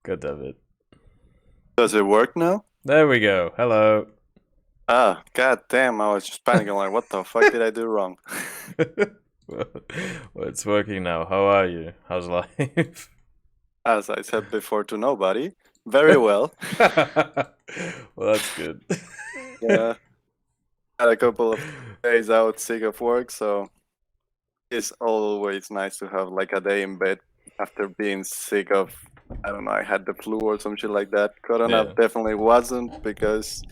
God damn it. Does it work now? There we go. Hello. Ah, god damn, I was just panicking like, what the fuck did I do wrong? well, it's working now. How are you? How's life? As I said before to nobody, very well. Well, that's good. Yeah, had a couple of days out sick of work, so it's always nice to have like a day in bed after being sick of, I don't know, I had the flu or some shit like that. Corona Yeah. definitely wasn't because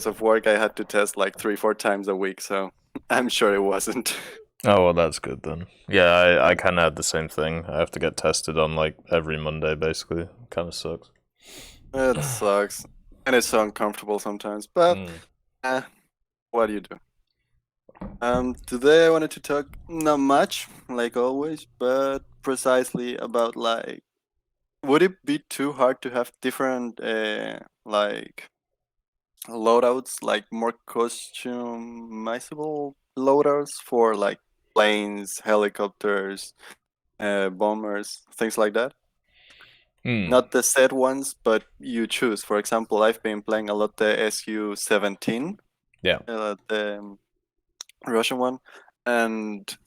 of work I had to test like 3-4 times a week, so I'm sure it wasn't. Oh, well, that's good then. Yeah, I kind of had the same thing. I have to get tested on like every Monday, basically. Kind of sucks. It sucks. And it's so uncomfortable sometimes, but Mm. eh, what do you do? Today I wanted to talk not much, like always, but precisely about like, would it be too hard to have different like loadouts, like more customizable loadouts for like planes, helicopters, bombers, things like that? Mm. Not the set ones, but you choose. For example, I've been playing a lot the SU-17, Yeah. the Russian one, and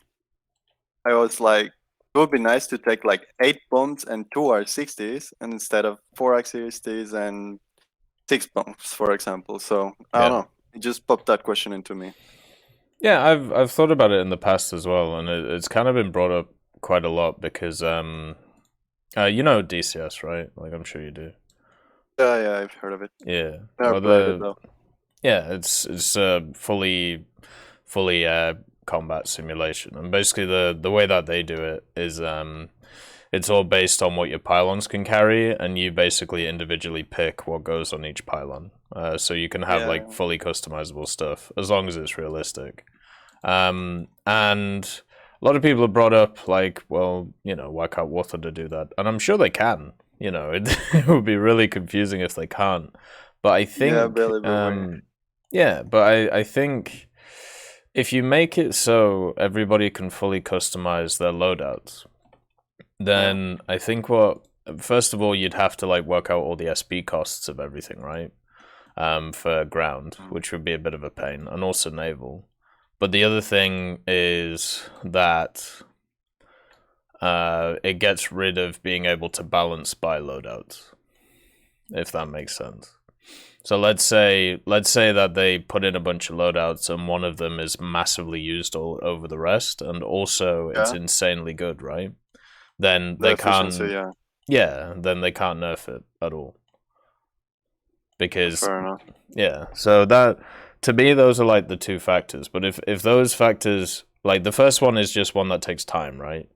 I was like, it would be nice to take like 8 bombs and 2 R60s, and instead of 4 R60s and 6 bombs, for example. So I don't Yeah. know. It just popped that question into me. Yeah, I've thought about it in the past as well, and it's kind of been brought up quite a lot because you know DCS, right? Like I'm sure you do. Yeah, yeah, I've heard of it. Yeah. Never Well, played it though. it's fully combat simulation, and basically the way that they do it is it's all based on what your pylons can carry, and you basically individually pick what goes on each pylon. So you can have like Yeah, fully customizable stuff as long as it's realistic. And a lot of people have brought up like, well, you know, why can't War Thunder do that? And I'm sure they can. You know, it would be really confusing if they can't. But I yeah, think, believe me. yeah, but I think if you make it so everybody can fully customize their loadouts, Yeah, then I think what first of all you'd have to like work out all the SB costs of everything, right? For ground, mm. which would be a bit of a pain, and also naval. But the other thing is that it gets rid of being able to balance by loadouts, if that makes sense. So let's say that they put in a bunch of loadouts and one of them is massively used all over the rest, and also it's Yeah, insanely good, right? Then the they efficiency. can't, Yeah, yeah, then they can't nerf it at all because, fair enough. yeah. So that to me, those are like the two factors. But if those factors, like the first one is just one that takes time, right?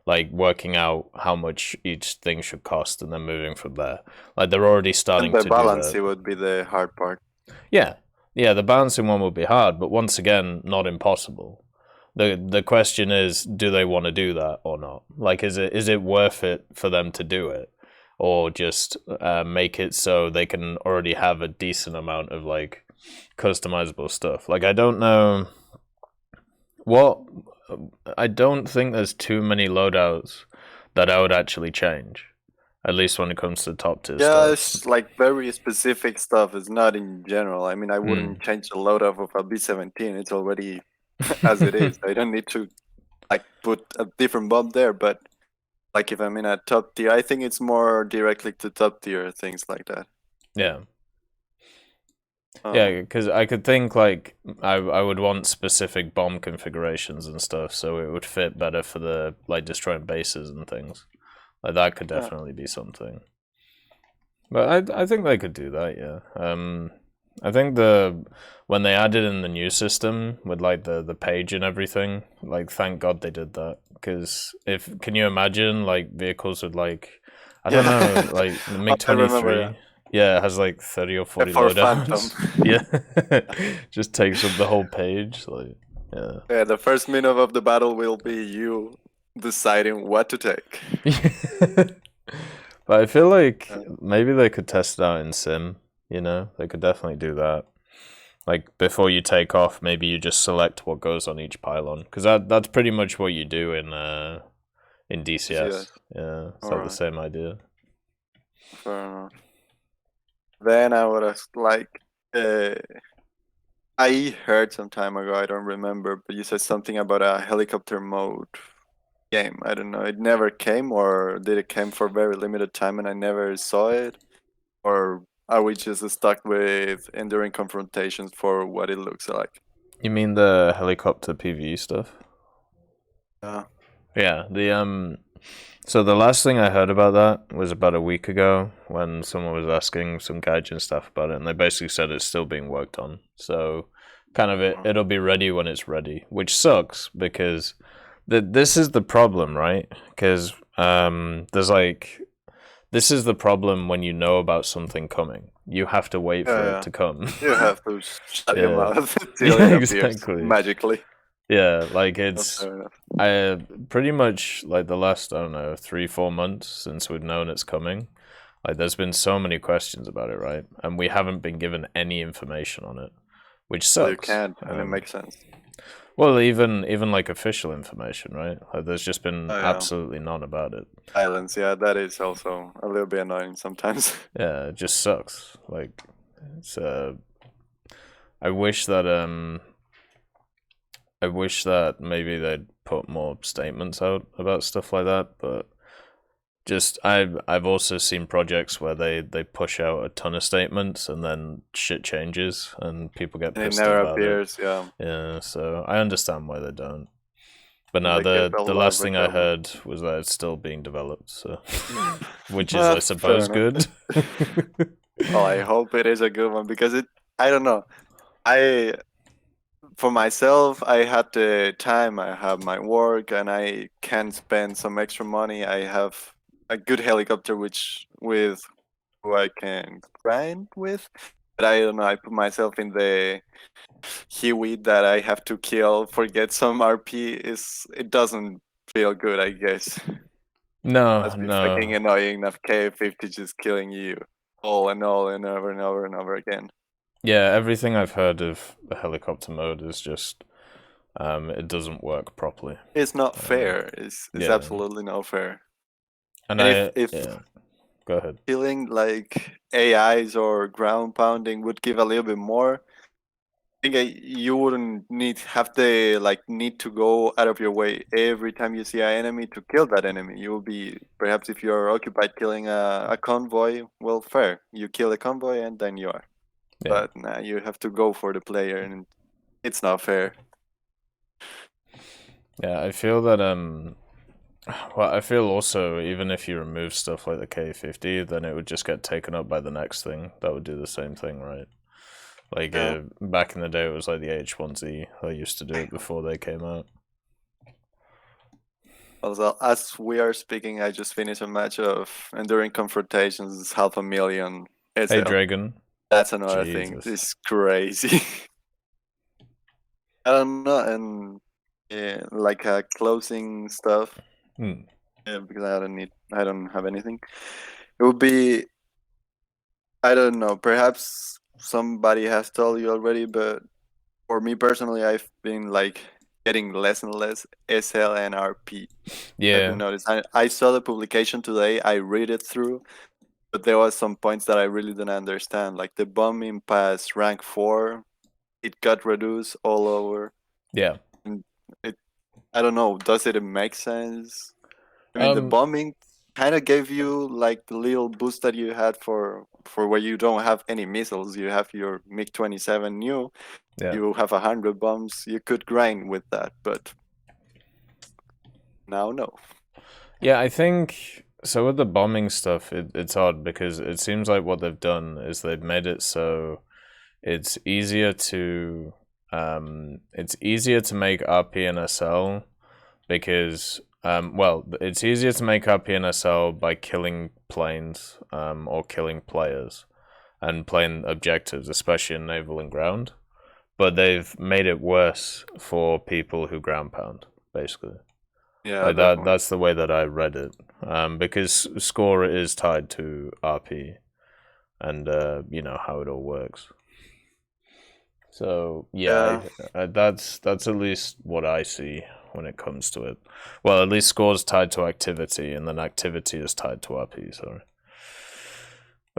Like working out how much each thing should cost and then moving from there. Like they're already And starting the to do balance that. it would be the hard part. Yeah, yeah. The balancing one will be hard, but once again, not impossible. The question is, do they want to do that or not? Like, is it worth it for them to do it, or just make it so they can already have a decent amount of like customizable stuff? Like, I don't know what. I don't think there's too many loadouts that I would actually change. At least when it comes to top tier Yeah, stuff. it's like very specific stuff. It's not in general. I mean, I Hmm. wouldn't change the loadout of a B-17. It's already as it is. I don't need to like put a different bomb there. But like if I'm in a top tier, I think it's more directly to top tier things like that. Yeah. Um, Yeah, because I could think like I would want specific bomb configurations and stuff, so it would fit better for the like destroying bases and things. Like that could yeah, definitely be something. But I think they could do that, yeah. I think the when they added in the new system with like the page and everything, like thank God they did that. Because if can you imagine like vehicles with like I don't know, yeah. like the Oh, MiG I twenty remember. Yeah, three, yeah, it has like 30 or 40 for Phantom. loadouts. Yeah. Just takes up the whole page. Like yeah. Yeah, the first minute of the battle will be you deciding what to take. But I feel like Uh, maybe they could test it out in sim, you know? They could definitely do that. Like before you take off, maybe you just select what goes on each pylon because that's pretty much what you do in DCS. yes. Yeah, it's All like the right. same idea. Fair enough. Then I was like, I heard some time ago, I don't remember, but you said something about a helicopter mode game. I don't know. It never came, or did it came for very limited time and I never saw it? Or are we just stuck with enduring confrontations for what it looks like? You mean the helicopter PvE stuff? Yeah. Yeah, the so the last thing I heard about that was about a week ago when someone was asking some Gaijin stuff about it, and they basically said it's still being worked on. So kind of it'll be ready when it's ready, which sucks because this is the problem, right? Because there's like this is the problem when you know about something coming. You have to wait for it to come. You have to shut your Yeah. mouth till Yeah, it appears exactly. magically. Yeah, like That's it's fair enough. I pretty much like the last, I don't know, 3-4 months since we've known it's coming. Like there's been so many questions about it, right? And we haven't been given any information on it, which Well, you sucks. can't, and it makes sense. Well, even like official information, right? Like there's just been Oh, yeah. absolutely none about it. Silence, yeah, that is also a little bit annoying sometimes. Yeah, it just sucks. Like it's I wish that maybe they'd put more statements out about stuff like that, but just I've also seen projects where they push out a ton of statements and then shit changes and people get And it pissed never about appears, it. yeah. Yeah, so I understand why they don't. But no, They get a the lot of last thing I recruitment. heard was that it's still being developed, so which is Well, I suppose fair enough. good. Well, I hope it is a good one because I don't know. For myself, I had the time, I have my work, and I can spend some extra money. I have a good helicopter, with who I can grind with. But I don't know. I put myself in the Huey that I have to kill, forget some RP. It doesn't feel good, I guess. No, Must be fucking no. annoying enough K50 just killing you all and over and over and over again. Yeah, everything I've heard of the helicopter mode is just it doesn't work properly. It's not fair. It's Yeah. absolutely not fair. And And if yeah, go ahead. feeling like AIs or ground pounding would give a little bit more, I think you wouldn't have the need to go out of your way every time you see an enemy to kill that enemy. You will be, perhaps if you're occupied killing a convoy, well, fair. You kill a convoy and then you are. Yeah. But nah, you have to go for the player, and it's not fair. Yeah, I feel that well, I feel also even if you remove stuff like the K50, then it would just get taken up by the next thing that would do the same thing, right? Like back in the day, it was like the H1Z. I used to do it before they came out. Also, as we are speaking, I just finished a match of Enduring Confrontations, 500,000 SL. Hey, Dragon. That's another thing. Jesus. This is crazy. I don't know, and like closing stuff. Because I don't have anything. It would be, I don't know, perhaps somebody has told you already, but for me personally, I've been getting less and less SL and RP. Yeah. Have you noticed? I saw the publication today. I read it through, but there was some points that I really didn't understand. Like the bombing past rank 4, it got reduced all over. Yeah. And I don't know. Does it make sense? I mean, the bombing kind of gave you the little boost that you had for where you don't have any missiles. You have your MiG-27 new. Yeah. You have 100 bombs. You could grind with that, but now no. Yeah, I think so. With the bombing stuff, it's odd because it seems like what they've done is they've made it so it's easier to make RP and SL because it's easier to make RP and SL by killing planes or killing players and playing objectives, especially in naval and ground. But they've made it worse for people who ground pound, basically. Yeah, like that's the way that I read it. Because score is tied to RP, and you know how it all works. So yeah, that's at least what I see when it comes to it. Well, at least score is tied to activity, and then activity is tied to RP. Sorry.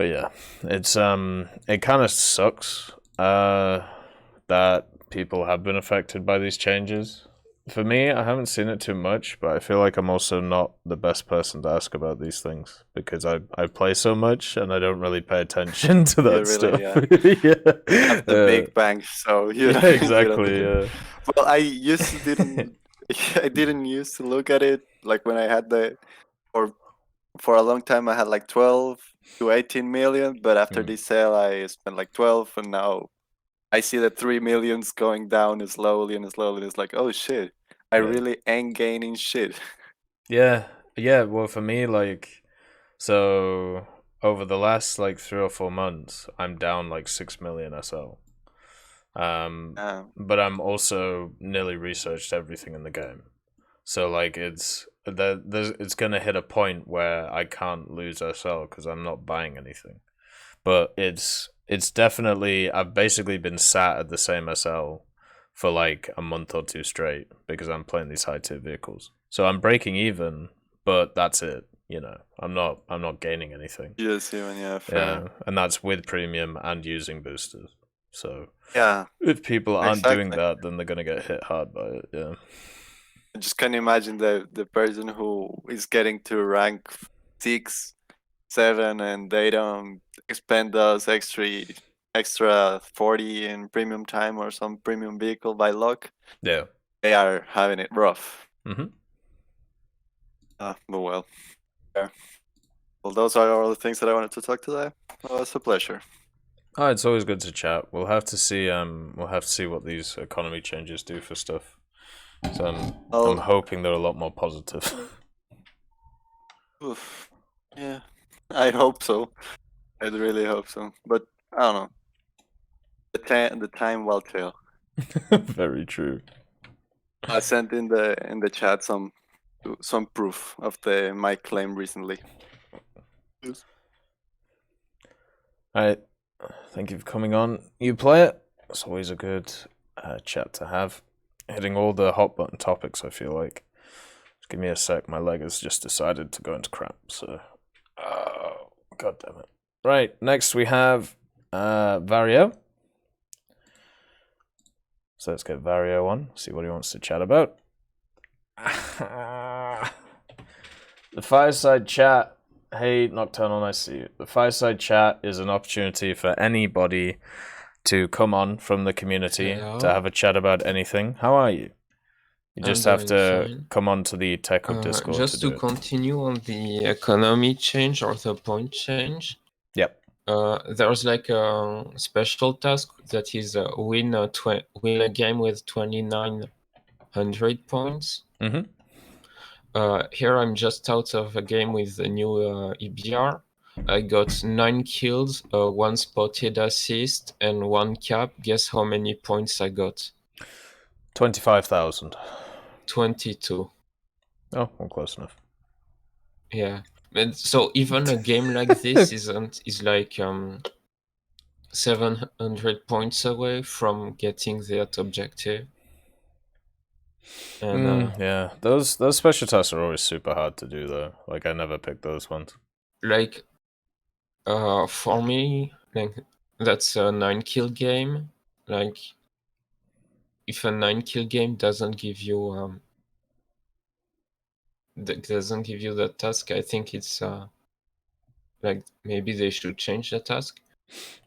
But yeah, it's it kind of sucks that people have been affected by these changes. For me, I haven't seen it too much, but I feel like I'm also not the best person to ask about these things because I play so much and I don't really pay attention to that stuff. You have the Yeah. big bang, so you Yeah, don't, exactly. Yeah. Well, I used to didn't I didn't used to look at it like when I had or for a long time I had like 12 to 18 million, but after Mm. this sale I spent like 12, and now I see the 3 millions going down slowly and slowly. It's like, oh shit, I Yeah. really ain't gaining shit. Yeah. Yeah. Well, for me, like, so over the last like 3 or 4 months, I'm down like 6 million SL. But I'm also nearly researched everything in the game. So like it's gonna hit a point where I can't lose SL because I'm not buying anything. But it's definitely I've basically been sat at the same SL for like a month or two straight because I'm playing these high tier vehicles. So I'm breaking even, but that's it. I'm not gaining anything. Yes, even yeah, fair. Yeah, and that's with premium and using boosters. So Yeah, if people aren't doing exactly. that, then they're gonna get hit hard by it. Yeah. I just can't imagine the person who is getting to rank 6, 7, and they don't expend those extra 40 in premium time or some premium vehicle by luck. Yeah. They are having it rough. Mm-hmm. But well, yeah. Well, those are all the things that I wanted to talk today. Well, it's a pleasure. Oh, it's always good to chat. We'll have to see. We'll have to see what these economy changes do for stuff. So I'm hoping they're a lot more positive. Oof. Yeah, I hope so. I really hope so. But I don't know. The time will tell. Very true. I sent in the chat some proof of my claim recently. Yes. All right. Thank you for coming on. You play it. It's always a good chat to have. Hitting all the hot button topics. I feel like. Just give me a sec. My leg has just decided to go into cramp. So, god damn it. Right. Next we have Vario. So let's get Vario on. See what he wants to chat about. The Fireside chat. Hey, Nocturnal, nice to see you. The Fireside chat is an opportunity for anybody to come on from the community to have a chat about anything. How are you? You just have to fine. come on to the Tech Hub Discord just to continue on the economy change or the point change. Yep. There's like a special task that is win a game with 2,900 points. Mm-hmm. Here I'm just out of a game with the new EBR. I got 9 kills, 1 spotted assist, and 1 cap. Guess how many points I got? 25,000. 22. Oh, well, close enough. Yeah. And so even a game like this is like 700 points away from getting that objective. And yeah, those special tasks are always super hard to do though. Like I never pick those ones. like for me, like that's a 9-kill game. Like if a 9-kill game doesn't give you that task, I think it's like maybe they should change the task.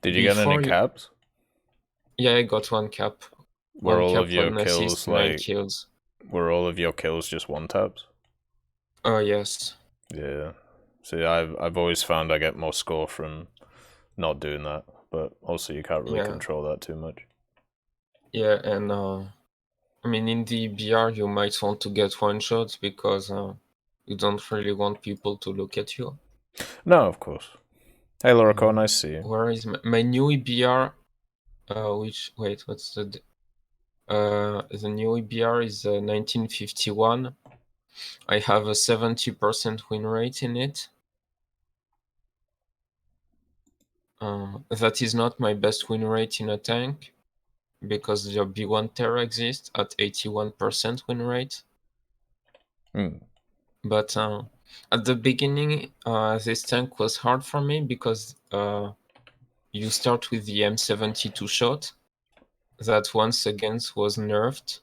Did you get any caps? Yeah, I got 1 cap. Were 1 all cap, of your 1 kills assist, 9 like kills. Were all of your kills just one taps? Oh yes. Yeah. See, I've always found I get more score from not doing that, but also you can't really control that too much. Yeah, and I mean in the BR you might want to get one shots because you don't really want people to look at you. No, of course. Hey Lorico, nice to see you. Where is my new EBR? What's the new EBR is 1951. I have a 70% win rate in it. That is not my best win rate in a tank because the B1 Terra exists at 81% win rate. Mm. But At the beginning, this tank was hard for me because you start with the M72 shot that once again was nerfed.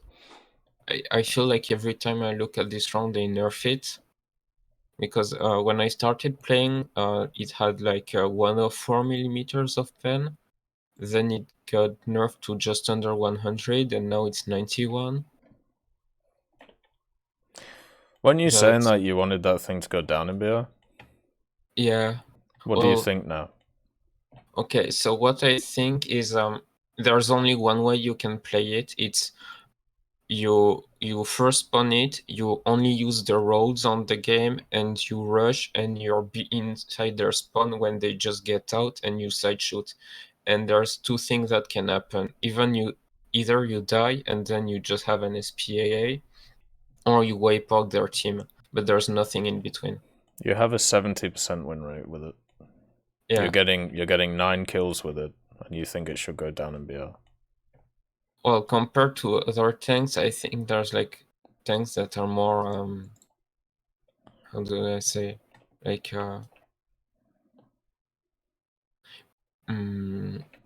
I feel like every time I look at this round, they nerf it. Because when I started playing, it had like 104 millimeters of pen. Then it got nerfed to just under 100, and now it's 91. When you saying that you wanted that thing to go down in BR? Yeah. What do you think now? Okay, so what I think is there's only one way you can play it. It's you first spawn it, you only use the roads on the game, and you rush, and you're inside their spawn when they just get out, and you side shoot. And there's two things that can happen. Either you die and then you just have an SPAA, or you wipe out their team, but there's nothing in between. You have a 70% win rate with it. Yeah. You're getting 9 kills with it, and you think it should go down in BR. Well, compared to other tanks, I think there's like tanks that are more how do I say, like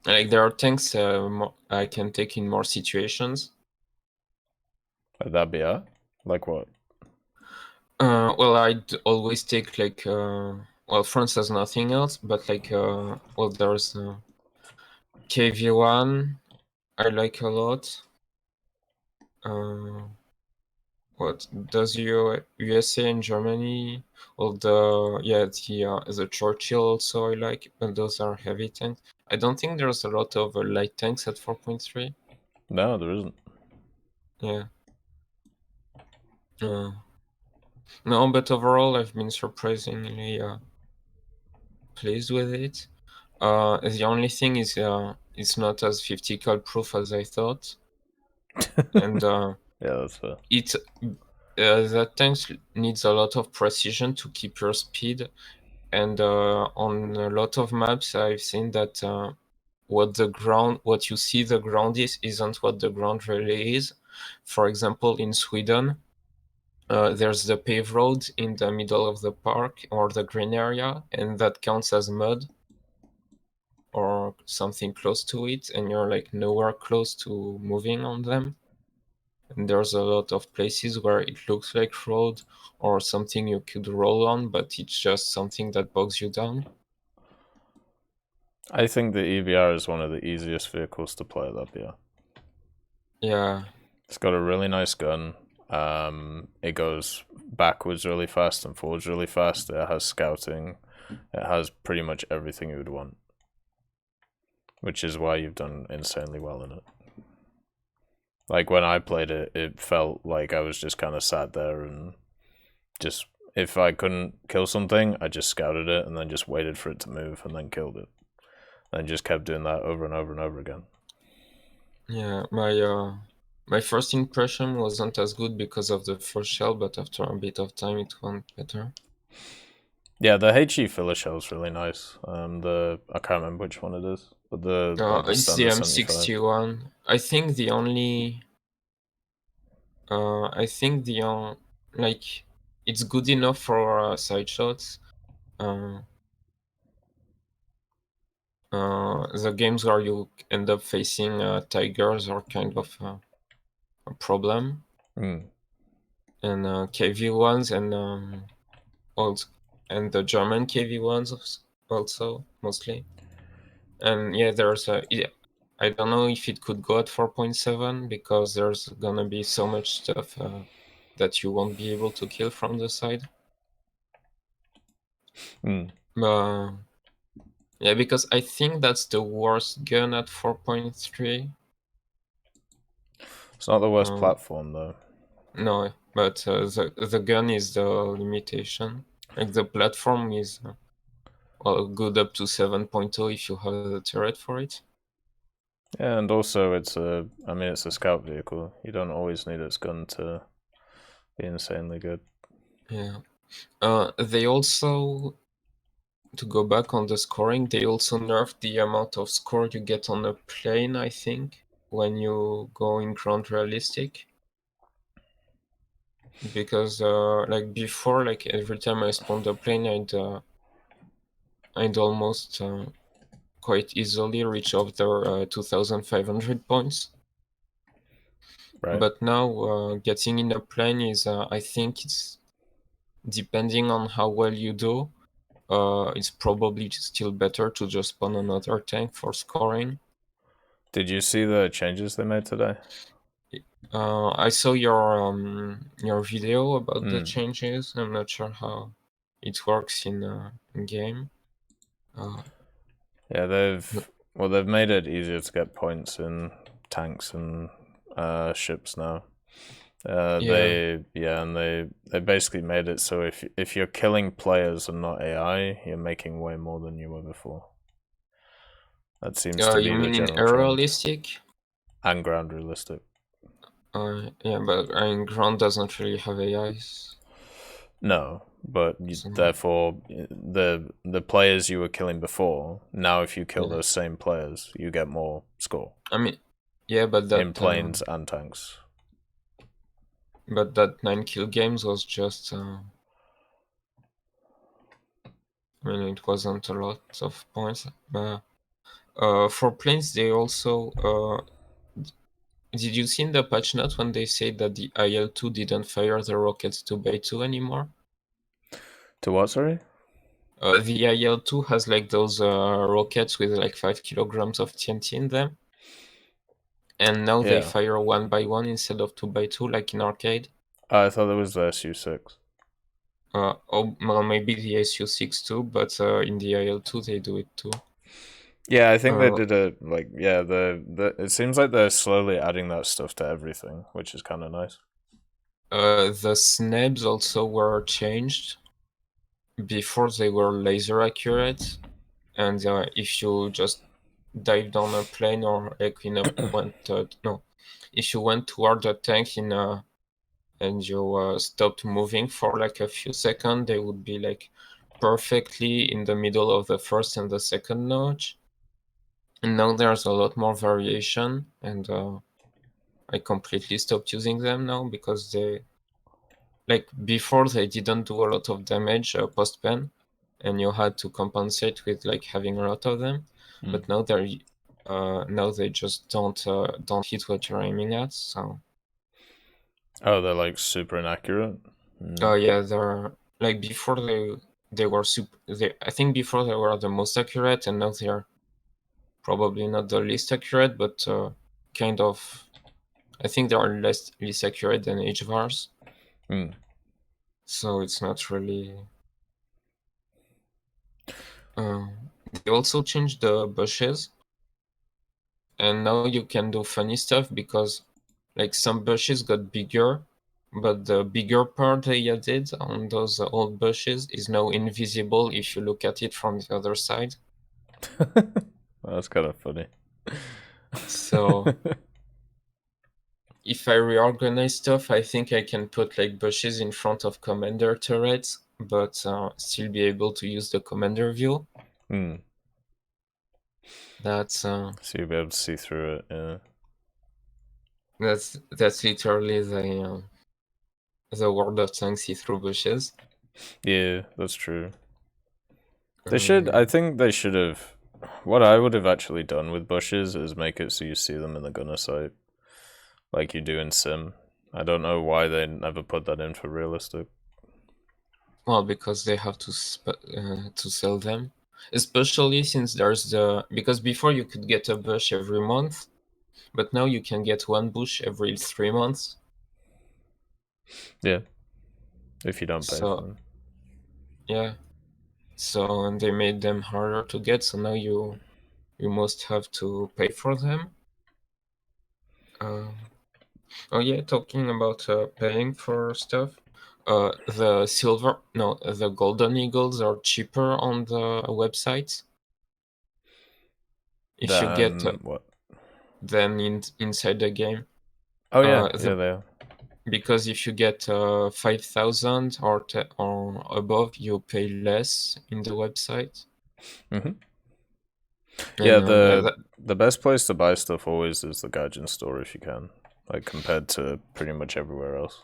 like there are tanks I can take in more situations. Like that BR? Like what? Well, I'd always take like well, France has nothing else, but like well, there's KV1 I like a lot. What does USA and Germany? Well, the Churchill also I like, but those are heavy tanks. I don't think there's a lot of light tanks at 4.3. No, there isn't. Yeah. No, but overall, I've been surprisingly pleased with it. The only thing is it's not as 50 cal proof as I thought. And yeah, that's fair. That tank needs a lot of precision to keep your speed. And on a lot of maps, I've seen that what you see the ground isn't what the ground really is. For example, in Sweden, there's the paved road in the middle of the park or the green area, and that counts as mud or something close to it, and you're like nowhere close to moving on them. And there's a lot of places where it looks like road or something you could roll on, but it's just something that bogs you down. I think the EBR is one of the easiest vehicles to play at that BR. Yeah. It's got a really nice gun. It goes backwards really fast and forwards really fast. It has scouting. It has pretty much everything you would want, which is why you've done insanely well in it. Like when I played it, it felt like I was just kind of sat there and just, if I couldn't kill something, I just scouted it and then just waited for it to move and then killed it. And just kept doing that over and over and over again. Yeah, my first impression wasn't as good because of the first shell, but after a bit of time it went better. Yeah, the HE filler shell is really nice. I can't remember which one it is, but it's the M61. I think the only like it's good enough for side shots. The games where you end up facing tigers are kind of a problem. And KV1s and the German KV1s also mostly. And yeah, I don't know if it could go at 4.7 because there's gonna be so much stuff that you won't be able to kill from the side. Yeah, because I think that's the worst gun at 4.3. It's not the worst platform though. No, but the gun is the limitation. Like the platform is good up to 7.0 if you have the turret for it. Yeah, and also it's a scout vehicle. You don't always need its gun to be insanely good. Yeah. They also, to go back on the scoring, they also nerfed the amount of score you get on a plane, I think, when you go in ground realistic. because like before, like every time I spawned a plane, I'd almost quite easily reach over 2,500 points. Right. But now getting in a plane is, I think it's depending on how well you do. It's probably still better to just spawn another tank for scoring. Did you see the changes they made today? I saw your video about the changes. I'm not sure how it works in game. Yeah, they've made it easier to get points in tanks and ships now. They basically made it so if you're killing players and not AI, you're making way more than you were before. That seems to be you the mean in general trend. realistic? And ground realistic. Yeah, but ground doesn't really have AIs. No, but therefore the players you were killing before, now if you kill those same players, you get more score. I mean, yeah, but that in planes and tanks. But that 9-kill games was just. I mean, it wasn't a lot of points. For planes, they also. Did you see in the patch note when they say that the IL-2 didn't fire the rockets 2x2 anymore? To what, sorry? The IL-2 has like those rockets with like 5 kilograms of TNT in them. And now they fire 1x1 instead of 2x2 like in arcade. I thought it was the SU-6. Well, maybe the SU-6 too, but in the IL-2 they do it too. Yeah, I think they did it like it seems like they're slowly adding that stuff to everything, which is kind of nice. The snabs also were changed. Before they were laser accurate, and if you just dived on a plane or like if you went toward the tank and you stopped moving for like a few seconds, they would be like perfectly in the middle of the first and the second notch. And now there's a lot more variation, and I completely stopped using them now because before they didn't do a lot of damage post pen, and you had to compensate with like having a lot of them. But now they just don't hit what you're aiming at. So. Oh, they're like super inaccurate. Oh yeah, they're like before they were super. I think before they were the most accurate, and now they're probably not the least accurate, but kind of. I think they are least accurate than HVARs. So it's not really. They also changed the bushes, and now you can do funny stuff because, like, some bushes got bigger, but the bigger part they added on those old bushes is now invisible if you look at it from the other side. That's kind of funny. So if I reorganize stuff, I think I can put like bushes in front of commander turrets, but still be able to use the commander view. That's so you'll be able to see through it. Yeah. That's literally the World of Tanks see-through bushes. Yeah, that's true. They should. I think they should have. What I would have actually done with bushes is make it so you see them in the gunner sight, like you do in Sim. I don't know why they never put that in for realistic. Well, because they have to sell them, especially since there's because before you could get a bush every month, but now you can get one bush every 3 months. Yeah, if you don't pay for them. Yeah, so they made them harder to get. So now you must have to pay for them. Oh yeah, talking about paying for stuff. The golden eagles are cheaper on the website. If you get what? Then inside the game. Oh yeah, they are. Because if you get 5,000 or above, you pay less in the website. Yeah, the best place to buy stuff always is the Gaijin store if you can, like compared to pretty much everywhere else.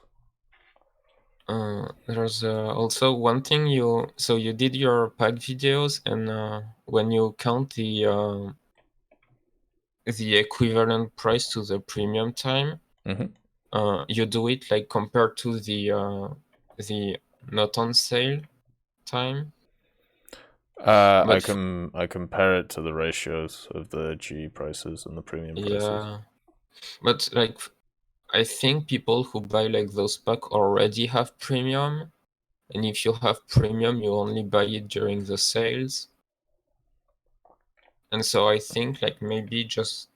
There's also one thing you did your pack videos, and when you count the equivalent price to the premium time, you do it like compared to the not on sale time. I compare it to the ratios of the G prices and the premium prices. Yeah, but like I think people who buy like those pack already have premium, and if you have premium, you only buy it during the sales. And so I think like maybe just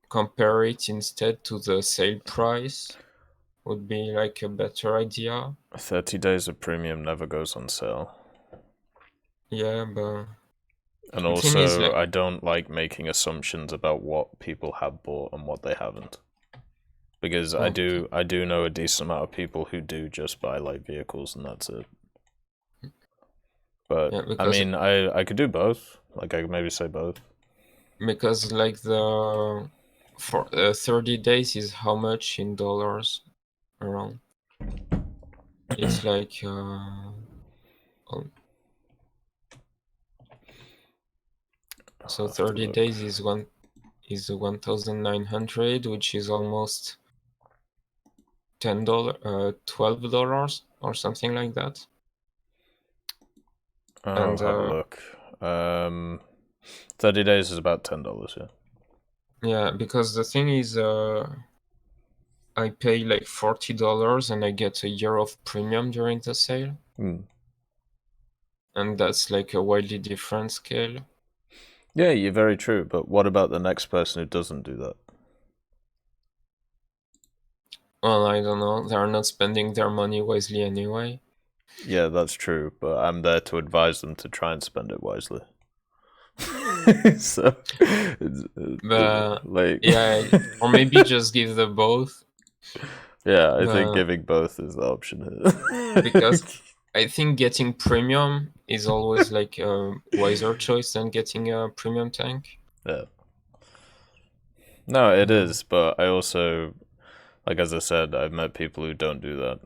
compare it instead to the sale price would be like a better idea. 30 days of premium never goes on sale. Yeah, but and the thing is, also like, I don't like making assumptions about what people have bought and what they haven't, because I do know a decent amount of people who do just buy like vehicles and that's it. But yeah, I mean, I could do both. Like I could maybe say both. Because like for 30 days is how much in dollars around? It's like so 30 days is 1,900, which is almost $10, $12 or something like that. I'll have a look. 30 days is about $10, yeah. Yeah, because the thing is, I pay like $40 and I get a year of premium during the sale. And that's like a wildly different scale. Yeah, you're very true. But what about the next person who doesn't do that? Well, I don't know. They're not spending their money wisely anyway. Yeah, that's true. But I'm there to advise them to try and spend it wisely. So, like, yeah, or maybe just give them both. Yeah, I think giving both is the option here. Because I think getting premium is always like a wiser choice than getting a premium tank. Yeah. No, it is, but I also, like as I said, I've met people who don't do that.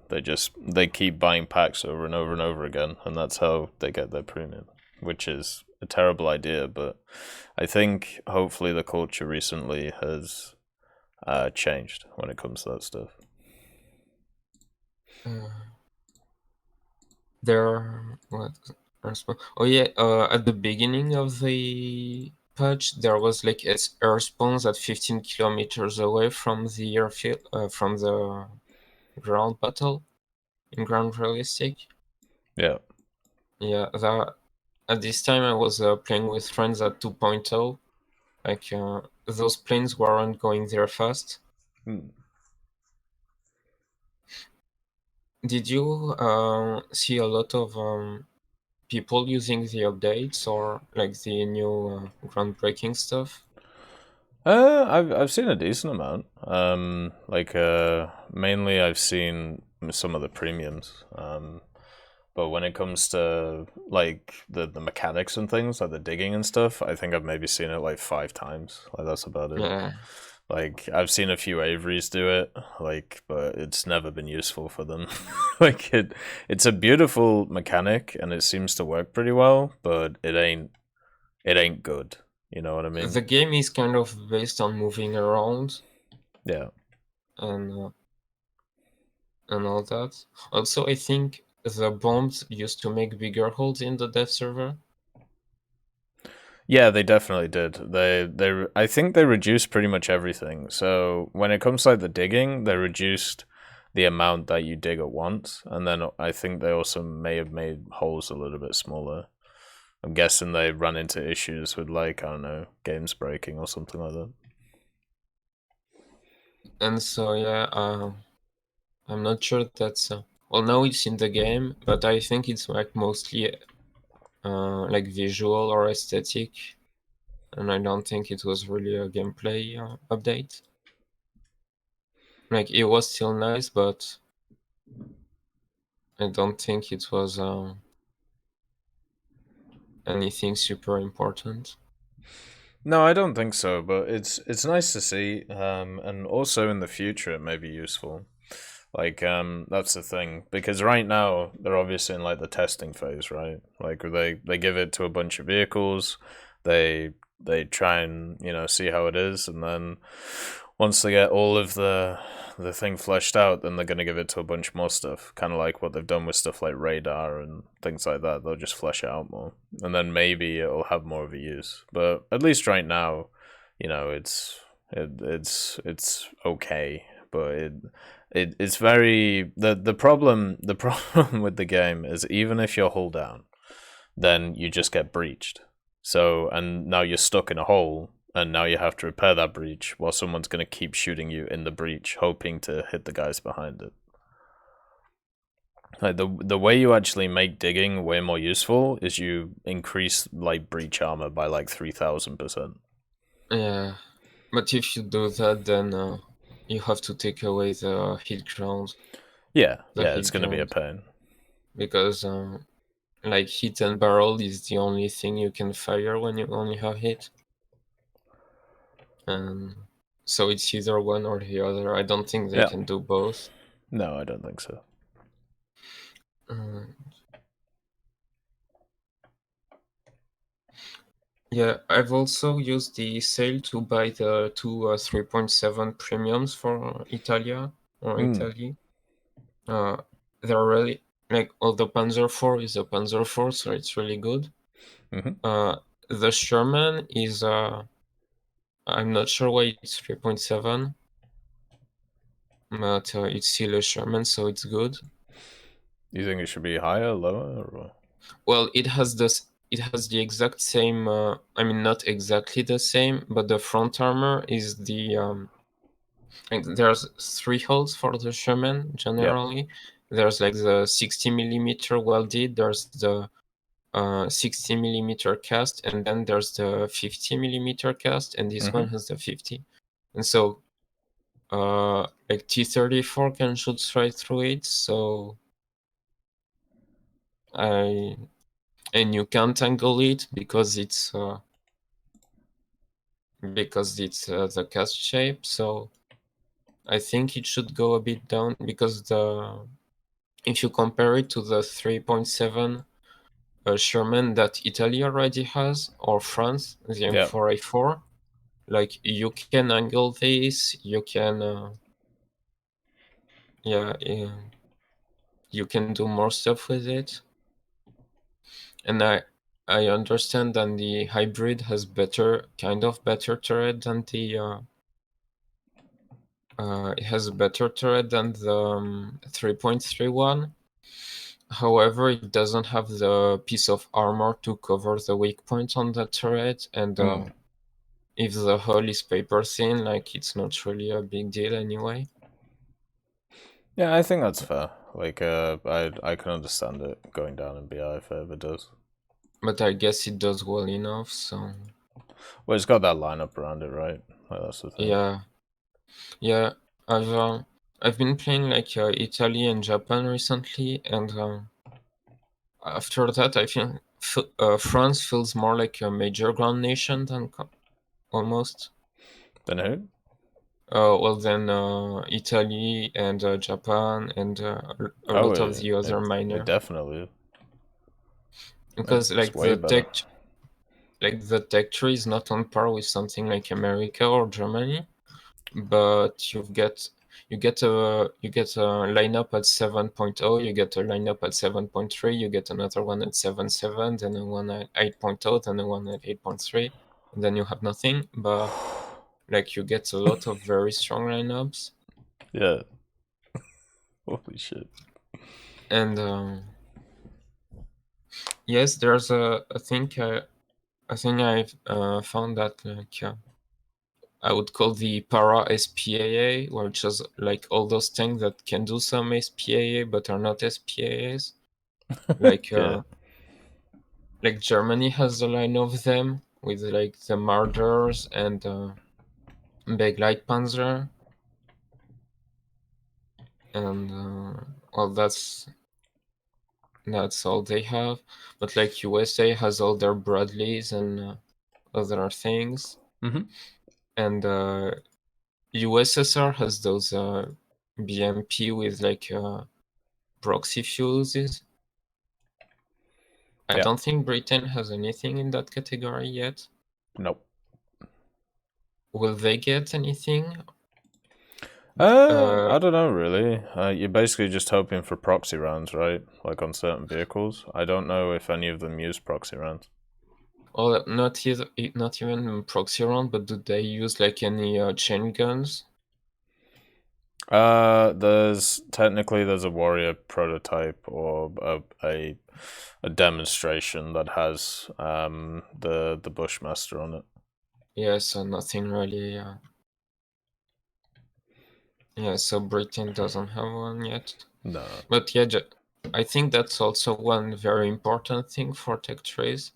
They keep buying packs over and over and over again, and that's how they get their premium, which is a terrible idea. But I think hopefully the culture recently has changed when it comes to that stuff. At the beginning of the patch, there was like air spawns at 15 kilometers away from the airfield, from the ground battle in ground realistic. Yeah. Yeah, that at this time I was playing with friends at 2.0. Like those planes weren't going there fast. Did you see a lot of people using the updates or like the new groundbreaking stuff? I've seen a decent amount. Mainly I've seen some of the premiums. But when it comes to like the mechanics and things, like the digging and stuff, I think I've maybe seen it like 5 times. Like that's about it. Yeah. Like I've seen a few IFVs do it, like, but it's never been useful for them. Like it's a beautiful mechanic and it seems to work pretty well, but it ain't good. You know what I mean? The game is kind of based on moving around. Yeah. And all that. Also, I think the bombs used to make bigger holes in the dev server. Yeah, they definitely did. I think they reduced pretty much everything. So when it comes to like the digging, they reduced the amount that you dig at once, and then I think they also may have made holes a little bit smaller. I'm guessing they run into issues with like, I don't know, games breaking or something like that. And so yeah, I'm not sure that's well, now it's in the game, but I think it's like mostly like visual or aesthetic, and I don't think it was really a gameplay update. Like it was still nice, but I don't think it was anything super important. No, I don't think so, but it's nice to see, and also in the future it may be useful. Like, that's the thing, because right now they're obviously in like the testing phase, right? Like they give it to a bunch of vehicles, they try and see how it is, and then once they get all of the thing fleshed out, then they're gonna give it to a bunch more stuff, kind of like what they've done with stuff like radar and things like that. They'll just flesh it out more, and then maybe it'll have more of a use. But at least right now, it's okay, but it's very the problem with the game is even if you're hull down, then you just get breached. So and now you're stuck in a hole, and now you have to repair that breach while someone's going to keep shooting you in the breach, hoping to hit the guys behind it. Like the way you actually make digging way more useful is you increase like breach armor by like 3,000%. Yeah, but if you do that, then you have to take away the hit ground. Yeah, it's going to be a pain. Because like hit and barrel is the only thing you can fire when you only have hit. And so it's either one or the other. I don't think they can do both. No, I don't think so. Yeah, I've also used the sale to buy the two 3.7 premiums for Italia or Italy. They're really like, although Panzer IV is a Panzer IV, so it's really good. The Sherman is I'm not sure why it's 3.7, but it's still a Sherman, so it's good. You think it should be higher, lower, or? Well, it has the exact same. I mean, not exactly the same, but the front armor is the. Like there's 3 holes for the Sherman generally. Yep. There's like the 60mm welded. There's the 60mm cast, and then there's the 50mm cast, and this one has the 50. And so, like T-34 can shoot straight through it. So and you can't angle it because it's the cast shape. So I think it should go a bit down, because if you compare it to the 3.7 Sherman that Italy already has, or France, the M4A4, like you can angle this, you can you can do more stuff with it. And I understand that the hybrid has better turret than the it has a better turret than the 3.31. However, it doesn't have the piece of armor to cover the weak point on the turret, and if the hull is paper thin, like it's not really a big deal anyway. Yeah, I think that's fair. Like, I can understand it going down in BI if it ever does. But I guess it does well enough, so. Well, it's got that lineup around it, right? Like, that's the thing. Yeah. I've been playing like Italy and Japan recently, and after that, I think France feels more like a major ground nation than almost. Than who? Well, then Italy and Japan and a lot of the other minor. Definitely. Because like the tech tree is not on par with something like America or Germany, but you get a lineup at 7.0, you get a lineup at 7.3, you get another one at 7.7, then a one at 8.0, then a one at 8.3, and then you have nothing. But like you get a lot of very strong lineups. Yeah. Holy shit. And yes, there's I think I've found that like I would call the para SPAA, which is like all those things that can do some SPAA but are not SPAAs. Like like Germany has a line of them with like the Marders and Begleitpanzer, and well, that's all they have. But like USA has all their Bradleys and other things, and USSR has those BMP with like proxy fuses. I don't think Britain has anything in that category yet. Nope. Will they get anything? I don't know, really. You're basically just hoping for proxy rounds, right? Like on certain vehicles. I don't know if any of them use proxy rounds. Well, not even proxy round, but do they use like any chain guns? There's a warrior prototype or a demonstration that has the Bushmaster on it. Yeah, so nothing really. Yeah, so Britain doesn't have one yet. No. But yeah, I think that's also one very important thing for tech trees,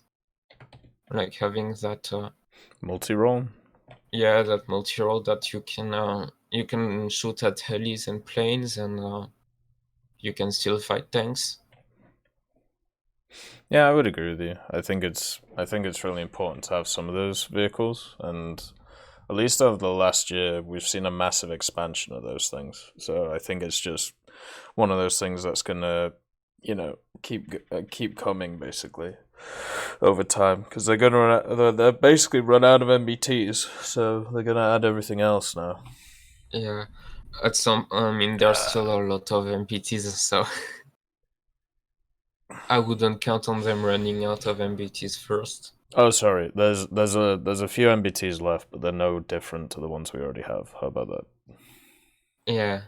like having that multi-role. Yeah, that multi-role that you can shoot at helis and planes, and you can still fight tanks. Yeah, I would agree with you. I think it's really important to have some of those vehicles, and at least over the last year, we've seen a massive expansion of those things. So I think it's just one of those things that's gonna, keep coming basically over time, because they're basically run out of MBTs, so they're gonna add everything else now. Yeah, there's still a lot of MBTs, so I wouldn't count on them running out of MBTs first. Oh, sorry. There's a few MBTs left, but they're no different to the ones we already have. How about that? Yeah,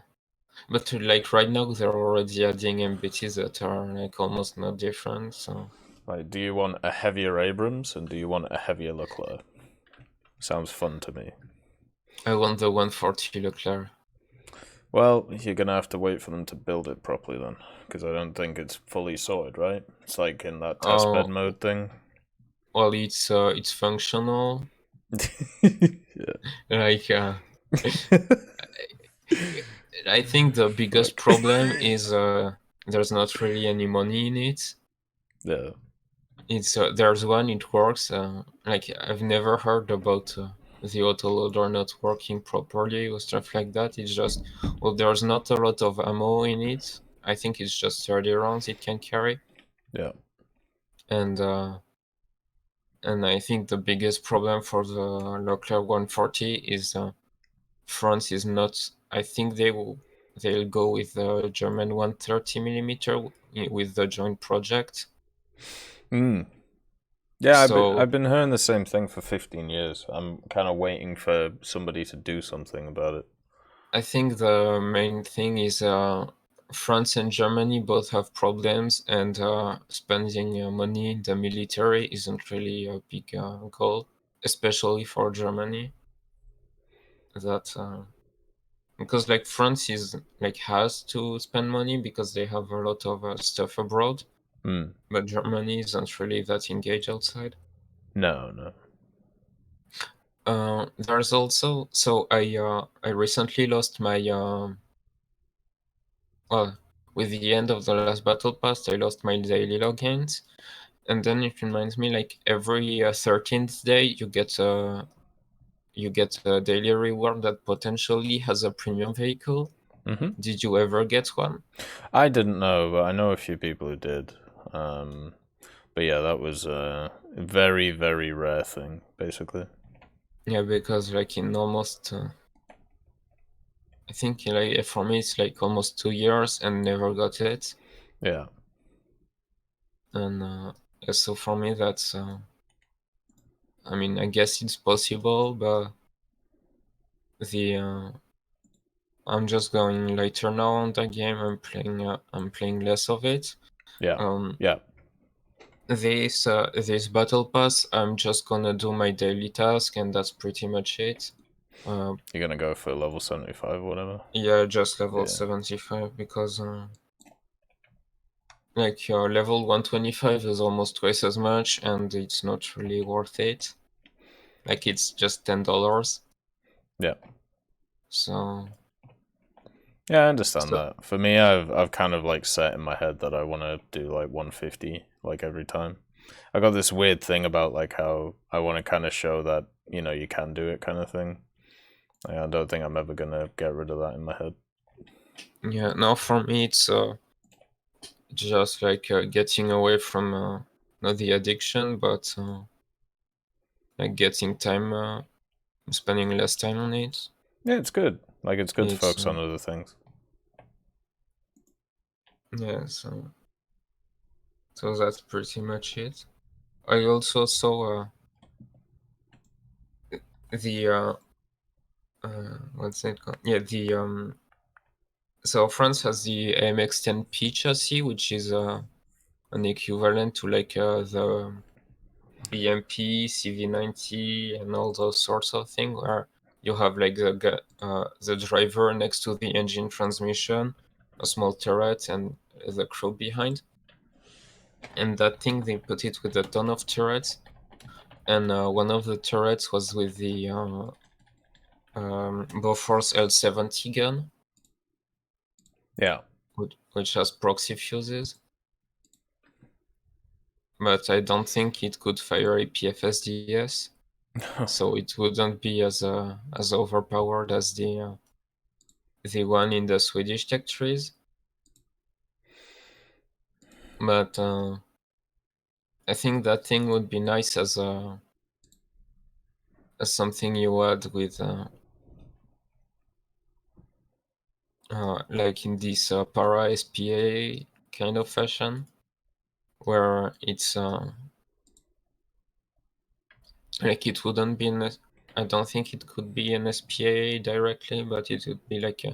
but like right now they're already adding MBTs that are like almost not different. So, like, do you want a heavier Abrams and do you want a heavier Leclerc? Sounds fun to me. I want the 140 Leclerc. Well, you're gonna have to wait for them to build it properly then, because I don't think it's fully sorted, right? It's like in that testbed mode thing. Well, it's functional. Yeah. Like, I think the biggest problem is there's not really any money in it. Yeah. It's there's one, it works. Like I've never heard about the autoloader not working properly or stuff like that. It's just, well, there's not a lot of ammo in it. I think it's just 30 rounds it can carry. Yeah. And I think the biggest problem for the Leclerc 140 is France is not. I think they'll go with the German 130mm with the joint project. Yeah, I've been hearing the same thing for 15 years. I'm kind of waiting for somebody to do something about it. I think the main thing is France and Germany both have problems, and spending money in the military isn't really a big goal, especially for Germany. That because like France has to spend money because they have a lot of stuff abroad, but Germany isn't really that engaged outside. No. There's also, so I recently lost my well, with the end of the last battle pass, I lost my daily logins, and then it reminds me, like every 13th day you get a daily reward that potentially has a premium vehicle. Did you ever get one? I didn't know, but I know a few people who did. But yeah, that was a very, very rare thing, basically. Yeah, because like in almost, I think like for me it's like almost 2 years and never got it. Yeah. And so for me that's, I mean, I guess it's possible, but I'm just going later now on the game. I'm playing less of it. Yeah. This battle pass, I'm just gonna do my daily task, and that's pretty much it. You're gonna go for level 75 or whatever? Yeah, just level 75, because like level 125 is almost twice as much, and it's not really worth it. Like it's just $10. Yeah. So. Yeah, I understand that. For me, I've kind of like set in my head that I want to do like 150 like every time. I got this weird thing about like how I want to kind of show that, you can do it kind of thing. I don't think I'm ever gonna get rid of that in my head. Yeah, now for me it's just like getting away from not the addiction, but like getting time, spending less time on it. Yeah, it's good. Like, it's good to It's focus on other things. yeah, so that's pretty much it. I also saw the what's it called? Yeah, the so France has the AMX10P chassis, which is an equivalent to like the BMP, CV90, and all those sorts of things, where you have like the driver next to the engine transmission, a small turret, and the crew behind. And that thing, they put it with a ton of turrets, and one of the turrets was with the Bofors L70 gun, Yeah. which has proxy fuses. But I don't think it could fire a PFSDS, so it wouldn't be as overpowered as the one in the Swedish tech trees. But I think that thing would be nice as something you add with like in this para SPA kind of fashion, where it's like it wouldn't be I don't think it could be an SPA directly, but it would be like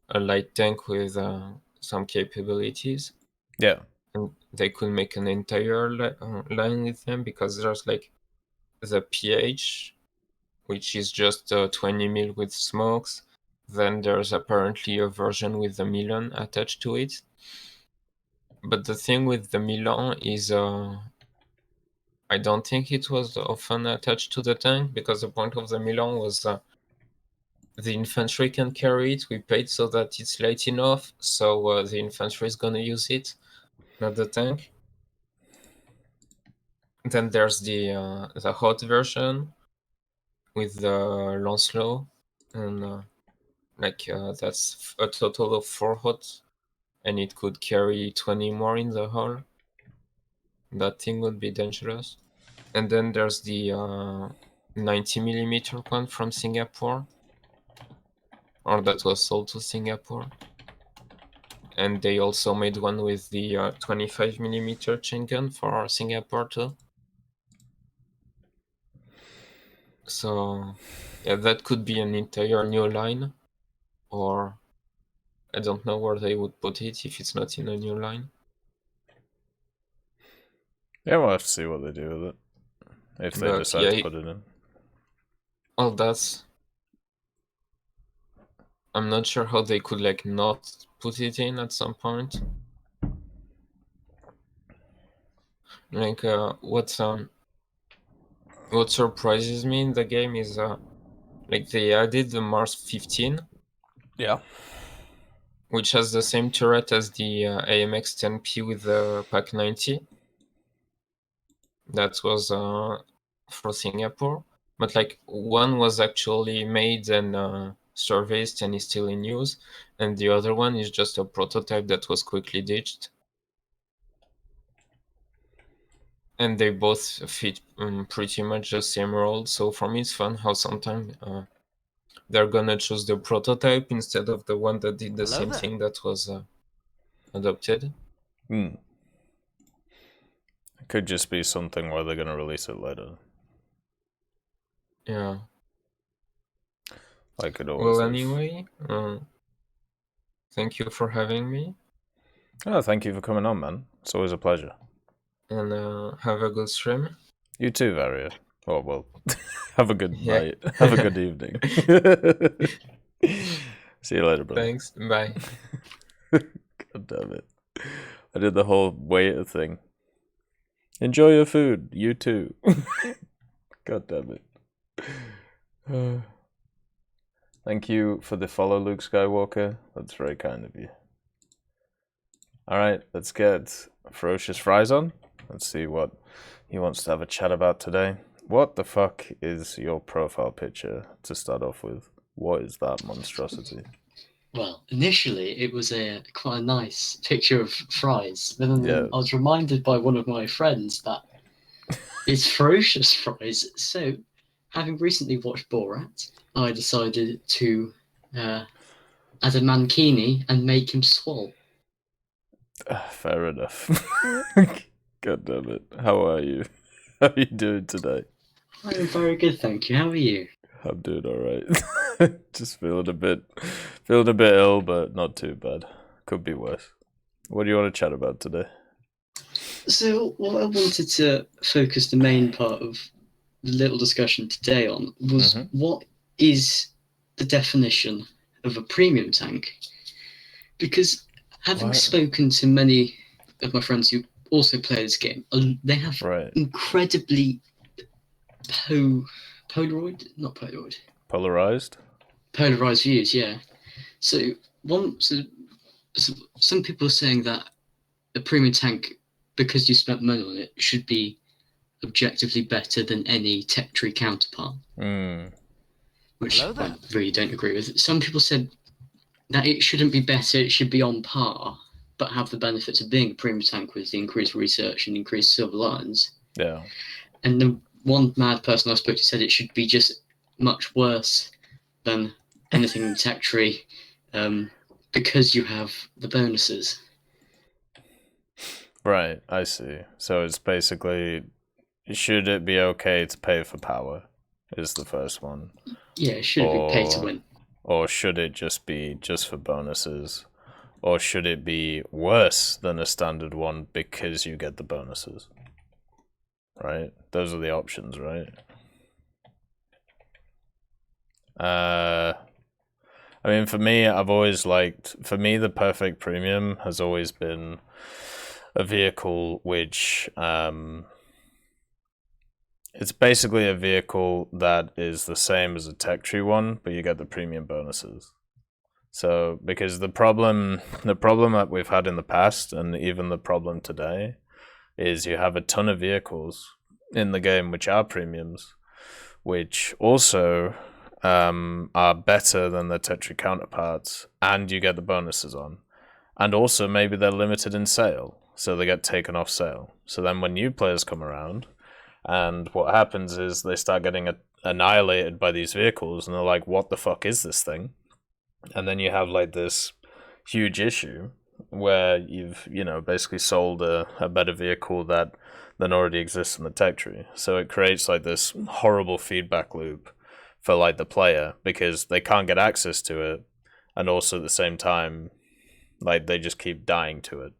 a light tank with some capabilities. Yeah. And they could make an entire line with them, because there's like the PH, which is just 20 mil with smokes. Then there's apparently a version with the Milan attached to it. But the thing with the Milan is I don't think it was often attached to the tank, because the point of the Milan was the infantry can carry it. We paid so that it's light enough, so the infantry is gonna use it, not the tank. Then there's the hot version with the Lancelot, and that's a total of 4 hot, and it could carry 20 more in the hull. That thing would be dangerous. And then there's the 90mm one from Singapore, or that was sold to Singapore. And they also made one with the 25mm chain gun for Singapore too. So yeah, that could be an entire new line, or I don't know where they would put it if it's not in a new line. Yeah, we'll have to see what they do with it. If they But decide yeah, to put it in. all that's... I'm not sure how they could like not put it in at some point. Like what surprises me in the game is like they added the Mars 15, Yeah. which has the same turret as the AMX 10P with the Pack 90. That was for Singapore, but like one was actually made and serviced and is still in use, and the other one is just a prototype that was quickly ditched. And they both fit pretty much the same role. So for me, it's fun how sometimes they're gonna choose the prototype instead of the one that did the same thing that was adopted. It could just be something where they're going to release it later. Yeah. Like it always Well, is. anyway, thank you for having me. Oh, thank you for coming on, man. It's always a pleasure. And have a good stream. You too, Varia. Oh, well, have a good Yeah. night. Have a good evening. See you later, brother. Thanks. Bye. God damn it. I did the whole waiter thing. Enjoy your food. You too. God damn it. Thank you for the follow, Luke Skywalker. That's very kind of you. Alright, let's get Ferocious Fries on. Let's see what he wants to have a chat about today. What the fuck is your profile picture to start off with? What is that monstrosity? Well, initially it was quite a nice picture of fries. Then Yeah. I was reminded by one of my friends that it's ferocious fries. So, having recently watched Borat, I decided to add a mankini and make him swole. Fair enough. God damn it. How are you? How are you doing today? I am very good, thank you. How are you? I'm doing alright. Just feeling a bit ill, but not too bad. Could be worse. What do you want to chat about today? So, what I wanted to focus the main part of the little discussion today on was what is the definition of a premium tank? Because having spoken to many of my friends who also play this game, they have incredibly polarized views. Yeah. So some people are saying that a premium tank, because you spent money on it, should be objectively better than any tech tree counterpart. Which I really don't agree with. Some people said that it shouldn't be better, it should be on par, but have the benefits of being a premium tank with the increased research and increased silver lines. Yeah. And the one mad person I spoke to said it should be just much worse than anything in tech tree, because you have the bonuses. Right, I see. So it's basically, should it be okay to pay for power, is the first one. Yeah, should it be pay to win? Or should it just be just for bonuses? Or should it be worse than a standard one because you get the bonuses? Right? Those are the options, right? I mean, for me, the perfect premium has always been a vehicle which, it's basically a vehicle that is the same as a tech tree one, but you get the premium bonuses. So, because the problem that we've had in the past, and even the problem today, is you have a ton of vehicles in the game which are premiums, which also are better than the tech tree counterparts, and you get the bonuses on. And also maybe they're limited in sale, so they get taken off sale. So then when new players come around, and what happens is they start getting annihilated by these vehicles, and they're like, what the fuck is this thing? And then you have like this huge issue where you've, basically sold a better vehicle than already exists in the tech tree. So it creates like this horrible feedback loop for like the player, because they can't get access to it, and also at the same time, like, they just keep dying to it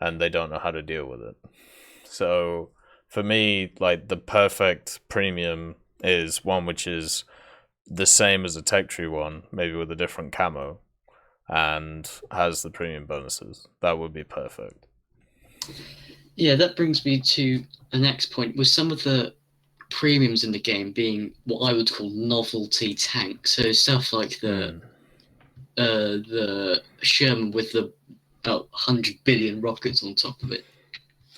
and they don't know how to deal with it. So for me, like, the perfect premium is one which is the same as a tech tree one, maybe with a different camo, and has the premium bonuses. That would be perfect. Yeah, that brings me to the next point, with some of the premiums in the game being what I would call novelty tanks. So stuff like the Sherman with the about 100 billion rockets on top of it.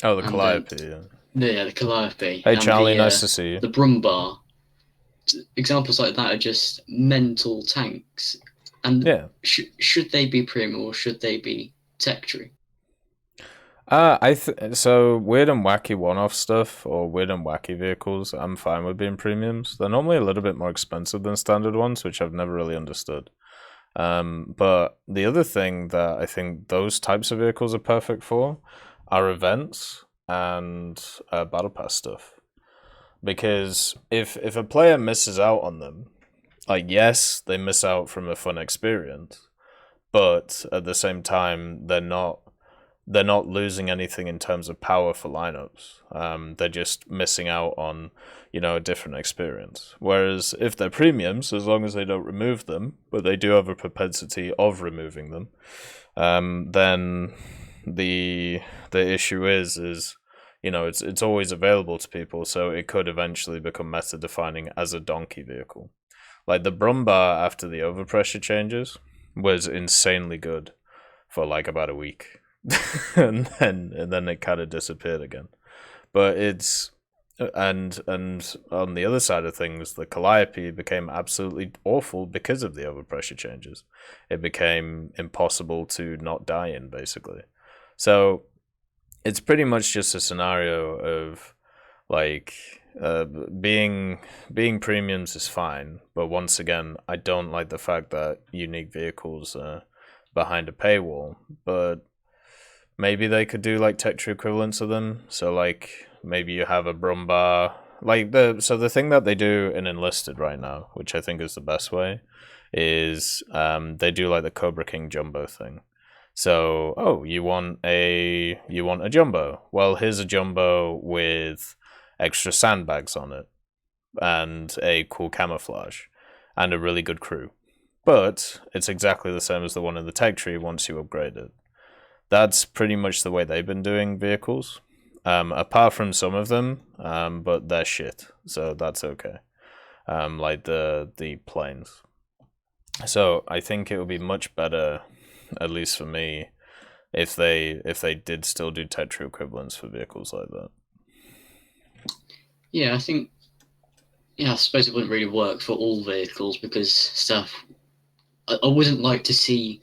Oh, the Calliope, yeah, the Calliope. Hey, Charlie, nice to see you. The Brumbar. Examples like that are just mental tanks. And should they be premium or should they be tech tree? So weird and wacky one-off stuff, or weird and wacky vehicles, I'm fine with being premiums. They're normally a little bit more expensive than standard ones, which I've never really understood. But the other thing that I think those types of vehicles are perfect for are events and battle pass stuff. Because if a player misses out on them, like, yes, they miss out from a fun experience, but at the same time, they're not losing anything in terms of power for lineups. They're just missing out on, a different experience. Whereas if they're premiums, as long as they don't remove them, but they do have a propensity of removing them, then the issue is it's always available to people, so it could eventually become meta defining as a donkey vehicle. Like the Brumbar after the overpressure changes was insanely good for like about a week. and then it kind of disappeared again. But it's and on the other side of things, the Calliope became absolutely awful because of the overpressure changes. It became impossible to not die in, basically. So it's pretty much just a scenario of like being premiums is fine, but once again, I don't like the fact that unique vehicles are behind a paywall. But maybe they could do like tech tree equivalents of them. So like maybe you have a Brumbar, like the thing that they do in Enlisted right now, which I think is the best way, is they do like the Cobra King jumbo thing. So you want a jumbo. Well, here's a jumbo with extra sandbags on it and a cool camouflage and a really good crew. But it's exactly the same as the one in the tech tree once you upgrade it. That's pretty much the way they've been doing vehicles, apart from some of them, but they're shit, so that's okay. Like the planes. So I think it would be much better, at least for me, if they did still do tech tree equivalents for vehicles like that. Yeah, I think. Yeah, I suppose it wouldn't really work for all vehicles because stuff. I wouldn't like to see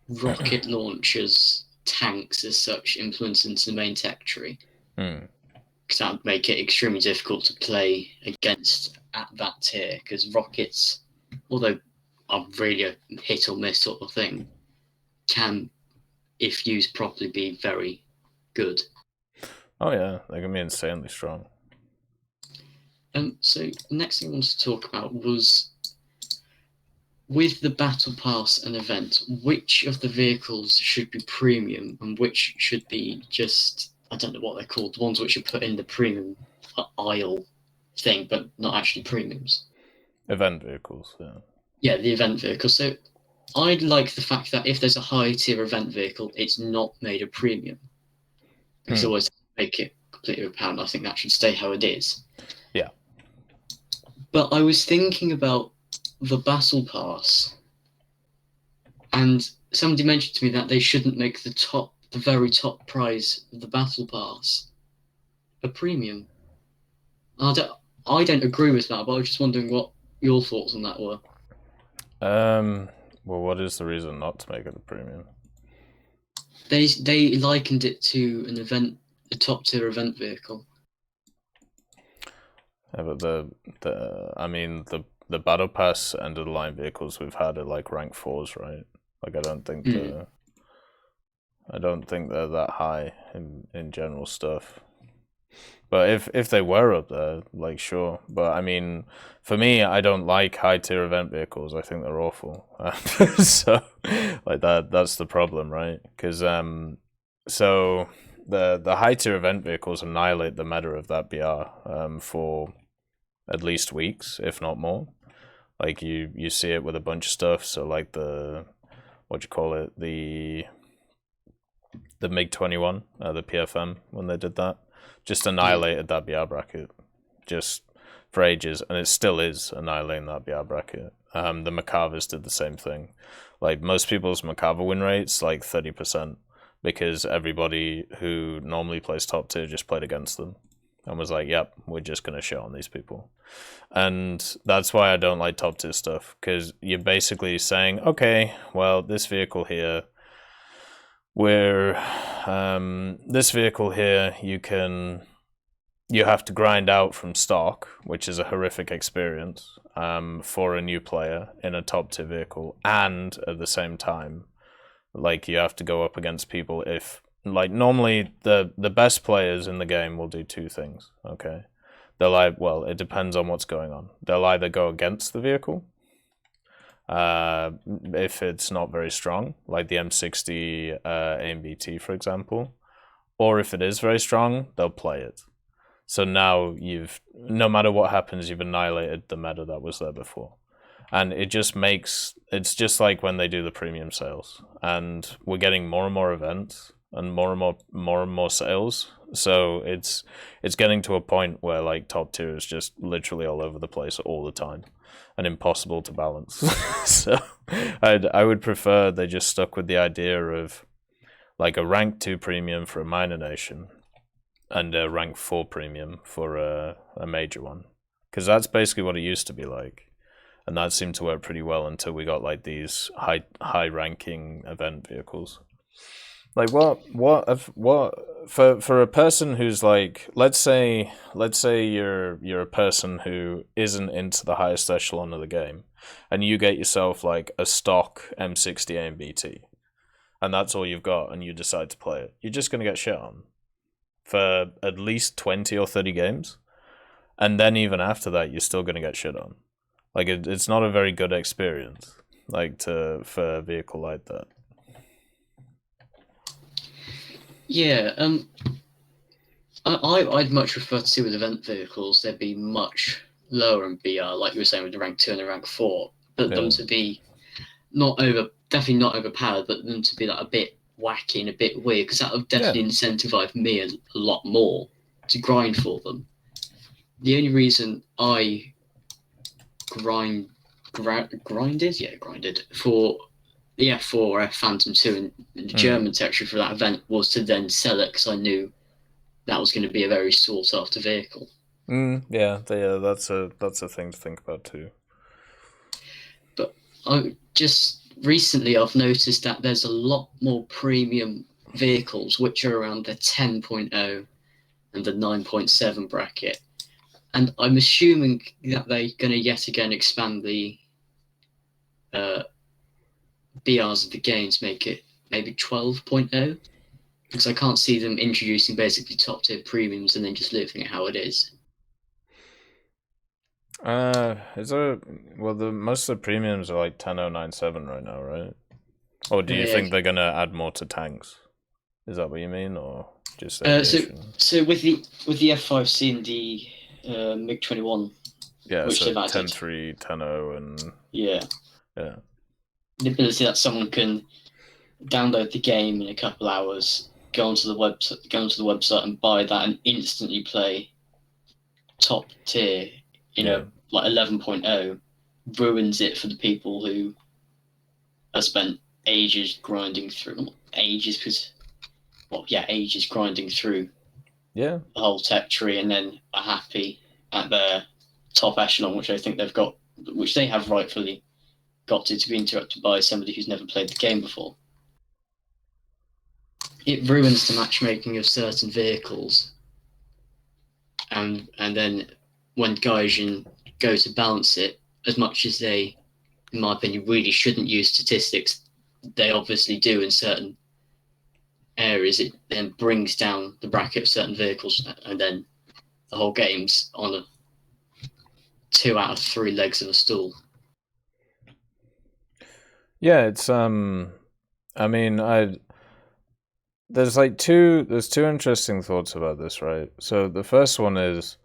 rocket launchers, tanks as such influenced into the main tech tree. Because that would make it extremely difficult to play against at that tier. Because rockets, although are really a hit or miss sort of thing, can, if used properly, be very good. Oh yeah, they can be insanely strong. So the next thing I wanted to talk about was, with the Battle Pass and event, which of the vehicles should be premium and which should be just, I don't know what they're called, the ones which are put in the premium aisle thing, but not actually premiums. Event vehicles, yeah. Yeah, the event vehicles. So I'd like the fact that if there's a high tier event vehicle, it's not made a premium. Because always make it completely apparent. I think that should stay how it is. Yeah. But I was thinking about the Battle Pass, and somebody mentioned to me that they shouldn't make the very top prize of the Battle Pass a premium. I don't agree with that, but I was just wondering what your thoughts on that were. Well, what is the reason not to make it a premium? They likened it to an event, a top tier event vehicle. Yeah, but the Battle Pass end of the line vehicles we've had are like rank 4s, right? Like I don't think they're that high in general stuff. But if they were up there, like sure. But I mean, for me, I don't like high tier event vehicles. I think they're awful. So like that's the problem, right? Because so the high tier event vehicles annihilate the meta of that BR for at least weeks, if not more. Like you see it with a bunch of stuff. So like the MiG-21, the PFM, when they did that, just annihilated that BR bracket just for ages, and it still is annihilating that BR bracket. The Macavers did the same thing. Like most people's Macaver win rates like 30% because everybody who normally plays top tier just played against them and was like, yep, we're just going to shit on these people. And that's why I don't like top tier stuff, because you're basically saying, okay, well, this vehicle here, this vehicle here, you have to grind out from stock, which is a horrific experience for a new player in a top tier vehicle, and at the same time, like you have to go up against people if, like normally the best players in the game will do two things, okay? Well, it depends on what's going on. They'll either go against the vehicle, if it's not very strong, like the M60 MBT, for example, or if it is very strong, they'll play it. So now no matter what happens, you've annihilated the meta that was there before. And it's just like when they do the premium sales, and we're getting more and more events and more and more sales. So it's getting to a point where like top tier is just literally all over the place all the time and impossible to balance. So I would prefer they just stuck with the idea of like a rank 2 premium for a minor nation, a rank 4 premium for a major one, because that's basically what it used to be like, and that seemed to work pretty well until we got like these high ranking event vehicles. Like what for a person who's like, let's say you're a person who isn't into the highest echelon of the game, and you get yourself like a stock M60 AMBT, and that's all you've got, and you decide to play it, you're just gonna get shit on for at least 20 or 30 games, and then even after that, you're still gonna get shit on. Like it's not a very good experience, like for a vehicle like that. Yeah, I'd much prefer to see with event vehicles they'd be much lower in BR, like you were saying with the rank 2 and the rank 4, but them to be definitely not overpowered, but them to be like a bit wacky and a bit weird, because that would definitely incentivize me a lot more to grind for them. The only reason I grinded for Phantom 2 and the German texture for that event was to then sell it, because I knew that was going to be a very sought after vehicle. That's a thing to think about too. But recently I've noticed that there's a lot more premium vehicles which are around the 10.0 and the 9.7 bracket, and I'm assuming that they're going to yet again expand the BRs of the games, make it maybe 12.0, because I can't see them introducing basically top tier premiums and then just leaving it how it is. Most of the premiums are like 10.097 right now, right? Or do you think they're gonna add more to tanks? Is that what you mean, or just so with the F5C and the MiG-21? Yeah, so 10.3, 10.0, and yeah, the ability that someone can download the game in a couple hours, go onto the website and buy that and instantly play top tier, like 11.0, ruins it for the people who have spent ages grinding through the whole tech tree, and then are happy at their top echelon, which I think they've got, which they have rightfully got to be interrupted by somebody who's never played the game before. It ruins the matchmaking of certain vehicles, and then when Gaijin go to balance it, as much as they, in my opinion, really shouldn't use statistics, they obviously do in certain areas. It then brings down the bracket of certain vehicles, and then the whole game's on a 2 out of 3 legs of a stool. Yeah, it's there's two interesting thoughts about this, right? So the first one is,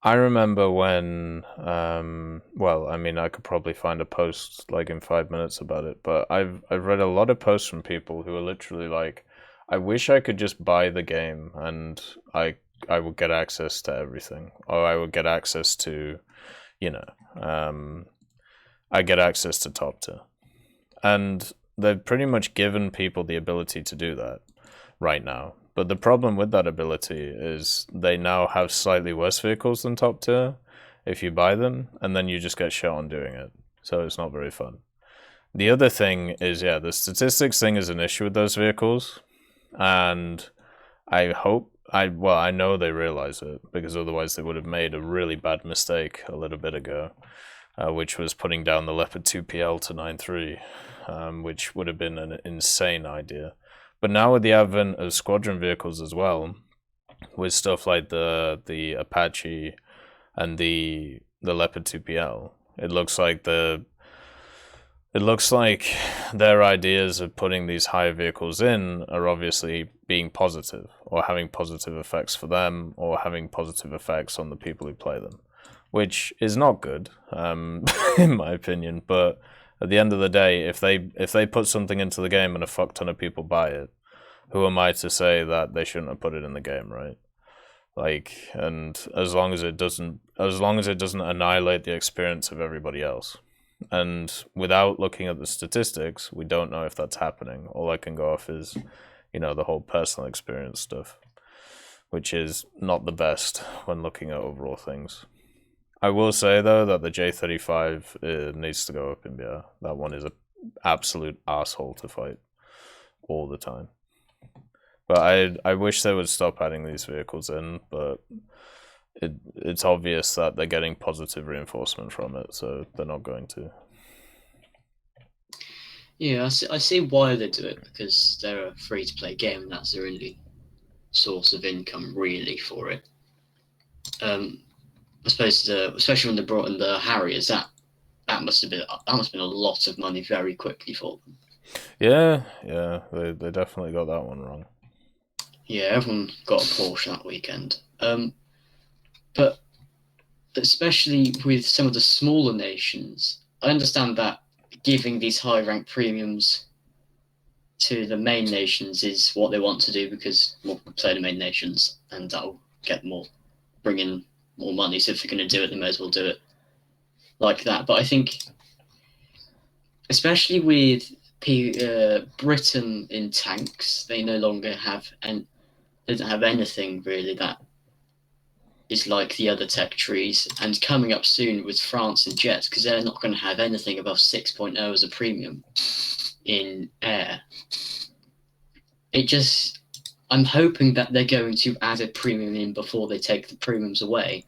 I remember when I could probably find a post like in 5 minutes about it, but I've read a lot of posts from people who are literally like, I wish I could just buy the game and I would get access to everything, or I would get access to, I get access to top tier. And they've pretty much given people the ability to do that right now. But the problem with that ability is they now have slightly worse vehicles than top tier if you buy them, and then you just get shot on doing it. So it's not very fun. The other thing is, the statistics thing is an issue with those vehicles, and I know they realize it, because otherwise they would have made a really bad mistake a little bit ago, which was putting down the Leopard 2PL to 9.3, which would have been an insane idea. But now with the advent of squadron vehicles as well, with stuff like the Apache and the Leopard 2PL, it looks like their ideas of putting these higher vehicles in are obviously being positive, or having positive effects for them, or having positive effects on the people who play them, which is not good, in my opinion. But at the end of the day, if they put something into the game and a fuck ton of people buy it, who am I to say that they shouldn't have put it in the game, right? Like, and as long as it doesn't annihilate the experience of everybody else. And without looking at the statistics, we don't know if that's happening. All I can go off is, the whole personal experience stuff. which is not the best when looking at overall things. I will say though that the J35 needs to go up in BR. That one is an absolute asshole to fight all the time. But I wish they would stop adding these vehicles in, but it's obvious that they're getting positive reinforcement from it, so they're not going to. Yeah, I see why they do it, because they're a free-to-play game, and that's their only source of income, really, for it. I suppose, especially when they brought in the Harriers, that must have been a lot of money very quickly for them. Yeah, they definitely got that one wrong. Yeah, everyone got a Porsche that weekend. But especially with some of the smaller nations, I understand that giving these high rank premiums to the main nations is what they want to do, because more people play the main nations and that'll bring in more money. So if they're going to do it, they may as well do it like that. But I think, especially with Britain in tanks, they no longer have, and they don't have anything really that is like the other tech trees, and coming up soon with France and jets, because they're not going to have anything above 6.0 as a premium in air. I'm hoping that they're going to add a premium in before they take the premiums away.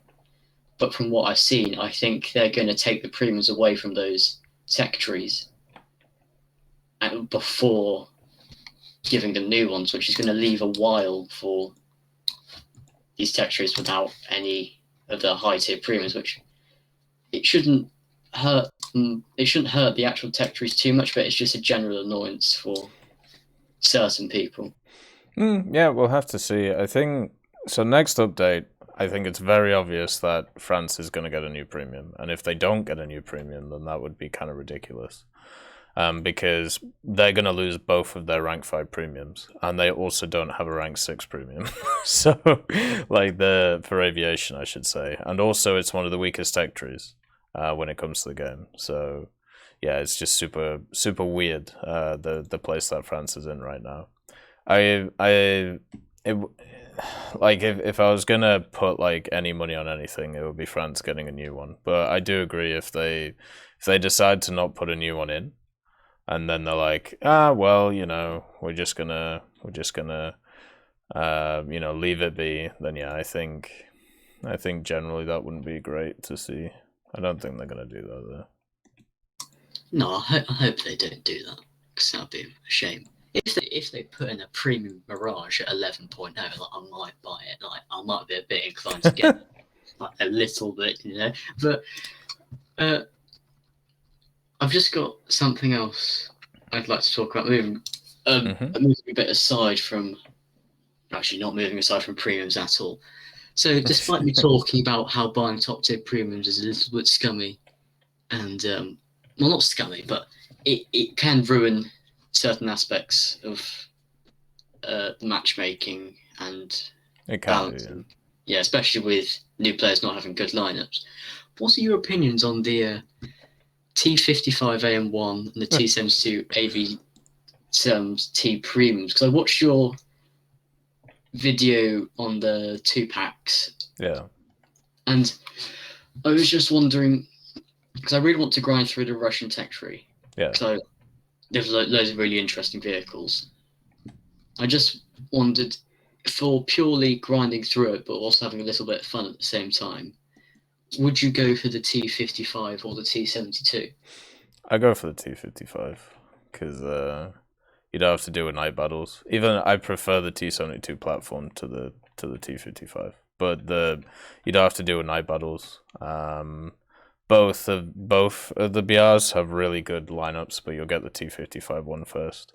But from what I've seen, I think they're going to take the premiums away from those tech trees before giving them new ones, which is going to leave a while for these tech trees without any of the high tier premiums, which it shouldn't hurt the actual tech trees too much, but it's just a general annoyance for certain people. Yeah, we'll have to see. I think so. Next update, I think it's very obvious that France is going to get a new premium, and if they don't get a new premium, then that would be kind of ridiculous. Because they're going to lose both of their rank 5 premiums, and they also don't have a rank 6 premium. So, like for aviation, I should say. And also, it's one of the weakest tech trees when it comes to the game. So, yeah, it's just super, super weird, the place that France is in right now. If I was going to put like any money on anything, it would be France getting a new one. But I do agree if they decide to not put a new one in, and then they're like, well, we're just gonna leave it be, then yeah, I think generally that wouldn't be great to see. I don't think they're gonna do that though. No, I hope they don't do that, because that'd be a shame. If they put in a premium Mirage at 11.0, like, I might buy it. Like, I might be a bit inclined to get like a little bit, But I've just got something else I'd like to talk about. Moving a bit aside from, actually not moving aside from premiums at all. So despite me talking about how buying top tier premiums is a little bit scummy, and well, not scummy, but it can ruin certain aspects of the matchmaking and balancing. Yeah, especially with new players not having good lineups. What are your opinions on the T55 AM1 and the T72 AV T premiums? Because I watched your video on the 2 packs. Yeah. And I was just wondering, because I really want to grind through the Russian tech tree. Yeah. So there's loads of really interesting vehicles. I just wondered, for purely grinding through it, but also having a little bit of fun at the same time, would you go for the T55 or the T72? I go for the T55 because you don't have to do with night battles. Even I prefer the T72 platform to the T55, but you don't have to do with night battles. Both of the BRs have really good lineups, but you'll get the T55 one first,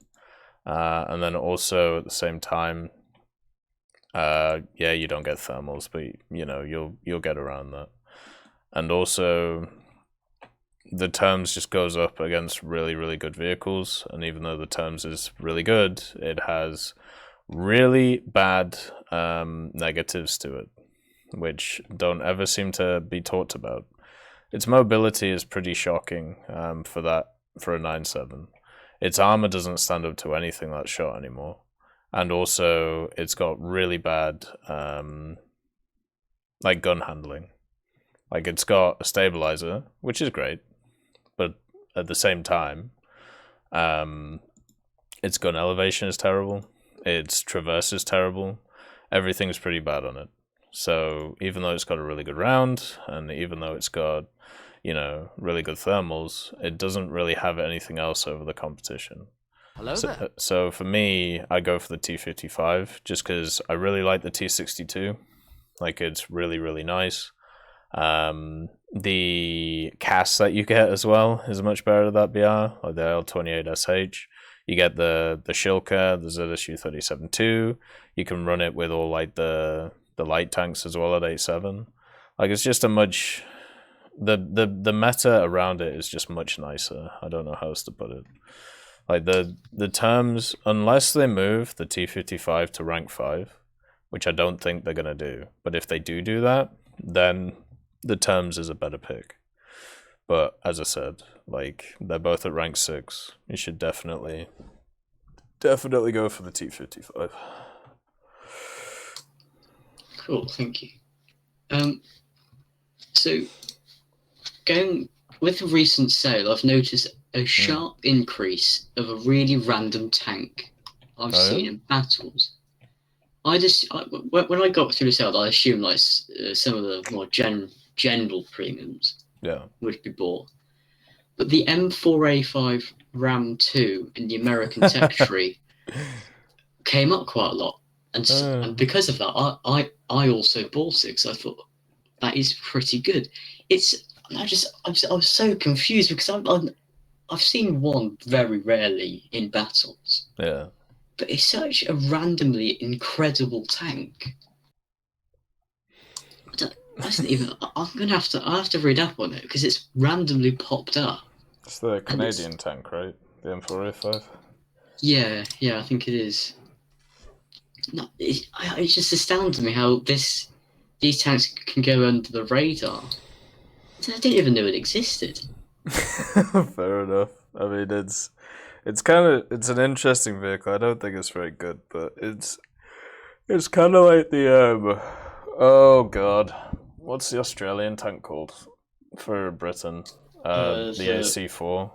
and then also at the same time, you don't get thermals, but you'll get around that. And also, the terms just goes up against really, really good vehicles. And even though the terms is really good, it has really bad negatives to it, which don't ever seem to be talked about. Its mobility is pretty shocking for a 9.7. Its armor doesn't stand up to anything that's shot anymore. and also it's got really bad like gun handling. Like it's got a stabilizer, which is great, but at the same time, its gun elevation is terrible. Its traverse is terrible. Everything's pretty bad on it. So even though it's got a really good round, and even though it's got, you know, really good thermals, it doesn't really have anything else over the competition. Hello there. So for me, I go for the T55 just because I really like the T62. Like it's really, really nice. The CAS that you get as well is much better than that BR, like the L28SH. You get the Shilka, the ZSU 37-2. You can run it with all like the light tanks as well at 8.7. Like it's just a much the meta around it is just much nicer. I don't know how else to put it. Like the terms, unless they move the T55 to rank 5, which I don't think they're gonna do, but if they do that, then the terms is a better pick. But as I said, like they're both at rank 6. You should definitely go for the T55. Cool, thank you. So going with the recent sale, I've noticed a sharp increase of a really random tank I've seen in battles. When I got through the sale, I assumed like some of the more general premiums would be bought. But the M4A5 Ram 2 in the American tech tree came up quite a lot. And because of that, I also bought it because I thought that is pretty good. I was so confused because I've seen one very rarely in battles. Yeah. But it's such a randomly incredible tank. I'll have to read up on it because it's randomly popped up. It's the Canadian tank, right? The M4A5. Yeah, I think it is. No, it just astounds me how these tanks can go under the radar. I didn't even know it existed. Fair enough. I mean, it's an interesting vehicle. I don't think it's very good, but it's kind of like the oh god, what's the Australian tank called for Britain? The AC4.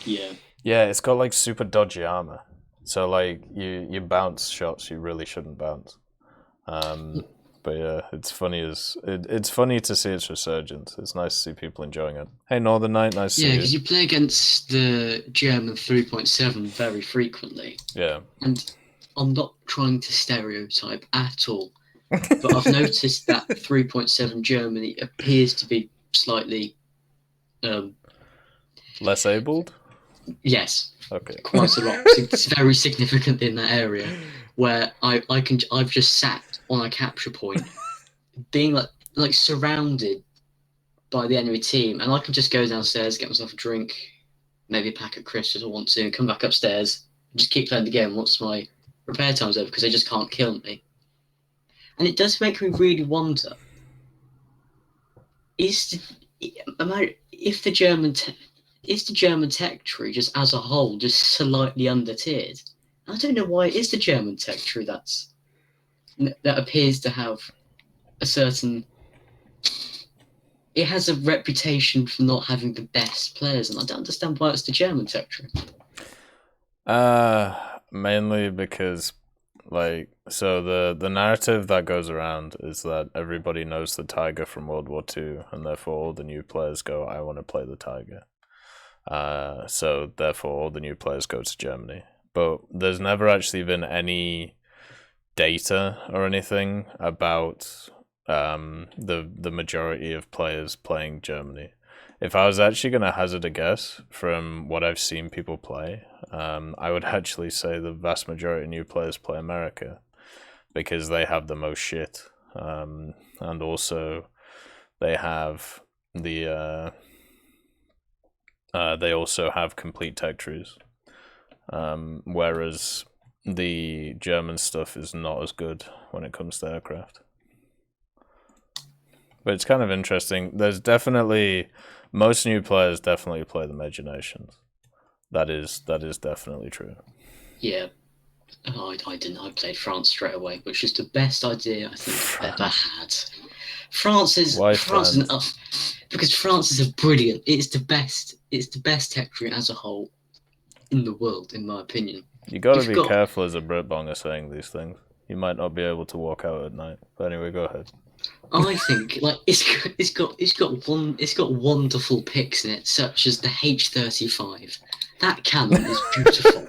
Yeah. Yeah, it's got like super dodgy armor. So like you bounce shots you really shouldn't bounce. But yeah, it's funny to see its resurgence. It's nice to see people enjoying it. Hey, Northern Knight, nice to see you. Yeah, because you play against the German 3.7 very frequently. Yeah. And I'm not trying to stereotype at all, but I've noticed that 3.7 Germany appears to be slightly less abled? Yes. Okay. Quite a lot. It's very significant in that area where I've just sat on a capture point, being like surrounded by the enemy team, and I can just go downstairs, get myself a drink, maybe a pack of crisps if I want to, and come back upstairs and just keep playing the game once my repair time's over because they just can't kill me. And it does make me really wonder: is the German tech tree just as a whole just slightly under-tiered? I don't know why it is the German tech tree that appears to have a certain... It has a reputation for not having the best players, and I don't understand why it's the German tech tree. Mainly because, so the narrative that goes around is that everybody knows the Tiger from World War II, and therefore all the new players go, I want to play the Tiger. So therefore all the new players go to Germany. But there's never actually been any data or anything about the majority of players playing Germany. If I was actually going to hazard a guess from what I've seen people play, I would actually say the vast majority of new players play America because they have the most shit. And also they have they also have complete tech trees. Whereas the German stuff is not as good when it comes to aircraft. But it's kind of interesting. There's definitely, most new players definitely play the major nations. That is definitely true. Yeah. Oh, I didn't. I played France straight away, which is the best idea I think I've ever had. France is because France is a brilliant. It's the best. It's the best tech tree as a whole in the world, in my opinion. You got to be careful as a Britbonger saying these things. You might not be able to walk out at night. But anyway, go ahead. I think like it's got wonderful picks in it, such as the H-35. That cannon is beautiful.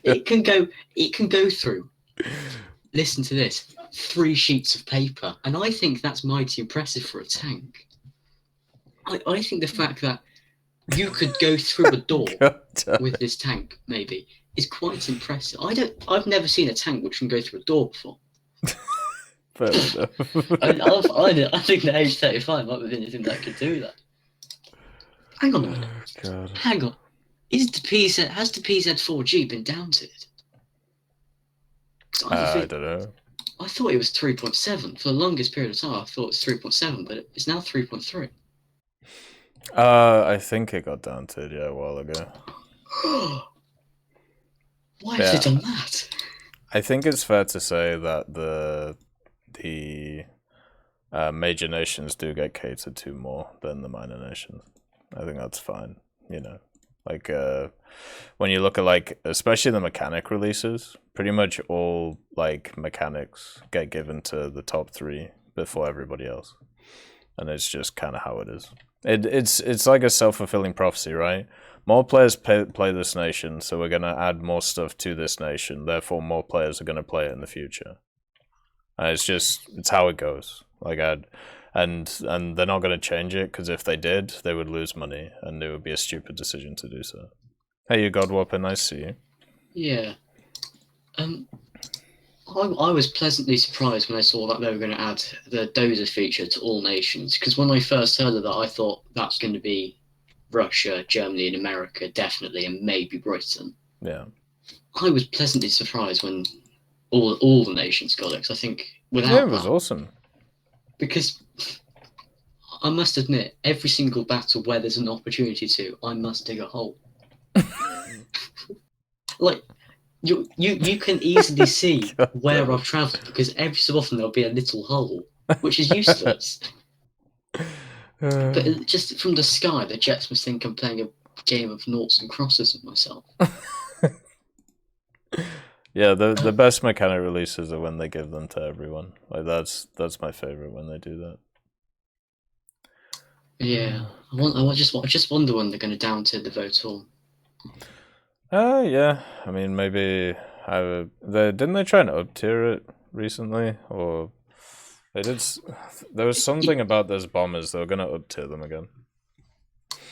It can go through. Listen to this: 3 sheets of paper, and I think that's mighty impressive for a tank. I think the fact that you could go through a door with this tank maybe is quite impressive. I've never seen a tank which can go through a door before. Fair enough. I think the H-35 might be the only thing that could do that. Hang on a minute. Oh, God. Hang on. Has the PZ4G been downed? I don't know. I thought it was 3.7 for the longest period of time. I thought it was 3.7, but it's now 3.3. I think it got downed, a while ago. Why have they done that? I think it's fair to say that the major nations do get catered to more than the minor nations. I think that's fine, Like, when you look at, like, especially the mechanic releases, pretty much all, like, mechanics get given to the top 3 before everybody else. And it's just kind of how it is. It's like a self-fulfilling prophecy, right? More players play this nation, so we're going to add more stuff to this nation. Therefore, more players are going to play it in the future. And it's how it goes. Like, and they're not going to change it, because if they did, they would lose money, and it would be a stupid decision to do so. Hey, you Godwhopper, nice to see you. Yeah. I was pleasantly surprised when I saw that they were going to add the Dozer feature to all nations, because when I first heard of that, I thought that's going to be Russia, Germany, and America, definitely, and maybe Britain. Yeah. I was pleasantly surprised when all the nations got it, because I think without it was awesome. Because I must admit, every single battle where there's an opportunity to, I must dig a hole. Like, you can easily see where I've travelled, because every so often there'll be a little hole, which is useless. But just from the sky, the Jets must think I'm playing a game of noughts and crosses with myself. Yeah, the best mechanic releases are when they give them to everyone. Like that's my favorite when they do that. Yeah, I just wonder when they're going to down to the vote all. Yeah. I mean, maybe didn't they try and up tier it recently, or they did? There was something about those bombers. They were going to up tier them again.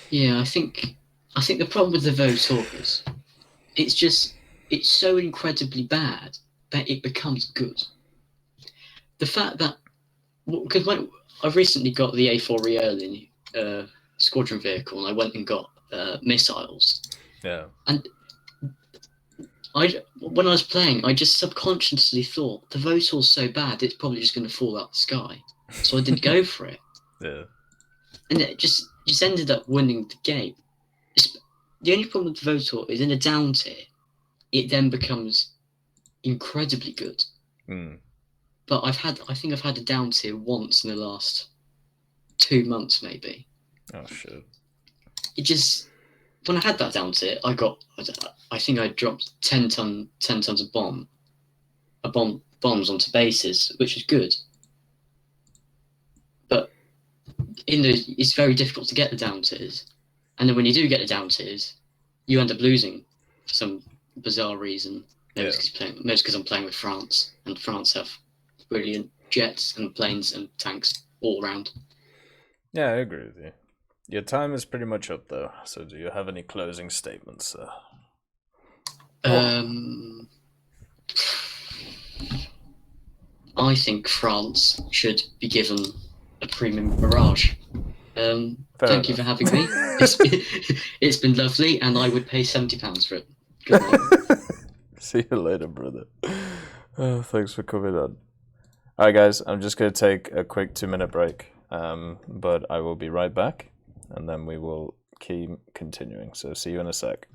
Yeah, I think the problem with the vote all is it's so incredibly bad that it becomes good. The fact that because when I've recently got the A4 Realism squadron vehicle, and I went and got missiles. Yeah. And when I was playing, I just subconsciously thought the Votal's so bad, it's probably just going to fall out the sky. So I didn't go for it. Yeah. And it just ended up winning the game. The only problem with the Votal is in a down tier, it then becomes incredibly good. Mm. But I think I've had a down tier once in the last 2 months, maybe. Oh shit! It just when I had that down tier, I think I dropped 10 tons of bombs onto bases, which is good. But it's very difficult to get the down tiers, and then when you do get the down tiers, you end up losing for some bizarre reason. Maybe it's because I'm playing with France, and France have brilliant jets and planes and tanks all around. Yeah, I agree with you. Your time is pretty much up, though. So, do you have any closing statements, sir? I think France should be given a premium barrage. Thank you for having me. It's been lovely, and I would pay £70 for it. Good night. See you later, brother. Oh, thanks for coming on. Alright guys, I'm just going to take a quick 2-minute break, but I will be right back, and then we will keep continuing. So see you in a sec.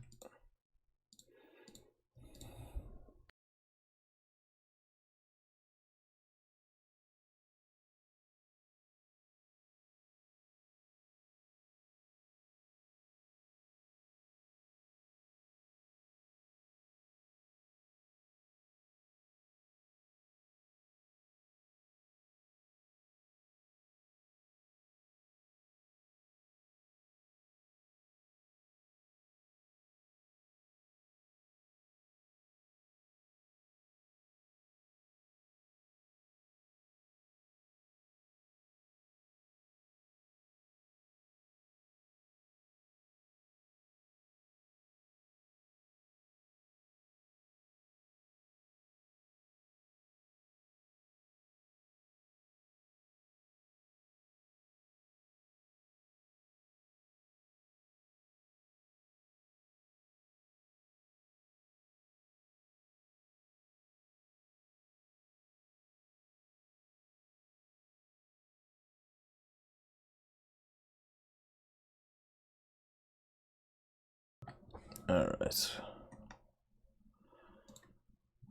Alright.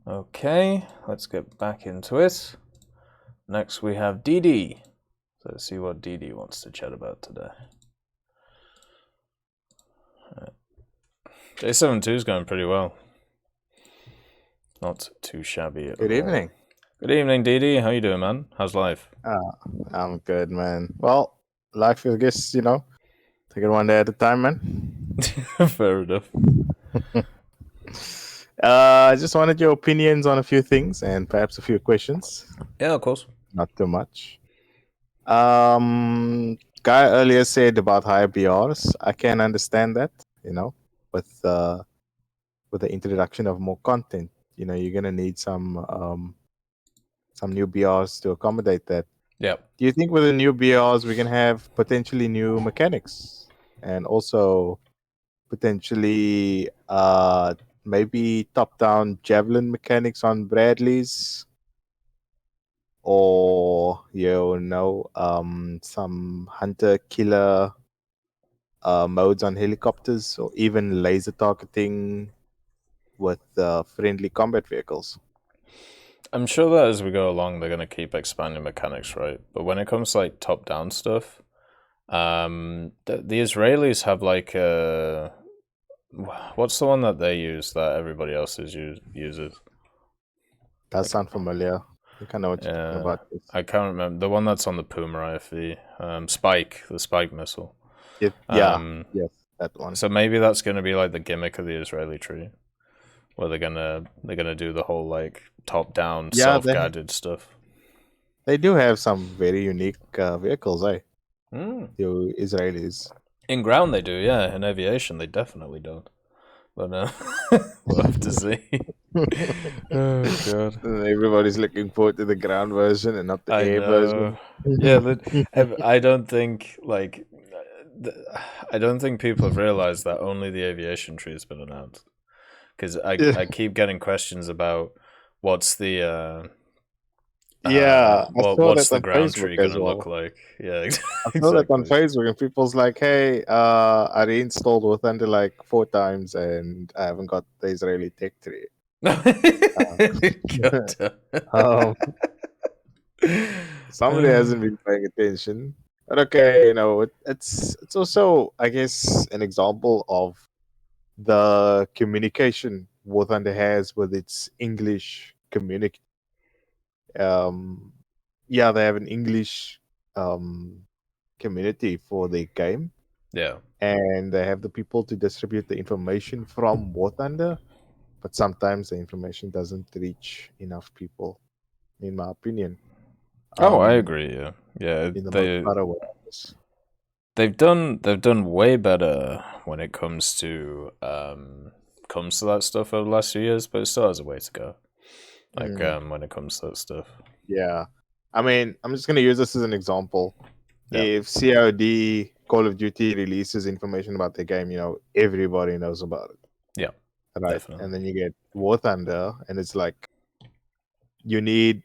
Okay, let's get back into it. Next we have Dede. So let's see what Dede wants to chat about today. J72 is going pretty well. Not too shabby at all. Good evening. Good evening, Dede. How you doing, man? How's life? I'm good, man. Well, life, I guess, take it one day at a time, man. Fair enough. I just wanted your opinions on a few things and perhaps a few questions. Yeah, of course. Not too much. Guy earlier said about higher BRs. I can understand that, with the introduction of more content. You're gonna need some new BRs to accommodate that. Yeah. Do you think with the new BRs we can have potentially new mechanics and also potentially maybe top-down javelin mechanics on Bradleys, or some hunter-killer modes on helicopters, or even laser targeting with friendly combat vehicles? I'm sure that as we go along, they're going to keep expanding mechanics, right? But when it comes to like top-down stuff, the Israelis have like what's the one that they use that everybody else uses? Does sound familiar. I kind of know what you're talking about. I can't remember the one that's on the Puma IFV. Spike, the Spike missile. Yes, that one. So maybe that's going to be like the gimmick of the Israeli tree, where they're gonna do the whole like top-down self-guided stuff. They do have some very unique vehicles, eh? Mm. The Israelis. In ground they do, yeah. In aviation they definitely don't. But we'll have to see. Oh god. Everybody's looking forward to the ground version and not the air version. Yeah, I don't think people have realized that only the aviation tree has been announced. Because I keep getting questions about what's the what's the ground tree going to look like? Yeah, exactly. I saw that on Facebook, and people's like, "Hey, I reinstalled War Thunder like 4 times, and I haven't got the Israeli tech tree." Somebody hasn't been paying attention, but okay, it's also, I guess, an example of the communication War Thunder has with its English community. They have an English community for their game. Yeah. And they have the people to distribute the information from War Thunder, but sometimes the information doesn't reach enough people, in my opinion. I agree. Yeah. They've done way better when it comes to that stuff over the last few years, but it still has a way to go. When it comes to that stuff. Yeah. I mean, I'm just gonna use this as an example. Yeah. If COD Call of Duty releases information about the game, everybody knows about it. Yeah. Right. Definitely. And then you get War Thunder, and it's like you need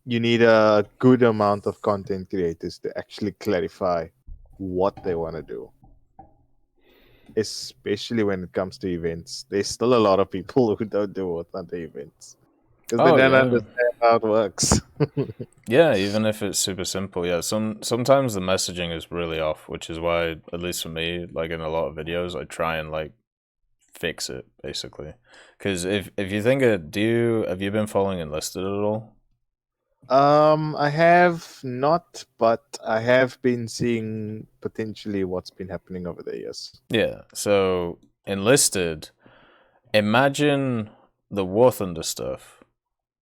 a good amount of content creators to actually clarify what they want to do, especially when it comes to events. There's still a lot of people who don't do War Thunder events because they don't understand how it works. Yeah, even if it's super simple. Yeah, sometimes the messaging is really off, which is why, at least for me, like in a lot of videos, I try and like fix it basically. Because if you think have you been following Enlisted at all? I have not, but I have been seeing potentially what's been happening over the years. Yeah, so Enlisted, imagine the War Thunder stuff,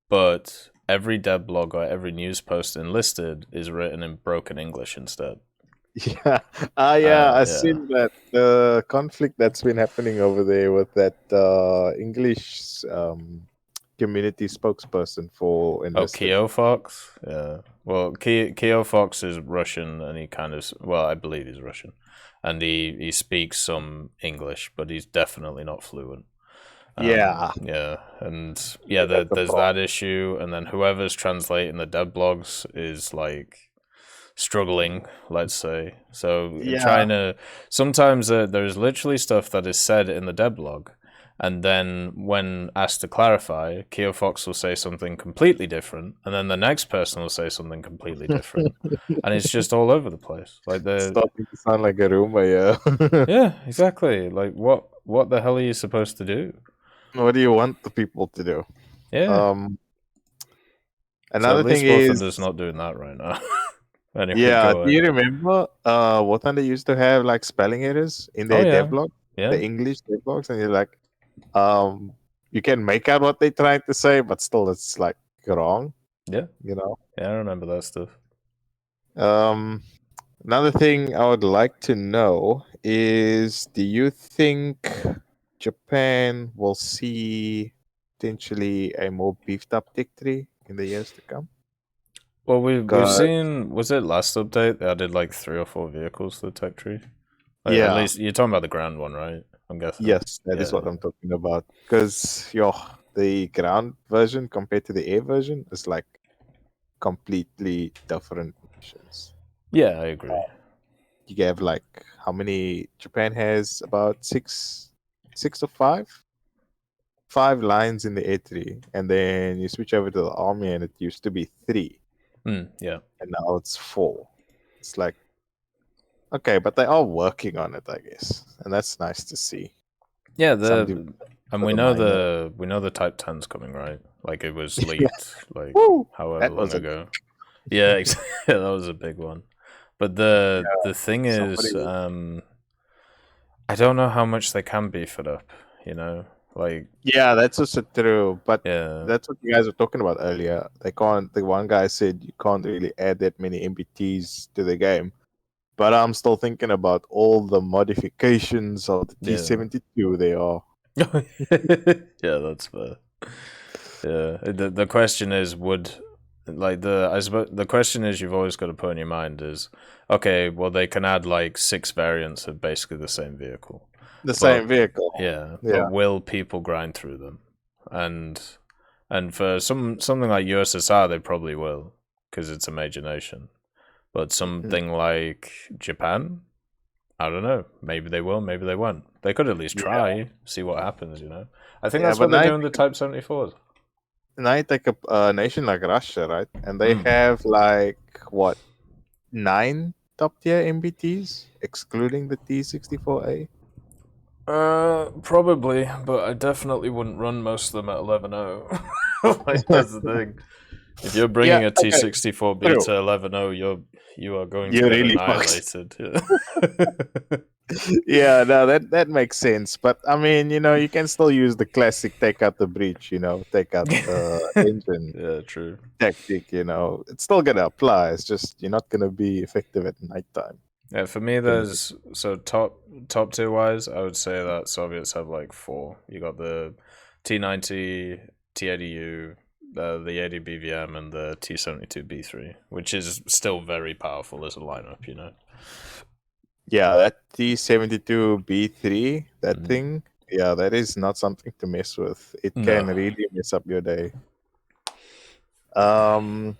but every dev blog or every news post Enlisted is written in broken English instead. Yeah, I've seen that the conflict that's been happening over there with that English community spokesperson for Enlisted. Keo Fox? Yeah. Well, Keo Fox is Russian, and he I believe he's Russian, and he speaks some English, but he's definitely not fluent. Yeah, and there's that issue, and then whoever's translating the dev blogs is like struggling, let's say. So Yeah. China, sometimes there's literally stuff that is said in the devlog, and then when asked to clarify, KeoFox will say something completely different, and then the next person will say something completely different, and it's just all over the place. Like Starting to sound like a rumor, yeah. yeah, exactly. Like what the hell are you supposed to do? What do you want the people to do? Yeah. Another so at least thing War is, Thunder's not doing that right now. Anyway, yeah. go Do you ahead. remember War Thunder used to have like spelling errors in their Oh, yeah. devlog, Yeah. the English devlogs, and you're like, you can make out what they're trying to say, but still it's like wrong. Yeah. You know. Yeah, I remember that stuff. Another thing I would like to know is, do you think Japan will see potentially a more beefed up Tech 3 in the years to come? Well, we've God. seen, was it last update? They added like 3 or 4 vehicles to the tech tree. Like, Yeah. At least you're talking about the ground one, right? I'm guessing. Yes, that is what I'm talking about. Because the ground version compared to the air version is like completely different missions. Yeah, I agree. You have like, how many? Japan has about six or five lines in the A3, and then you switch over to the army, and it used to be 3, Yeah. and now it's 4. It's like, okay, but they are working on it, I guess, and that's nice to see. Yeah, Something and for we the know minor. we know the Type 10's coming, right? Like it was leaked like Woo! however That long was a- ago. Yeah, that was a big one. But the thing is, somebody- I don't know how much they can beef it up, you know? Like Yeah, that's also true. But yeah. that's what you guys were talking about earlier. They can't. The one guy said you can't really add that many MBTs to the game. But I'm still thinking about all the modifications of the Yeah. T72 they are. Yeah, that's fair. Yeah, the question is, the question is you've always got to put in your mind is, okay, well they can add like 6 variants of basically the same vehicle. The same vehicle. Yeah, Yeah. but will people grind through them? And for something like USSR, they probably will because it's a major nation. But something like Japan, I don't know. Maybe they will, maybe they won't. They could at least try, see what happens, you know? I think that's what they're doing with the Type 74s. Now you take a nation like Russia, right? And they have like, what, 9 top tier MBTs, excluding the T64A? Probably, but I definitely wouldn't run most of them at 11.0. Like, that's the thing. If you're bringing a T64B to 11.0, you are going to get really annihilated. Yeah, no, that makes sense. But I mean, you can still use the classic take out the breach, take out the engine Yeah, true. tactic, It's still gonna apply. It's just you're not gonna be effective at nighttime. Yeah, for me, there's top tier wise, I would say that Soviets have like 4. You got the T90, T80U, the 80 BVM, and the T72 B3, which is still very powerful as a lineup, you know. Yeah, that T72 B3, that thing, yeah, that is not something to mess with. It can really mess up your day. The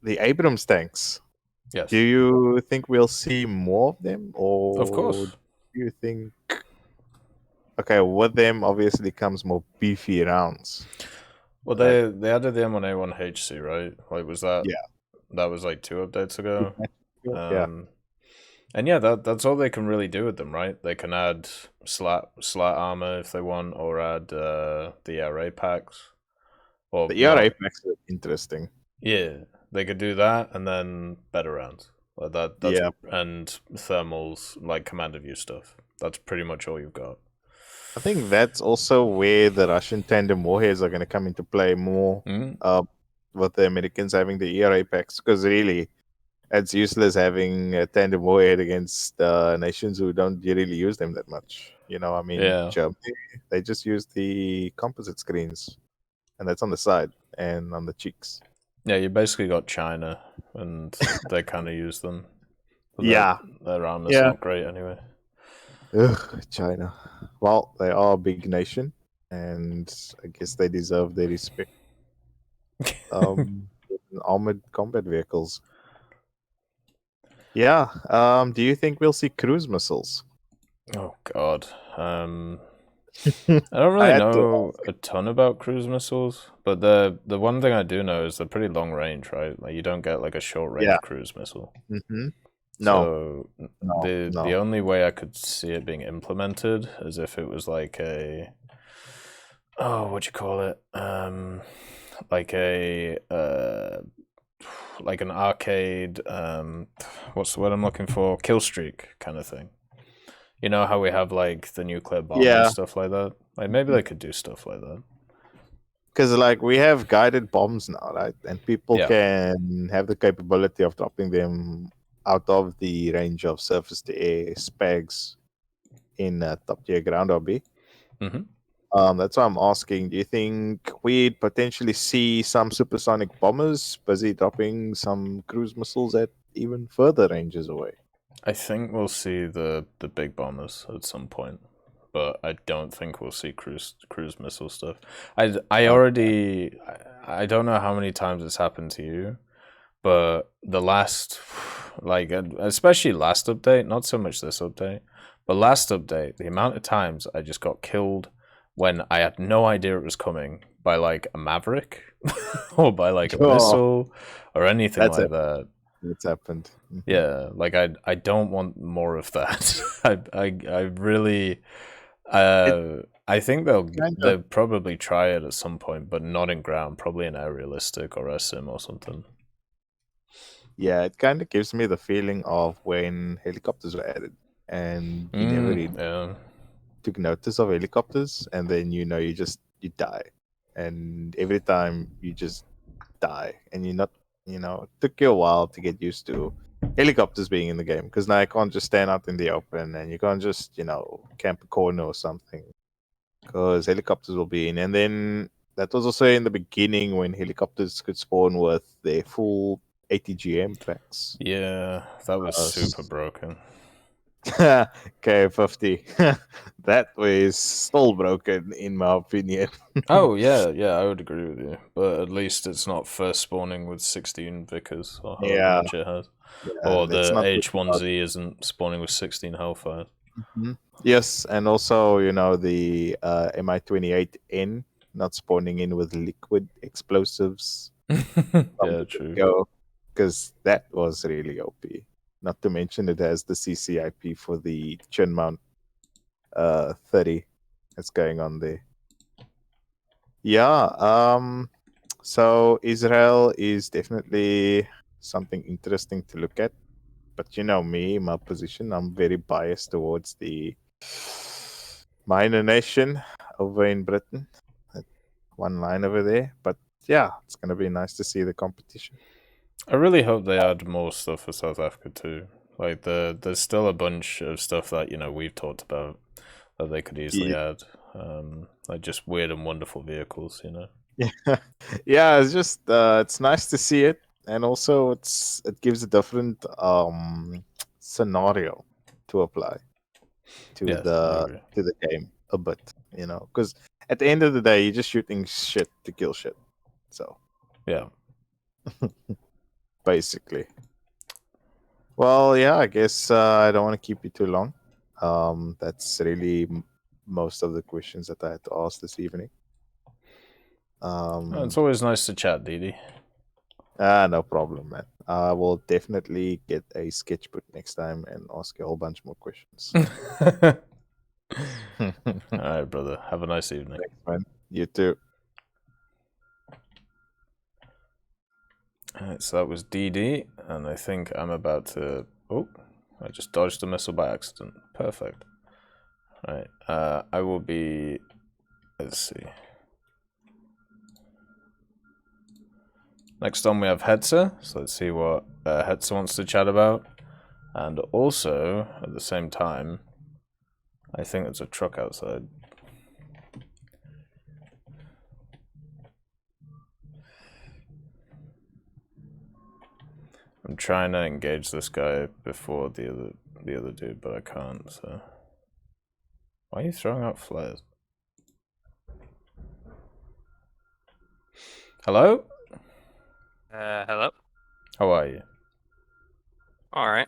Abrams tanks. Yes. Do you think we'll see more of them, or of course? Do you think? Okay, with them obviously comes more beefy rounds. Well, they added the M1A1 HC, right? Like, was that? Yeah. That was like 2 updates ago. Yeah. And yeah, that's all they can really do with them, right? They can add slat armor if they want, or add the ERA packs. Or the ERA packs are interesting. Yeah, they could do that, and then better rounds like that. And thermals, like commander view stuff. That's pretty much all you've got. I think that's also where the Russian tandem warheads are going to come into play more. With the Americans having the ERA packs, because really, it's useless having a tandem warhead against nations who don't really use them that much. Germany, they just use the composite screens, and that's on the side and on the cheeks. Yeah, you basically got China, and they kind of use them. But their armor's not great anyway. Ugh, China. Well, they are a big nation, and I guess they deserve their respect. Armored combat vehicles. Yeah. Do you think we'll see cruise missiles? Oh God. I don't really had to know a ton about cruise missiles, but the one thing I do know is they're pretty long range, right? Like you don't get like a short range Yeah. cruise missile. Mm-hmm. So No. the only way I could see it being implemented is if it was like what you call it? Like like an arcade what's the word I'm looking for? Kill streak kind of thing. You know how we have like the nuclear bomb and stuff like that? Like maybe they could do stuff like that. Because like we have guided bombs now, right? And people can have the capability of dropping them out of the range of surface to air spags in top tier ground obby. That's why I'm asking, do you think we'd potentially see some supersonic bombers busy dropping some cruise missiles at even further ranges away? I think we'll see the big bombers at some point, but I don't think we'll see cruise missile stuff. I already I don't know how many times it's happened to you, but the last, like especially last update, not so much this update, but last update, the amount of times I just got killed when I had no idea it was coming by like a Maverick or by like a missile or anything like that. It's happened. Yeah, like I don't want more of that. I really I think they'll probably try it at some point, but not in ground, probably in air realistic or sim or something. Yeah, it kind of gives me the feeling of when helicopters were added and you never really took notice of helicopters, and then you die, and every time you just die, and you're not, it took you a while to get used to helicopters being in the game, because now you can't just stand out in the open and you can't just camp a corner or something, because helicopters will be in. And then that was also in the beginning when helicopters could spawn with their full ATGM packs. Yeah, that was super broken. K50. That was still broken in my opinion. Oh yeah, I would agree with you. But at least it's not first spawning with 16 Vickers or however much it has. Or the H1Z isn't spawning with 16 Hellfire. Yes, and also, the MI28N not spawning in with liquid explosives. Yeah, true. Because that was really OP. Not to mention it has the CCIP for the chin mount 30 that's going on there. Yeah, so Israel is definitely something interesting to look at. But me, my position, I'm very biased towards the minor nation over in Britain. That one line over there. But yeah, it's going to be nice to see the competition. I really hope they add more stuff for South Africa too. Like there's still a bunch of stuff that we've talked about that they could easily add. Like just weird and wonderful vehicles, Yeah, it's just it's nice to see it, and also it gives a different scenario to apply to the game a bit, because at the end of the day, you're just shooting shit to kill shit. So yeah. Basically. Well, yeah, I guess I don't want to keep you too long. That's really most of the questions that I had to ask this evening. It's always nice to chat, Dede. No problem, man. I will definitely get a sketchbook next time and ask you a whole bunch more questions. All right, brother. Have a nice evening. Thanks, man. You too. Alright, so that was Dede, and I think I'm about to... Oh, I just dodged a missile by accident. Perfect. Alright, I will be... Let's see. Next on we have Hetzer, so let's see what Hetzer wants to chat about. And also, at the same time, I think there's a truck outside. I'm trying to engage this guy before the other dude, but I can't, so... Why are you throwing out flares? Hello? Hello? How are you? Alright.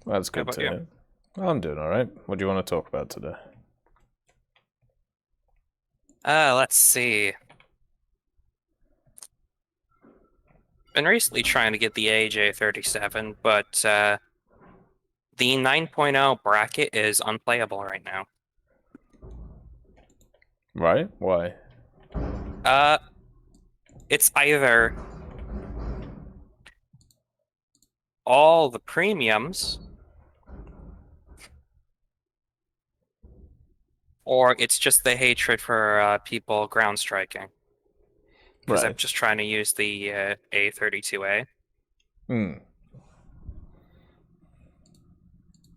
That's good to hear. Well, I'm doing all right. What do you want to talk about today? Let's see. Been recently trying to get the AJ37, but the 9.0 bracket is unplayable right now. Right? Why? It's either all the premiums, or it's just the hatred for people ground striking. Because I'm just trying to use the A32A.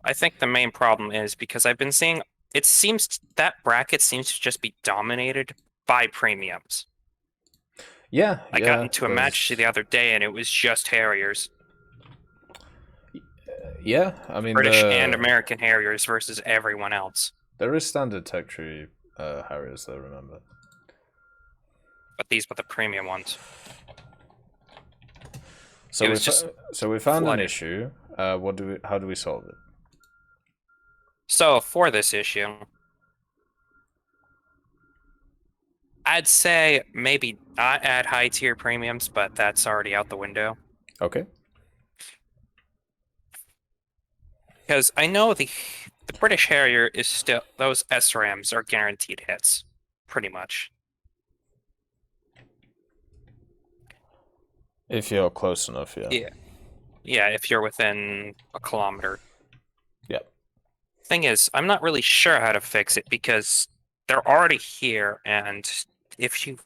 I think the main problem is because I've been seeing, it seems that bracket seems to just be dominated by premiums. Yeah, I got into a match the other day and it was just Harriers. Yeah, I mean British and American Harriers versus everyone else. There is standard tech tree Harriers though, remember. But these were the premium ones. So we found an issue. How do we solve it? So for this issue, I'd say maybe not add high tier premiums, but that's already out the window. Okay. Because I know the British Harrier is still, those SRAMs are guaranteed hits, pretty much. If you're close enough, yeah. Yeah, if you're within a kilometer. Yep. Thing is, I'm not really sure how to fix it because they're already here, and if you,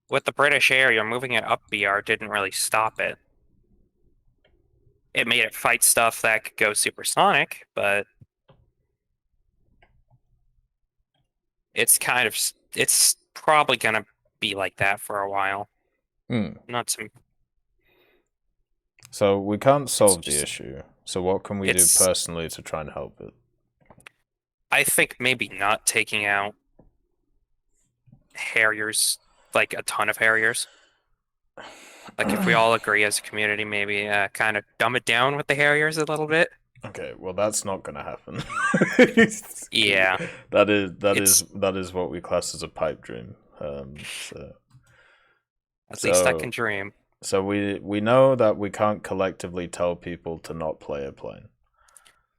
with the British Harrier, moving it up BR didn't really stop it. It made it fight stuff that could go supersonic, but it's probably gonna be like that for a while. Not some. So we can't solve the issue. So what can we do personally to try and help it? I think maybe not taking out Harriers, like a ton of Harriers. Like if we all agree as a community, maybe kind of dumb it down with the Harriers a little bit. Okay, well that's not going to happen. Yeah, that is what we class as a pipe dream. At least I can dream. So we know that we can't collectively tell people to not play a plane.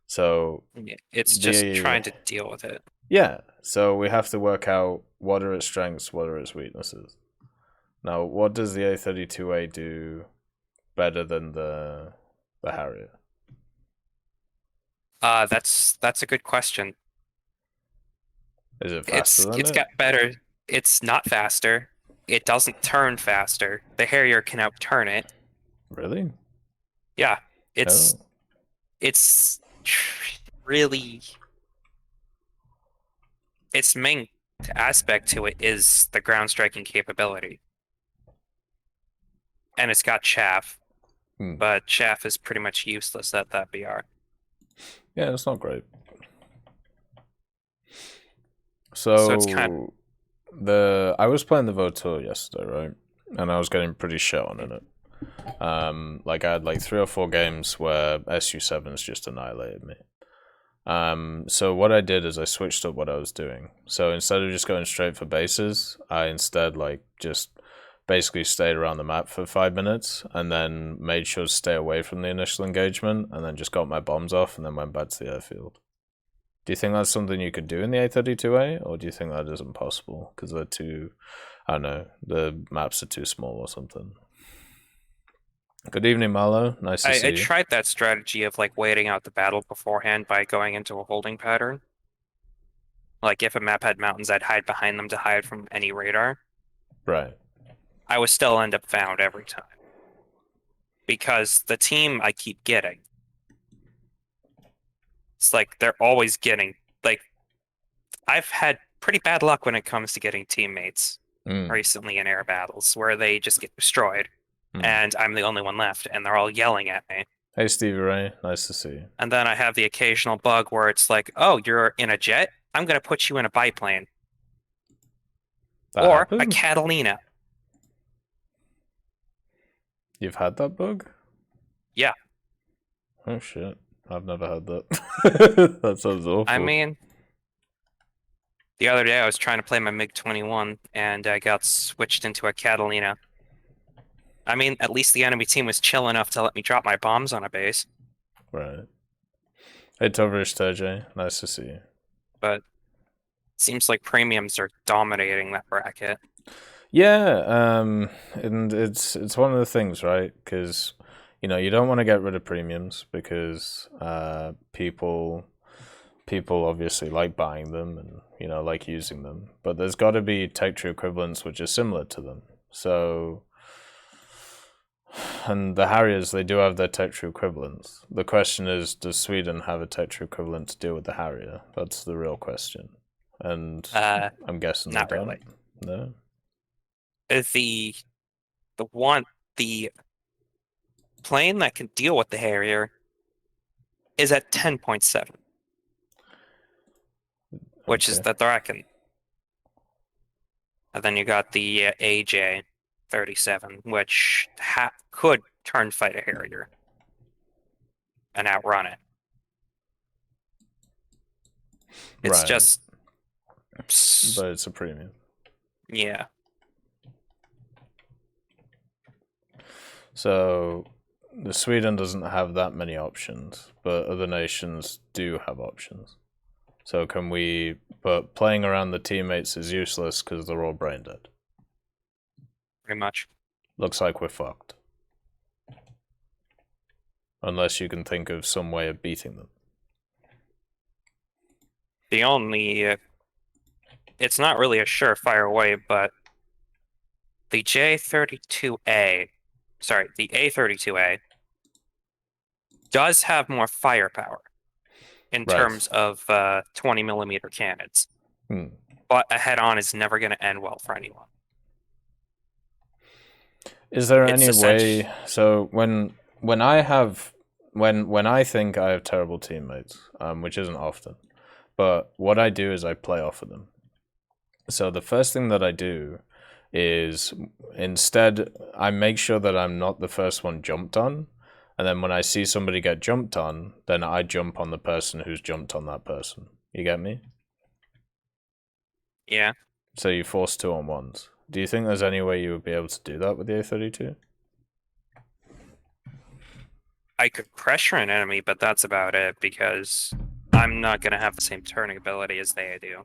So it's just trying to deal with it. Yeah, so we have to work out what are its strengths, what are its weaknesses. Now, what does the A32A do better than the Harrier? That's a good question. Is it faster than It's got better. It's not faster. It doesn't turn faster. The Harrier can outturn it. Really? Yeah. It's really, its main aspect to it is the ground striking capability. And it's got chaff. But chaff is pretty much useless at that BR. Yeah, it's not great. So it's kind of... I was playing the Vautour yesterday, right? And I was getting pretty shit on in it. Like I had like 3 or 4 games where SU7s just annihilated me. So what I did is I switched up what I was doing. So instead of just going straight for bases, I instead like just basically stayed around the map for 5 minutes and then made sure to stay away from the initial engagement and then just got my bombs off and then went back to the airfield. Do you think that's something you could do in the A32A, or do you think that isn't possible because they're too, I don't know, the maps are too small or something? Good evening, Marlo. Nice to see you. I tried that strategy of like waiting out the battle beforehand by going into a holding pattern. Like if a map had mountains, I'd hide behind them to hide from any radar. Right. I would still end up found every time. Because the team I keep getting, it's like they're always getting, like, I've had pretty bad luck when it comes to getting teammates recently in air battles where they just get destroyed and I'm the only one left and they're all yelling at me. Hey, Stevie Ray. Nice to see you. And then I have the occasional bug where it's like, oh, you're in a jet? I'm going to put you in a biplane. Or a Catalina. You've had that bug? Yeah. Oh, shit. I've never had that. That sounds awful. I mean, the other day I was trying to play my MiG-21 and I got switched into a Catalina. I mean, at least the enemy team was chill enough to let me drop my bombs on a base. Right. Hey, Toverish Terje, nice to see you. But it seems like premiums are dominating that bracket. Yeah, and it's one of the things, right? Because you know you don't want to get rid of premiums because people obviously like buying them and you know like using them, but there's got to be tech tree equivalents which are similar to them. So, and the Harriers, they do have their tech tree equivalents. The question is, does Sweden have a tech tree equivalent to deal with the Harrier? That's the real question. And I'm guessing not they don't. really. No. The plane that can deal with the Harrier is at 10.7, which is the Draken. And then you got the AJ-37, which could turn fight a Harrier and outrun it. It's Right. just... But it's a premium. Yeah. So Sweden doesn't have that many options, but other nations do have options. So can we... But playing around the teammates is useless because they're all brain dead. Pretty much. Looks like we're fucked. Unless you can think of some way of beating them. The only... it's not really a surefire way, but the J32A... Sorry, the A32A does have more firepower in terms of 20mm cannons. But a head-on is never going to end well for anyone. Is there any way... So when I think I have terrible teammates, which isn't often, but what I do is I play off of them. So the first thing that I do is instead I make sure that I'm not the first one jumped on, and then when I see somebody get jumped on, then I jump on the person who's jumped on that person. You get me? Yeah. So you force 2-on-1s. Do you think there's any way you would be able to do that with the A32? I could pressure an enemy, but that's about it, because I'm not going to have the same turning ability as they do.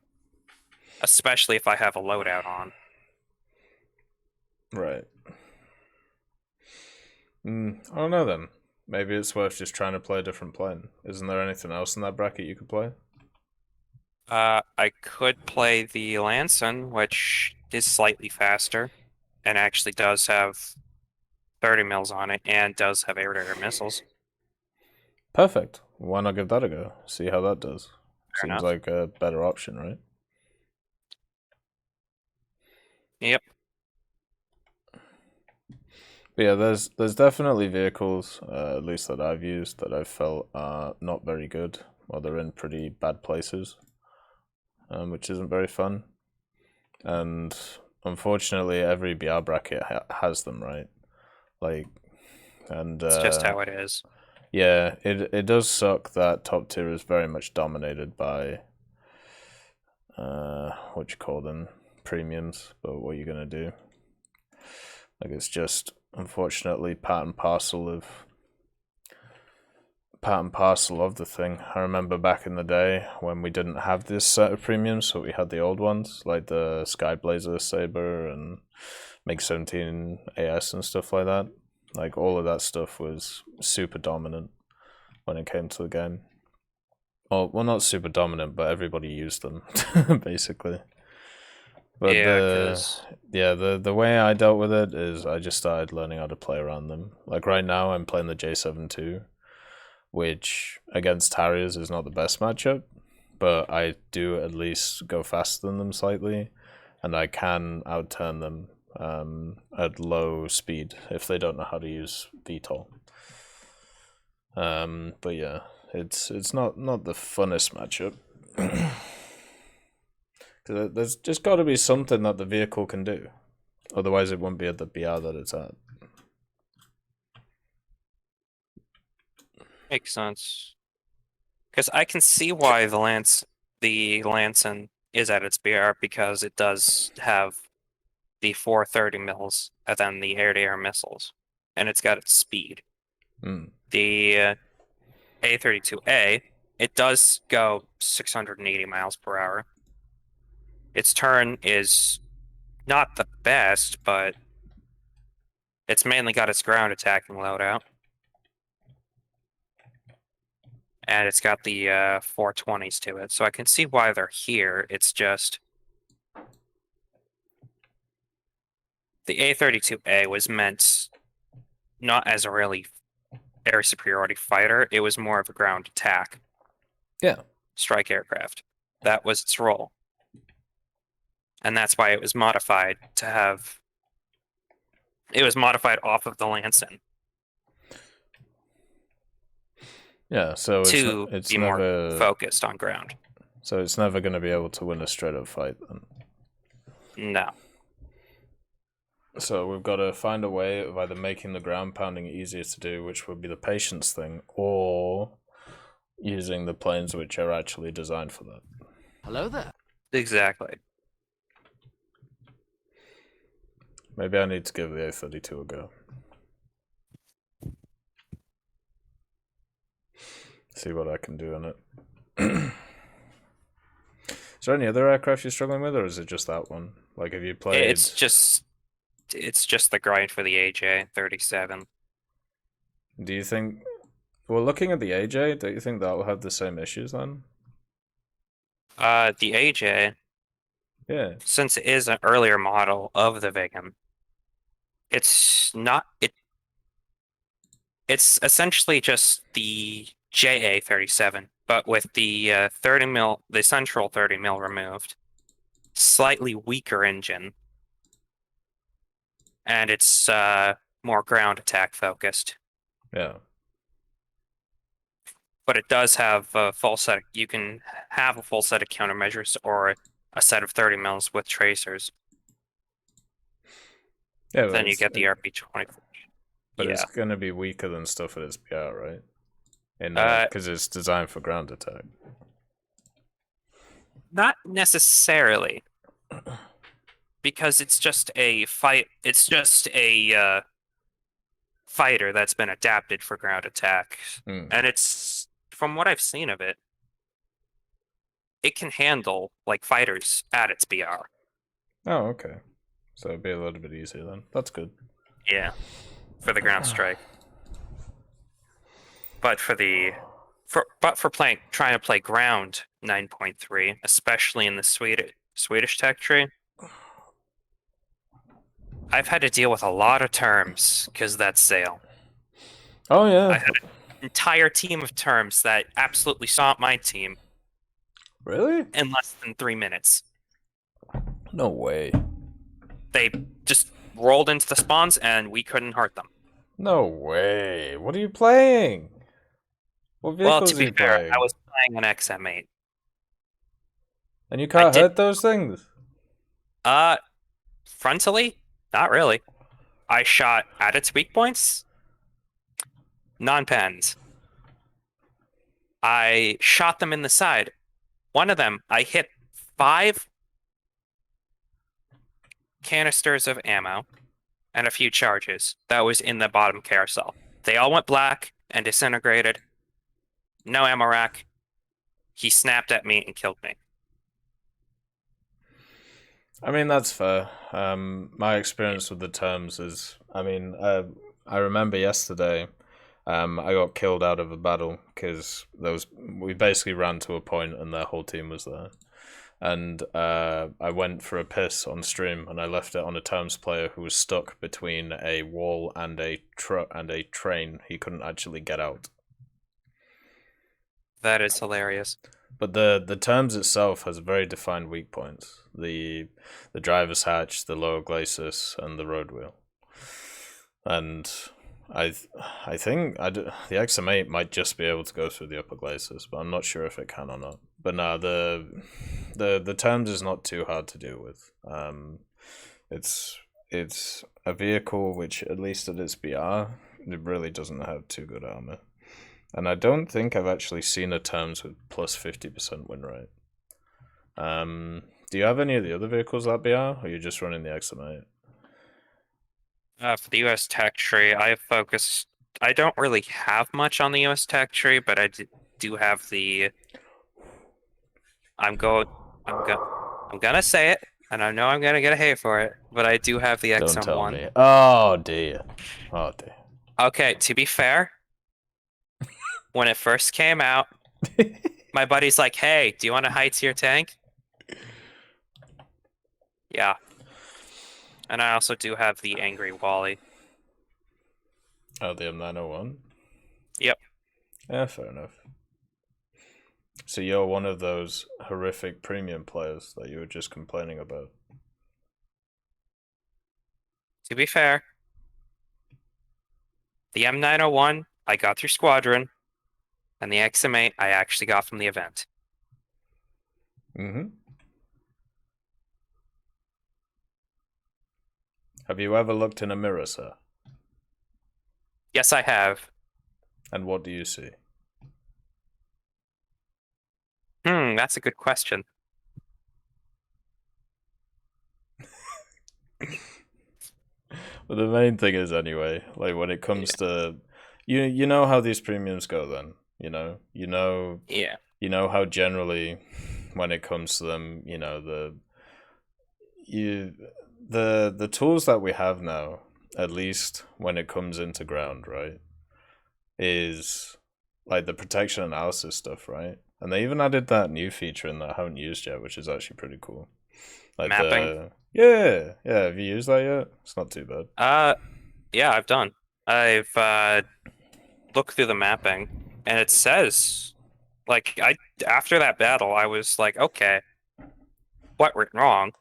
Especially if I have a loadout on. Right. I don't know then. Maybe it's worth just trying to play a different plane. Isn't there anything else in that bracket you could play? I could play the Lanson, which is slightly faster, and actually does have 30 mils on it, and does have air-to-air missiles. Perfect. Why not give that a go? See how that does. Fair Seems enough. like a better option, right? Yep. But yeah, there's definitely vehicles, at least that I've used, that I've felt are not very good, or they're in pretty bad places, which isn't very fun. And unfortunately, every BR bracket has them, right? Like, and It's just how it is. Yeah, it does suck that top tier is very much dominated by what you call them, premiums. But what are you gonna do? Like, it's just unfortunately part and parcel of the thing. I remember back in the day when we didn't have this set of premiums, so we had the old ones like the Skyblazer Saber and MiG-17 AS and stuff like that. Like, all of that stuff was super dominant when it came to the game. Well, not super dominant, but everybody used them, basically. But the way I dealt with it is I just started learning how to play around them. Like, right now, I'm playing the J72, which against Harriers is not the best matchup, but I do at least go faster than them slightly, and I can outturn them at low speed if they don't know how to use VTOL. But yeah, it's not the funnest matchup. Because there's just got to be something that the vehicle can do, otherwise it won't be at the BR that it's at. Makes sense. Because I can see why the Lancen is at its BR, because it does have the 430 mils and then the air-to-air missiles, and it's got its speed. The A32A, it does go 680 miles per hour. Its turn is not the best, but it's mainly got its ground attacking loadout. And it's got the 420s to it, so I can see why they're here. It's just the A32A was meant not as a really air superiority fighter, it was more of a ground attack. Yeah. Strike aircraft. That was its role. And that's why it was modified to have... It was modified off of the Lancen. Yeah, so it's be never more focused on ground. So it's never going to be able to win a straight-up fight, then? No. So we've got to find a way of either making the ground pounding easier to do, which would be the patience thing, or using the planes which are actually designed for that. Hello there. Exactly. Maybe I need to give the A32 a go. See what I can do in it. Is there any other aircraft you're struggling with, or is it just that one? Like, have you played... It's just the grind for the AJ-37. Do you think... Well, looking at the AJ, don't you think that will have the same issues, then? The AJ... Yeah. Since it is an earlier model of the Viggen, it's not... It's essentially just the JA-37, but with the 30 mil, the central 30 mil removed. Slightly weaker engine. And it's more ground attack focused. Yeah. But it does have a full set. You can have a full set of countermeasures or a set of 30 mils with tracers. Yeah. Then you get the RP-20. But yeah. It's going to be weaker than stuff at its BR, right? Because it's designed for ground attack. Not necessarily. Because it's just a fight. It's just a fighter that's been adapted for ground attack, and it's, from what I've seen of it, it can handle like fighters at its BR. Oh, okay. So it'd be a little bit easier then. That's good. Yeah, for the ground strike. But for trying to play ground 9.3, especially in the Swedish tech tree, I've had to deal with a lot of terms because that's sale. Oh yeah. I had an entire team of terms that absolutely stomped my team. Really? In less than 3 minutes. No way. They just rolled into the spawns and we couldn't hurt them. No way. What are you playing? What vehicles to be are you fair, playing? I was playing an XM8. And you can't hurt those things? Frontally? Not really. I shot at its weak points. Non-pens. I shot them in the side. One of them, I hit 5 canisters of ammo and a few charges. That was in the bottom carousel. They all went black and disintegrated. No ammo rack. He snapped at me and killed me. I mean, that's fair. My experience with the terms is, I mean, I remember yesterday, I got killed out of a battle because we basically ran to a point and their whole team was there. And I went for a piss on stream and I left it on a terms player who was stuck between a wall and a train. He couldn't actually get out. That is hilarious. But the terms itself has very defined weak points. The driver's hatch, the lower glacis, and the road wheel. And I think the XM8 might just be able to go through the upper glacis, but I'm not sure if it can or not. But no, the terms is not too hard to deal with. It's a vehicle which, at least at its BR, it really doesn't have too good armor. And I don't think I've actually seen a terms with plus 50% win rate. Do you have any of the other vehicles that BR, or are you just running the XM8? For the US tech tree, I don't really have much on the US tech tree, but I do have the. I'm gonna say it, and I know I'm gonna get a hate for it, but I do have the XM1. Don't tell me. Oh dear. Oh dear. Okay, to be fair, when it first came out, my buddy's like, "Hey, do you want a high tier tank?" Yeah. And I also do have the Angry Wally. Oh, the M901? Yep. Yeah, fair enough. So you're one of those horrific premium players that you were just complaining about. To be fair, the M901 I got through Squadron, and the XM8 I actually got from the event. Mm-hmm. Have you ever looked in a mirror, sir? Yes, I have. And what do you see? That's a good question. Well, the main thing is anyway, like when it comes to you know how these premiums go then, Yeah. you know how generally when it comes to them, you know, the tools that we have now, at least when it comes into ground, right, is like the protection analysis stuff, right? And they even added that new feature in that I haven't used yet, which is actually pretty cool. Like Mapping. Yeah. Have you used that yet? It's not too bad. Yeah, I've done. I've looked through the mapping, and it says, like, after that battle, I was like, okay, what went wrong?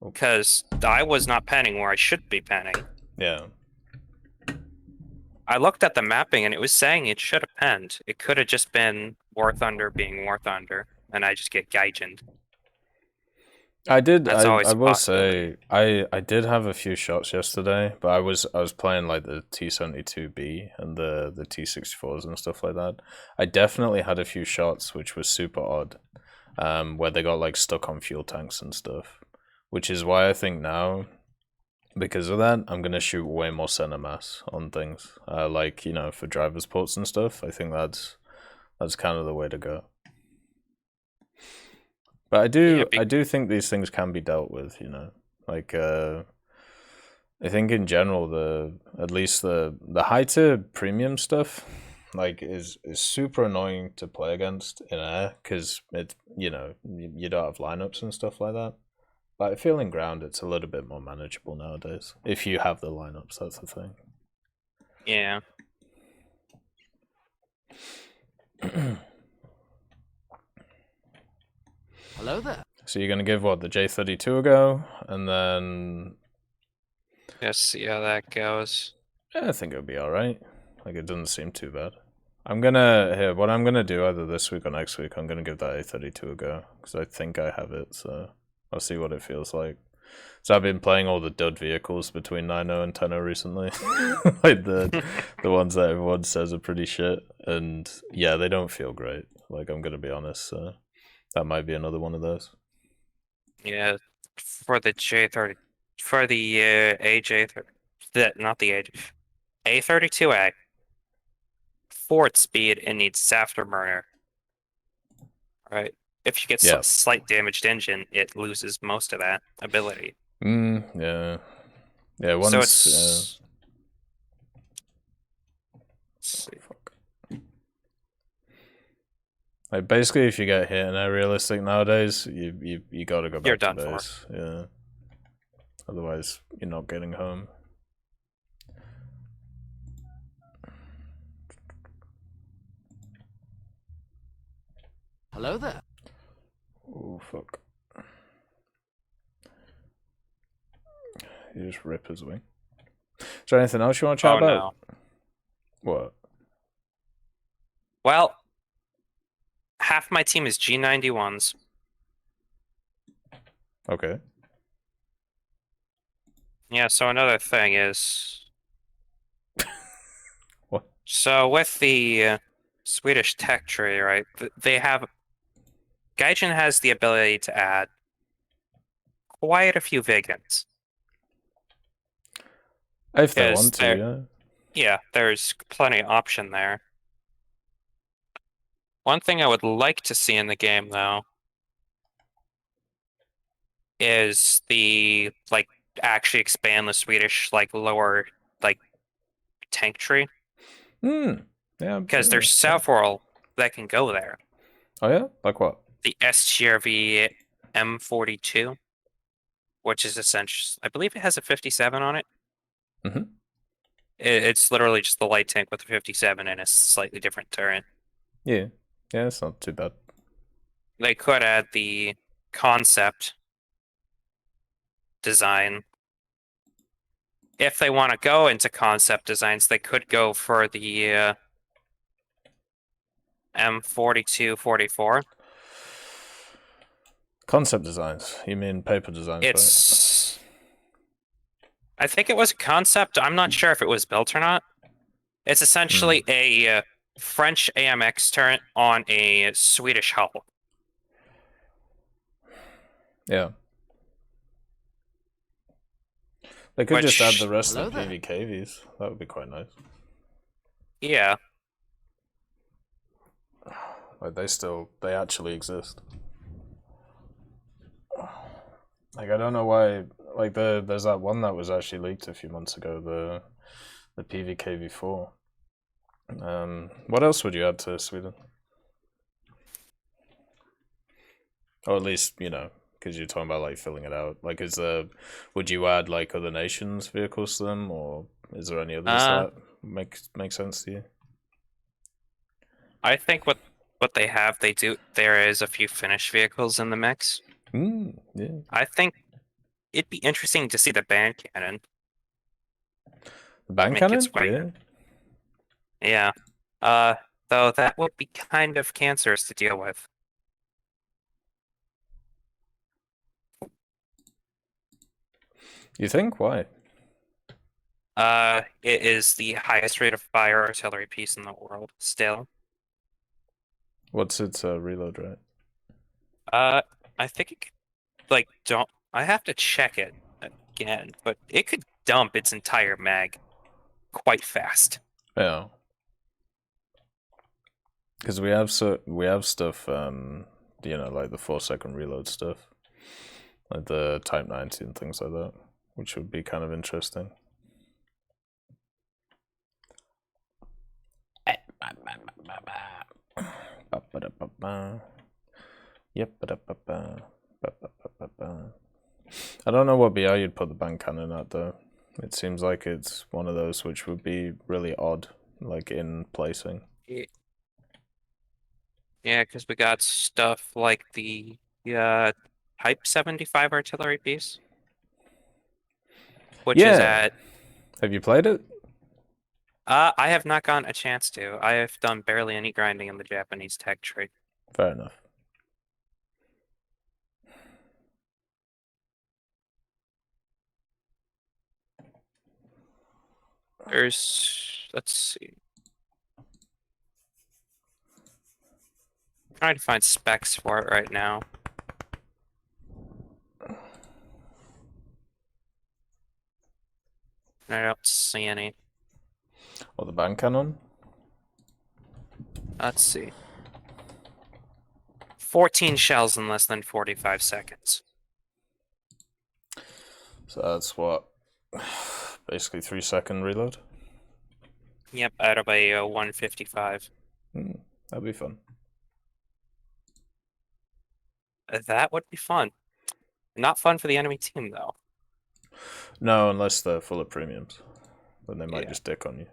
Because I was not penning where I should be penning. Yeah. I looked at the mapping, and it was saying it should have penned. It could have just been War Thunder being War Thunder, and I just get Gaijined. I did. That's always I a will possibility. say I did have a few shots yesterday, but I was playing like the T72B and the T64s and stuff like that. I definitely had a few shots which was super odd, where they got like stuck on fuel tanks and stuff, which is why I think now, because of that, I'm gonna shoot way more center mass on things, like, you know, for driver's ports and stuff. I think that's kind of the way to go. But I do think these things can be dealt with, you know. Like I think in general at least the high tier premium stuff like is super annoying to play against in air because it, you know, you don't have lineups and stuff like that. But I feel in ground it's a little bit more manageable nowadays if you have the lineups. That's the thing. Yeah. Hello there. So you're gonna give what, the J32 a go, and then Let's see how that goes. I think it'll be all right. Like it doesn't seem too bad. What I'm gonna do either this week or next week, I'm gonna give that A32 a go because I think I have it. So I'll see what it feels like. So I've been playing all the dud vehicles between 9.0 and 10.0 recently, like the ones that everyone says are pretty shit, and yeah, they don't feel great. Like I'm gonna be honest. So that might be another one of those. Yeah, for the J30, for the AJ30, not the AJ, A32A. For its speed, it needs afterburner. Right. If you get slight damaged engine, it loses most of that ability. Yeah. Once. So it's. Let's see. Like basically, if you get hit in a realistic nowadays, you gotta go back You're to done base. Yeah. Otherwise, you're not getting home. Hello there. Oh fuck! You just rip his wing. Is there anything else you want to chat about? No. What? Well, half my team is G91s. Okay. Yeah, so another thing is... What? So with the Swedish tech tree, right? They have Gaijin has the ability to add quite a few vegans. If they Yes, want to, yeah. Yeah, there's plenty of option there. One thing I would like to see in the game, though, is the actually expand the Swedish lower tank tree. Yeah. Because there's several that can go there. Oh yeah? Like what? The STRV M42, which is essentially, I believe it has a 57 on it. Mm-hmm. It's literally just the light tank with a 57 and a slightly different turret. Yeah. Yeah, it's not too bad. They could add the concept design. If they want to go into concept designs, they could go for the M42-44. Concept designs. You mean paper designs, right? I think it was a concept. I'm not sure if it was built or not. It's essentially a French AMX turret on a Swedish hull. Yeah. They could just add the rest of the PVKVs. That would be quite nice. Yeah. Like they actually exist. Like I don't know why. Like there's that one that was actually leaked a few months ago. The PVKV4. What else would you add to Sweden? Or at least because you're talking about filling it out. Like, would you add other nations' vehicles to them, or is there any others that make sense to you? I think what they have, there is a few Finnish vehicles in the mix. Yeah. I think it'd be interesting to see the band cannon. The band cannon? Yeah. Though that would be kind of cancerous to deal with. You think? Why? It is the highest rate of fire artillery piece in the world still. What's its reload rate? I think it could, I have to check it again, but it could dump its entire mag quite fast. Yeah. Because we have stuff, like the 4-second reload stuff, like the Type 90 and things like that, which would be kind of interesting. Yep. I don't know what BR you'd put the band cannon at though. It seems like it's one of those which would be really odd, in placing. Yeah, because we got stuff like the Type 75 artillery piece, which is at. Have you played it? I have not gotten a chance to. I have done barely any grinding in the Japanese tech tree. Fair enough. Let's see. I'm trying to find specs for it right now. I don't see any. Or the band cannon? Let's see. 14 shells in less than 45 seconds. So that's what? Basically 3-second reload? Yep, out of a 155. That'd be fun. That would be fun. Not fun for the enemy team, though. No, unless they're full of premiums. Then they might just dick on you.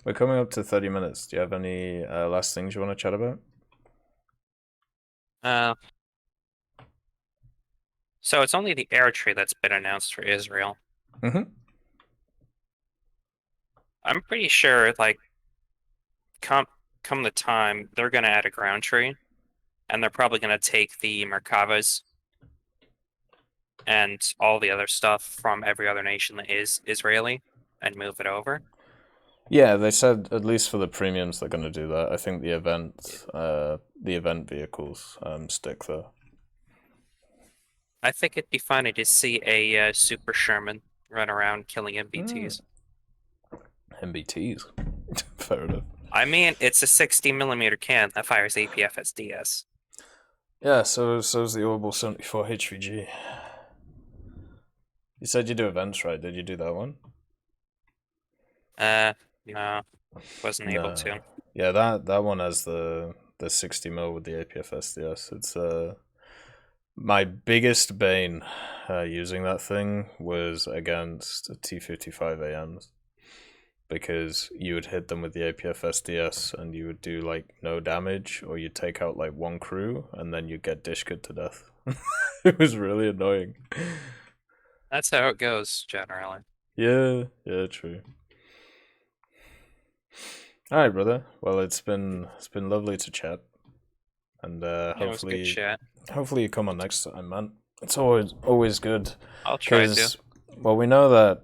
We're coming up to 30 minutes. Do you have any last things you want to chat about? So it's only the air tree that's been announced for Israel. Mm-hmm. I'm pretty sure, come the time, they're going to add a ground tree, and they're probably going to take the Merkavas and all the other stuff from every other nation that is Israeli, and move it over? Yeah, they said at least for the premiums they're going to do that. I think the event vehicles stick though. I think it'd be funny to see a Super Sherman run around killing MBTs. MBTs? Fair enough. I mean, it's a 60mm can that fires APFSDS. Yeah, so's the Orbital 74 HVG. You said you do events, right? Did you do that one? No, wasn't able to. Yeah, that one has the 60mm with the APFSDS. It's my biggest bane using that thing was against T55AMs, because you would hit them with the APFSDS and you would do like no damage, or you'd take out like one crew and then you'd get dishked to death. It was really annoying. That's how it goes generally. Yeah, true. All right, brother. Well, it's been lovely to chat, and hopefully you come on next time, man. It's always good. I'll try to. Well, we know that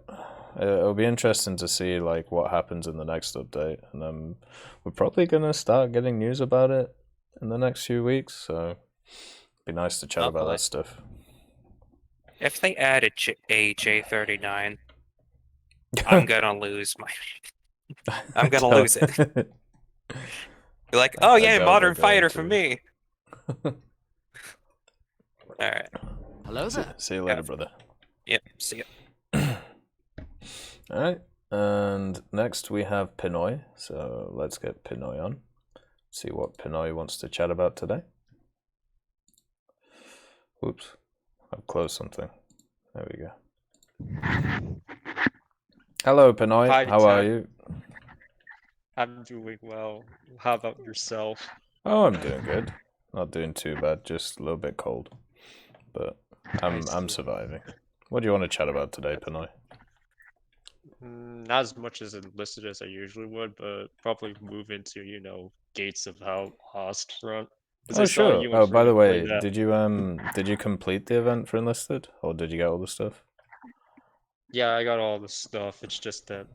it'll be interesting to see like what happens in the next update, and we're probably gonna start getting news about it in the next few weeks. So it'd be nice to chat about that stuff. If they add a J39, I'm gonna lose my. I'm gonna lose it. You're like, oh yeah, modern fighter for me. All right. Hello there. See you later, brother. Yep. See ya. All right. And next we have Pinoy. So let's get Pinoy on. See what Pinoy wants to chat about today. Oops. I've closed something. There we go. Hello, Pinoy. Hi, how are you? I'm doing well. How about yourself? Oh, I'm doing good. Not doing too bad. Just a little bit cold, but I'm surviving. What do you want to chat about today, Pinoy? Not as much as enlisted as I usually would, but probably move into Gates of Hell Lost Front. Oh sure. Oh, by the way, did you complete the event for enlisted, or did you get all the stuff? Yeah, I got all the stuff. It's just that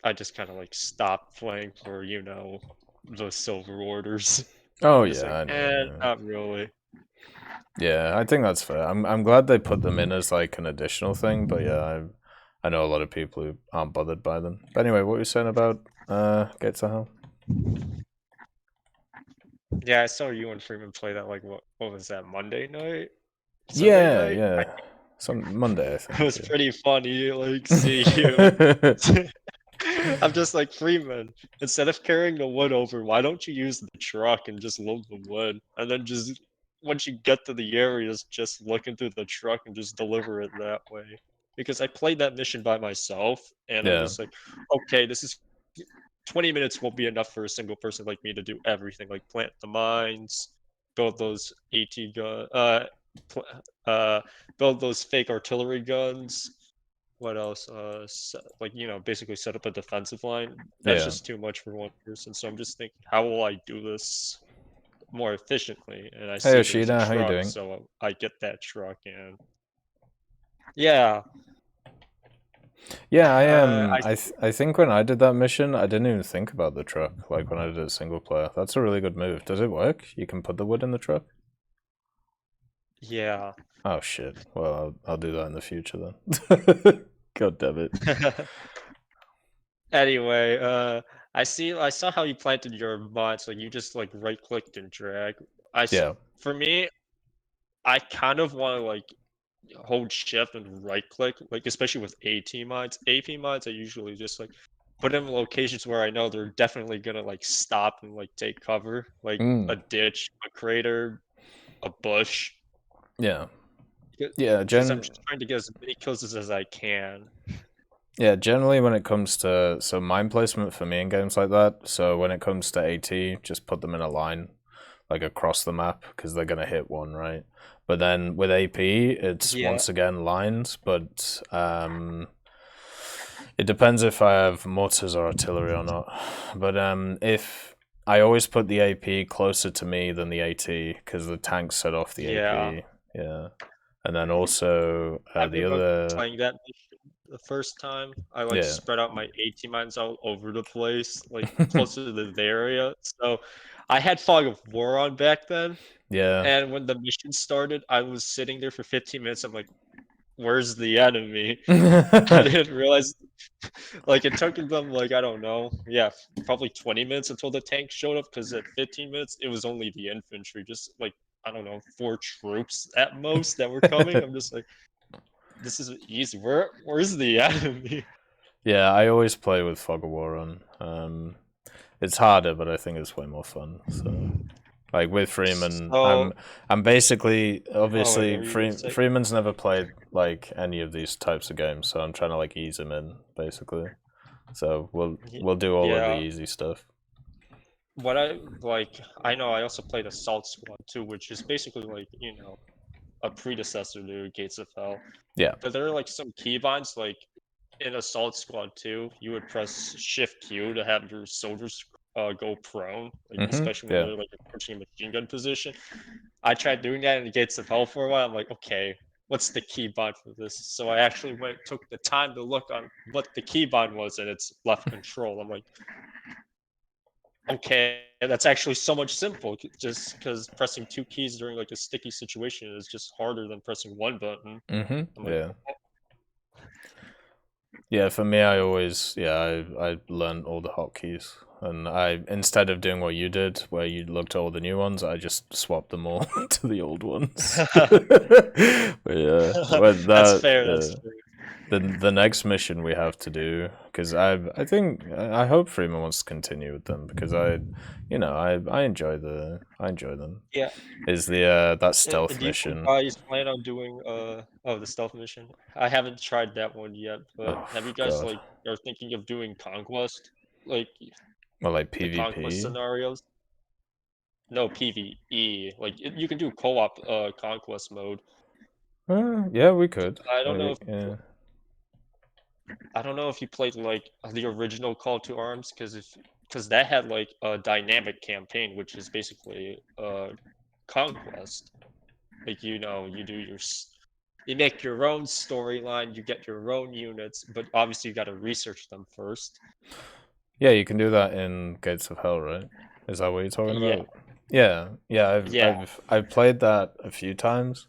I just kind of like stopped playing for the silver orders. Oh yeah, not really. Yeah, I think that's fair. I'm glad they put them in as like an additional thing, but yeah, I know a lot of people who aren't bothered by them. But anyway, what were you saying about Gates of Hell? Yeah, I saw you and Freeman play that like what was that, Monday night? Sunday night? Some Monday, I think. It was pretty funny, like seeing you. I'm just like, Freeman, instead of carrying the wood over, why don't you use the truck and just load the wood, and then just once you get to the areas, just look into the truck and just deliver it that way. Because I played that mission by myself, and I'm just like, okay, this is 20 minutes won't be enough for a single person like me to do everything, like plant the mines, build those AT gun, build those fake artillery guns. What else? Basically set up a defensive line. That's just too much for one person. So I'm just thinking, how will I do this more efficiently? And I see Yoshida, how you doing? So I get that truck and yeah. Yeah, I think when I did that mission, I didn't even think about the truck. Like when I did it single player, that's a really good move. Does it work? You can put the wood in the truck. Yeah. Oh shit. Well, I'll do that in the future then. God damn it. Anyway, I saw how you planted your mods. Like you just like right clicked and drag. For me, I kind of want to like hold shift and right click, like especially with AT mods. AP mods I usually just like put them in locations where I know they're definitely gonna like stop and like take cover, like a ditch, a crater, a bush. Yeah. Because I'm just trying to get as many kills as I can. Yeah, generally when it comes to mine placement for me in games like that, so when it comes to AT, just put them in a line, like across the map, because they're gonna hit one, right? But then with AP, it's once again lines, but it depends if I have mortars or artillery or not. But if I always put the AP closer to me than the AT, because the tanks set off the AP. Yeah. And then also the other. Playing that mission. the first time. I like spread out my AT mines out over the place, like closer to the area. So I had Fog of War on back then. Yeah. And when the mission started, I was sitting there for 15 minutes. I'm like, where's the enemy? I didn't realize. Like, it took them, like, I don't know. Yeah, probably 20 minutes until the tank showed up, because at 15 minutes, it was only the infantry. Just, like, I don't know, 4 troops at most that were coming. I'm just like, this is easy. Where's the enemy? Yeah, I always play with Fog of War on. It's harder, but I think it's way more fun. So, like with Freeman, I'm basically obviously Freeman's never played like any of these types of games, so I'm trying to like ease him in basically. So we'll do all of the easy stuff. What I know I also played Assault Squad too, which is basically like, you know, a predecessor to Gates of Hell. Yeah. But there are like some keybinds, like in Assault Squad 2, you would press Shift Q to have your soldiers go prone, like, especially when they're like approaching a machine gun position. I tried doing that in Gates of Hell for a while. I'm like, okay, what's the keybind for this? So I actually took the time to look on what the keybind was, and it's left control. I'm like, okay, that's actually so much simple, just because pressing 2 keys during like a sticky situation is just harder than pressing 1 button. Yeah. Yeah, for me, I always I learned all the hotkeys, and I, instead of doing what you did, where you looked at all the new ones, I just swapped them all to the old ones. But yeah, that's fair. That's fair. The next mission we have to do, because I think I hope Freeman wants to continue with them, because I enjoy them. Yeah. Is the that stealth do mission? You guys plan on doing the stealth mission? I haven't tried that one yet, but have you guys like are thinking of doing conquest, like PvP conquest scenarios? No, PvE. Like you can do co-op conquest mode. Yeah, we could. I don't know if I don't know if you played like the original Call to Arms, because that had like a dynamic campaign, which is basically conquest. Like, you know, you make your own storyline, you get your own units, but obviously you got to research them first. Yeah, you can do that in Gates of Hell, right? Is that what you're talking about? Yeah. I've played that a few times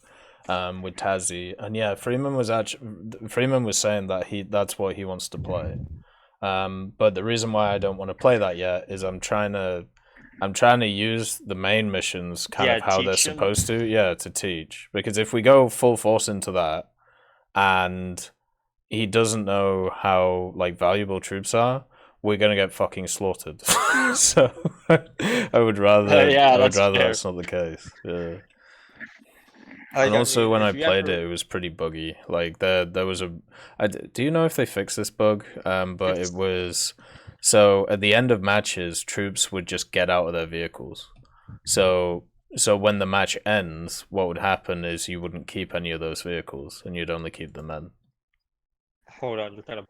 with Tazzy, and yeah, Freeman was saying that that's what he wants to play. But the reason why I don't want to play that yet is I'm trying to use the main missions kind of how they're supposed to teach. Because if we go full force into that and he doesn't know how like valuable troops are, we're gonna get fucking slaughtered. So I would rather that's not the case. Yeah. And also, when I played it was pretty buggy. Like there was a. Do you know if they fixed this bug? But it was so at the end of matches, troops would just get out of their vehicles. So when the match ends, what would happen is you wouldn't keep any of those vehicles, and you'd only keep the men. Hold on, you're kind of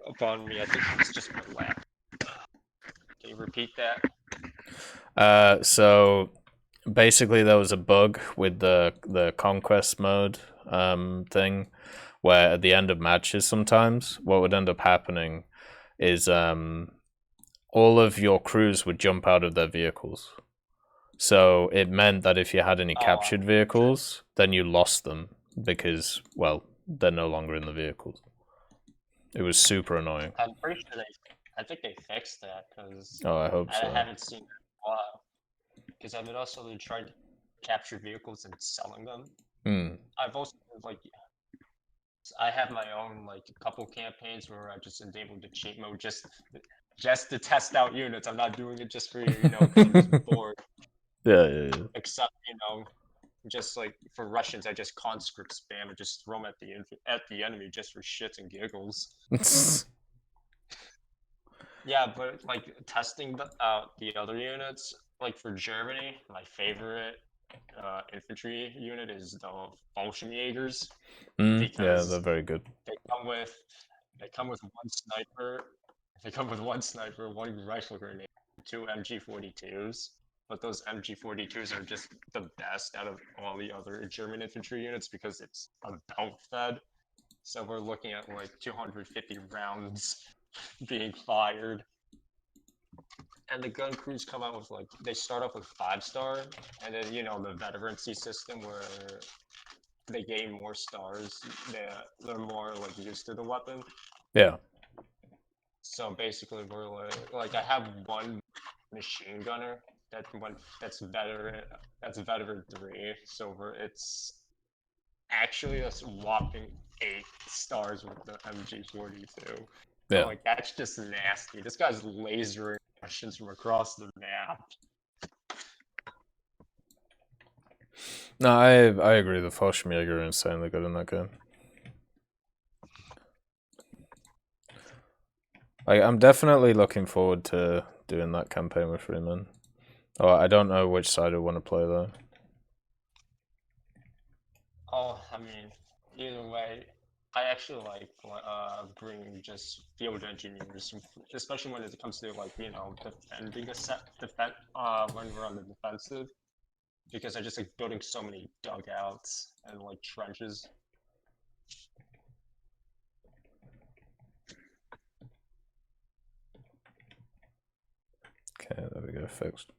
upon me. I think it's just my lap. Can you repeat that? So basically there was a bug with the conquest mode thing, where at the end of matches sometimes what would end up happening is all of your crews would jump out of their vehicles. So it meant that if you had any captured vehicles, then you lost them because, well, they're no longer in the vehicles. It was super annoying. I'm pretty sure I think they fixed that, because I hope so. I haven't seen it in a while. Because I've been also trying to capture vehicles and selling them. I've also like I have my own like a couple campaigns where I just enabled the cheat mode just to test out units. I'm not doing it just for because I'm just bored. Yeah. Except just like for Russians, I just conscript spam and just throw them at the enemy just for shits and giggles. Yeah, but like testing the other units, like for Germany, my favorite infantry unit is the Fallschirmjägers. Yeah, they're very good. They come with one sniper. They come with one sniper, one rifle grenade, 2 MG42s. But those MG42s are just the best out of all the other German infantry units because it's a belt fed. So we're looking at like 250 rounds being fired. And the gun crews come out with like, they start off with 5-star, and then, you know, the veterancy system where they gain more stars, they're more like used to the weapon. Yeah. So basically we're like I have one machine gunner that's veteran 3, so it's actually a whopping 8 stars with the MG42. Yeah. So, like, that's just nasty. This guy's lasering Russians from across the map. No, I agree. The Fallschirmjäger are insanely good in that game. Like, I'm definitely looking forward to doing that campaign with Freeman. Oh, I don't know which side I want to play though. Oh, I mean, either way, I actually like bringing just field engineers, especially when it comes to like, you know, defending when we're on the defensive, because I just like building so many dugouts and like trenches. Okay, there we go, fixed.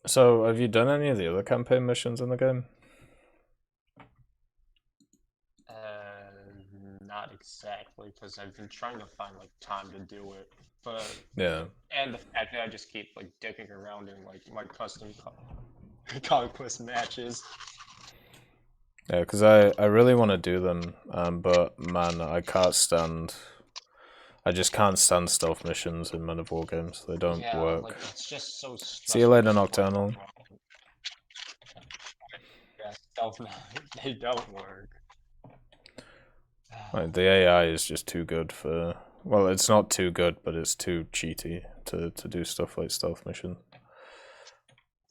So, have you done any of the other campaign missions in the game? Not exactly, because I've been trying to find like time to do it, but Yeah. And the fact that I just keep like dicking around in like my custom conquest matches. Yeah, because I really want to do them, but man, I just can't stand stealth missions in Men of War games. They don't work. Like, it's just so stressful. See you later, Nocturnal. Yeah, stealth they don't work. Like, the AI is just too good for... Well, it's not too good, but it's too cheaty to do stuff like stealth missions.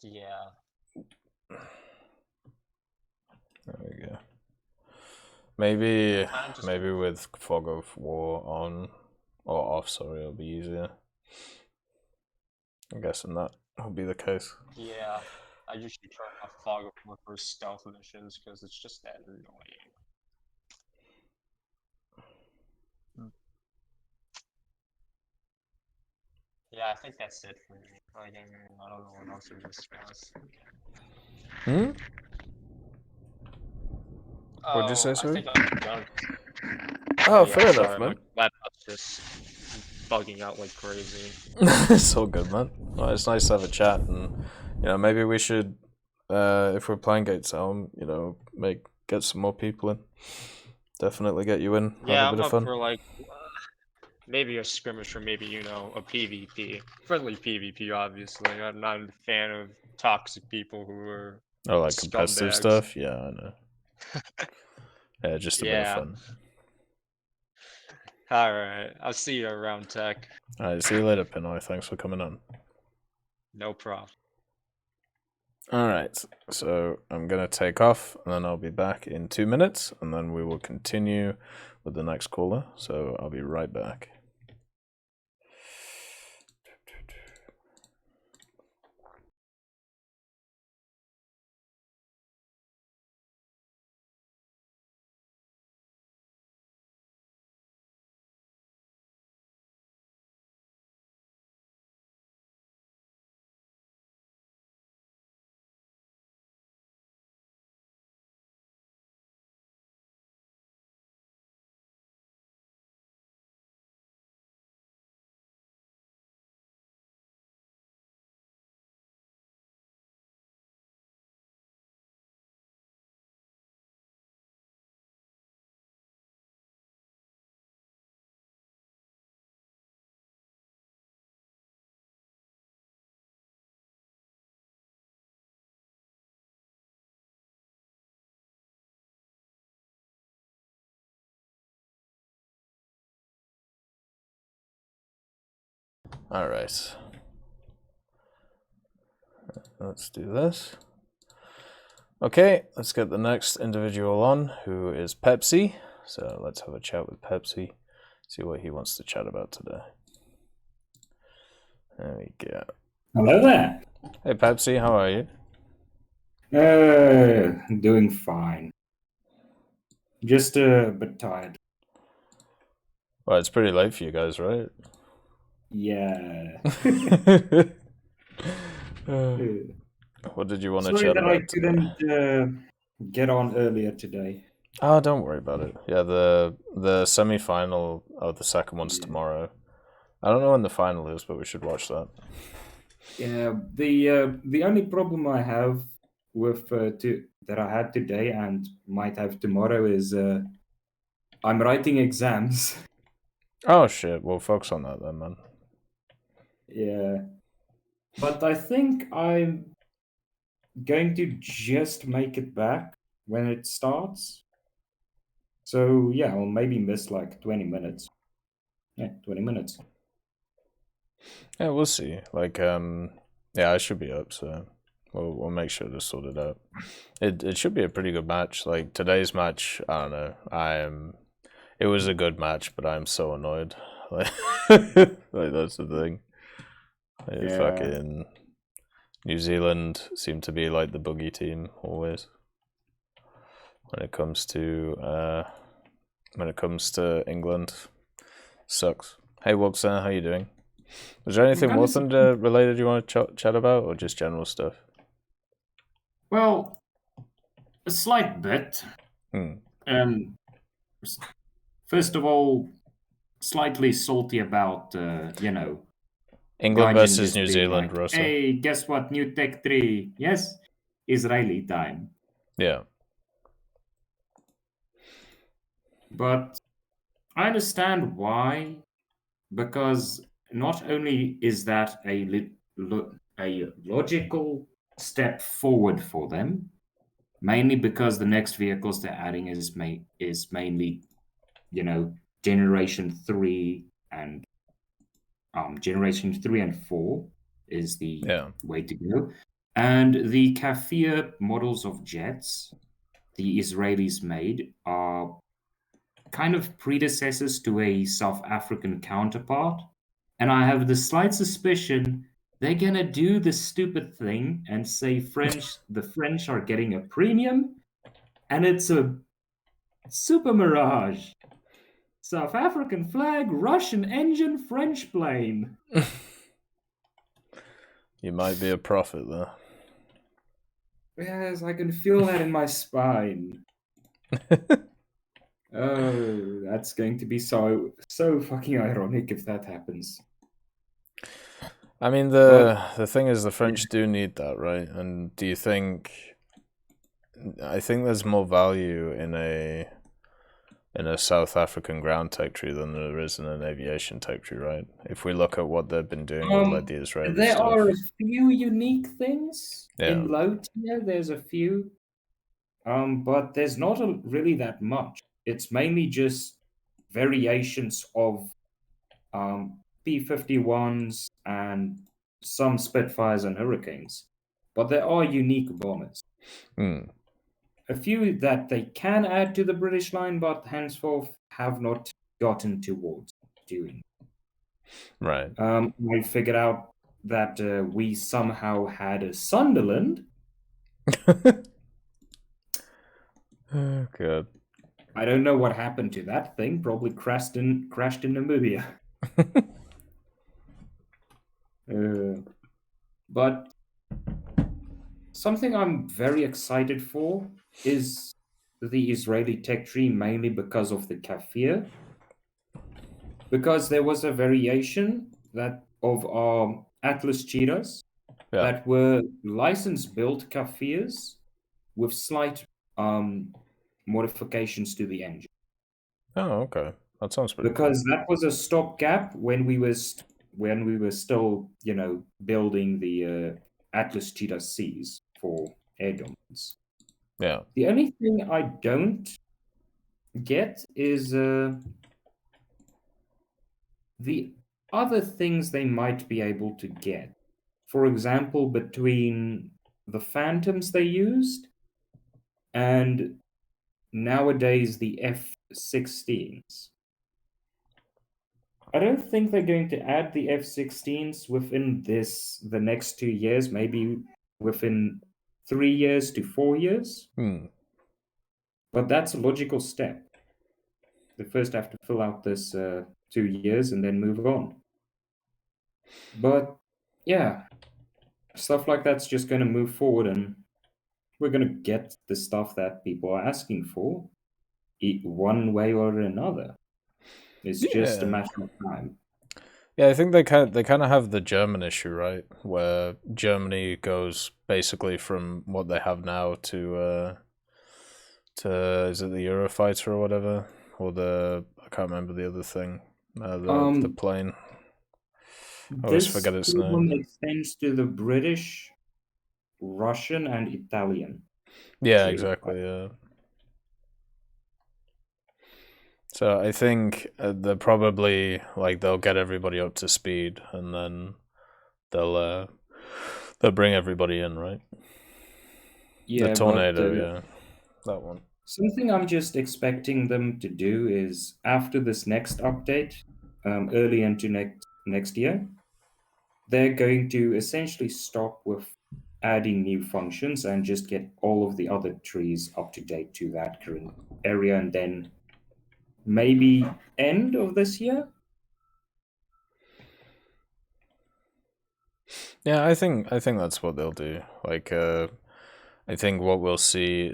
Yeah. There we go. Maybe with Fog of War on or off, sorry, it'll be easier. I'm guessing that will be the case. Yeah, I usually try to Fog of War for stealth missions because it's just that annoying. Yeah, I think that's it for me. Like, I don't know what else to discuss. What'd you say, sorry? I think I'm done. Oh, fair enough, man. My laptop's just bugging out like crazy. It's all good, man. Well, it's nice to have a chat, and maybe we should, if we're playing Gates Home, get some more people in. Definitely get you in. Yeah, have a bit I'm of fun. up for like maybe a skirmish or maybe a PvP, friendly PvP. Obviously, I'm not a fan of toxic people who are like competitive scumbags. stuff. Yeah, I know. Yeah, just a bit of fun. All right, I'll see you around Tech. All right, see you later, Pinoy. Thanks for coming on. No problem. All right, so I'm gonna take off, and then I'll be back in 2 minutes, and then we will continue with the next caller. So I'll be right back. All right. Let's do this. Okay, let's get the next individual on, who is Pepsi. So let's have a chat with Pepsi, see what he wants to chat about today. There we go. Hello there. Hey Pepsi, how are you? Doing fine. Just a bit tired. Well, it's pretty late for you guys, right? Yeah. What did you want to Sorry chat that about I today? couldn't get on earlier today. Oh, don't worry about it. Yeah, the semi-final of the second one's tomorrow. I don't know when the final is, but we should watch that. Yeah, the only problem I have with that I had today and might have tomorrow is I'm writing exams. Oh shit, we'll focus on that then, man. Yeah. But I think I'm going to just make it back when it starts. So yeah, I'll maybe miss like 20 minutes. Yeah, 20 minutes. Yeah, we'll see. Like, yeah, I should be up, so we'll make sure to sort it out. It should be a pretty good match. Like today's match, I don't know. It was a good match, but I'm so annoyed. Like, like that's the thing. Yeah. Fucking New Zealand seem to be like the boogie team always when it comes to England. Sucks. Hey Woxer, how you doing? Was there anything War Thunder related you want to chat about, or just general stuff? Well, a slight bit. First of all, slightly salty about England versus New Zealand, like, Russell. hey, guess what? New Tech 3. Yes, Israeli time. Yeah. But I understand why, because not only is that a logical step forward for them, mainly because the next vehicles they're adding is mainly, generation 3 and generation 3 and 4 is the way to go. And the Kafir models of jets the Israelis made are kind of predecessors to a South African counterpart. And I have the slight suspicion they're gonna do the stupid thing and say the French are getting a premium, and it's a Super Mirage. South African flag, Russian engine, French plane. You might be a prophet there. Yes, I can feel that in my spine. Oh, that's going to be so fucking ironic if that happens. I mean, the thing is, the French do need that, right? And do you think? I think there's more value in a South African ground tech tree than there is in an aviation tech tree, right? If we look at what they've been doing with like the Israeli there stuff. are a few unique things in low tier. There's a few, but there's not really that much. It's mainly just variations of P-51s and some Spitfires and Hurricanes, but there are unique bombers. A few that they can add to the British line, but henceforth have not gotten towards doing. Right. I figured out that we somehow had a Sunderland. Oh, God. I don't know what happened to that thing. Probably crashed in Namibia. But something I'm very excited for is the Israeli tech tree, mainly because of the Kafir. Because there was a variation of our Atlas cheetahs that were license-built Kafirs with slight modifications to the engine. Oh, okay. That sounds pretty because that was a stopgap when we were still, building the Atlas Cheetah Cs for air dominance. Yeah. The only thing I don't get is the other things they might be able to get. For example, between the Phantoms they used and nowadays the F-16s. I don't think they're going to add the F-16s within the next 2 years, maybe within 3 years to 4 years. But that's a logical step. They first have to fill out this 2 years and then move on. But yeah, stuff like that's just going to move forward, and we're going to get the stuff that people are asking for one way or another. It's just a matter of time. Yeah, I think they kind of have the German issue, right? Where Germany goes basically from what they have now to is it the Eurofighter or whatever, or I can't remember the other thing, the plane. I always forget its name. This extends to the British, Russian, and Italian. Yeah, exactly. Yeah. So I think they're probably they'll get everybody up to speed, and then they'll bring everybody in, right? Yeah, the Tornado, that one. Something I'm just expecting them to do is after this next update, early into next year, they're going to essentially stop with adding new functions and just get all of the other trees up to date to that current area, and then maybe end of this year. Yeah, I think that's what they'll do. I think what we'll see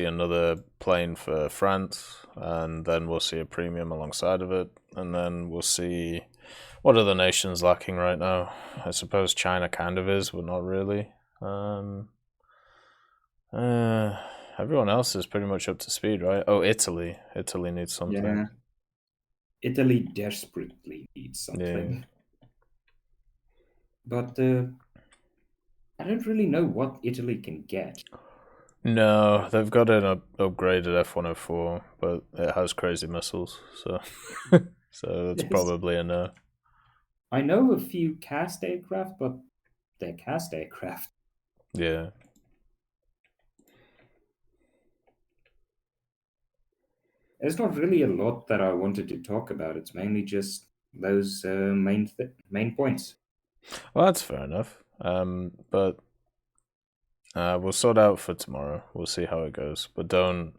another plane for France, and then we'll see a premium alongside of it, and then we'll see what are the nations lacking right now. I suppose China kind of is, but not really. Everyone else is pretty much up to speed, right? Oh, Italy needs something. Yeah, Italy desperately needs something. Yeah. But I don't really know what Italy can get. No, they've got an upgraded F-104, but it has crazy missiles, so so that's probably a no. I know a few cast aircraft, but they're cast aircraft. Yeah. There's not really a lot that I wanted to talk about. It's mainly just those main points. Well, that's fair enough. But we'll sort out for tomorrow. We'll see how it goes. But don't.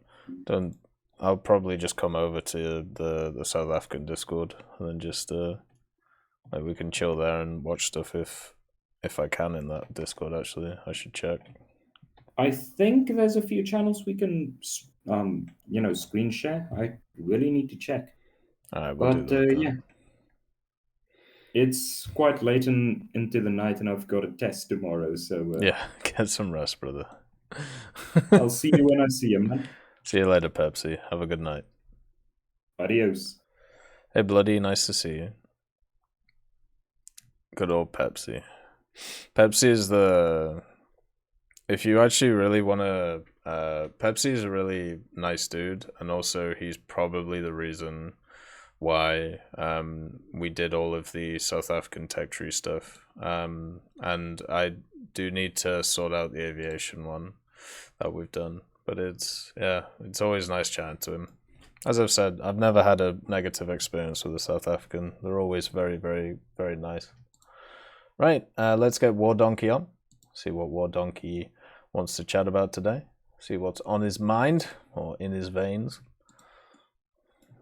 I'll probably just come over to the South African Discord, and then just we can chill there and watch stuff if I can in that Discord. Actually, I should check. I think there's a few channels we can screen share. I really need to check. All right, we'll do that. Yeah. It's quite late into the night, and I've got a test tomorrow, so... yeah, get some rest, brother. I'll see you when I see you, man. See you later, Pepsi. Have a good night. Adios. Hey, Bloody, nice to see you. Good old Pepsi. Pepsi is the... If you actually really want to... Pepsi is a really nice dude, and also he's probably the reason why we did all of the South African tech tree stuff, and I do need to sort out the aviation one that we've done, but it's always nice chatting to him. As I've said, I've never had a negative experience with the South African. They're always very, very, very nice. Right, let's get War Donkey on, see what War Donkey wants to chat about today, see what's on his mind or in his veins,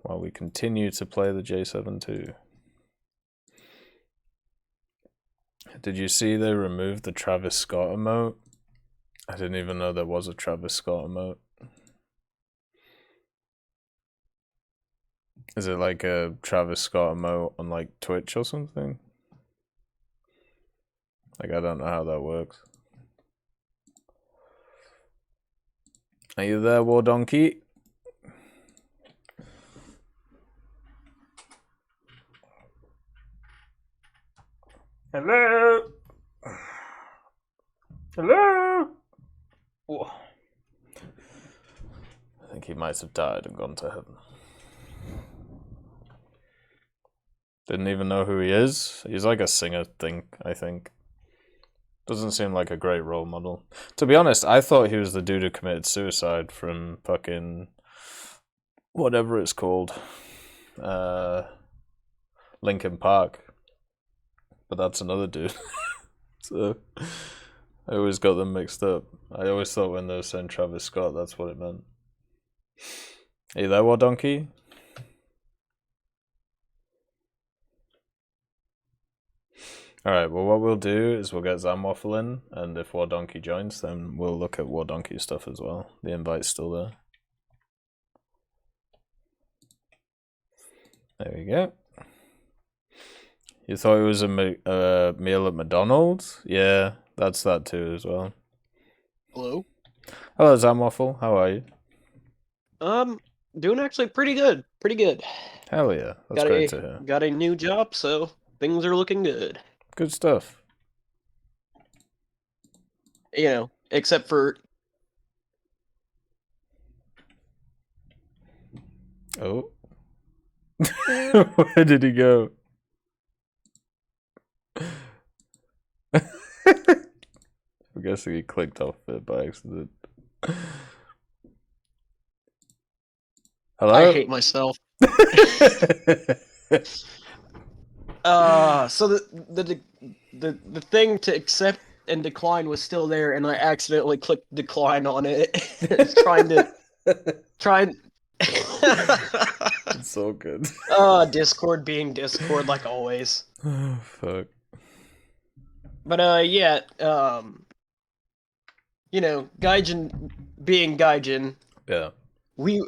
while we continue to play the J7-2. Did you see they removed the Travis Scott emote? I didn't even know there was a Travis Scott emote. Is it like a Travis Scott emote on like Twitch or something? Like, I don't know how that works. Are you there, War Donkey? Hello? Hello? Whoa. I think he might have died and gone to heaven. Didn't even know who he is. He's like a singer thing, I think. Doesn't seem like a great role model. To be honest, I thought he was the dude who committed suicide from fucking... whatever it's called. Linkin Park. But that's another dude. So I always got them mixed up. I always thought when they were saying Travis Scott, that's what it meant. Are you there, War Donkey? Alright, well what we'll do is we'll get Zamwaffle in, and if War Donkey joins, then we'll look at War Donkey stuff as well. The invite's still there. There we go. You thought it was a meal at McDonald's? Yeah, that's that too as well. Hello? Hello, Zamwaffle. How are you? Doing actually pretty good. Pretty good. Hell yeah. That's great to hear. Got a new job, so things are looking good. Good stuff. You know, except for... Oh. Where did he go? I'm guessing he clicked off it by accident. Hello? I hate myself. So the thing to accept and decline was still there, and I accidentally clicked decline on it. trying. It's so good. Discord being Discord like always. Oh fuck. But yeah, you know, Gaijin being Gaijin. Yeah. We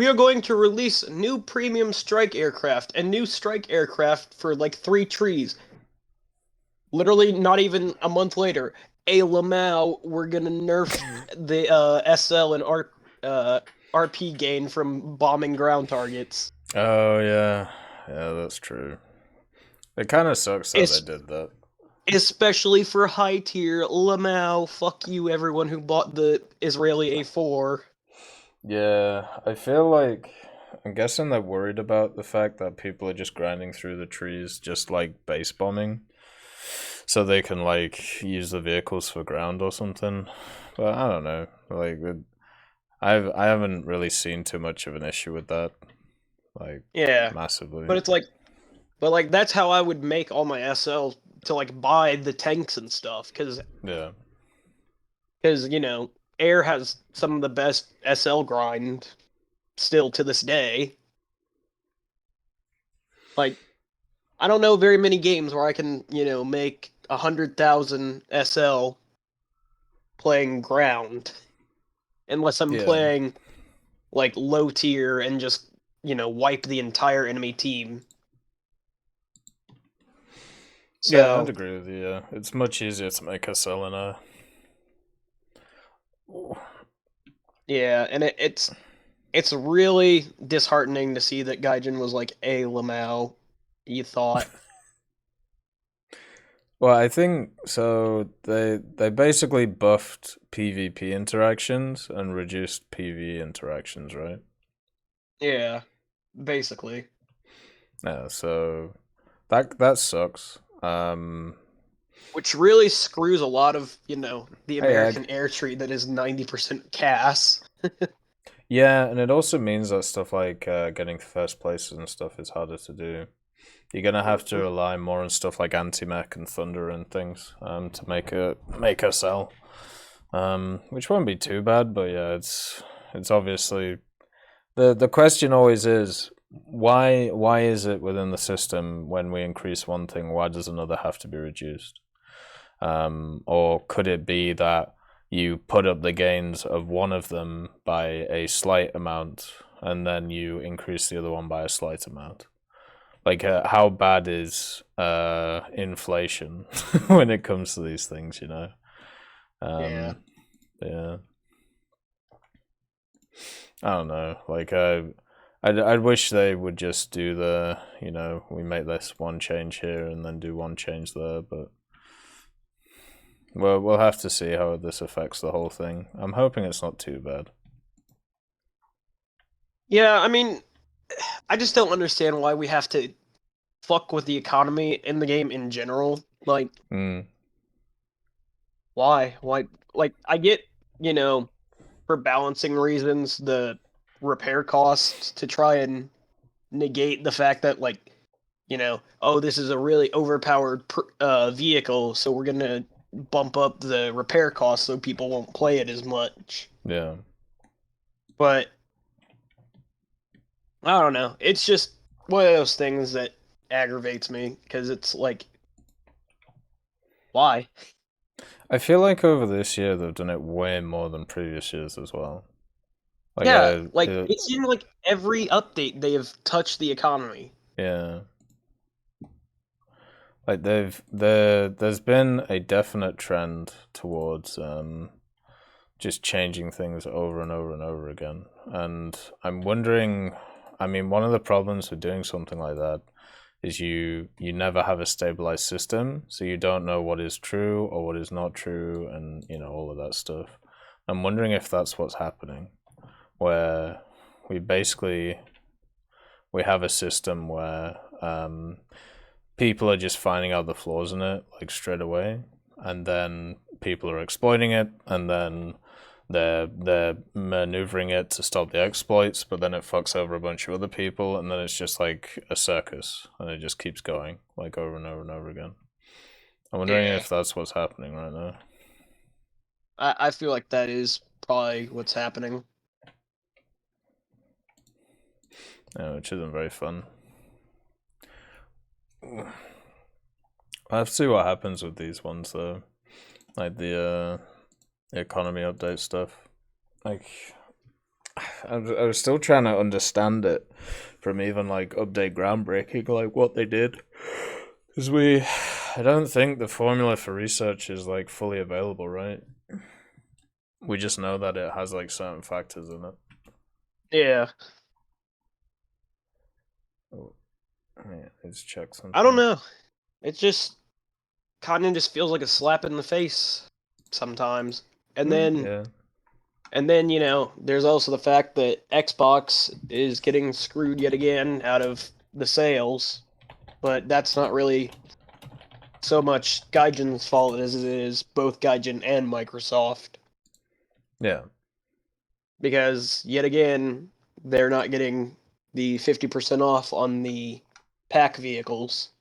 are going to release new premium strike aircraft and new strike aircraft for like 3 trees. Literally not even a month later. A Lamau, we're gonna nerf the SL and RP gain from bombing ground targets. Oh yeah. Yeah, that's true. It kind of sucks that they did that. Especially for high tier Lamau. Fuck you, everyone who bought the Israeli A4. Yeah, I feel like I'm guessing they're worried about the fact that people are just grinding through the trees, just like base bombing, so they can like use the vehicles for ground or something. But I don't know. Like, I haven't really seen too much of an issue with that. Like, yeah, massively. But it's like, that's how I would make all my SL to like buy the tanks and stuff, because you know, Air has some of the best SL grind still to this day. Like, I don't know very many games where I can, you know, make 100,000 SL playing ground, unless I'm playing like low tier and just, you know, wipe the entire enemy team. So, yeah, I'd agree with you. Yeah. It's much easier to make SL in a. Yeah, and it's really disheartening to see that Gaijin was like a Lamau. You thought. Well, I think so. They basically buffed PvP interactions and reduced PvE interactions, right? Yeah, basically. Yeah, so that sucks. Which really screws a lot of, you know, the American air tree that is 90% CAS. Yeah, and it also means that stuff like getting first places and stuff is harder to do. You're gonna have to rely more on stuff like anti-mech and thunder and things to make SL, which won't be too bad. But yeah, it's obviously the question always is why is it within the system when we increase one thing, why does another have to be reduced? Or could it be that you put up the gains of one of them by a slight amount and then you increase the other one by a slight amount? Like, how bad is inflation when it comes to these things, you know? Yeah. I don't know. Like, I'd wish they would just do the, you know, we make this one change here and then do one change there, but well, we'll have to see how this affects the whole thing. I'm hoping it's not too bad. Yeah, I mean, I just don't understand why we have to fuck with the economy in the game in general. Like, why? Like, I get, you know, for balancing reasons, the repair costs to try and negate the fact that, like, you know, oh, this is a really overpowered vehicle, so we're gonna bump up the repair costs so people won't play it as much. Yeah. But I don't know. It's just one of those things that aggravates me because it's like, why? I feel like over this year they've done it way more than previous years as well. Like, yeah, it seemed like every update they have touched the economy. Yeah. Like there's been a definite trend towards just changing things over and over and over again. And I'm wondering, I mean, one of the problems with doing something like that is you never have a stabilized system, so you don't know what is true or what is not true, and all of that stuff. I'm wondering if that's what's happening, where we have a system where people are just finding out the flaws in it like straight away, and then people are exploiting it, and then they're maneuvering it to stop the exploits, but then it fucks over a bunch of other people, and then it's just like a circus, and it just keeps going like over and over and over again. I'm wondering if that's what's happening right now. I feel like that is probably what's happening. Yeah, which isn't very fun. I'll have to see what happens with these ones though, like the economy update stuff. Like, I was still trying to understand it from even like update groundbreaking, like what they did, because I don't think the formula for research is like fully available, right? We just know that it has like certain factors in it. Yeah. Oh, yeah, let's check something. I don't know. It just kind of just feels like a slap in the face sometimes. And then there's also the fact that Xbox is getting screwed yet again out of the sales, but that's not really so much Gaijin's fault as it is both Gaijin and Microsoft. Yeah. Because yet again, they're not getting the 50% off on the pack vehicles.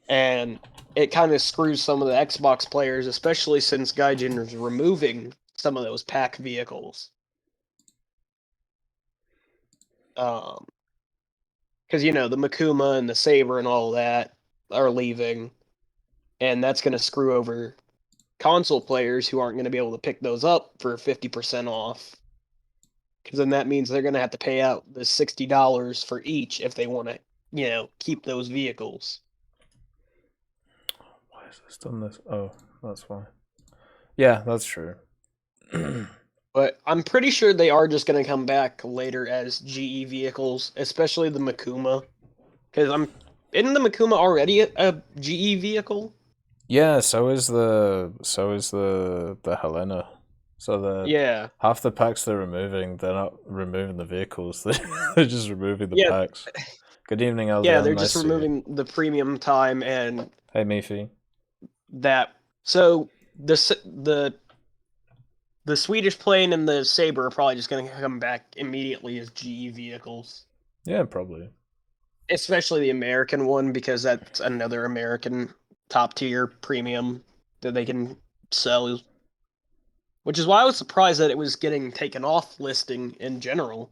And it kind of screws some of the Xbox players, especially since Gaijin is removing some of those pack vehicles. Because, the Makuma and the Saber and all that are leaving. And that's going to screw over console players who aren't going to be able to pick those up for 50% off. Because then that means they're going to have to pay out the $60 for each if they want to, keep those vehicles. Why has this done this? Oh, that's why. Yeah, that's true. But I'm pretty sure they are just going to come back later as GE vehicles, especially the Makuma. Because isn't the Makuma already a GE vehicle? Yeah, so is the Helena. So half the packs they're removing, they're not removing the vehicles. They're just removing the packs. Good evening, LDM. Yeah, they're just removing the premium time and. Hey, Mifi. That so the Swedish plane and the Saber are probably just going to come back immediately as GE vehicles. Yeah, probably. Especially the American one, because that's another American top tier premium that they can sell. Which is why I was surprised that it was getting taken off listing in general.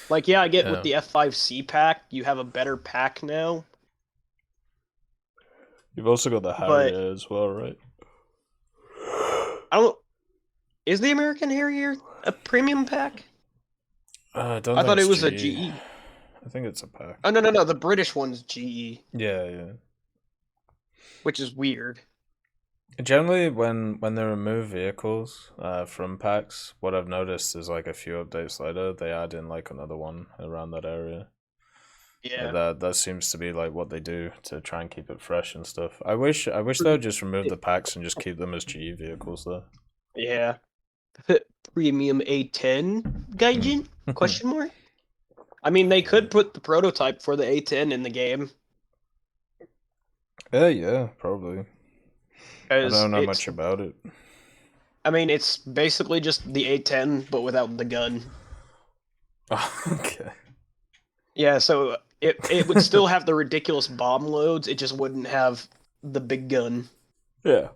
Like, yeah, I get with the F5C pack, you have a better pack now. You've also got the Harrier as well, right? Is the American Harrier a premium pack? I thought it was a GE. I think it's a pack. Oh, no. The British one's GE. Yeah. Which is weird. Generally, when they remove vehicles from packs, what I've noticed is like a few updates later, they add in like another one around that area. Yeah. That seems to be like what they do to try and keep it fresh and stuff. I wish they would just remove the packs and just keep them as GE vehicles though. Yeah. Premium A10 Gaijin? Question mark? I mean, they could put the prototype for the A10 in the game. Yeah, probably. I don't know much about it. I mean, it's basically just the A10, but without the gun. Okay. Yeah, so it would still have the ridiculous bomb loads, it just wouldn't have the big gun. Yeah.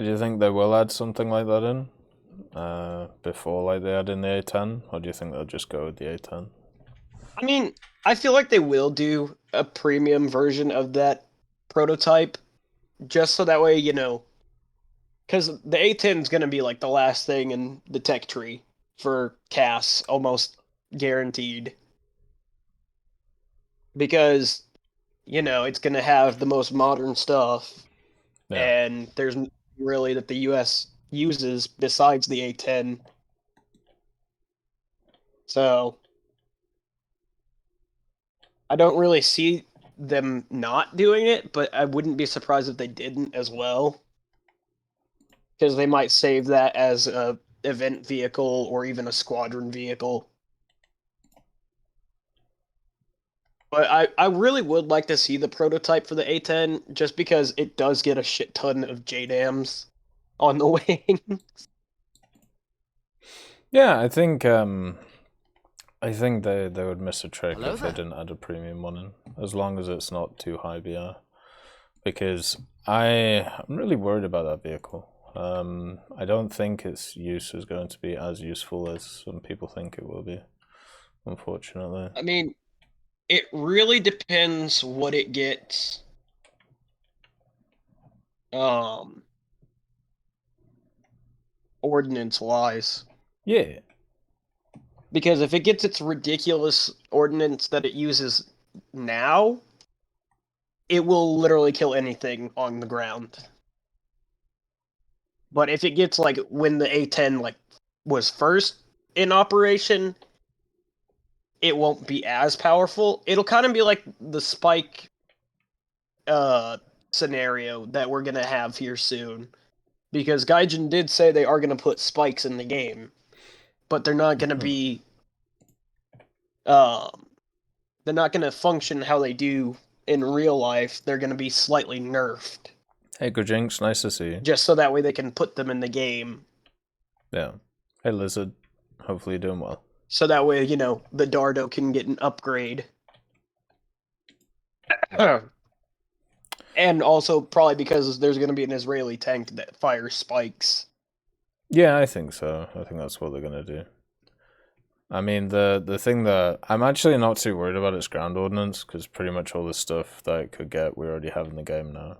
Do you think they will add something like that in before, like they add in the A10, or do you think they'll just go with the A10? I mean, I feel like they will do a premium version of that prototype, just so that way, you know, because the A10 is going to be like the last thing in the tech tree for CAS, almost guaranteed. Because, you know, it's going to have the most modern stuff, and there's really that the US uses besides the A10. So I don't really see them not doing it, but I wouldn't be surprised if they didn't as well. Because they might save that as a event vehicle or even a squadron vehicle. But I really would like to see the prototype for the A10, just because it does get a shit ton of JDAMs on the wing. Yeah, I think they would miss a trick if they didn't add a premium one in, as long as it's not too high VR. Because I'm really worried about that vehicle. I don't think its use is going to be as useful as some people think it will be, unfortunately. I mean, it really depends what it gets. Ordnance-wise. Yeah. Because if it gets its ridiculous ordnance that it uses now, it will literally kill anything on the ground. But if it gets like when the A10 like was first in operation, it won't be as powerful. It'll kind of be like the spike scenario that we're gonna have here soon. Because Gaijin did say they are gonna put spikes in the game, but they're not gonna be they're not gonna function how they do in real life. They're gonna be slightly nerfed. Hey, Gojinx, nice to see you. Just so that way they can put them in the game. Yeah. Hey, Lizard. Hopefully you're doing well. So that way, you know, the Dardo can get an upgrade. And also probably because there's going to be an Israeli tank that fires spikes. Yeah, I think so. I think that's what they're going to do. I mean, the thing that I'm actually not too worried about its ground ordnance, because pretty much all the stuff that it could get we already have in the game now.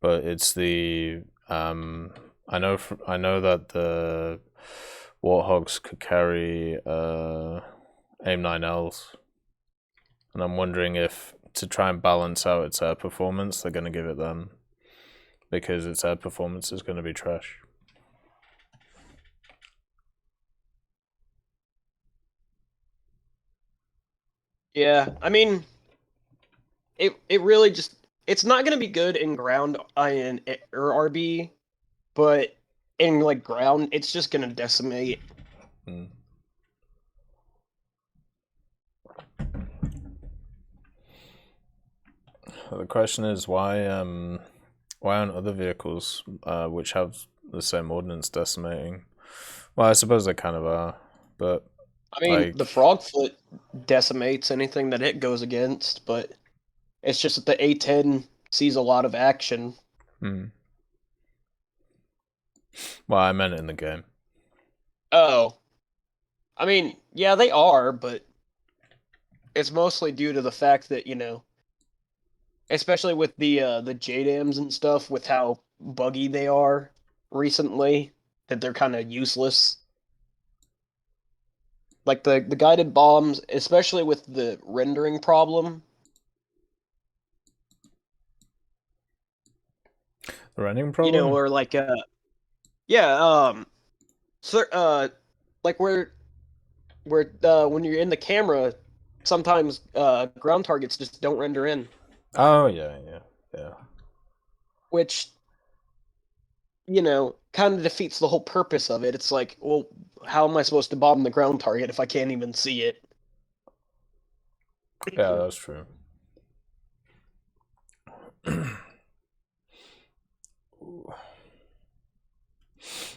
But it's the I know that the Warthogs could carry AIM-9Ls, and I'm wondering if to try and balance out its air performance, they're going to give it them, because its air performance is going to be trash. Yeah, I mean, it really just, it's not going to be good in ground IN or RB, but in like ground, it's just going to decimate. The question is why aren't other vehicles which have the same ordnance decimating? Well, I suppose they kind of are, but I mean, like, the Frogfoot decimates anything that it goes against, but it's just that the A10 sees a lot of action. Well, I meant in the game. Oh. I mean, yeah, they are, but it's mostly due to the fact that, you know, especially with the JDAMs and stuff, with how buggy they are recently, that they're kind of useless. Like the guided bombs, especially with the rendering problem. The rendering problem? You know, or like like where when you're in the camera, sometimes ground targets just don't render in. Oh yeah. Which, you know, kind of defeats the whole purpose of it. It's like, well, how am I supposed to bomb the ground target if I can't even see it? Yeah, that's true.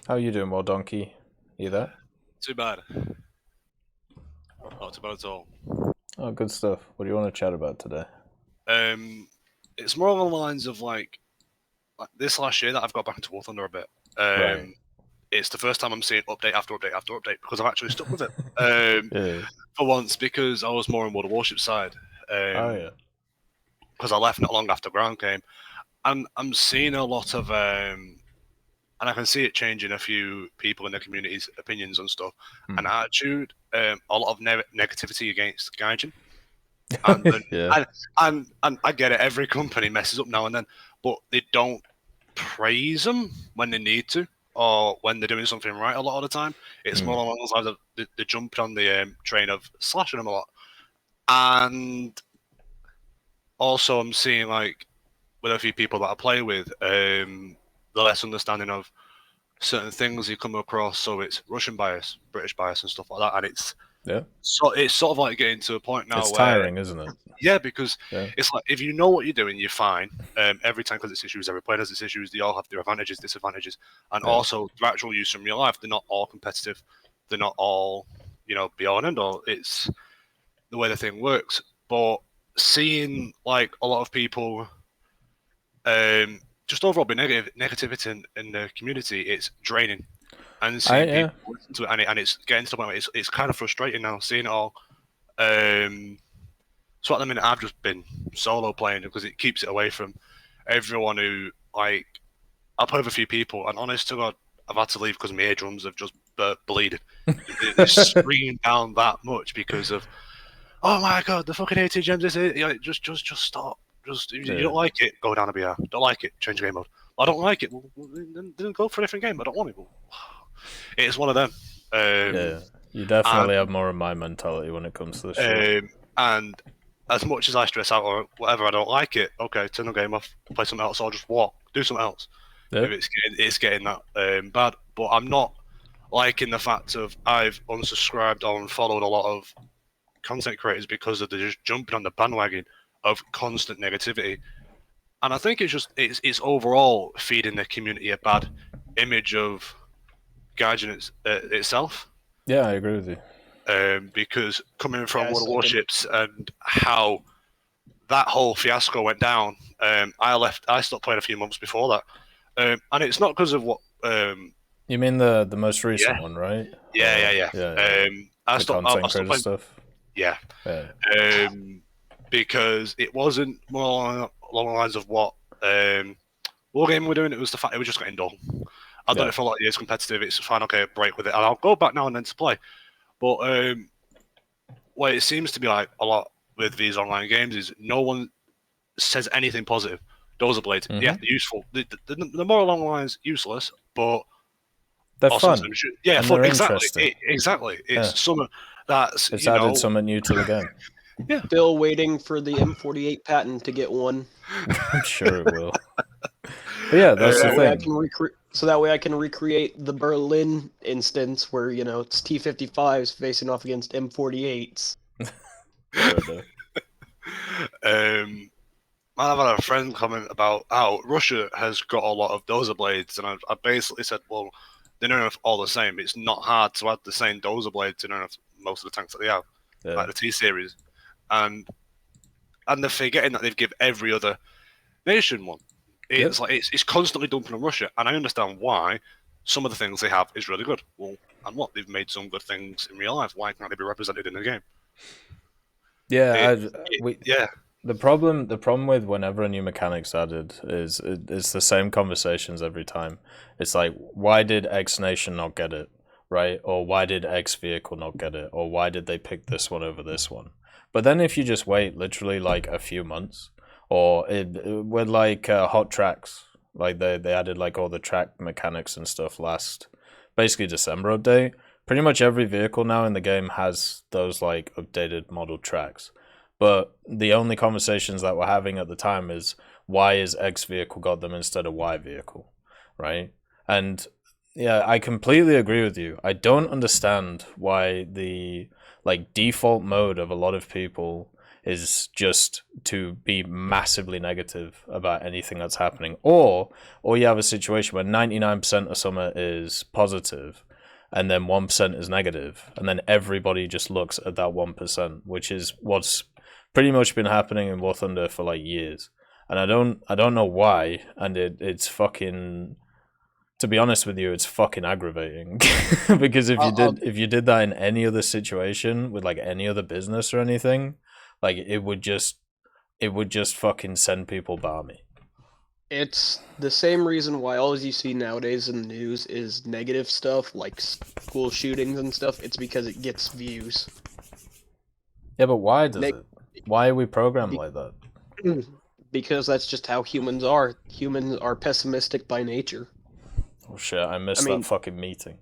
How are you doing, Well Donkey? You there? Too bad. Not too bad at all. Oh, good stuff. What do you want to chat about today? It's more along the lines of like this last year that I've got back into War Thunder a bit. Right. It's the first time I'm seeing update after update after update because I've actually stuck with it for once because I was more on World of Warships side. Because I left not long after Ground came, and I'm seeing a lot of and I can see it changing a few people in the community's opinions and stuff, and attitude. A lot of negativity against Gaijin. And I get it. Every company messes up now and then, but they don't praise them when they need to, or when they're doing something right. A lot of the time, it's more along those lines of they jumped on the train of slashing them a lot, and also I'm seeing like with a few people that I play with, the less understanding of certain things you come across. So it's Russian bias, British bias, and stuff like that, and it's sort of like getting to a point now it's where tiring, isn't it? Yeah, because it's like if you know what you're doing, you're fine. Every time because it's issues, every player has its issues. They all have their advantages, disadvantages, and also their actual use in real life. They're not all competitive. They're not all, be all and end all. It's the way the thing works. But seeing like a lot of people, just overall be negativity in the community, it's draining. And seeing people listen to it, and it's getting to the point where it's kind of frustrating now seeing it all. So at the minute, I've just been solo playing because it keeps it away from everyone who, like, I play with a few people, and honest to God, I've had to leave because my eardrums have just bleeded. They're screaming down that much because of, oh my God, the fucking 80 gems is it. Just stop. If you don't like it, go down a BR. Don't like it, change game mode. I don't like it, well, then go for a different game. I don't want it. Well, it's one of them. You definitely have more of my mentality when it comes to this shit. And as much as I stress out or whatever, I don't like it. Okay, turn the game off, play something else, or just walk, do something else. If it's getting that bad, but I'm not liking the fact of I've unsubscribed or unfollowed a lot of content creators because of the just jumping on the bandwagon of constant negativity, and I think it's overall feeding the community a bad image of Gaijin itself. Yeah, I agree with you. Because coming from World of Warships and how that whole fiasco went down, I stopped playing a few months before that, and it's not because of what. You mean the most recent one, right? Yeah. I stopped playing stuff. Yeah. Because it wasn't more along the lines of what Wargaming were doing. It was the fact it was just getting dull. I've done it for a lot of years, competitive. It's fine, okay, break with it, and I'll go back now and then to play. But what it seems to be like a lot with these online games is no one says anything positive. Dozer blades, they're useful. They're more along the lines useless, but they're fun. Yeah, fun. Exactly. It's something that's it's added something new to the game. Yeah. Still waiting for the M48 patent to get one. I'm sure it will. But yeah, that's the thing. So that way I can recreate the Berlin instance where, it's T-55s facing off against M48s. I've had a friend comment about how Russia has got a lot of Dozer blades, and I basically said, well, they're not all the same. It's not hard to add the same Dozer blades in most of the tanks that they have, like the T-series. And they're forgetting that they've given every other nation one. It's like it's constantly dumping on Russia, and I understand why. Some of the things they have is really good. Well, and what they've made some good things in real life. Why can't they be represented in the game? The problem with whenever a new mechanic's added is it's the same conversations every time. It's like, why did X nation not get it, right? Or why did X vehicle not get it? Or why did they pick this one over this one? But then if you just wait literally like a few months, or with like hot tracks, like they added like all the track mechanics and stuff last basically December update. Pretty much every vehicle now in the game has those like updated model tracks. But the only conversations that we're having at the time is why is X vehicle got them instead of Y vehicle, right? And yeah, I completely agree with you. I don't understand why the like default mode of a lot of people is just to be massively negative about anything that's happening. Or you have a situation where 99% of summer is positive and then 1% is negative, and then everybody just looks at that 1%, which is what's pretty much been happening in War Thunder for like years. and I don't know why, and it's fucking. To be honest with you, it's fucking aggravating because if you did that in any other situation with like any other business or anything, like it would just fucking send people balmy. It's the same reason why all you see nowadays in the news is negative stuff like school shootings and stuff. It's because it gets views. Yeah, but why does it? Why are we programmed like that? Because that's just how humans are. Humans are pessimistic by nature. Oh shit! I missed that fucking meeting.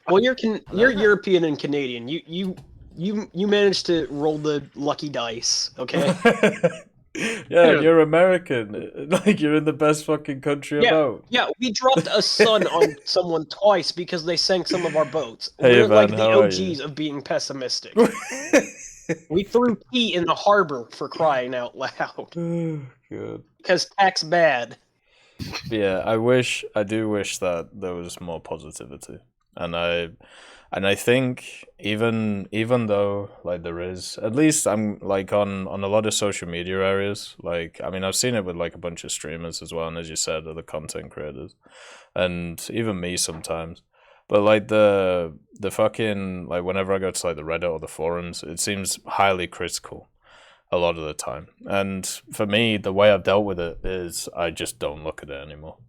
Well, you're European and Canadian. You managed to roll the lucky dice, okay? Yeah, you're American. Like you're in the best fucking country about. Yeah, we dropped a sun on someone twice because they sank some of our boats. Hey, We're man, like the how are OGs you? of being pessimistic. We threw tea in the harbor for crying out loud. Good. Because tax bad. Yeah, I do wish that there was more positivity, and I think even though like there is, at least I'm like on a lot of social media areas, like I mean I've seen it with like a bunch of streamers as well, and as you said, other content creators, and even me sometimes. But like the fucking like whenever I go to like the Reddit or the forums, it seems highly critical a lot of the time. And for me, the way I've dealt with it is I just don't look at it anymore.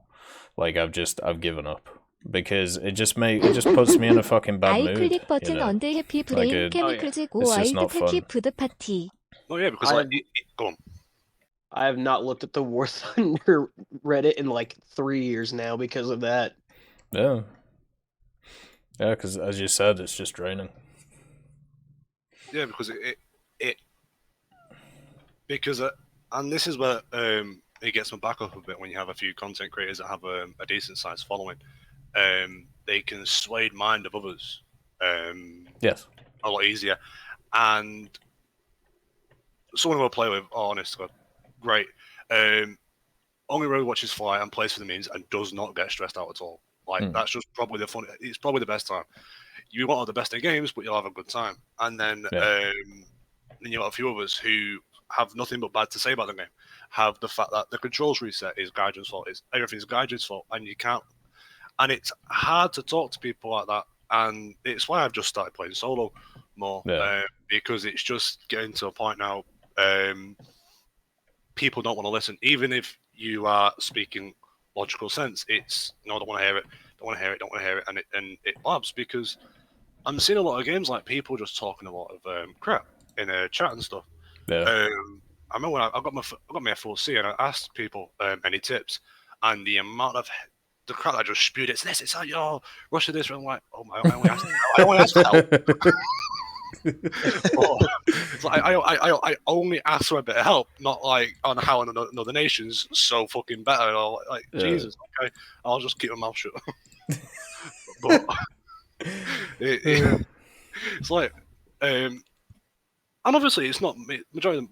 Like I've given up. Because it just puts me in a fucking bad mood. 클릭 버튼 언더 해피 브레인 케미클즈 고 it's just 와일드 not 패키 fun. 푸드 파티. Oh yeah, because like, go on. I have not looked at the War Thunder Reddit in like 3 years now because of that. Yeah. Yeah, because as you said, it's just draining. Yeah, because and this is where it gets my back up a bit when you have a few content creators that have a decent sized following. They can sway the mind of others. Yes. A lot easier, and someone who I play with, honest God, great. Only really watches fly and plays for the means and does not get stressed out at all. Like that's just probably the fun. It's probably the best time. You won't have the best in games, but you'll have a good time. And then then you have a few others who have nothing but bad to say about the game. Have the fact that the controls reset is Gaijin's fault. Everything's Gaijin's fault, and you can't. And it's hard to talk to people like that. And it's why I've just started playing solo more because it's just getting to a point now. People don't want to listen, even if you are speaking logical sense. It's no, I don't want to hear it. Don't want to hear it. Don't want to hear it. And it labs because I'm seeing a lot of games like people just talking a lot of crap in a chat and stuff. Yeah. I remember when I got my FOC and I asked people any tips, and the amount of the crap I just spewed. It's this. It's rush to this. And I'm like, oh my! I only asked for help. It's like, I only ask for a bit of help, not like on how another nation's so fucking better. Or like Jesus, okay, I'll just keep my mouth shut. But it's like, and obviously it's not majority of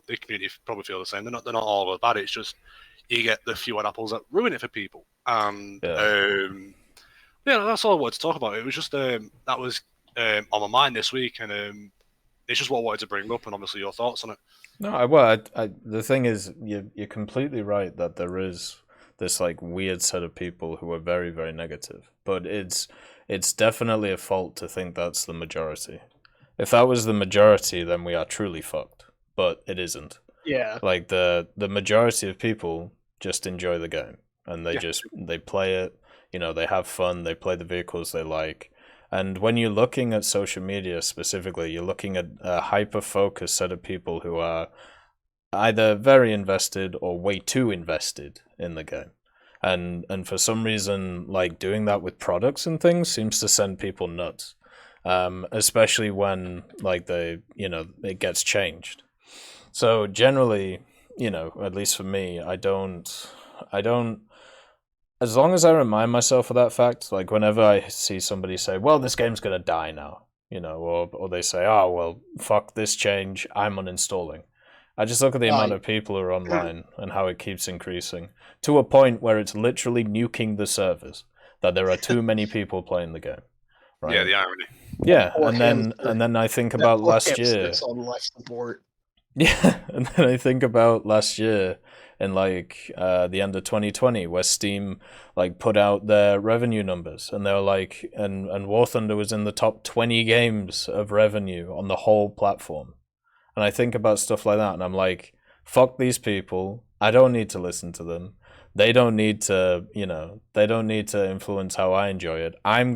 the community probably feel the same. They're not all bad. It's just you get the few apples that ruin it for people. And that's all I wanted to talk about. It was just that was on my mind this week, and it's just what I wanted to bring up, and obviously your thoughts on it. No, well, the thing is, you're completely right that there is this like weird set of people who are very, very negative, but it's definitely a fault to think that's the majority. If that was the majority, then we are truly fucked. But it isn't. Yeah. Like the majority of people just enjoy the game, and they play it. You know, they have fun. They play the vehicles they like. And when you're looking at social media specifically, you're looking at a hyper-focused set of people who are either very invested or way too invested in the game. And for some reason, like doing that with products and things seems to send people nuts. Especially when like it gets changed. So generally, at least for me, I don't as long as I remind myself of that fact, like whenever I see somebody say, well, this game's going to die now, or they say, oh, well, fuck this change, I'm uninstalling. I just look at the amount of people who are online and how it keeps increasing to a point where it's literally nuking the servers, that there are too many people playing the game. Right? Yeah, the irony. Yeah, and then I think about last year. On life support. Yeah, and then I think about last year in like the end of 2020 where Steam like put out their revenue numbers and they were like and War Thunder was in the top 20 games of revenue on the whole platform. And I think about stuff like that and I'm like, fuck these people. I don't need to listen to them. They don't need to, they don't need to influence how I enjoy it. I'm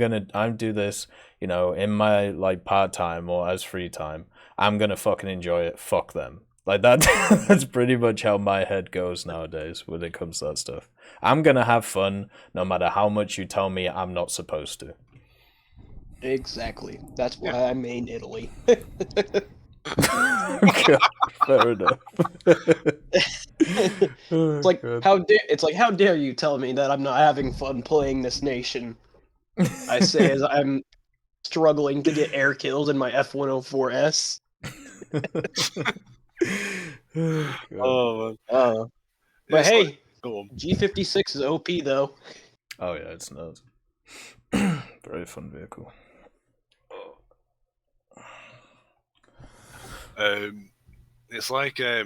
do this, in my like part-time or as free time. I'm gonna fucking enjoy it. Fuck them. Like that. That's pretty much how my head goes nowadays when it comes to that stuff. I'm gonna have fun no matter how much you tell me I'm not supposed to. Exactly. That's why I main Italy. God, fair enough. It's like how dare you tell me that I'm not having fun playing this nation? I say as I'm struggling to get air kills in my F-104S. But hey, G56 is OP though. Oh yeah, it's nuts. Very fun vehicle. It's like I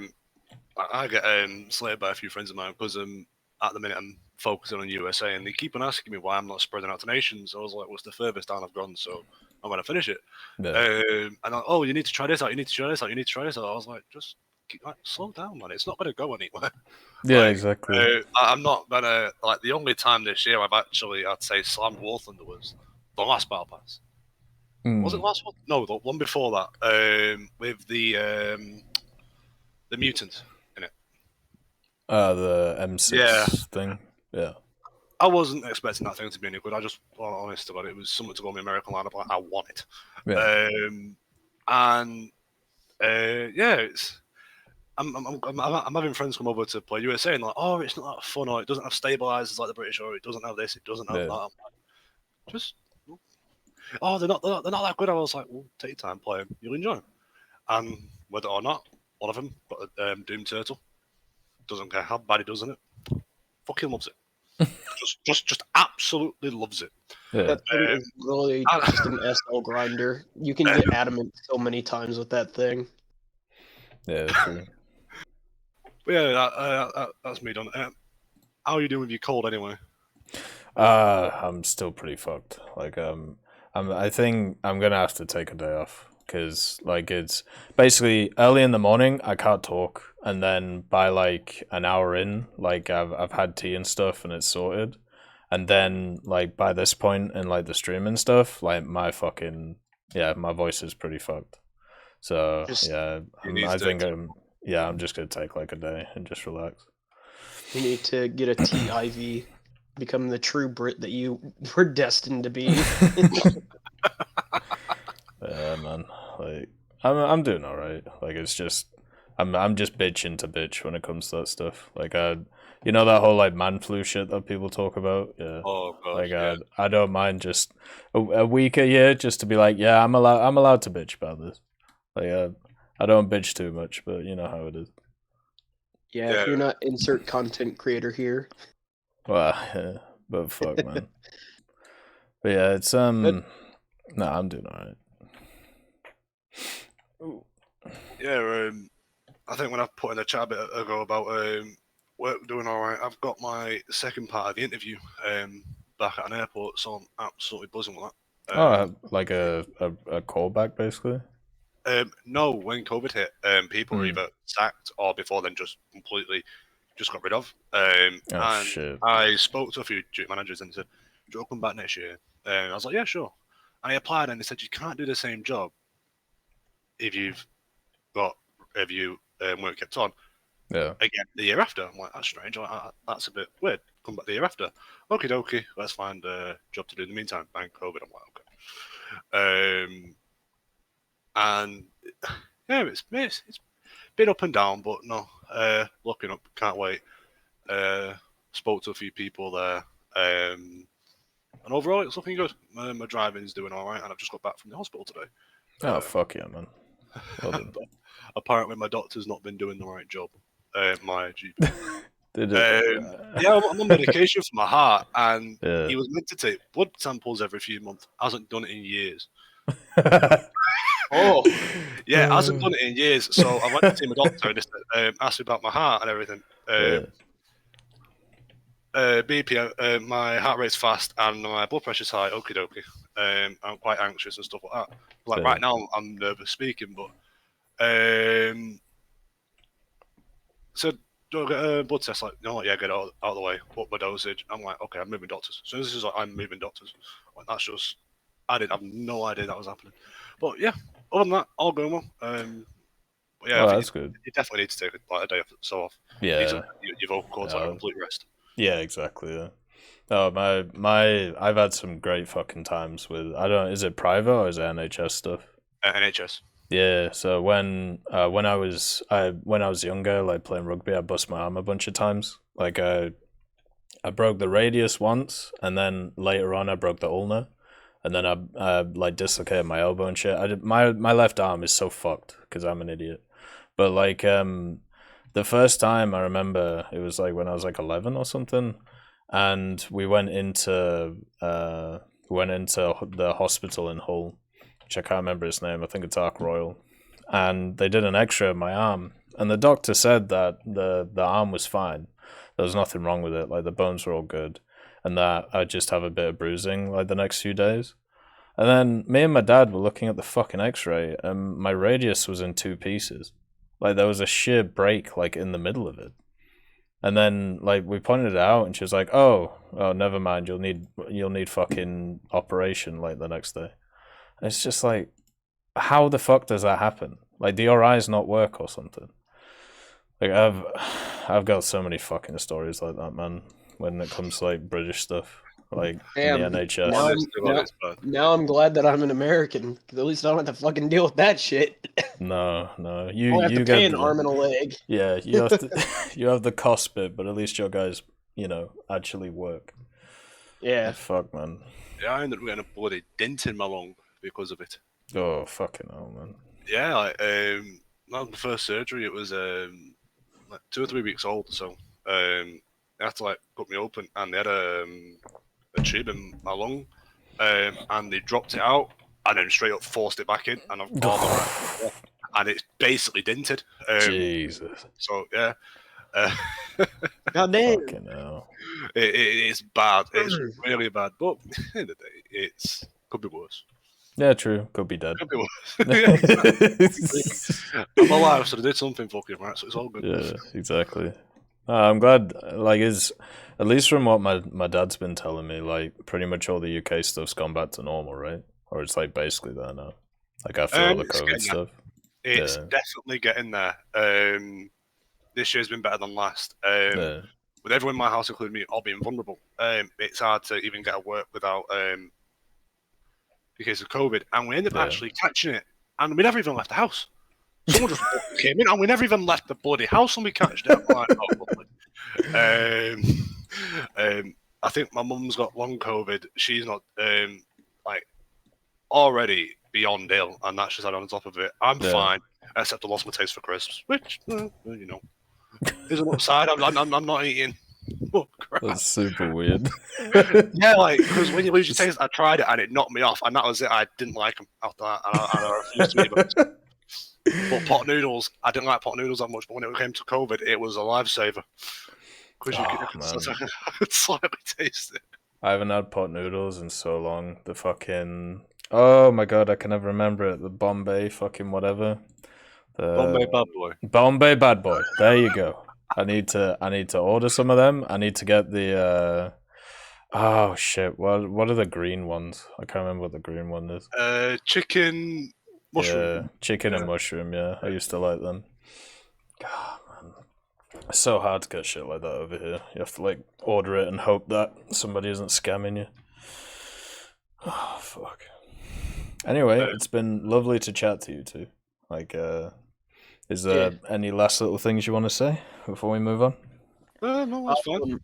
get slated by a few friends of mine because at the minute I'm focusing on USA and they keep on asking me why I'm not spreading out to nations. I was like, what's the furthest down I've gone? So I'm gonna finish it. Yeah. And you need to try this out. You need to try this out. You need to try this out. I was like, just slow down, man. It's not gonna go anywhere. Yeah, exactly. I'm not gonna like the only time this year I'd say slammed War Thunder was the last Battle Pass. Was it the last one? No, the one before that. With the mutant in it. The M6 thing. Yeah. I wasn't expecting that thing to be any good. I just, honest about it, it was something to go on the American lineup. I want it. Yeah. It's. I'm having friends come over to play USA and like, oh, it's not that fun, or it doesn't have stabilizers like the British, or it doesn't have this, it doesn't have that. I'm like, just. Oh, they're not that good. I was like, well, take your time, play them. You'll enjoy them. And whether or not, one of them got a Doom Turtle. Doesn't care how bad he does in it. Fucking loves it. just absolutely loves it. Yeah. That thing is really just an SL grinder. You can get adamant so many times with that thing. Yeah, true. That's me done. How are you doing with your cold anyway? I'm still pretty fucked. Like, I think I'm gonna have to take a day off because, like, it's basically early in the morning. I can't talk, and then by like an hour in, like I've had tea and stuff, and it's sorted. And then, like by this point in like the stream and stuff, like my voice is pretty fucked. So I'm just gonna take like a day and just relax. You need to get a TIV. Become the true Brit that you were destined to be. Yeah, man. Like, I'm doing all right. Like, it's just, I'm just bitching to bitch when it comes to that stuff. Like, that whole like man flu shit that people talk about. Yeah. Oh god. Like, I don't mind just a week a year just to be like, yeah, I'm allowed to bitch about this. Like, I don't bitch too much, but you know how it is. Yeah, if you're not insert content creator here. Well, yeah, but fuck, man. But yeah, it's I'm doing alright. Yeah, I think when I put in the chat a bit ago about work doing alright, I've got my second part of the interview back at an airport, so I'm absolutely buzzing with that. Like a callback, basically. No, when COVID hit, people were either sacked or before then just completely got rid of. Shit. I spoke to a few duty managers and said, "Do you come back next year?" I was like, "Yeah, sure." And I applied, and they said you can't do the same job if you weren't kept on. Yeah. Again, the year after. I'm like, that's strange. That's a bit weird. Come back the year after. Okie dokie. Let's find a job to do in the meantime. Bang, COVID. I'm like, okay. And yeah, it's been up and down, but no, looking up, can't wait. Spoke to a few people there, and overall it's looking good. My driving's doing all right, and I've just got back from the hospital today. Oh fuck yeah, man! Well done. Apparently, my doctor's not been doing the right job. My GP. Yeah, I'm on medication for my heart, and he was meant to take blood samples every few months. Hasn't done it in years. Oh. Yeah, hasn't done it in years. So I went to see my doctor and asked me about my heart and everything. BP, my heart rate's fast and my blood pressure's high. Okie dokie. I'm quite anxious and stuff like that. Like right now, I'm nervous speaking, but so do I get a blood test? Like, no, yeah, get it out of the way. Up my dosage. I'm like, okay, I'm moving doctors. So this is like, I'm moving doctors. Like, that's just, I didn't have no idea that was happening. But yeah, other than that, all going well. But yeah, that's good. You definitely need to take a day so off. Yeah, your vocal cords are a complete rest. Yeah, exactly. Yeah. Oh I've had some great fucking times with. I don't. Is it private or is it NHS stuff? NHS. Yeah. So when I was younger, like playing rugby, I bust my arm a bunch of times. Like I broke the radius once, and then later on I broke the ulnar, and then I like dislocated my elbow and shit. My left arm is so fucked because I'm an idiot. But like the first time I remember, it was like when I was like 11 or something, and we went into the hospital in Hull, which I can't remember its name. I think it's Ark Royal, and they did an X-ray of my arm, and the doctor said that the arm was fine. There was nothing wrong with it. Like the bones were all good, and that I'd just have a bit of bruising like the next few days. And then me and my dad were looking at the fucking X-ray, and my radius was in 2 pieces. Like there was a sheer break like in the middle of it. And then like we pointed it out and she was like, oh, never mind, you'll need fucking operation like the next day. And it's just like, how the fuck does that happen? Like do your eyes not work or something? Like I've got so many fucking stories like that, man, when it comes to like British stuff. Like in the NHS. Now I'm glad that I'm an American, because at least I don't have to fucking deal with that shit. No, you have to pay an arm and a leg. Yeah, you have to. You have the cost bit, but at least your guys, actually work. Yeah. Fuck, man. Yeah, I ended up getting a bloody dent in my lung because of it. Oh, fucking hell, man. Yeah, like that was my first surgery. It was like 2 or 3 weeks old, so they had to like cut me open, and they had a tube in my lung, and they dropped it out and then straight up forced it back in, and and it's basically dented. Jesus. So yeah. God damn. Fucking hell. It's bad. It's really bad. But at the end of the day, it could be worse. Yeah, true. Could be dead. Could be worse. I'm alive, so they did something fucking right, so it's all good. Yeah, exactly. I'm glad, like, at least from what my dad's been telling me, like, pretty much all the UK stuff's gone back to normal, right? Or it's, like, basically there now. Like, after all the COVID stuff. It's definitely getting there. This year's been better than last. With everyone in my house, including me, all being vulnerable, it's hard to even get to work without because of COVID. And we ended up actually catching it. And we never even left the house. Someone just came in, and we never even left the bloody house, and we catched it. Like, I think my mum's got long COVID. She's not like already beyond ill, and that's just on top of it. I'm fine, except I lost my taste for crisps, which is an upside. I'm not eating. Oh, crap. That's super weird. Yeah, like, because when you lose your taste, I tried it and it knocked me off, and that was it. I didn't like them after that, and I refused to eat them. But pot noodles, I didn't like pot noodles that much, but when it came to COVID, it was a lifesaver. Because I could slightly taste it. I haven't had pot noodles in so long. The fucking... Oh my god, I can never remember it. The Bombay fucking whatever. Bombay Bad Boy. Bombay Bad Boy. There you go. I need to order some of them. I need to get the... Oh shit, what are the green ones? I can't remember what the green one is. Chicken... Mushroom. Yeah, chicken and mushroom, yeah. I used to like them. God, man. It's so hard to get shit like that over here. You have to, like, order it and hope that somebody isn't scamming you. Oh, fuck. Anyway, it's been lovely to chat to you two. Like, is there any last little things you want to say before we move on? No, that's fine.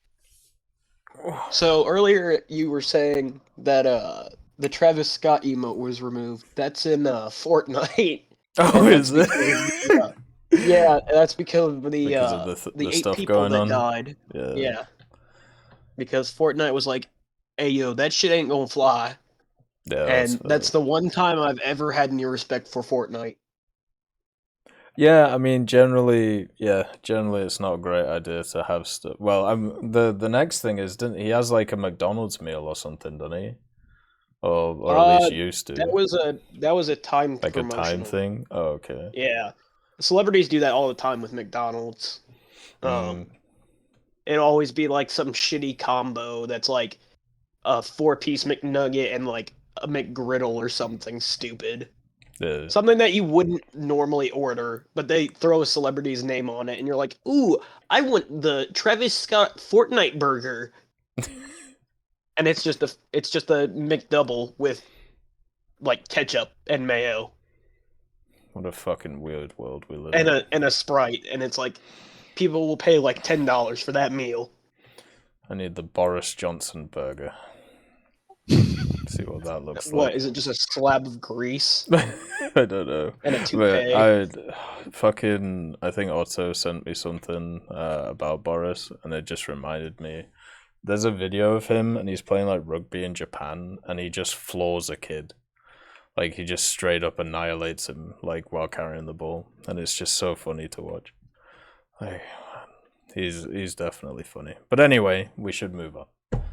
So, earlier you were saying that, the Travis Scott emote was removed. That's in Fortnite. Oh, is it? Yeah, that's because of the 8 stuff people going that on. died. Yeah. Because Fortnite was like, hey, yo, that shit ain't gonna fly. Yeah, and that's the one time I've ever had any respect for Fortnite. Yeah, I mean, generally, it's not a great idea to have stuff. Well, the next thing is, he has like a McDonald's meal or something, doesn't he? Or at least used to. That was a time like promotional. a time thing. Oh, okay. Yeah, celebrities do that all the time with McDonald's. It'll always be like some shitty combo that's like a 4-piece McNugget and like a McGriddle or something stupid. Yeah. Something that you wouldn't normally order, but they throw a celebrity's name on it, and you're like, "Ooh, I want the Travis Scott Fortnite burger." And it's just a McDouble with like ketchup and mayo. What a fucking weird world we live in. And a Sprite, and it's like people will pay like $10 for that meal. I need the Boris Johnson burger. See what that looks like. What is it? Just a slab of grease? I don't know. And a toupee. I think Otto sent me something about Boris, and it just reminded me. There's a video of him, and he's playing like rugby in Japan, and he just floors a kid. Like he just straight up annihilates him, like while carrying the ball, and it's just so funny to watch. Like, he's definitely funny. But anyway, we should move on.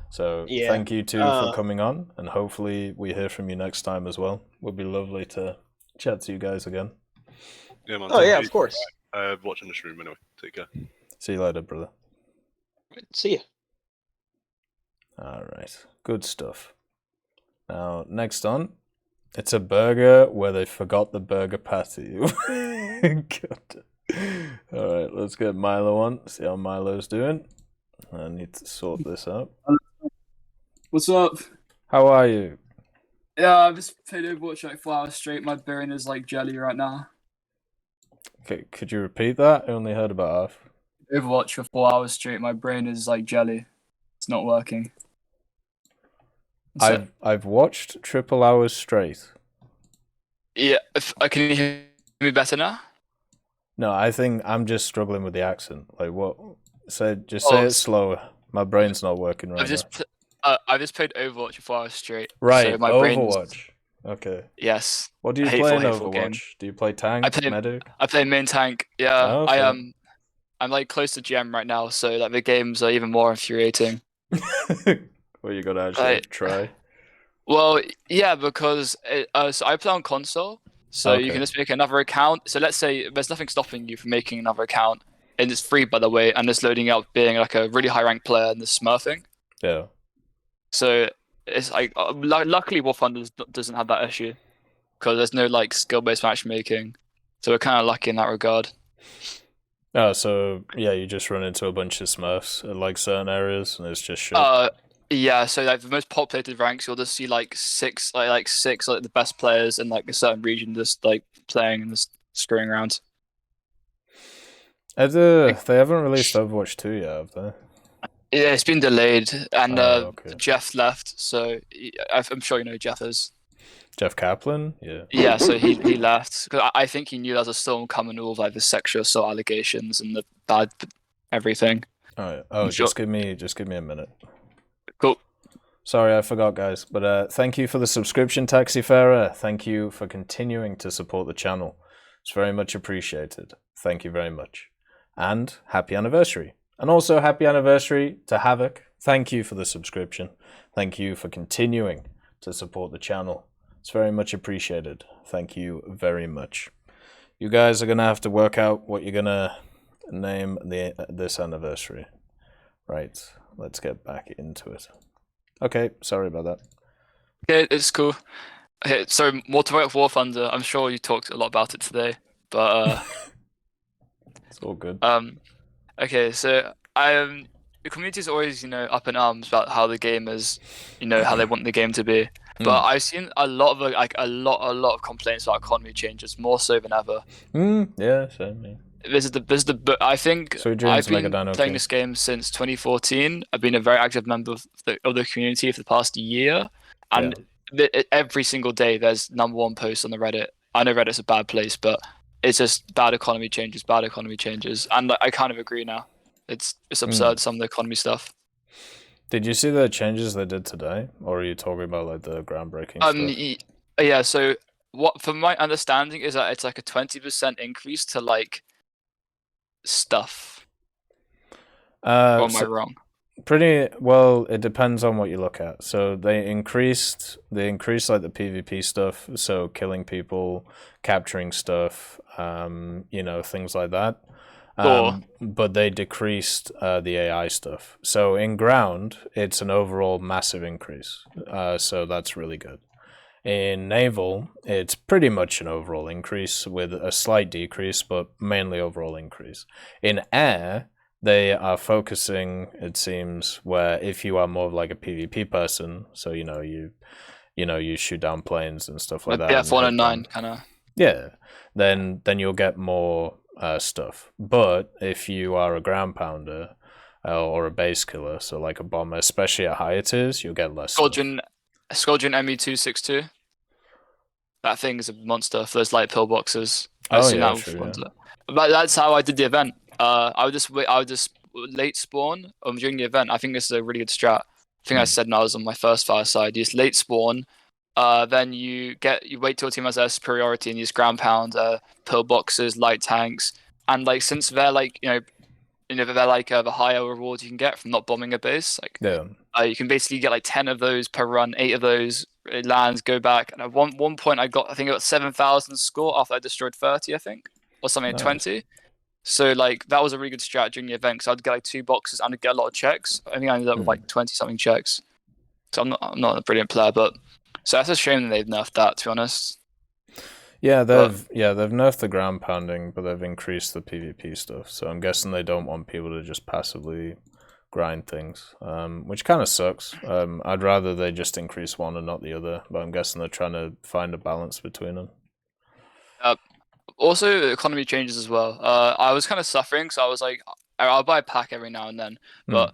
So thank you two for coming on, and hopefully we hear from you next time as well. Would be lovely to chat to you guys again. Yeah, man. Oh yeah, of course. Watching the stream anyway. Take care. See you later, brother. See ya. All right, good stuff. Now, next on, it's a burger where they forgot the burger patty. God. All right, let's get Milo on. See how Milo's doing. I need to sort this out. What's up? How are you? Yeah, I've just played Overwatch like 4 hours straight. My brain is like jelly right now. Okay, could you repeat that? I only heard about half. Overwatch for 4 hours straight. My brain is like jelly. It's not working. I've watched triple hours straight. Yeah, can you hear me better now? No, I think I'm just struggling with the accent. Like what? Say it slower. My brain's not working right now. I've just played Overwatch for 4 hours straight. Right, so my Overwatch. Okay. Yes. What do you play in Overwatch? Game. Do you play tank, medic? I play main tank. Yeah, oh, okay. I'm like close to GM right now, so like the games are even more infuriating. Well, you gotta actually try. Well, yeah, because so I play on console, so you can just make another account. So let's say there's nothing stopping you from making another account, and it's free, by the way, and it's loading out being like a really high ranked player and the smurfing. Yeah. So it's like luckily War Thunder doesn't have that issue because there's no like skill based matchmaking, so we're kind of lucky in that regard. Oh, so yeah, you just run into a bunch of smurfs in like certain areas, and it's just shit. Yeah, so like the most populated ranks, you'll just see like six the best players in like a certain region just like playing and just screwing around. They haven't released Overwatch 2 yet, have they? Yeah, it's been delayed, and Jeff left, so I'm sure you know who Jeff is. Jeff Kaplan? Yeah. Yeah, so he left because I think he knew there was a storm coming with like the sexual assault allegations and the bad everything. Just give me a minute. Cool. Sorry, I forgot, guys. But thank you for the subscription, Taxifarer. Thank you for continuing to support the channel. It's very much appreciated. Thank you very much. And happy anniversary. And also happy anniversary to Havoc. Thank you for the subscription. Thank you for continuing to support the channel. It's very much appreciated. Thank you very much. You guys are going to have to work out what you're going to name this anniversary. Right. Let's get back into it. Okay, sorry about that. Okay, it's cool. Okay, so Multiplayer War Thunder. I'm sure you talked a lot about it today, but it's all good. Okay, so the community is always up in arms about how the game is, how they want the game to be. But I've seen a lot of complaints about economy changes, more so than ever. Yeah, same. I think I've been playing this game since 2014. I've been a very active member of the community for the past year, and every single day there's #1 post on the Reddit. I know Reddit's a bad place, but it's just bad economy changes, and I kind of agree now. It's absurd, some of the economy stuff. Did you see the changes they did today, or are you talking about like the groundbreaking stuff? Yeah. So what, from my understanding, is that it's like a 20% increase to like stuff. Or am I wrong? Pretty well. It depends on what you look at. So they increased like the PvP stuff. So killing people, capturing stuff, things like that. But they decreased the AI stuff. So in ground, it's an overall massive increase. So that's really good. In naval, it's pretty much an overall increase with a slight decrease, but mainly overall increase. In air, they are focusing, it seems, where if you are more of like a PvP person, so you shoot down planes and stuff like that. Yeah, 409 kind of. Yeah, then you'll get more stuff. But if you are a ground pounder or a base killer, so like a bomber, especially at higher tiers, you'll get less. Squadron ME262. That thing is a monster for those light pillboxes. But that's how I did the event. I would just late spawn during the event. I think this is a really good strat. I think I said when I was on my first Fireside. You just late spawn, then you wait till a team has their superiority and you just ground pound pillboxes, light tanks, and like since they're like they're like the higher rewards you can get from not bombing a base. Like you can basically get like 10 of those per run, 8 of those lands, go back. And at one point I got 7,000 score after I destroyed 30, I think, or something like 20. So like that was a really good strat during the event because I'd get like 2 boxes and I'd get a lot of checks. I think I ended up with like 20 something checks. So I'm not a brilliant player, but so that's a shame that they've nerfed that, to be honest. Yeah, they've nerfed the ground pounding, but they've increased the PvP stuff. So I'm guessing they don't want people to just passively grind things, which kind of sucks. I'd rather they just increase one and not the other, but I'm guessing they're trying to find a balance between them. Also, the economy changes as well. I was kind of suffering, so I was like, I'll buy a pack every now and then. But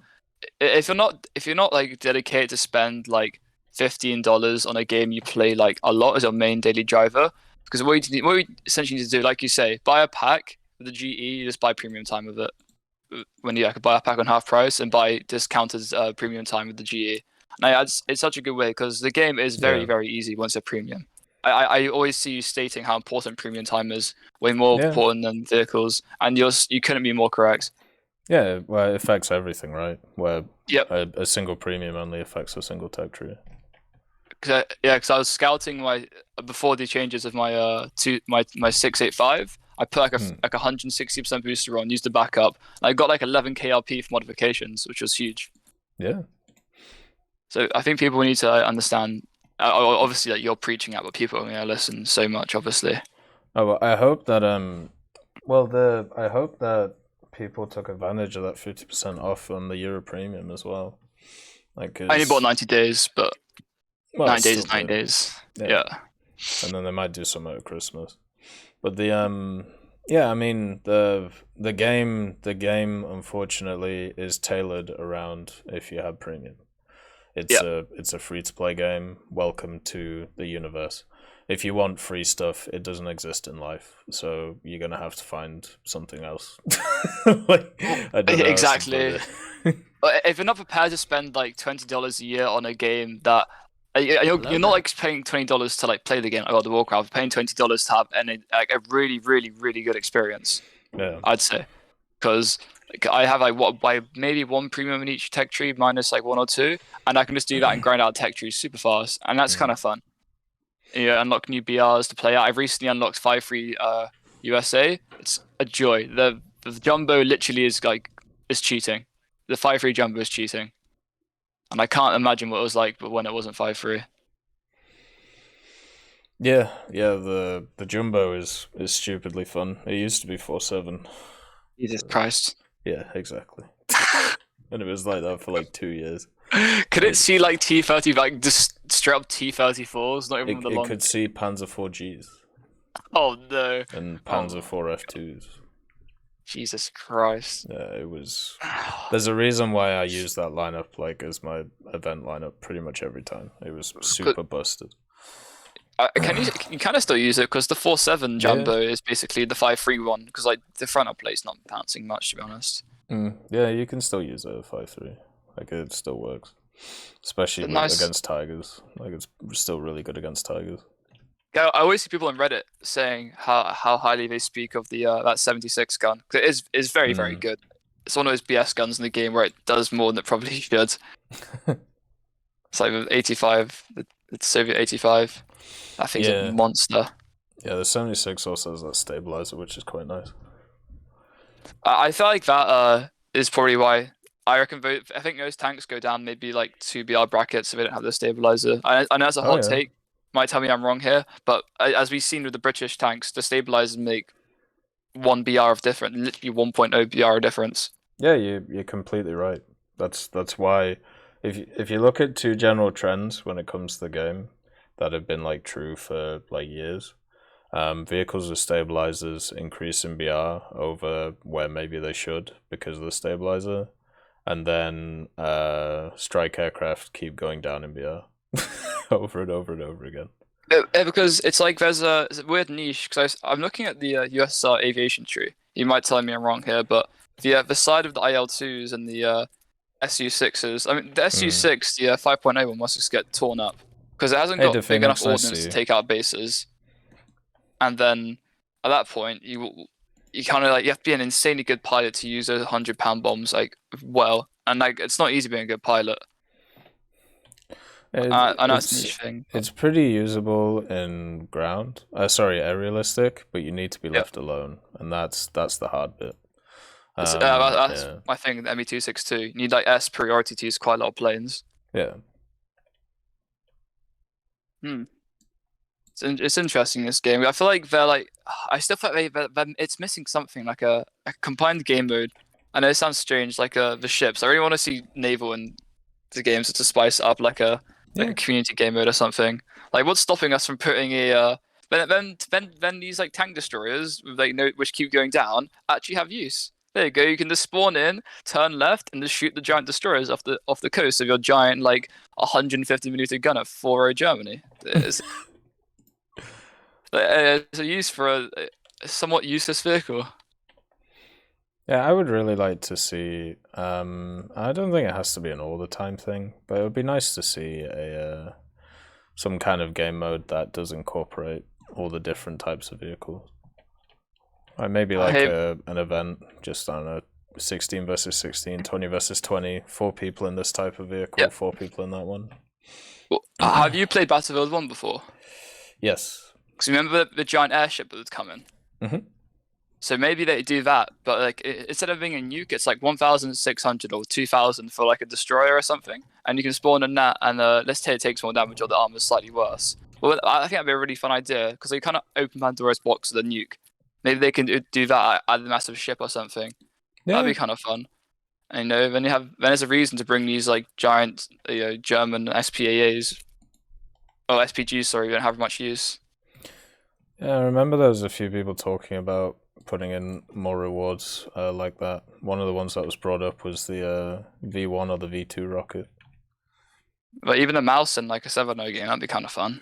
if you're not like dedicated to spend like $15 on a game you play like a lot as your main daily driver, because what you essentially need to do, like you say, buy a pack with the GE, you just buy premium time with it. When you could buy a pack on half price and buy discounted premium time with the GE. And it's such a good way because the game is very, very easy once you're premium. I always see you stating how important premium time is, way more important than vehicles, and you couldn't be more correct. Yeah, well, it affects everything, right? Where a single premium only affects a single tech tree. Because I was scouting before the changes of my 685. I put like a 160% booster on, used the backup, and I got like 11 KRP for modifications, which was huge. Yeah. So I think people need to understand. Obviously, that you're preaching at, but people are going to listen so much. Obviously. Oh, well, I hope that I hope that people took advantage of that 50% off on the Euro Premium as well. Like, I only bought 90 days, but 9 days is 9 days. Yeah. And then they might do some over Christmas. But the I mean the game unfortunately is tailored around if you have premium. It's a free to play game. Welcome to the universe. If you want free stuff, it doesn't exist in life, so you're gonna have to find something else. Exactly. If you're not prepared to spend like $20 a year on a game that you're not like paying $20 to like play the game like World of Warcraft, you're paying $20 to have a really, really, really good experience. Yeah, I'd say, because I have maybe 1 premium in each tech tree minus like 1 or 2, and I can just do that and grind out tech trees super fast, and that's kind of fun. Unlock new BRs to play out. I've recently unlocked 5-3 USA. It's a joy. The jumbo literally is cheating. The 5-3 jumbo is cheating, and I can't imagine what it was like, but when it wasn't 5-3. Yeah. The jumbo is stupidly fun. It used to be 4-7. Jesus Christ. Yeah, exactly. And it was like that for like 2 years. Could it see like T30, like just straight up T34s? Not even the long. It could see Panzer 4Gs. Oh no. And Panzer 4 F2s. Jesus Christ. Yeah, it was. There's a reason why I use that lineup like as my event lineup pretty much every time. It was super busted. You kind of still use it because the 4-7 jumbo is basically the 5-3 one because like the front up plate's not bouncing much, to be honest. Yeah, you can still use it at 5-3. Like it still works, especially against tigers. Like it's still really good against tigers. Yeah, I always see people on Reddit saying how highly they speak of the that 76 gun, because it is very very good. It's one of those BS guns in the game where it does more than it probably should. It's like with 85, it's Soviet 85. I think it's a monster. Yeah, the 76 also has that stabilizer, which is quite nice. I feel like that is probably why I reckon. I think those tanks go down maybe like 2 BR brackets if they don't have the stabilizer. I know it's a hot take. Might tell me I'm wrong here, but as we've seen with the British tanks, the stabilizers make 1 BR of difference, literally 1.0 BR difference. Yeah, you're completely right. That's why if you look at 2 general trends when it comes to the game that have been like true for like years, vehicles with stabilizers increase in BR over where maybe they should because of the stabilizer, and then strike aircraft keep going down in BR. Over and over and over again. Because it's like there's a weird niche. Because I'm looking at the USSR aviation tree. You might tell me I'm wrong here, but the side of the IL-2s and the SU-6s. I mean, the SU-6, the 5.0 one must just get torn up because it hasn't got big enough ordnance to take out bases. And then at that point, you kind of like you have to be an insanely good pilot to use those 100-pound bombs like well, and like it's not easy being a good pilot. I know it's a niche thing. It's pretty usable in ground. Aerialistic, but you need to be left alone, and that's the hard bit. That's my thing. The ME262. You need like S priority to use quite a lot of planes. Yeah. It's interesting, this game. I feel like they're like. I still feel like it's missing something like a combined game mode. I know it sounds strange, like the ships. I really want to see naval in the games to spice it up, like a community game mode or something. Like, what's stopping us from putting a then these like tank destroyers with like which keep going down actually have use. There you go. You can just spawn in, turn left, and just shoot the giant destroyers off the coast of your giant like 150-meter gun at 4-0 Germany. It's a use for a somewhat useless vehicle. Yeah, I would really like to see. I don't think it has to be an all the time thing, but it would be nice to see some kind of game mode that does incorporate all the different types of vehicles. Like maybe like an event, just I don't know, 16 versus 16, 20 versus 20, 4 people in this type of vehicle, 4 people in that one. Well, have you played Battlefield 1 before? Yes. Because remember the giant airship that was coming? Mm-hmm. So maybe they do that, but like instead of being a nuke, it's like 1,600 or 2,000 for like a destroyer or something, and you can spawn in that, and let's say it takes more damage or the armor's slightly worse. Well, I think that'd be a really fun idea because they kind of open Pandora's box with a nuke. Maybe they can do that at the massive ship or something. Yeah. That'd be kind of fun. And then there's a reason to bring these like giant German SPAAs or SPGs. Sorry, we don't have much use. Yeah, I remember there was a few people talking about putting in more rewards like that. One of the ones that was brought up was the V1 or the V2 rocket. But even a mouse in like a 7.0 game, that'd be kind of fun.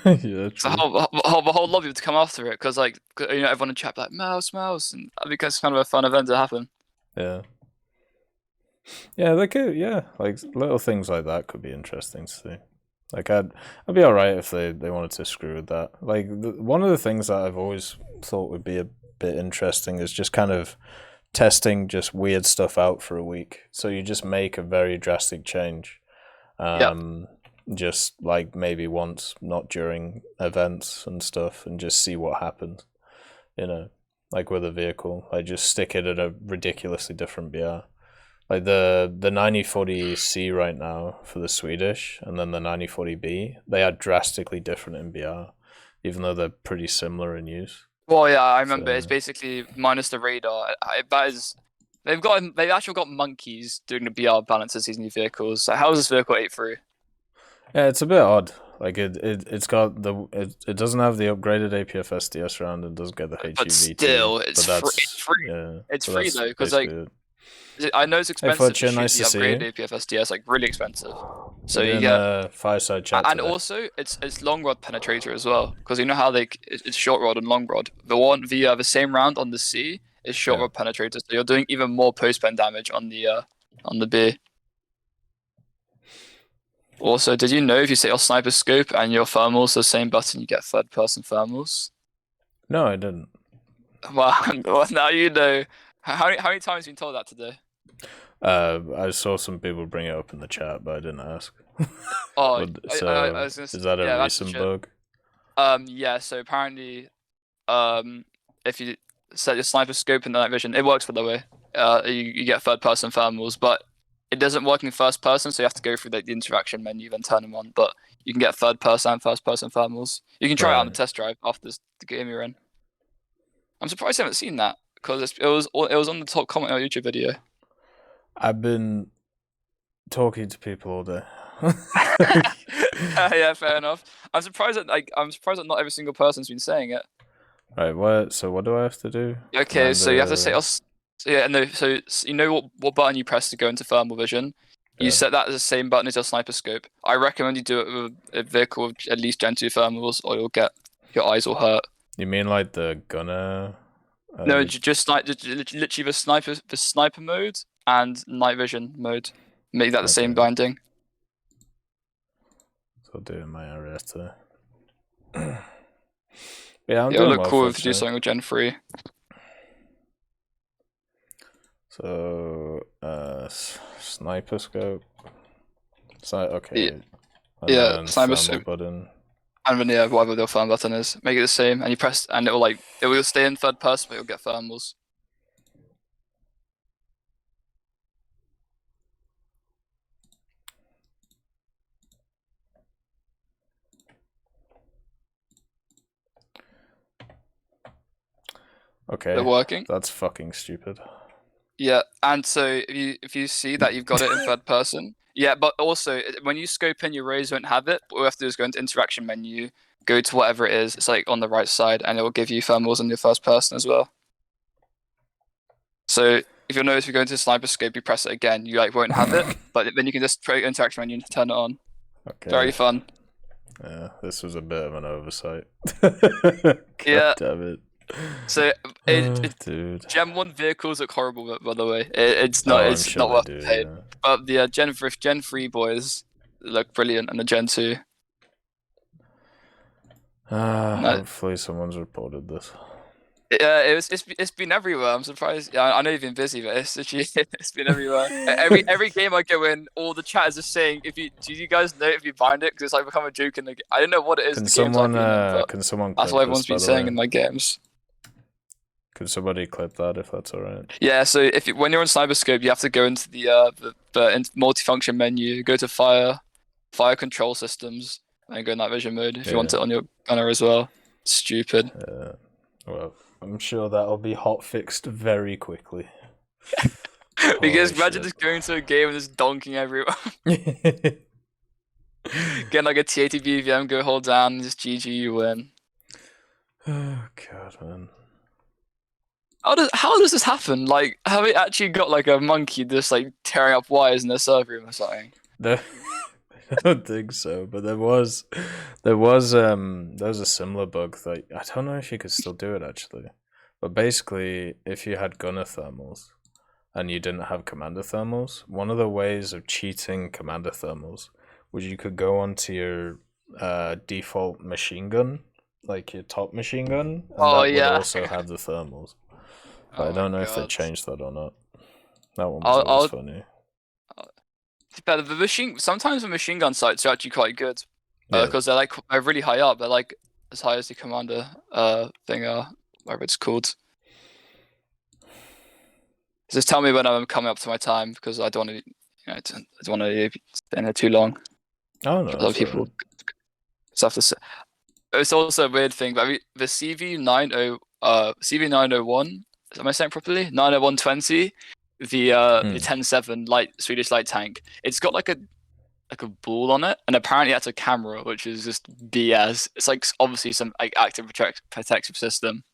Yeah, true. The whole lobby would come after it because like everyone in chat like mouse, and that'd be kind of a fun event to happen. Yeah. Yeah, they could. Yeah, like little things like that could be interesting to see. Like I'd be alright if they wanted to screw with that. Like one of the things that I've always thought would be a bit interesting is just kind of testing just weird stuff out for a week. So you just make a very drastic change. Just like maybe once, not during events and stuff, and just see what happens. Like with a vehicle, I just stick it at a ridiculously different BR. Like the 9040C right now for the Swedish, and then the 9040B, they are drastically different in BR, even though they're pretty similar in use. Well, yeah, I remember it's basically minus the radar. They've actually got monkeys doing the BR balances these new vehicles. So how is this vehicle 8-3? Yeah, it's a bit odd. Like it doesn't have the upgraded APF SDS round and doesn't get the HUV. But still, it's free. Yeah, it's free though, because like I know it's expensive to shoot nice the upgraded APF SDS, like really expensive. So you get Fireside chat. And also it's long rod penetrator as well, because you know how it's short rod and long rod. The same round on the C is short rod penetrator, so you're doing even more post pen damage on the B. Also, did you know if you set your sniper scope and your thermals the same button, you get third-person thermals? No, I didn't. Well, now you know. How many times have you been told that today? I saw some people bring it up in the chat, but I didn't ask. Oh, so I was gonna is that a recent bug? Yeah. So apparently, if you set your sniper scope in the night vision, it works, by the way. You get third-person thermals, but it doesn't work in first person, so you have to go through the interaction menu, then turn them on. But you can get third-person and first-person thermals. You can try it on the test drive after the game you're in. I'm surprised you haven't seen that because it was on the top comment on your YouTube video. I've been talking to people all day. Yeah, fair enough. I'm surprised that not every single person's been saying it. Right. So what do I have to do? Okay, so you have to set your. So you know what button you press to go into thermal vision. You set that as the same button as your sniper scope. I recommend you do it with a vehicle with at least Gen 2 thermals, or your eyes will hurt. You mean like the gunner? No, just literally the sniper mode and night vision mode. Make that the same binding. So I'll do it in my area too. Yeah, it'll look cool if you do something with Gen 3. So, sniper scope. Okay. Yeah, sniper scope button. And then whatever the thermal button is, make it the same, and you press, and it will stay in third person, but you'll get thermals. Okay. They're working. That's fucking stupid. Yeah, and so if you see that you've got it in third person, yeah, but also when you scope in, your rays won't have it. What we have to do is go into interaction menu, go to whatever it is. It's like on the right side, and it will give you thermals in your first person as well. So if you'll notice, if you go into sniper scope, you press it again, you won't have it, but then you can just create interaction menu and turn it on. Okay. Very fun. Yeah, this was a bit of an oversight. Yeah. Damn it. So dude. Gen 1 vehicles look horrible, by the way. It's not worth the pay. Yeah. But the Gen 3 boys look brilliant, and the Gen 2. Hopefully someone's reported this. Yeah, it's been everywhere. I'm surprised. Yeah, I know you've been busy, but it's been everywhere. every game I go in, all the chat is just saying, do you guys know if you bind it? Because it's become a joke in the game. I don't know what it is. Can someone that's what everyone's been saying in my games. Could somebody clip that if that's alright? Yeah, so when you're on Cyberscope, you have to go into the multifunction menu, go to fire control systems, and go night vision mode if you want it on your gunner as well. Stupid. Well, I'm sure that'll be hot fixed very quickly. Because imagine just going to a game and just donking everyone. Getting like a T80 BVM, go hold down, and just GG, you win. Oh god, man. How does this happen? Like, have we actually got like a monkey just like tearing up wires in their server room or something? I don't think so, but there was a similar bug that I don't know if you could still do it actually. But basically, if you had gunner thermals and you didn't have commander thermals, one of the ways of cheating commander thermals was you could go onto your default machine gun, like your top machine gun, and that would also have the thermals. But I don't know if they changed that or not. That one was always funny. But sometimes the machine gun sites are actually quite good because they're really high up. They're like as high as the commander thing, whatever it's called. Just tell me when I'm coming up to my time because I don't want to, I don't want to stay in there too long. Oh no, other people have to say. It's also a weird thing, but the CV901. Am I saying properly? 90120. The 10-7 Swedish light tank. It's got like a ball on it, and apparently that's a camera, which is just BS. It's like obviously some like active protective system.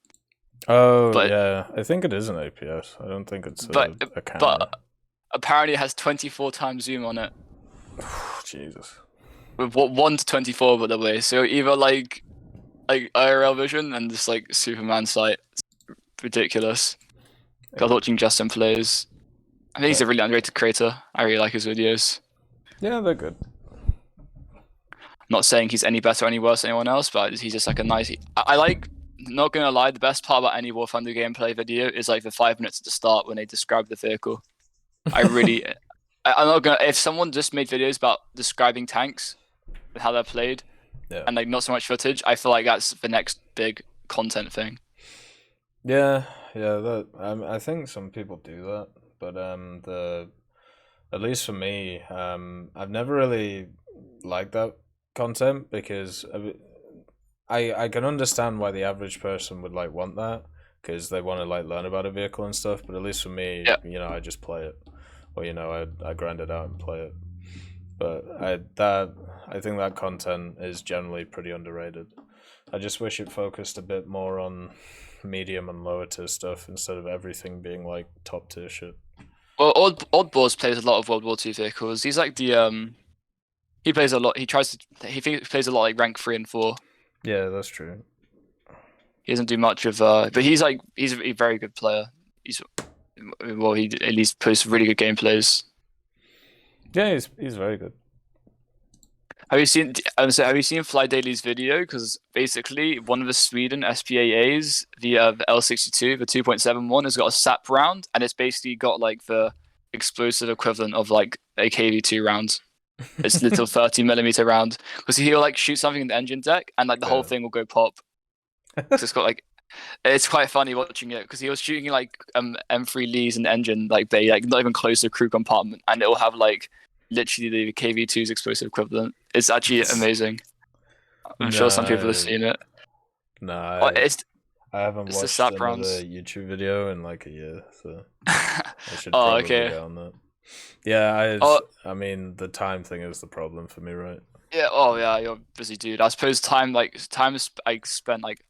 Oh, but, yeah, I think it is an APS. I don't think it's a camera. But apparently it has 24 times zoom on it. Jesus. With 1 to 24, by the way. So either like IRL vision and just like Superman sight. It's ridiculous. I was watching Justin plays. I think he's a really underrated creator. I really like his videos. Yeah, they're good. not saying he's any better or any worse than anyone else, but he's just like a nice. I like. Not gonna lie, the best part about any War Thunder gameplay video is like the 5 minutes at the start when they describe the vehicle. I'm not gonna. If someone just made videos about describing tanks and how they're played, and like not so much footage, I feel like that's the next big content thing. Yeah. I think some people do that, but at least for me, I've never really liked that content because I can understand why the average person would like want that because they want to like learn about a vehicle and stuff. But at least for me, you know, I just play it, or you know, I grind it out and play it. But I think that content is generally pretty underrated. I just wish it focused a bit more on medium and lower tier stuff instead of everything being like top tier shit. Well, Oddballs plays a lot of World War II vehicles. He's like the he plays a lot. He plays a lot like rank 3 and 4. Yeah, that's true. He doesn't do much of but he's a very good player. He at least posts really good gameplays. Yeah, he's very good. Have you seen Fly Daily's video? Because basically one of the Sweden SPAAs, the L62, the 2.71, has got a SAP round, and it's basically got like the explosive equivalent of like a KV2 round. It's little 30mm round, because he'll like shoot something in the engine deck and like the whole thing will go pop. It's got like, it's quite funny watching it because he was shooting like M3 Lees in the engine like bay, like not even close to the crew compartment, and it'll have like literally the KV2's explosive equivalent. It's actually amazing. I'm sure some people have seen it. No, I haven't watched another YouTube video in like a year, so I should probably get on that. Yeah, I mean, the time thing is the problem for me, right? Yeah. Oh, yeah. You're a busy dude. I suppose time I spent like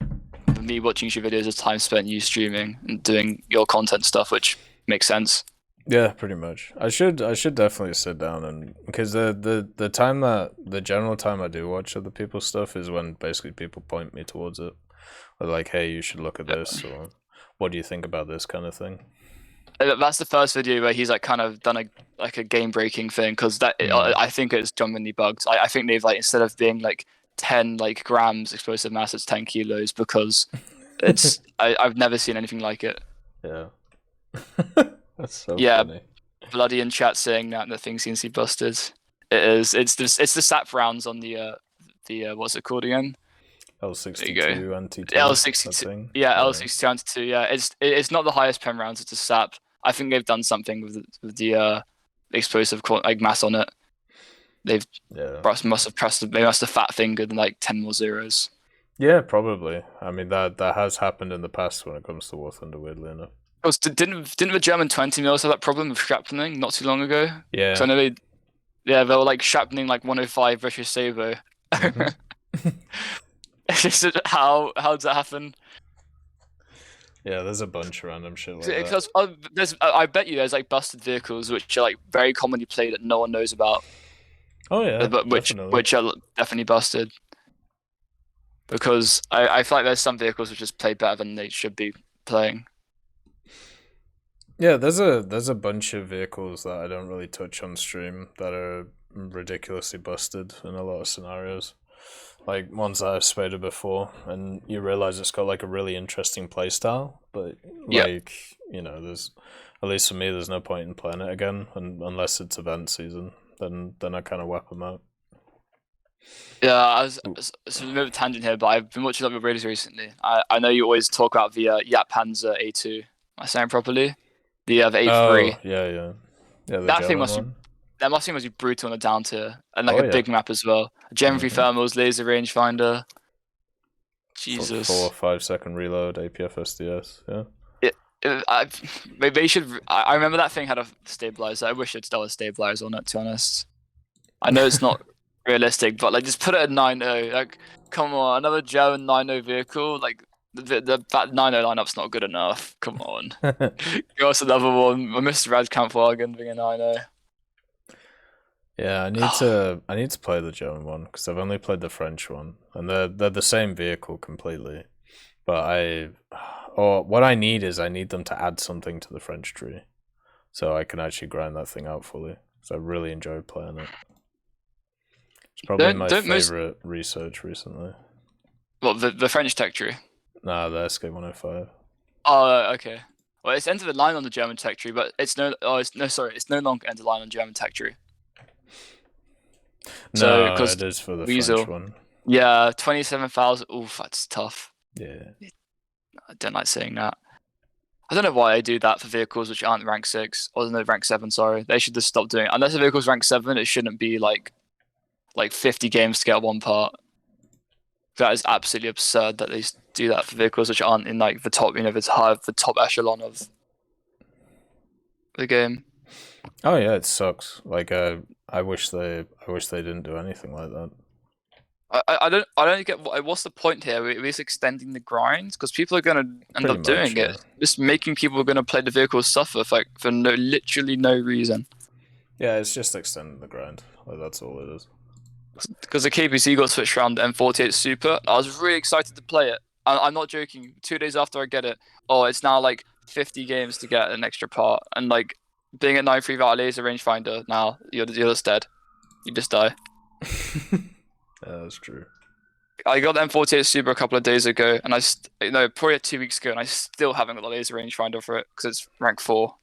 for me watching YouTube videos is time spent you streaming and doing your content stuff, which makes sense. Yeah, pretty much. I should definitely sit down and because the time the general time I do watch other people's stuff is when basically people point me towards it, or like, hey, you should look at this, or what do you think about this kind of thing. That's the first video where he's like kind of done a game breaking thing because I think it's genuinely bugs. I think they've like instead of being like 10 like grams explosive mass, it's 10 kilos because it's I've never seen anything like it. Yeah. That's so funny. Bloody in chat saying that the thing seems to be busted. It is. It's the SAP rounds on the what's it called again? L62 anti L62. Yeah, L62 anti-2. Yeah, it's not the highest pen rounds. It's a SAP. I think they've done something with the explosive like mass on it. They must have fat fingered like 10 more zeros. Yeah, probably. I mean that has happened in the past when it comes to War Thunder, weirdly enough. Didn't the German 20 mils have that problem with shrapneling not too long ago? Yeah. So I know they were like shrapneling like 105 British Sabo. Mm-hmm. How does that happen? Yeah, there's a bunch of random shit like that. Because I bet you there's like busted vehicles which are like very commonly played that no one knows about. Oh yeah, which are definitely busted. Because I feel like there's some vehicles which just play better than they should be playing. Yeah, there's a bunch of vehicles that I don't really touch on stream that are ridiculously busted in a lot of scenarios. Like ones that I've spaded before, and you realize it's got like a really interesting playstyle, but like you know, there's at least for me, there's no point in playing it again, unless it's event season. Then I kind of whap them out. Yeah, it's a bit of a tangent here, but I've been watching a lot of videos recently. I know you always talk about the Yap Panzer A2. Am I saying properly? The A3. Oh, yeah. That thing must be brutal on a down tier and like a big map as well. Gen 3 thermals, laser rangefinder. Jesus. 4 or 5 second reload, APF SDS. Yeah. I remember that thing had a stabilizer. I wish it still had stabilizers on it. To be honest, I know it's not realistic, but like just put it at 9.0. Like, come on, another German 9.0 vehicle. Like that 9.0 lineup's not good enough. Come on. Give us another one. Mr. Radkampfwagen being a 9.0. Yeah, I need to play the German one because I've only played the French one, and they're the same vehicle completely. But what I need them to add something to the French tree, so I can actually grind that thing out fully. So I really enjoyed playing it. It's probably my favorite research recently. Well, the French tech tree. Nah, the SK105. Oh, okay. Well, it's entered the line on the German tech tree, but it's no longer entered the line on German tech tree. No, it is for the French one. Yeah, 27,000. Oof, that's tough. Yeah. I don't like saying that. I don't know why they do that for vehicles which aren't rank 6 or no rank 7. Sorry, they should just stop doing it. Unless a vehicle's rank 7, it shouldn't be like 50 games to get one part. That is absolutely absurd that they do that for vehicles which aren't in like the top, the top echelon of the game. Oh yeah, it sucks. Like I wish they didn't do anything like that. I don't get what's the point here. We're just extending the grind because people are gonna end up doing it. Just making people gonna play the vehicles suffer for literally no reason. Yeah, it's just extending the grind. Like that's all it is. Because the KPC got switched around the M48 Super, I was really excited to play it. I'm not joking. 2 days after I get it, it's now like 50 games to get an extra part, and like being at 9.3 without a laser rangefinder, now you're just dead. You just die. Yeah, that's true. I got the M48 Super a couple of days ago, and probably 2 weeks ago, and I still haven't got the laser rangefinder for it because it's rank 4.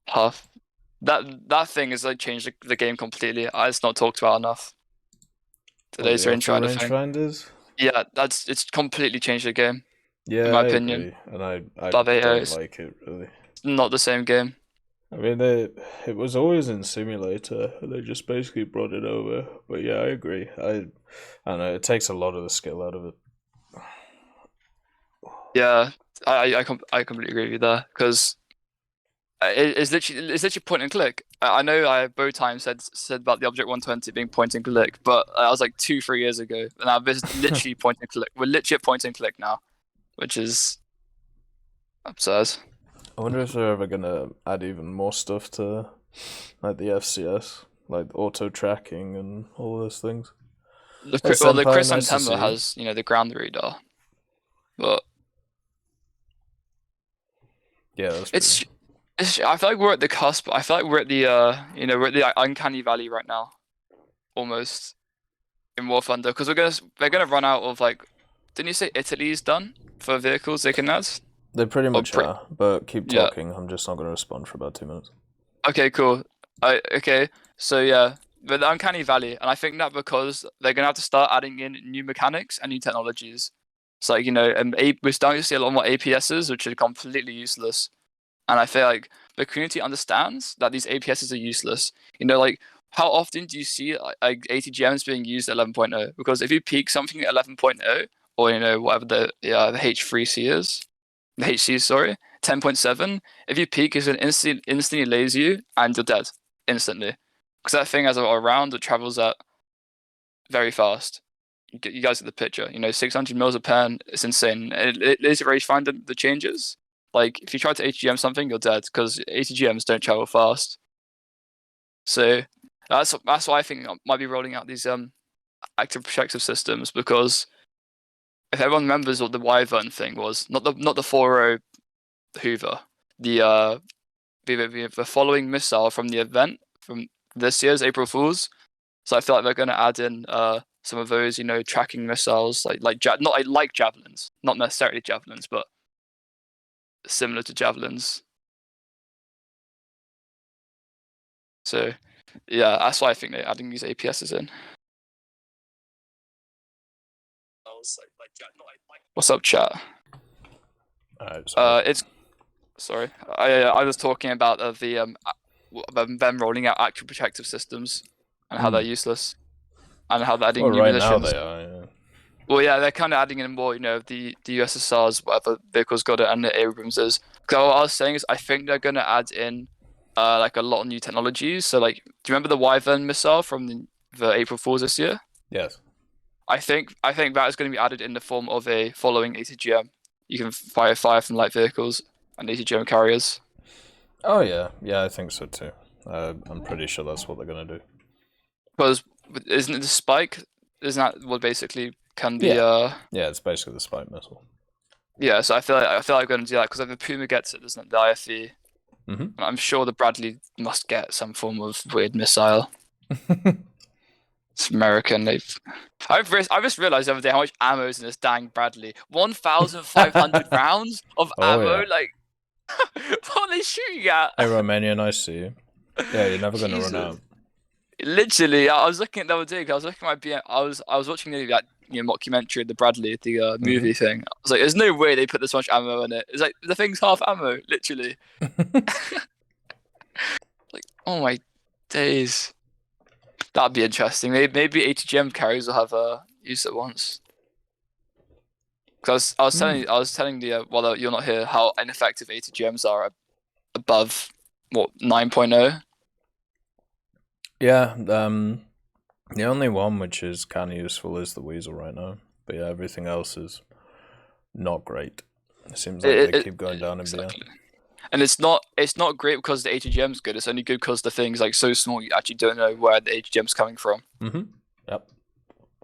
Tough. That thing has like changed the game completely. It's not talked about enough. The laser rangefinder thing. Yeah, it's completely changed the game. Yeah, in my I opinion. agree. And I don't like it really. It's not the same game. I mean, it was always in simulator. They just basically brought it over. But yeah, I agree. I don't know. It takes a lot of the skill out of it. Yeah, I completely agree with you there because it's literally point and click. I know I both times said about the Object 120 being point and click, but that was like 2-3 years ago. And now this is literally point and click. We're literally at point and click now, which is absurd. I wonder if they're ever gonna add even more stuff to like the FCS, like auto tracking and all those things. The Chris Antema has the ground radar, but yeah, that's I feel like we're at the cusp. I feel like we're at the we're at the uncanny valley right now, almost in War Thunder, because they're gonna run out of like. Didn't you say Italy's done for vehicles they can add? They pretty much are, but keep talking. Yeah. I'm just not going to respond for about 2 minutes. Okay, cool. Okay, so yeah, but the uncanny valley, and I think that because they're gonna have to start adding in new mechanics and new technologies. It's like we're starting to see a lot more APSs, which are completely useless. And I feel like the community understands that these APSs are useless. Like how often do you see like ATGMs being used at 11.0? Because if you peak something at 11.0, or whatever the H3C is, the HC, sorry, 10.7, if you peak, it's going to instantly laser you and you're dead instantly. Because that thing has a round that travels at very fast. You guys get the picture. 600 mils a pen, it's insane. Laser rangefinder, the changes. Like, if you try to ATGM something, you're dead, because ATGMs don't travel fast. So, that's why I think I might be rolling out these active protective systems, because if everyone remembers what the Wyvern thing was, not the 4.0 Hoover, the following missile from the event from this year's April Fools. So I feel like they're going to add in some of those, tracking missiles, like javelins, not necessarily javelins, but similar to javelins. So yeah, that's why I think they're adding these APSs in. What's up, chat? Sorry. I was talking about them rolling out actual protective systems and how they're useless, and how they're adding new munitions. Now they are. Yeah. Well, yeah, they're kind of adding in more, the USSRs, whatever vehicles got it, and the Abramses. So what I was saying is, I think they're gonna add in like a lot of new technologies. So, like, do you remember the Wyvern missile from the April Fools this year? Yes. I think that is going to be added in the form of a following ATGM. You can fire from light vehicles and ATGM carriers. Oh yeah, I think so too. I'm pretty sure that's what they're going to do. Because isn't it the spike? Isn't that what basically can be? Yeah, it's basically the spike missile. Yeah, so I feel like I'm going to do that because if the Puma gets it, doesn't it? The IFV. Mm-hmm. I'm sure the Bradley must get some form of weird missile. It's American. I just realized the other day how much ammo is in this dang Bradley. 1,500 rounds of ammo. Yeah. Like, what are they shooting at? Hey, Romanian, I see you. Yeah, you're never gonna run out. Literally, I was looking at the other day. I was looking at my BM. I was watching the mockumentary of the Bradley, the movie thing. I was like, there's no way they put this much ammo in it. It's like the thing's half ammo, literally. Like, oh my days. That'd be interesting. Maybe ATGM carriers will have used it once. Because I was telling the while you're not here how ineffective ATGMs are above 9.0. Yeah, the only one which is kind of useful is the Weasel right now. But yeah, everything else is not great. It seems like they keep going down in BR. And it's not great because the ATGM's good. It's only good because the thing's like so small you actually don't know where the ATGM's coming from. Yep.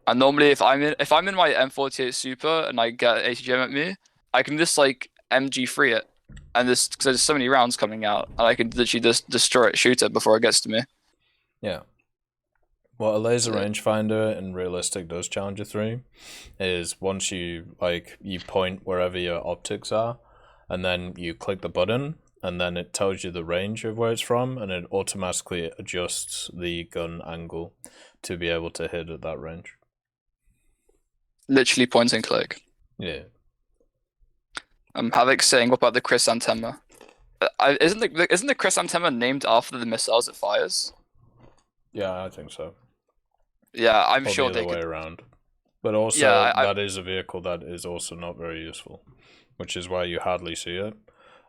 And normally if I'm in my M48 Super and I get an ATGM at me, I can just like MG free it, and because there's so many rounds coming out, and I can literally just destroy it, shoot it before it gets to me. Yeah. What a laser rangefinder in realistic does Challenger 3 is once you point wherever your optics are, and then you click the button, and then it tells you the range of where it's from, and it automatically adjusts the gun angle to be able to hit at that range. Literally point and click. Yeah. Havik saying, what about the chrysanthema? Isn't the chrysanthema named after the missiles it fires? Yeah, I think so. Yeah, I'm or sure the they other way could. around. But also, that is a vehicle that is also not very useful, which is why you hardly see it.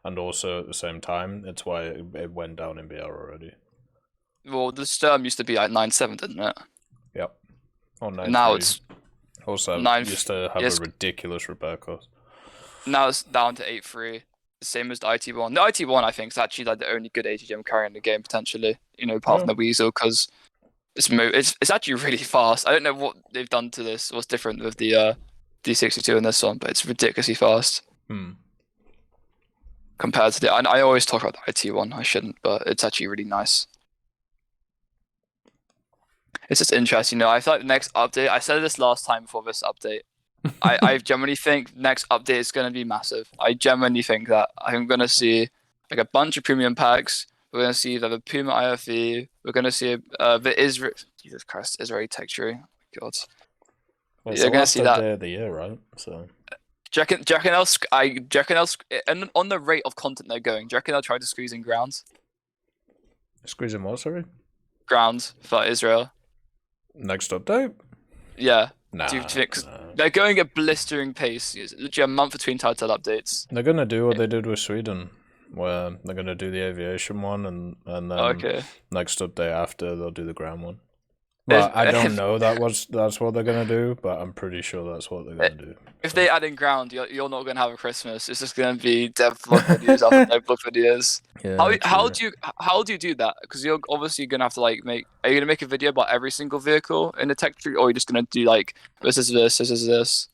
And also, at the same time, it's why it went down in BR already. Well, the Sturm used to be like 9.7, didn't it? Yep. Or 9.3. Now it's... Also, used to have a ridiculous repair cost. Now it's down to 8.3. The same as the IT1. The IT1, I think, is actually like the only good ATGM carrier in the game, potentially. Apart from the Weasel, because it's actually really fast. I don't know what they've done to this, what's different with the D62 in this one, but it's ridiculously fast. Compared to the... I always talk about the IT1, I shouldn't, but it's actually really nice. It's just interesting, I feel like the next update... I said this last time before this update. I genuinely think next update is going to be massive. I genuinely think that. I'm going to see like a bunch of premium packs. We're going to see the Puma IFV. We're going to see the Israel... Jesus Christ, Israeli tech tree. Oh my God. Well, you're going to see that day of the year, right? So... Do you reckon on the rate of content they're going, do you reckon they'll try to squeeze in grounds? Squeeze in what, sorry? Grounds for Israel. Next update? Yeah. Nah, do you think they're going at blistering pace? It's literally a month between title updates. They're going to do what they did with Sweden, where they're going to do the aviation one, and then next update after, they'll do the ground one. Well, I don't know that's what they're going to do, but I'm pretty sure that's what they're going to do. If they add in ground, you're not going to have a Christmas. It's just going to be dev vlog videos after dev vlog videos. Yeah, how do you do that? Because you're obviously going to have to Are you going to make a video about every single vehicle in the tech tree, or are you just going to do this is this, this is this?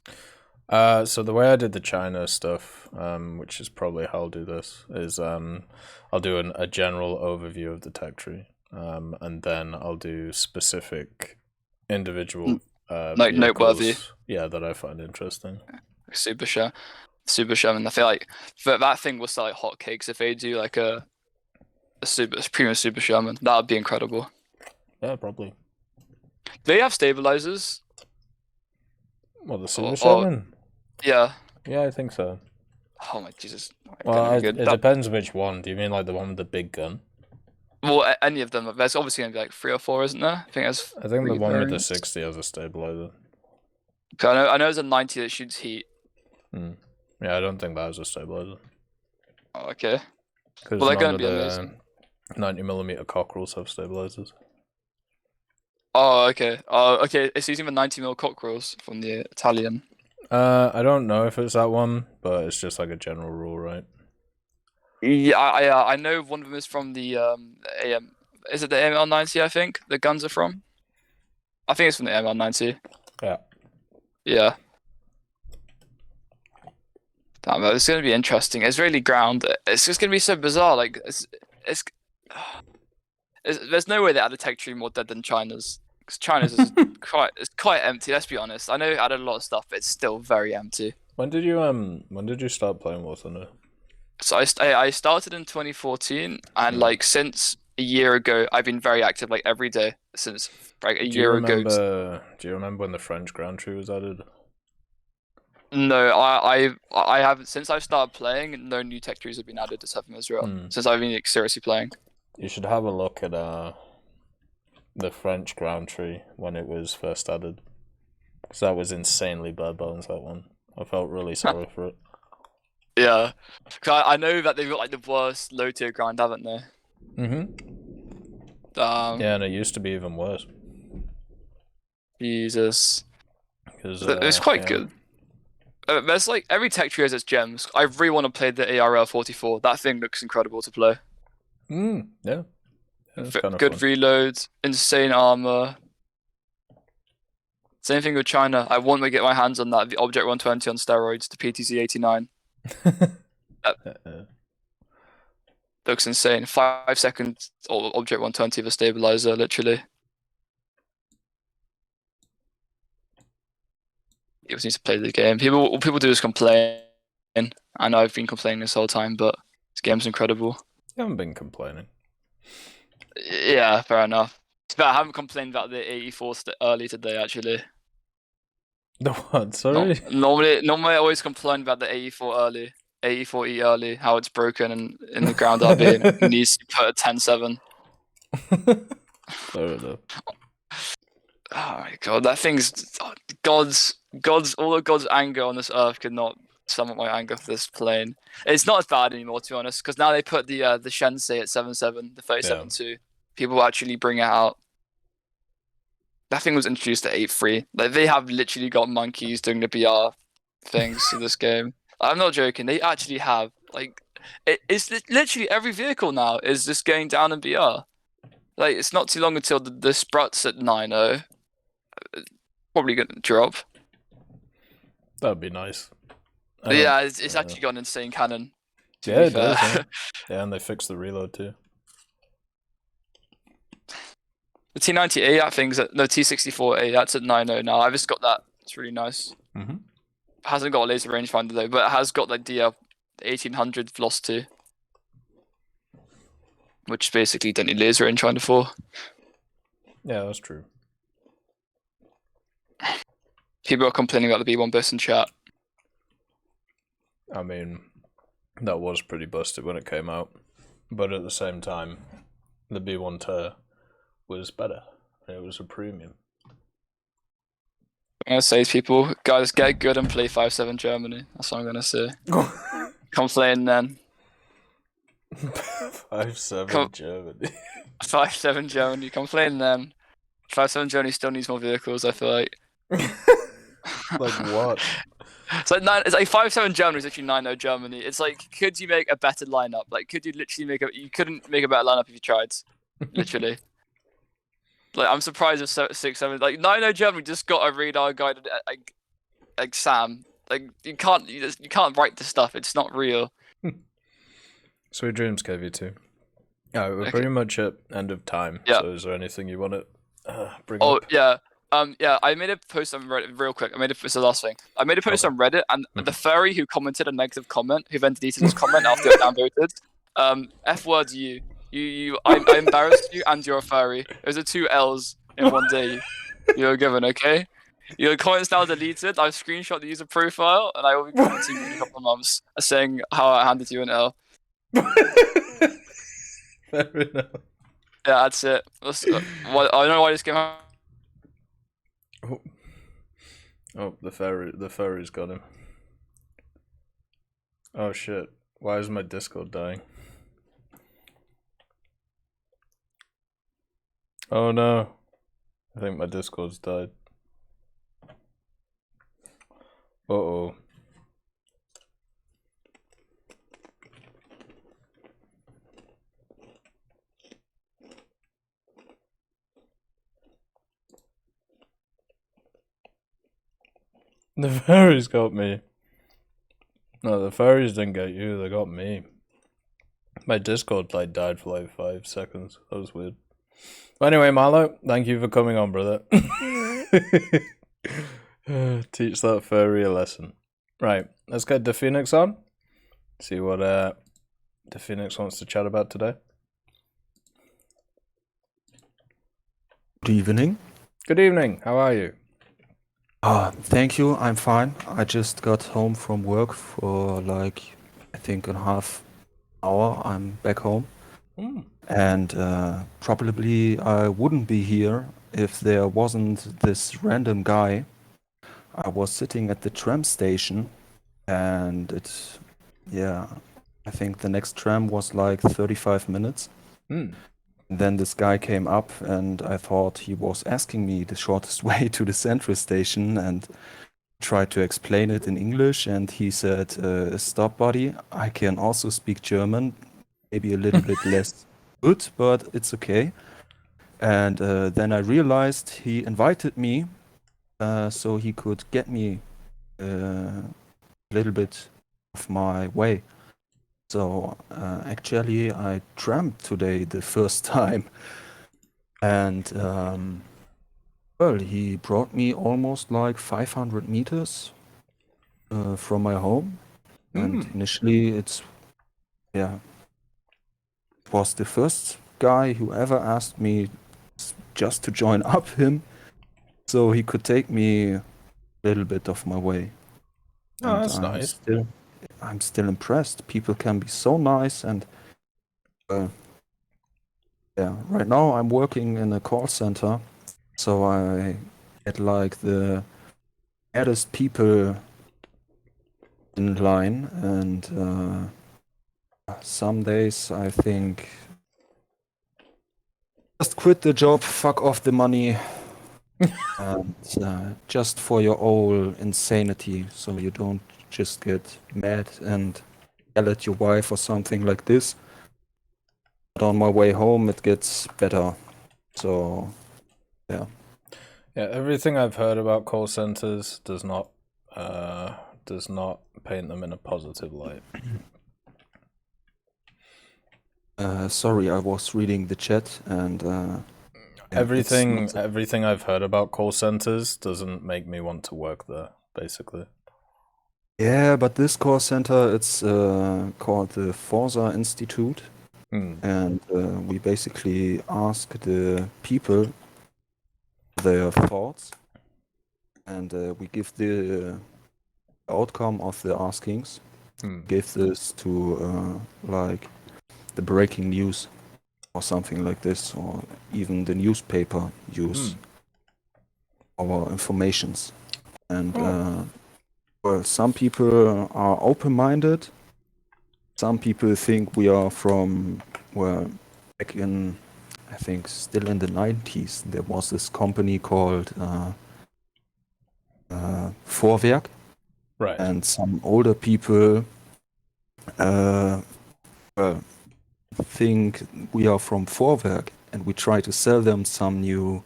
So the way I did the China stuff, which is probably how I'll do this, is I'll do a general overview of the tech tree. And then I'll do specific individual noteworthy, that I find interesting. Super Sherman. I feel like that thing will sell like hotcakes if they do like a premium Super Sherman. That would be incredible. Yeah, probably. Do they have stabilizers? What, the Super Sherman? Yeah. Yeah, I think so. Oh my Jesus. Well, it depends which one. Do you mean like the one with the big gun? Well, any of them. There's obviously going to be like 3 or 4, isn't there? I think the one with the 60 has a stabilizer. I know there's a 90 that shoots heat. Yeah, I don't think that has a stabilizer. Oh, okay. Well, they're going to be amazing. 90mm cockerels have stabilizers. Oh, okay. Okay. It's using the 90mm cockerels from the Italian. I don't know if it's that one, but it's just like a general rule, right? Yeah, I know one of them is from the AM. Is it the AML90? I think the guns are from. I think it's from the AML90. Yeah. Yeah. Damn, it's gonna be interesting. It's really ground. It's just gonna be so bizarre. Like it's There's no way they had a tech tree more dead than China's. Because China's is quite empty. Let's be honest. I know it added a lot of stuff, but it's still very empty. When did you start playing War Thunder? So I started in 2014, and like since a year ago, I've been very active like every day since like a year ago. Do you remember when the French Grand Tree was added? No, I haven't. Since I've started playing, no new tech trees have been added to Southern Israel. Since I've been seriously playing. You should have a look at the French Grand Tree when it was first added. Because that was insanely bare bones, that one. I felt really sorry for it. Yeah. Cause I know that they've got like the worst low tier grind, haven't they? Yeah, and it used to be even worse. Jesus. It's quite good. There's like every tech tree has its gems. I really want to play the ARL 44. That thing looks incredible to play. Yeah. Good reloads, insane armor. Same thing with China. I want to get my hands on that. The Object 120 on steroids, the PTZ 89. Looks insane. 5 seconds Object 120 for stabilizer, literally. You just need to play the game. People do is complain. I know I've been complaining this whole time, but this game's incredible. You haven't been complaining. Yeah, fair enough. But I haven't complained about the 84 early today, actually. The what? Sorry? Normally I always complain about the 84 early. 84E early, how it's broken and in the ground RB and needs to put a 10-7. Fair enough. Oh my god, that thing's all of God's anger on this earth could not sum up my anger for this plane. It's not as bad anymore, to be honest, because now they put the Shensei at 7.7, the 37.2. People actually bring it out. That thing was introduced at 8.3. Like they have literally got monkeys doing the BR things to this game. I'm not joking. They actually have like it's literally every vehicle now is just going down in BR. Like it's not too long until the Sprut's at 9.0. Probably gonna drop. That'd be nice. Yeah, it's actually got an insane cannon. Yeah, it does. Yeah, and they fixed the reload too. The T90A, that thing's at T64A. That's at 9.0 now. I've just got that. It's really nice. Hasn't got a laser rangefinder though, but it has got like the 1800 velocity, which basically don't need laser rangefinder for. Yeah, that's true. People are complaining about the B1 burst in chat. I mean, that was pretty busted when it came out, but at the same time, the B1 Ter was better. It was a premium. I'm gonna say to people, guys, get good and play 5.7 Germany. That's what I'm gonna say. Complain then. 5.7 Germany. 5.7 Germany. Complain then. 5.7 Germany still needs more vehicles. I feel like. Like what? It's like 5.7 Germany is actually 9.0 Germany. It's like, could you make a better lineup? Like, could you literally you couldn't make a better lineup if you tried. Literally. Like, I'm surprised if 6.7. Like, 9.0 Germany just got a radar guided like Sam. Like, you can't write this stuff. It's not real. Sweet dreams, KV2. Yeah, we're pretty much at end of time. Yeah. So is there anything you want to bring up? up? Yeah. I made a post on Reddit real quick. It's the last thing. I made a post on Reddit, and the furry who commented a negative comment, who then deleted his comment after it downvoted. F words you. I embarrassed you, and you're a furry. Those are 2 L's in one day. You're given, okay? Your comment's now deleted. I've screenshot the user profile, and I will be commenting in a couple of months, saying how I handed you an L. Fair enough. Yeah, that's it. I don't know why this game. Oh, the furry's got him. Oh shit! Why is my Discord dying? Oh no! I think my Discord's died. Uh-oh. The fairies got me. No, the fairies didn't get you, they got me. My Discord died for like 5 seconds. That was weird. Well, anyway, Marlo, thank you for coming on, brother. Teach that furry a lesson. Right, let's get the Phoenix on. See what the Phoenix wants to chat about today. Good evening. Good evening. How are you? Thank you. I'm fine. I just got home from work for like, I think, a half hour. I'm back home. And probably I wouldn't be here if there wasn't this random guy. I was sitting at the tram station and I think the next tram was like 35 minutes. Then this guy came up and I thought he was asking me the shortest way to the central station and tried to explain it in English. And he said, stop buddy, I can also speak German, maybe a little bit less good, but it's okay. And then I realized he invited me so he could get me a little bit of my way. So actually I tramped today the first time and well, he brought me almost like 500 meters from my home. And initially it was the first guy who ever asked me just to join up him so he could take me a little bit of my way. Oh, and that's nice. I'm still impressed. People can be so nice and right now I'm working in a call center, so I get like the baddest people in line and some days I think just quit the job, fuck off the money and just for your own insanity so you don't just get mad and yell at your wife or something like this. But on my way home it gets better. So yeah, everything I've heard about call centers does not paint them in a positive light. Sorry, I was reading the chat and everything I've heard about call centers doesn't make me want to work there, basically. Yeah, but this call center, it's called the Forza Institute. And we basically ask the people their thoughts and we give the outcome of the askings. Give this to like the breaking news or something like this, or even the newspaper use our informations. And well, some people are open-minded. Some people think we are from, well, back in, I think, still in the 90s, there was this company called Vorwerk. Right. And some older people think we are from Vorwerk, and we try to sell them some new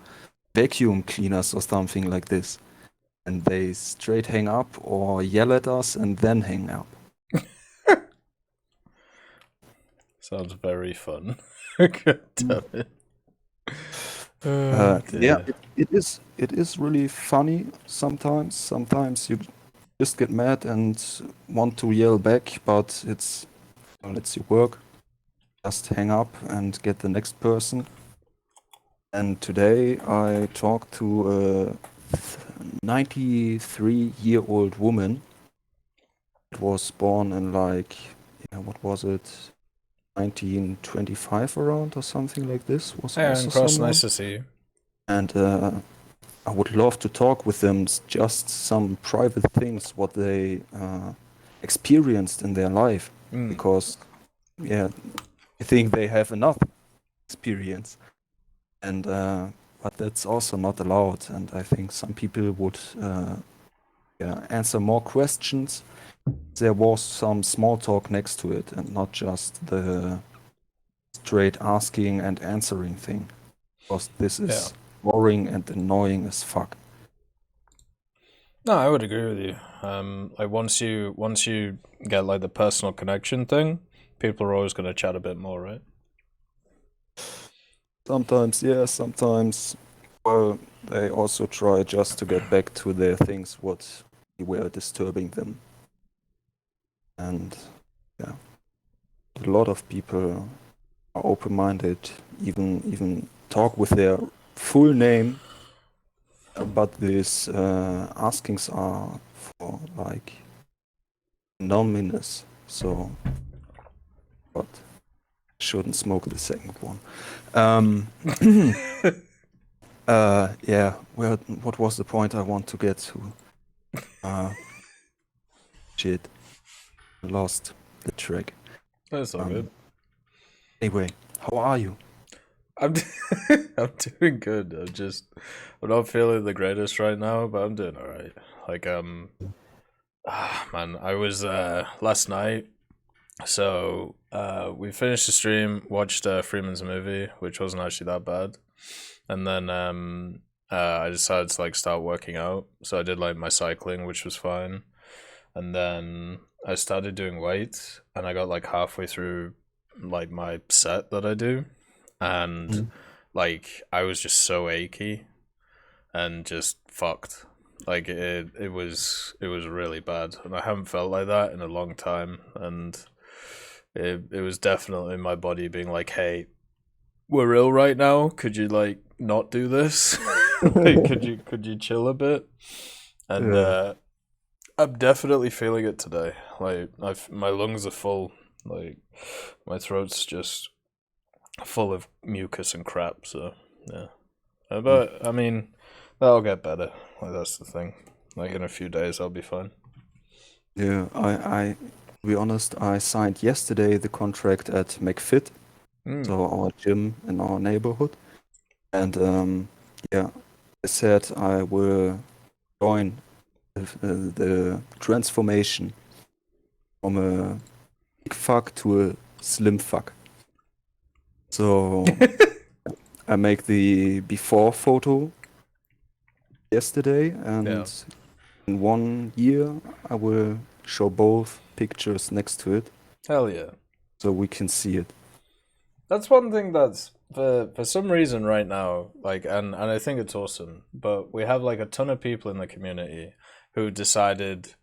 vacuum cleaners or something like this. And they straight hang up or yell at us and then hang up. Sounds very fun. God damn it. It is really funny sometimes. Sometimes you just get mad and want to yell back, but it lets you work. Just hang up and get the next person. And today I talked to a 93-year-old woman. It was born in like, what was it, 1925 around or something like this. Was also Cross, someone. nice to see you. And I would love to talk with them, just some private things, what they experienced in their life. Because, I think they have enough experience. And but that's also not allowed. And I think some people would answer more questions. There was some small talk next to it and not just the straight asking and answering thing. Because this is boring and annoying as fuck. No, I would agree with you. Like once you get like the personal connection thing, people are always going to chat a bit more, right? Sometimes, yeah, sometimes, well, they also try just to get back to their things what were disturbing them. And, yeah, a lot of people are open-minded, even talk with their full name, but these askings are for, like, anonymous, so, but shouldn't smoke the second one. Yeah, well, what was the point I want to get to? Shit, lost the track. That's all good. Anyway, how are you? I'm doing good. I'm not feeling the greatest right now, but I'm doing all right. Like man, I was last night. So we finished the stream, watched Freeman's movie, which wasn't actually that bad, and then I decided to like start working out. So I did like my cycling, which was fine, and then I started doing weights, and I got like halfway through like my set that I do, and like I was just so achy and just fucked. Like it was really bad, and I haven't felt like that in a long time, and it was definitely my body being like, hey, we're ill right now, could you like not do this? Like, could you chill a bit? And I'm definitely feeling it today. Like my lungs are full, like my throat's just full of mucus and crap, so yeah. But I mean, that'll get better. Like that's the thing. Like in a few days I'll be fine. Yeah, I to be honest, I signed yesterday the contract at McFit, so our gym in our neighborhood, and yeah, I said I will join the transformation from a big fuck to a slim fuck. So I make the before photo yesterday, and in 1 year I will show both pictures next to it. Hell yeah. So we can see it. That's one thing that's for some reason right now, like, and I think it's awesome, but we have like a ton of people in the community who decided,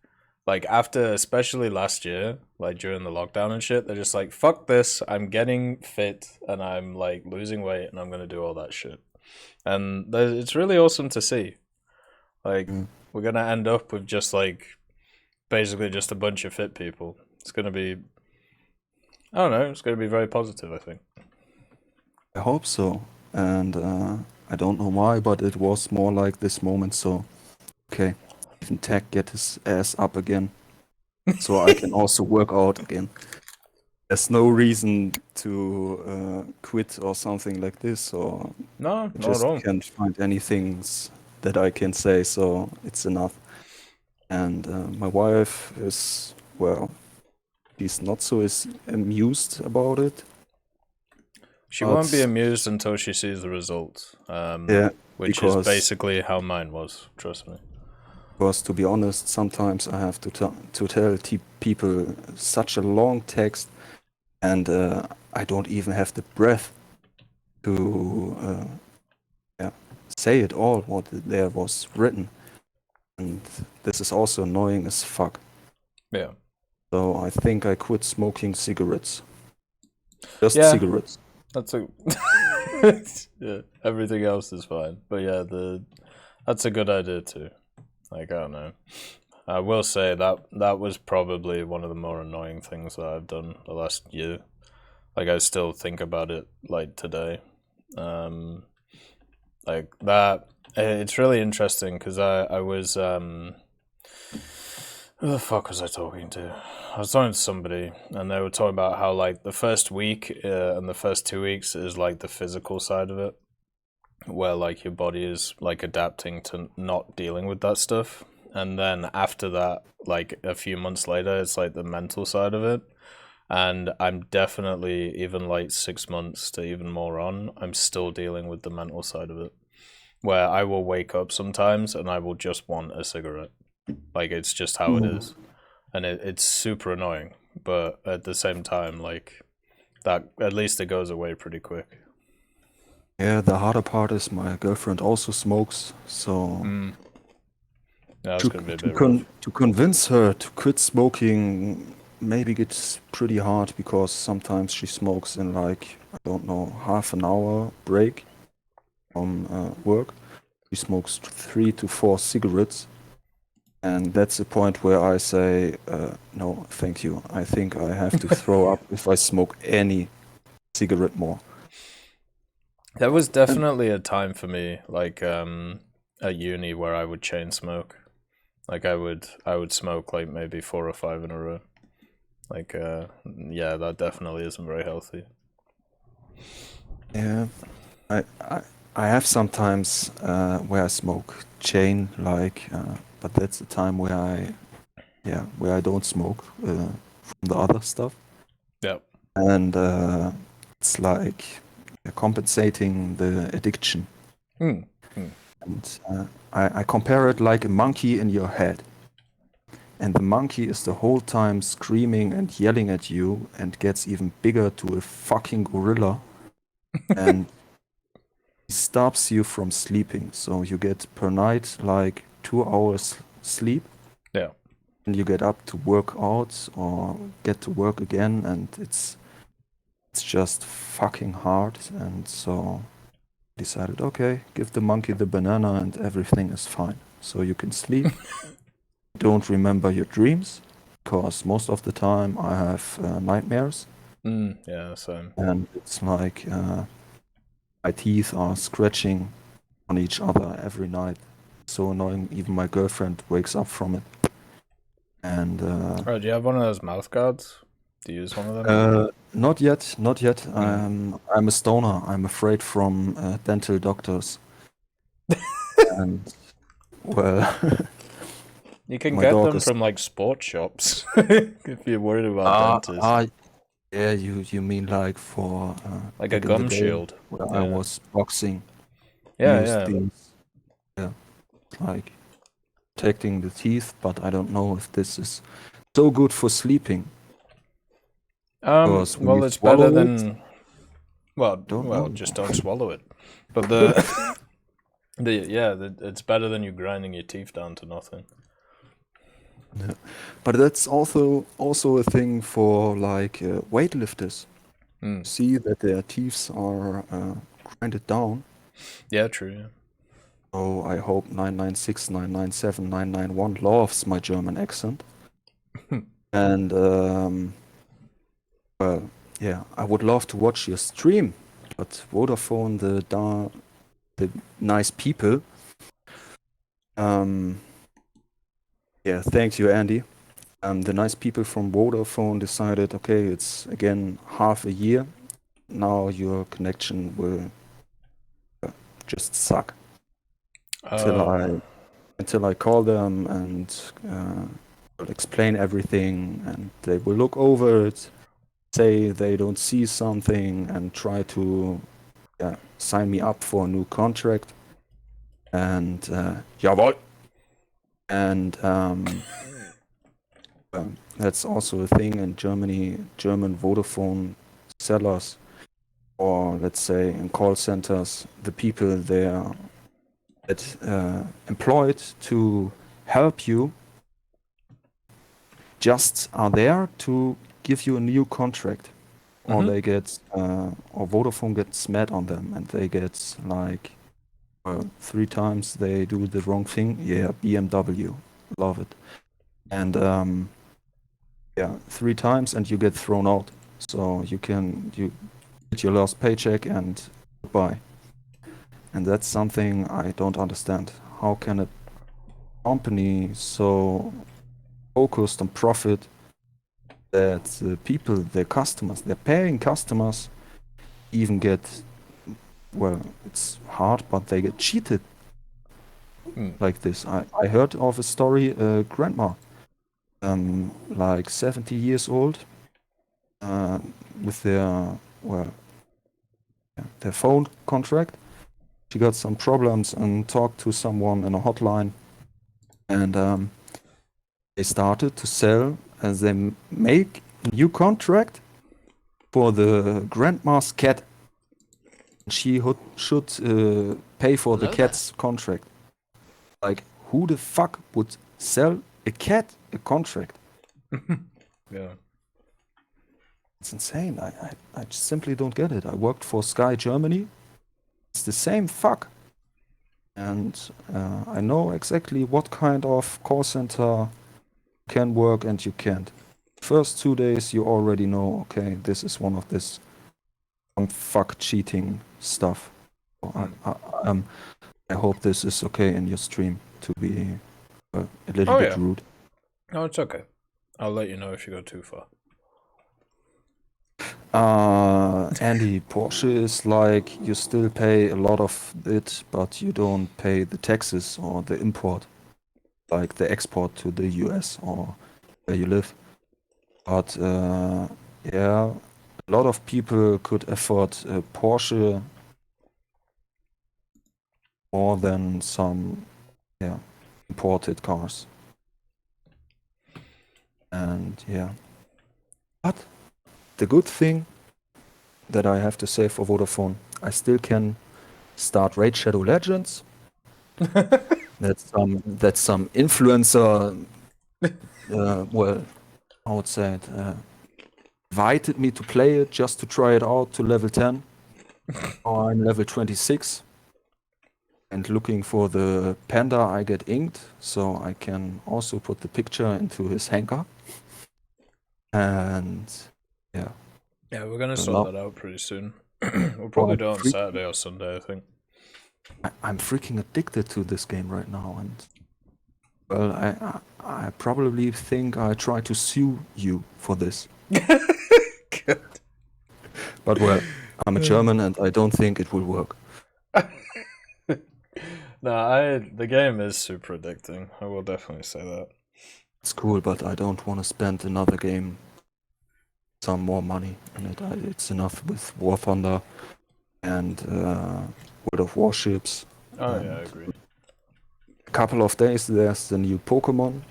like, after especially last year, like during the lockdown and shit, they're just like, fuck this, I'm getting fit and I'm like losing weight and I'm gonna do all that shit. And it's really awesome to see. Like, we're gonna end up with just like basically just a bunch of fit people. It's gonna be, I don't know, it's gonna be very positive, I think. I hope so. And I don't know why, but it was more like this moment. So, okay, even TEC get his ass up again, so I can also work out again. There's no reason to quit or something like this, or no, I just can't find anything that I can say. So it's enough. And my wife is, well, she's not so amused about it. She won't be amused until she sees the results. Which is basically how mine was, trust me. Because to be honest, sometimes I have to tell people such a long text, and I don't even have the breath to say it all what there was written. And this is also annoying as fuck. Yeah. So I think I quit smoking cigarettes. Just cigarettes. That's a yeah. Everything else is fine, but yeah, that's a good idea too. Like, I don't know. I will say that was probably one of the more annoying things that I've done the last year. Like, I still think about it like today. Like that. It's really interesting because I was who the fuck was I talking to? I was talking to somebody, and they were talking about how like the first week and the first 2 weeks is like the physical side of it, where like your body is like adapting to not dealing with that stuff, and then after that, like a few months later, it's like the mental side of it. And I'm definitely, even like 6 months to even more on, I'm still dealing with the mental side of it, where I will wake up sometimes and I will just want a cigarette. Like, it's just how it is. And it's super annoying. But at the same time, like, that, at least it goes away pretty quick. Yeah, the harder part is my girlfriend also smokes, so that's gonna be a bit rough. to convince her to quit smoking maybe gets pretty hard because sometimes she smokes in like, I don't know, half an hour break from work. She smokes 3 to 4 cigarettes. And that's the point where I say, no, thank you. I think I have to throw up if I smoke any cigarette more. There was definitely a time for me, like at uni, where I would chain smoke. Like I would smoke like maybe 4 or 5 in a row. Like yeah, that definitely isn't very healthy. Yeah, I have sometimes where I smoke chain, like, but that's the time where I don't smoke from the other stuff. Yeah. And it's like compensating the addiction. And I compare it like a monkey in your head. And the monkey is the whole time screaming and yelling at you and gets even bigger to a fucking gorilla. And he stops you from sleeping. So you get per night like 2 hours sleep. Yeah. And you get up to work out or get to work again, and it's just fucking hard. And so I decided, okay, give the monkey the banana and everything is fine. So you can sleep. Don't remember your dreams, because most of the time I have nightmares. Yeah, same. And it's like my teeth are scratching on each other every night. So annoying, even my girlfriend wakes up from it. And do you have one of those mouth guards? Do you use one of them? Not yet. I'm a stoner. I'm afraid from dental doctors. And well, you can get them from like sports shops if you're worried about dentists. Yeah, you mean like for like a gum shield where I was boxing. Yeah. Like protecting the teeth, but I don't know if this is so good for sleeping. Well, it's better than. Just don't swallow it. But it's better than you grinding your teeth down to nothing. Yeah. But that's also a thing for like weightlifters. See that their teeth are grinded down. Yeah, true. Yeah. So I hope 996, 997, 991 loves my German accent. And well, yeah, I would love to watch your stream, but Vodafone, the nice people. Yeah, thanks you, Andy. The nice people from Vodafone decided, okay, it's again half a year. Now your connection will just suck. Until I call them and will explain everything, and they will look over it, say they don't see something, and try to sign me up for a new contract. And jawohl. And that's also a thing in Germany. German Vodafone sellers, or let's say in call centers, the people there that employed to help you just are there to give you a new contract. Or they get, or Vodafone gets mad on them, and they get like 3 times they do the wrong thing. Yeah, BMW, love it. And 3 times, and you get thrown out. So you get your last paycheck and goodbye. And that's something I don't understand. How can a company so focused on profit that the people, their customers, their paying customers, even get, well, it's hard, but they get cheated like this. I heard of a story, grandma, like 70 years old, with their phone contract. She got some problems and talked to someone in a hotline, and they started to sell, as they make a new contract for the grandma's cat. she should pay for the cat's contract. Like, who the fuck would sell a cat a contract? Yeah. It's insane. I just simply don't get it. I worked for Sky Germany. It's the same fuck. And I know exactly what kind of call center can work and you can't. First 2 days you already know, okay, this is one of this fuck cheating stuff. I hope this is okay in your stream to be a little bit rude. No, it's okay. I'll let you know if you go too far. Andy, Porsche is like you still pay a lot of it, but you don't pay the taxes or the import, like the export to the US or where you live. But yeah, a lot of people could afford a Porsche more than some imported cars. And yeah, but the good thing that I have to say for Vodafone, I still can start Raid Shadow Legends. That's some influencer. Well, I would say it. Invited me to play it just to try it out to level 10. Now I'm level 26. And looking for the panda I get inked, so I can also put the picture into his hangar. And yeah. Yeah, we're gonna sort that out pretty soon. We'll probably do it on Saturday or Sunday, I think. I'm freaking addicted to this game right now, and well, I probably think I try to sue you for this. But well, I'm a German and I don't think it will work. No, the game is super addicting. I will definitely say that. It's cool, but I don't want to spend another game some more money in it. It's enough with War Thunder and World of Warships. Oh yeah, I agree. A couple of days there's the new Pokemon.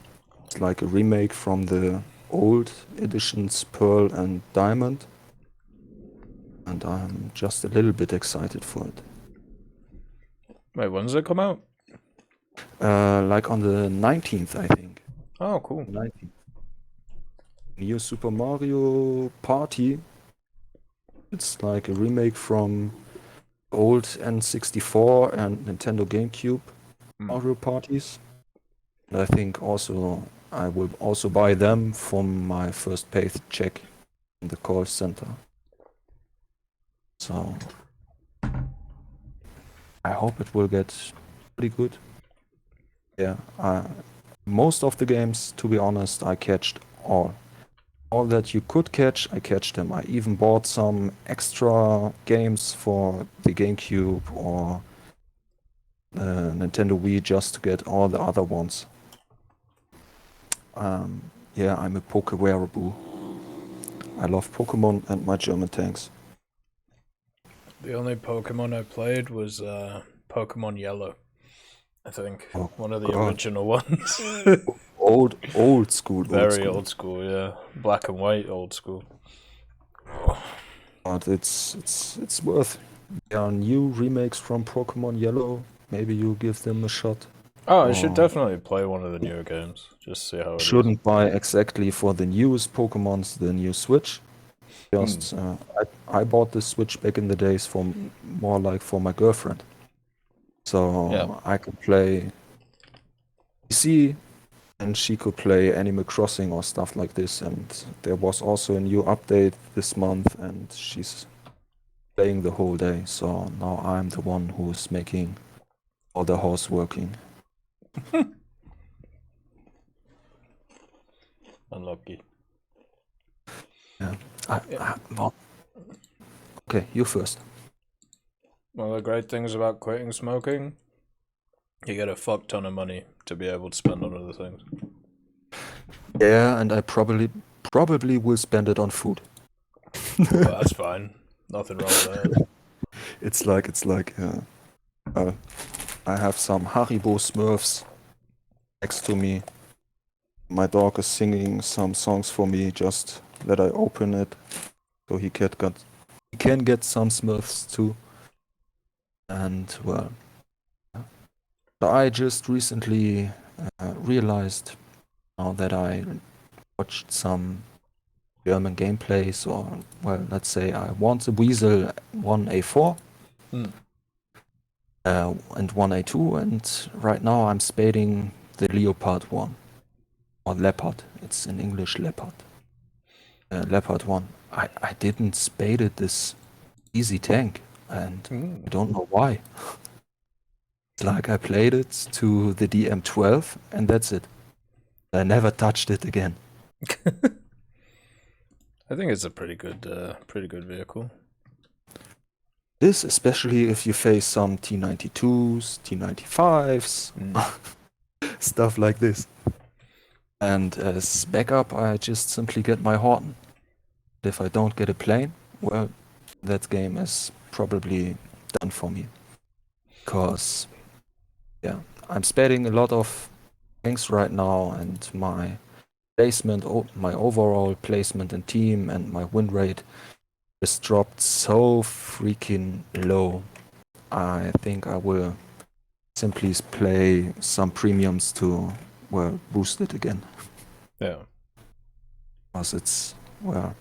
It's like a remake from the old editions Pearl and Diamond. And I'm just a little bit excited for it. Wait, when does it come out? Like on the 19th, I think. Oh, cool. 19th. New Super Mario Party. It's like a remake from old N64 and Nintendo GameCube Mario parties. And I think also I will also buy them from my first paycheck in the call center. So I hope it will get pretty good. Yeah, most of the games, to be honest, I catched all. All that you could catch, I catched them. I even bought some extra games for the GameCube or Nintendo Wii just to get all the other ones. Yeah, I'm a Poke-wearable. I love Pokemon and my German tanks. The only Pokemon I played was Pokemon Yellow, I think. One of the original ones. Old school. Very old school, yeah. Black and white old school. But it's worth. There are new remakes from Pokemon Yellow. Maybe you give them a shot. Oh, I should definitely play one of the newer games. Just see how it Shouldn't buy exactly for the newest Pokemons the new Switch. Just I bought the Switch back in the days for more like for my girlfriend. So I could play PC and she could play Animal Crossing or stuff like this. And there was also a new update this month and she's playing the whole day. So now I'm the one who's making all the house working. Unlucky. Yeah. Well, okay, you first. One of the great things about quitting smoking, you get a fuck ton of money to be able to spend on other things. Yeah, and I probably will spend it on food. Well, that's fine. Nothing wrong with that. It's like I have some Haribo Smurfs next to me. My dog is singing some songs for me just that I open it so he can get some Smurfs too. And well, I just recently realized now that I watched some German gameplays, or well, let's say I want the Weasel 1A4 and 1A2, and right now I'm spading the Leopard 1 or Leopard. It's in English Leopard. Leopard 1. I didn't spade it this easy tank, and I don't know why. It's like I played it to the DM12 and that's it. I never touched it again. I think it's a pretty good vehicle. This, especially if you face some T92s, T95s, stuff like this. And as backup, I just simply get my Horton. If I don't get a plane, well, that game is probably done for me. Because, yeah, I'm spading a lot of things right now, and my placement, my overall placement in team and my win rate has dropped so freaking low. I think I will simply play some premiums to, well, boost it again. Yeah. Because it's, well,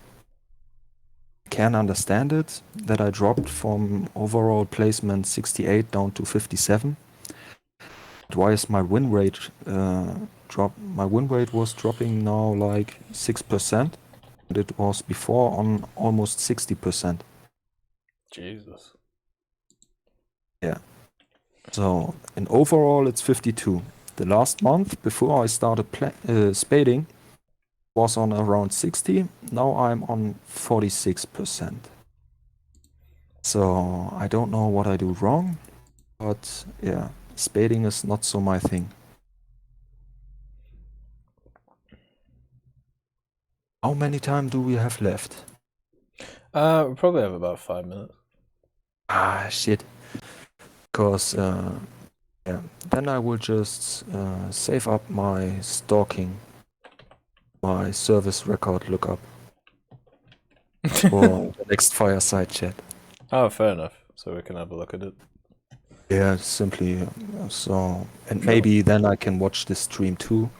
can understand it that I dropped from overall placement 68 down to 57. But why is my win rate drop? My win rate was dropping now like 6%, and it was before on almost 60%. Jesus. Yeah. So in overall it's 52. The last month before I started spading was on around 60. Now I'm on 46%. So I don't know what I do wrong, but yeah, spading is not so my thing. How many time do we have left? We probably have about 5 minutes. Ah, shit. Because, yeah, then I will just save up my stalking, my service record lookup for the next Fireside chat. Oh, fair enough. So we can have a look at it. Yeah, simply so, and maybe then I can watch the stream too,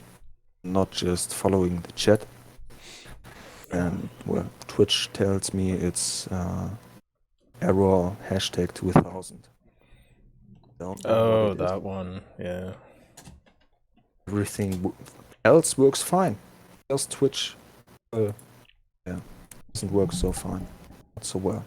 not just following the chat. And well, Twitch tells me it's error hashtag 2000. Oh, that one, yeah. Everything else works fine. Just Twitch, yeah, doesn't work so fine, not so well.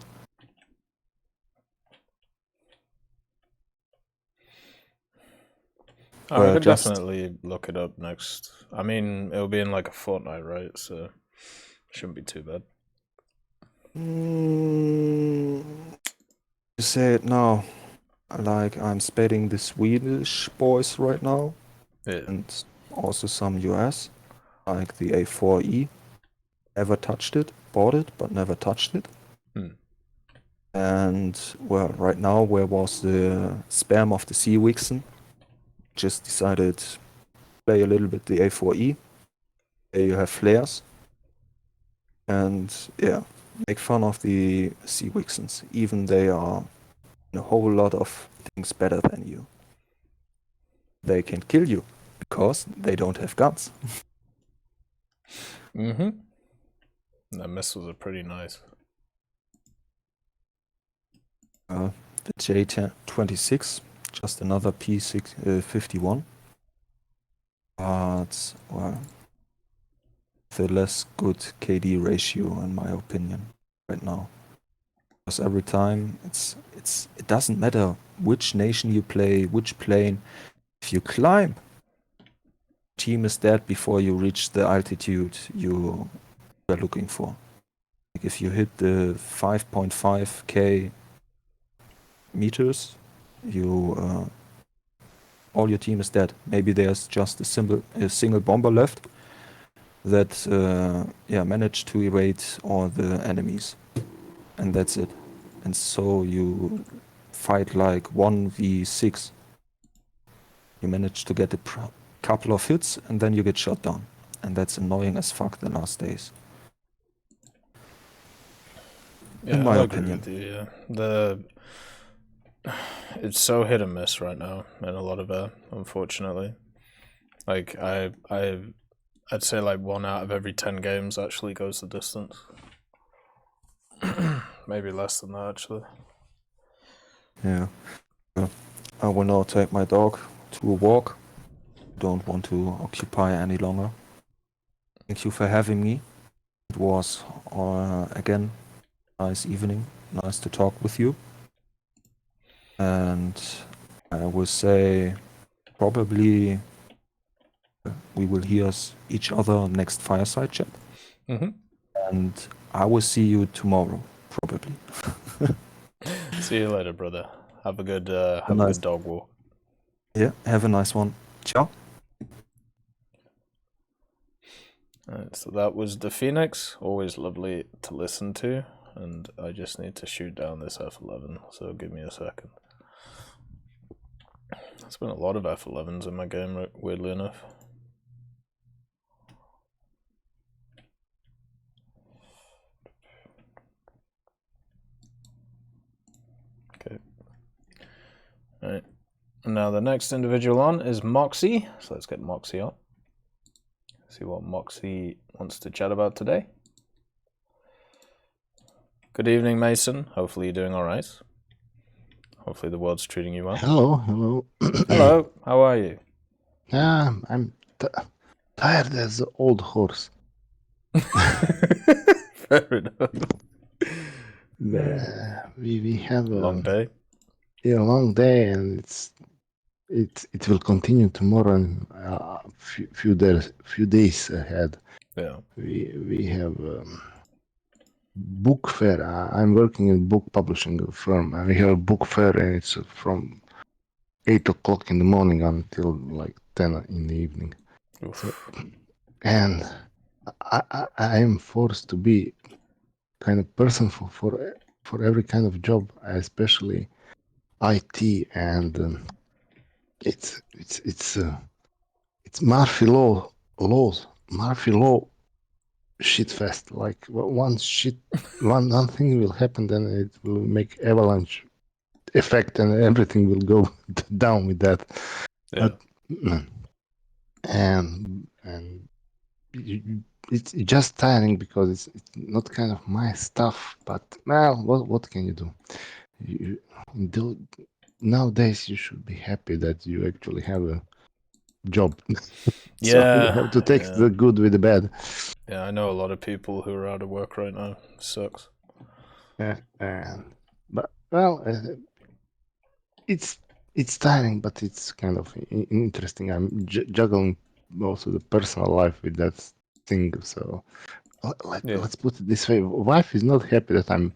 Oh, we could definitely look it up next. I mean, it'll be in like a fortnight, right? So shouldn't be too bad. You say it now. Like, I'm spading the Swedish boys right now, and also some US, like the A4E. Never touched it, bought it, but never touched it. And well, right now, where was the spam of the Sea Wixen? Just decided to play a little bit the A4E. There you have flares. And yeah, make fun of the Sea Wixens, even they are a whole lot of things better than you. They can kill you because they don't have guns. The missiles are pretty nice. The J26, just another P51. But well, the less good KD ratio in my opinion right now. Because every time it doesn't matter which nation you play, which plane. If you climb, team is dead before you reach the altitude you are looking for. Like if you hit the 5.5k meters, you all your team is dead. Maybe there's just a single bomber left that managed to evade all the enemies, and that's it. And so you fight like 1v6. You manage to get a couple of hits and then you get shot down, and that's annoying as fuck the last days. Yeah, in my I opinion. agree with you, yeah. it's so hit and miss right now in a lot of air, unfortunately. Like I'd say like 1 out of every 10 games actually goes the distance. Maybe less than that actually. Yeah. I will now take my dog to a walk. Don't want to occupy any longer. Thank you for having me. It was again nice evening. Nice to talk with you. And I will say probably we will hear each other next Fireside chat. Mm-hmm. And I will see you tomorrow, probably. See you later, brother. Have a good good dog walk. Yeah, have a nice one. Ciao. Alright, so that was the Phoenix. Always lovely to listen to. And I just need to shoot down this F11, so give me a second. There's been a lot of F11s in my game, weirdly enough. Okay. Alright. Now the next individual on is Moxie. So let's get Moxie on. See what Moxie wants to chat about today. Good evening, Mason. Hopefully you're doing alright. Hopefully the world's treating you well. Hello. Hello, how are you? I'm tired as an old horse. Fair enough. We have a long day. Yeah, a long day, and it will continue tomorrow and few days ahead. Yeah. We have book fair. I'm working in book publishing firm, and we have a book fair, and it's from 8 o'clock in the morning until like 10 in the evening. So, and I am forced to be kind of person for every kind of job, especially IT, and it's Murphy laws. Murphy law shit fest. Like one thing will happen, then it will make avalanche effect, and everything will go down with that. Yeah. And it's just tiring because it's not kind of my stuff. But well, what can you do? Nowadays you should be happy that you actually have a job. Yeah. So you have to take the good with the bad. Yeah, I know a lot of people who are out of work right now. Sucks. Yeah, but well, it's tiring, but it's kind of interesting. I'm juggling also the personal life with that thing. So let's put it this way: wife is not happy that I'm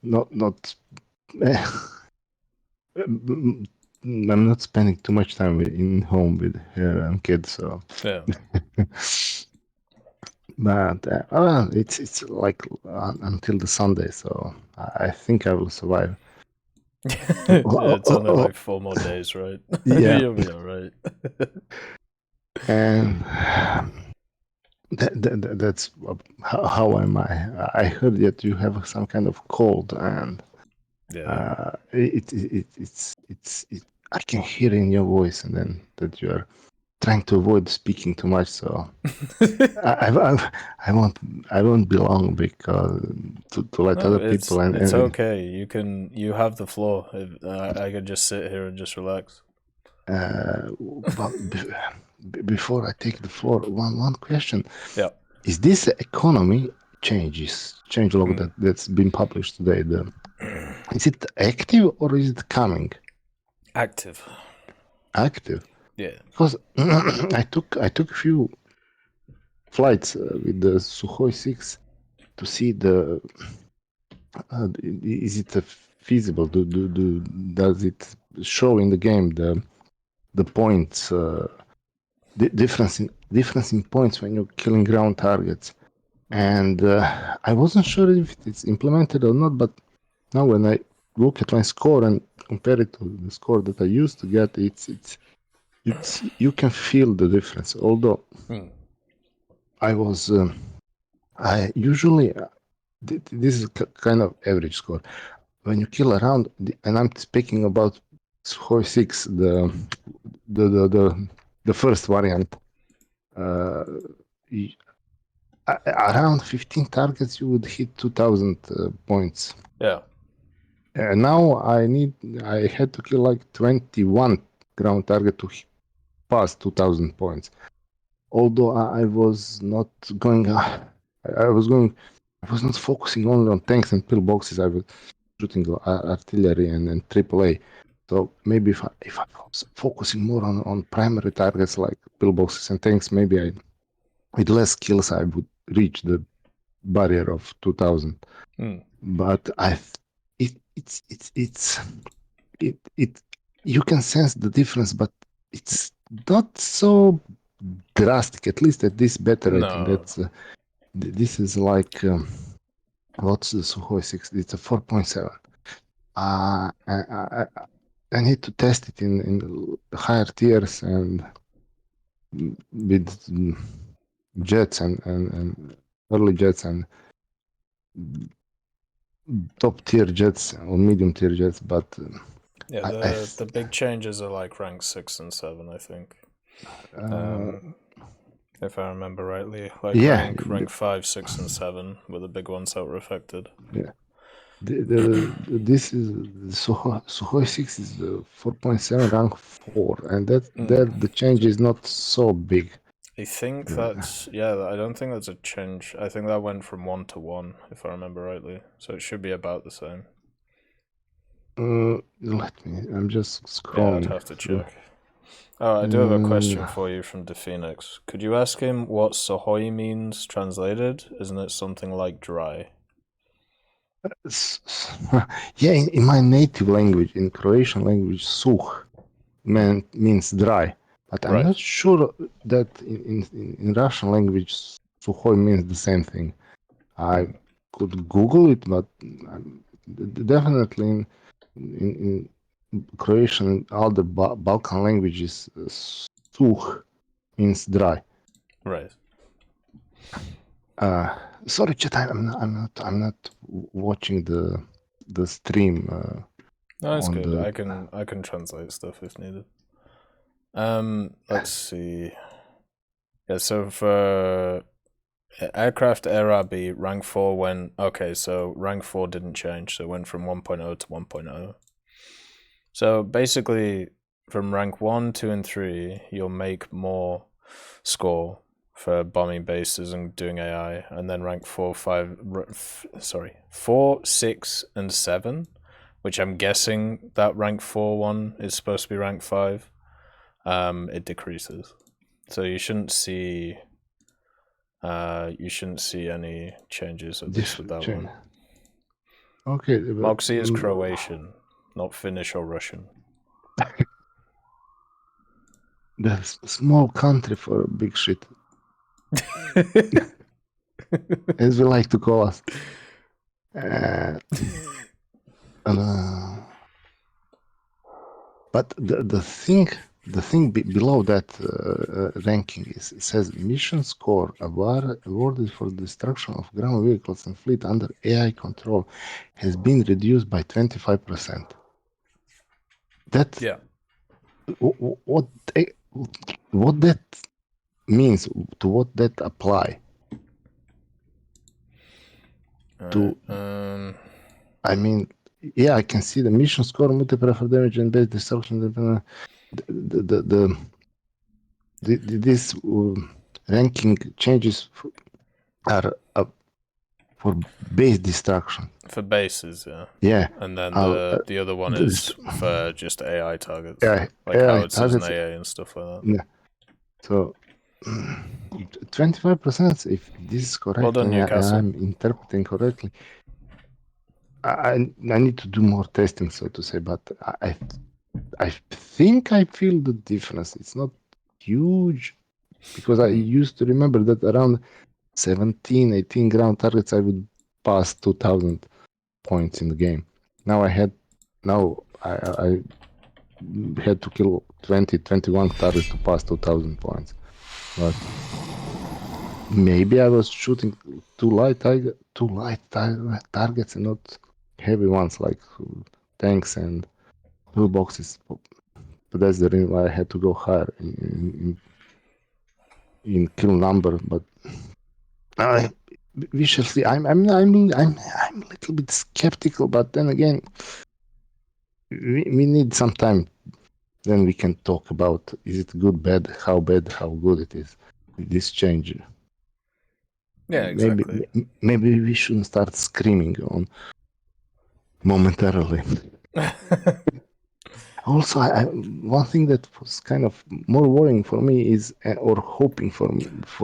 not. I'm not spending too much time in home with her and kids. So yeah. But it's like until the Sunday, so I think I will survive. It's only like 4 more days, right? Yeah, You'll be all right. And that's how am I? I heard that you have some kind of cold, and it's I can hear in your voice, and then that you are trying to avoid speaking too much. So I won't be long because to let other people. It's okay. You have the floor. I could just sit here and just relax. But before I take the floor, one question. Yeah. Is this economy change log that's been published today? Is it active or is it coming? Active. Yeah. Because I took a few flights with the Sukhoi 6 to see is it feasible? Does it show in the game the points? The difference in points when you're killing ground targets, and I wasn't sure if it's implemented or not. But now when I look at my score and compare it to the score that I used to get, it's you can feel the difference. Although I usually this is kind of average score. When you kill around, and I'm speaking about Sukhoi 6, the first variant, around 15 targets you would hit 2,000 points. Yeah. Now I had to kill like 21 ground target to pass 2,000 points. Although I was not going, I was not focusing only on tanks and pillboxes. I was shooting artillery and AAA. So maybe if I was focusing more on primary targets like pillboxes and tanks, maybe with less kills I would reach the barrier of 2,000. But you can sense the difference, but it's not so drastic. At least at this beta rating. No. That's this is like what's the Sukhoi 6? It's a 4.7. I need to test it in higher tiers and with jets and early jets and top tier jets or medium tier jets, but yeah, the big changes are like rank 6 and 7, I think. If I remember rightly, like rank 5, 6, and 7 were the big ones that were affected. Yeah. This is Sukhoi 6 is 4.7 rank 4, and that the change is not so big. I think that's I don't think that's a change. I think that went from 1 to 1, if I remember rightly. So it should be about the same. I'm just scrolling. Yeah, I'd have to check. Oh, I do have a question for you from DePhoenix. Could you ask him what Sukhoi means translated? Isn't it something like dry? Yeah, in my native language, in Croatian language, suh means dry. But I'm not sure that in Russian language, Sukhoi means the same thing. I could Google it, but definitely in Croatian and other Balkan languages, suh means dry. Right. Sorry, chat. I'm not watching the stream. No, it's good. I can translate stuff if needed. Let's see. Yeah, so for aircraft AirRB, rank 4 went... Okay, so rank 4 didn't change, so it went from 1.0 to 1.0. So basically, from rank 1, 2, and 3, you'll make more score for bombing bases and doing AI, and then rank 4, 6, and 7, which I'm guessing that rank 4 one is supposed to be rank 5. It decreases, so you shouldn't see any changes at least with that one. Okay. Moxie is Croatian, not Finnish or Russian. That's a small country for big shit. As we like to call us. But the thing below that ranking is, it says mission score awarded for destruction of ground vehicles and fleet under AI control has been reduced by 25%. That what that means, to what that apply? I mean, I can see the mission score, multi-prefer damage, and base destruction. This ranking changes are for base destruction. For bases, yeah. Yeah. And then the other one is for just AI targets. Yeah. Like howitzers and AA and stuff like that. Yeah. So 25%, if this is correct, well done, Newcastle. I'm interpreting correctly. I need to do more testing, so to say, but I think I feel the difference. It's not huge, because I used to remember that around 17, 18 ground targets I would pass 2,000 points in the game. Now I had to kill 20, 21 targets to pass 2,000 points. But maybe I was shooting too light targets and not heavy ones like tanks and pillboxes, but that's the reason why I had to go higher in kill number. But we shall see. I'm a little bit skeptical, but then again, we need some time. Then we can talk about is it good, bad, how good it is. This change. Yeah, exactly. Maybe we shouldn't start screaming on momentarily. Also, one thing that was kind of more worrying for me is, or hoping for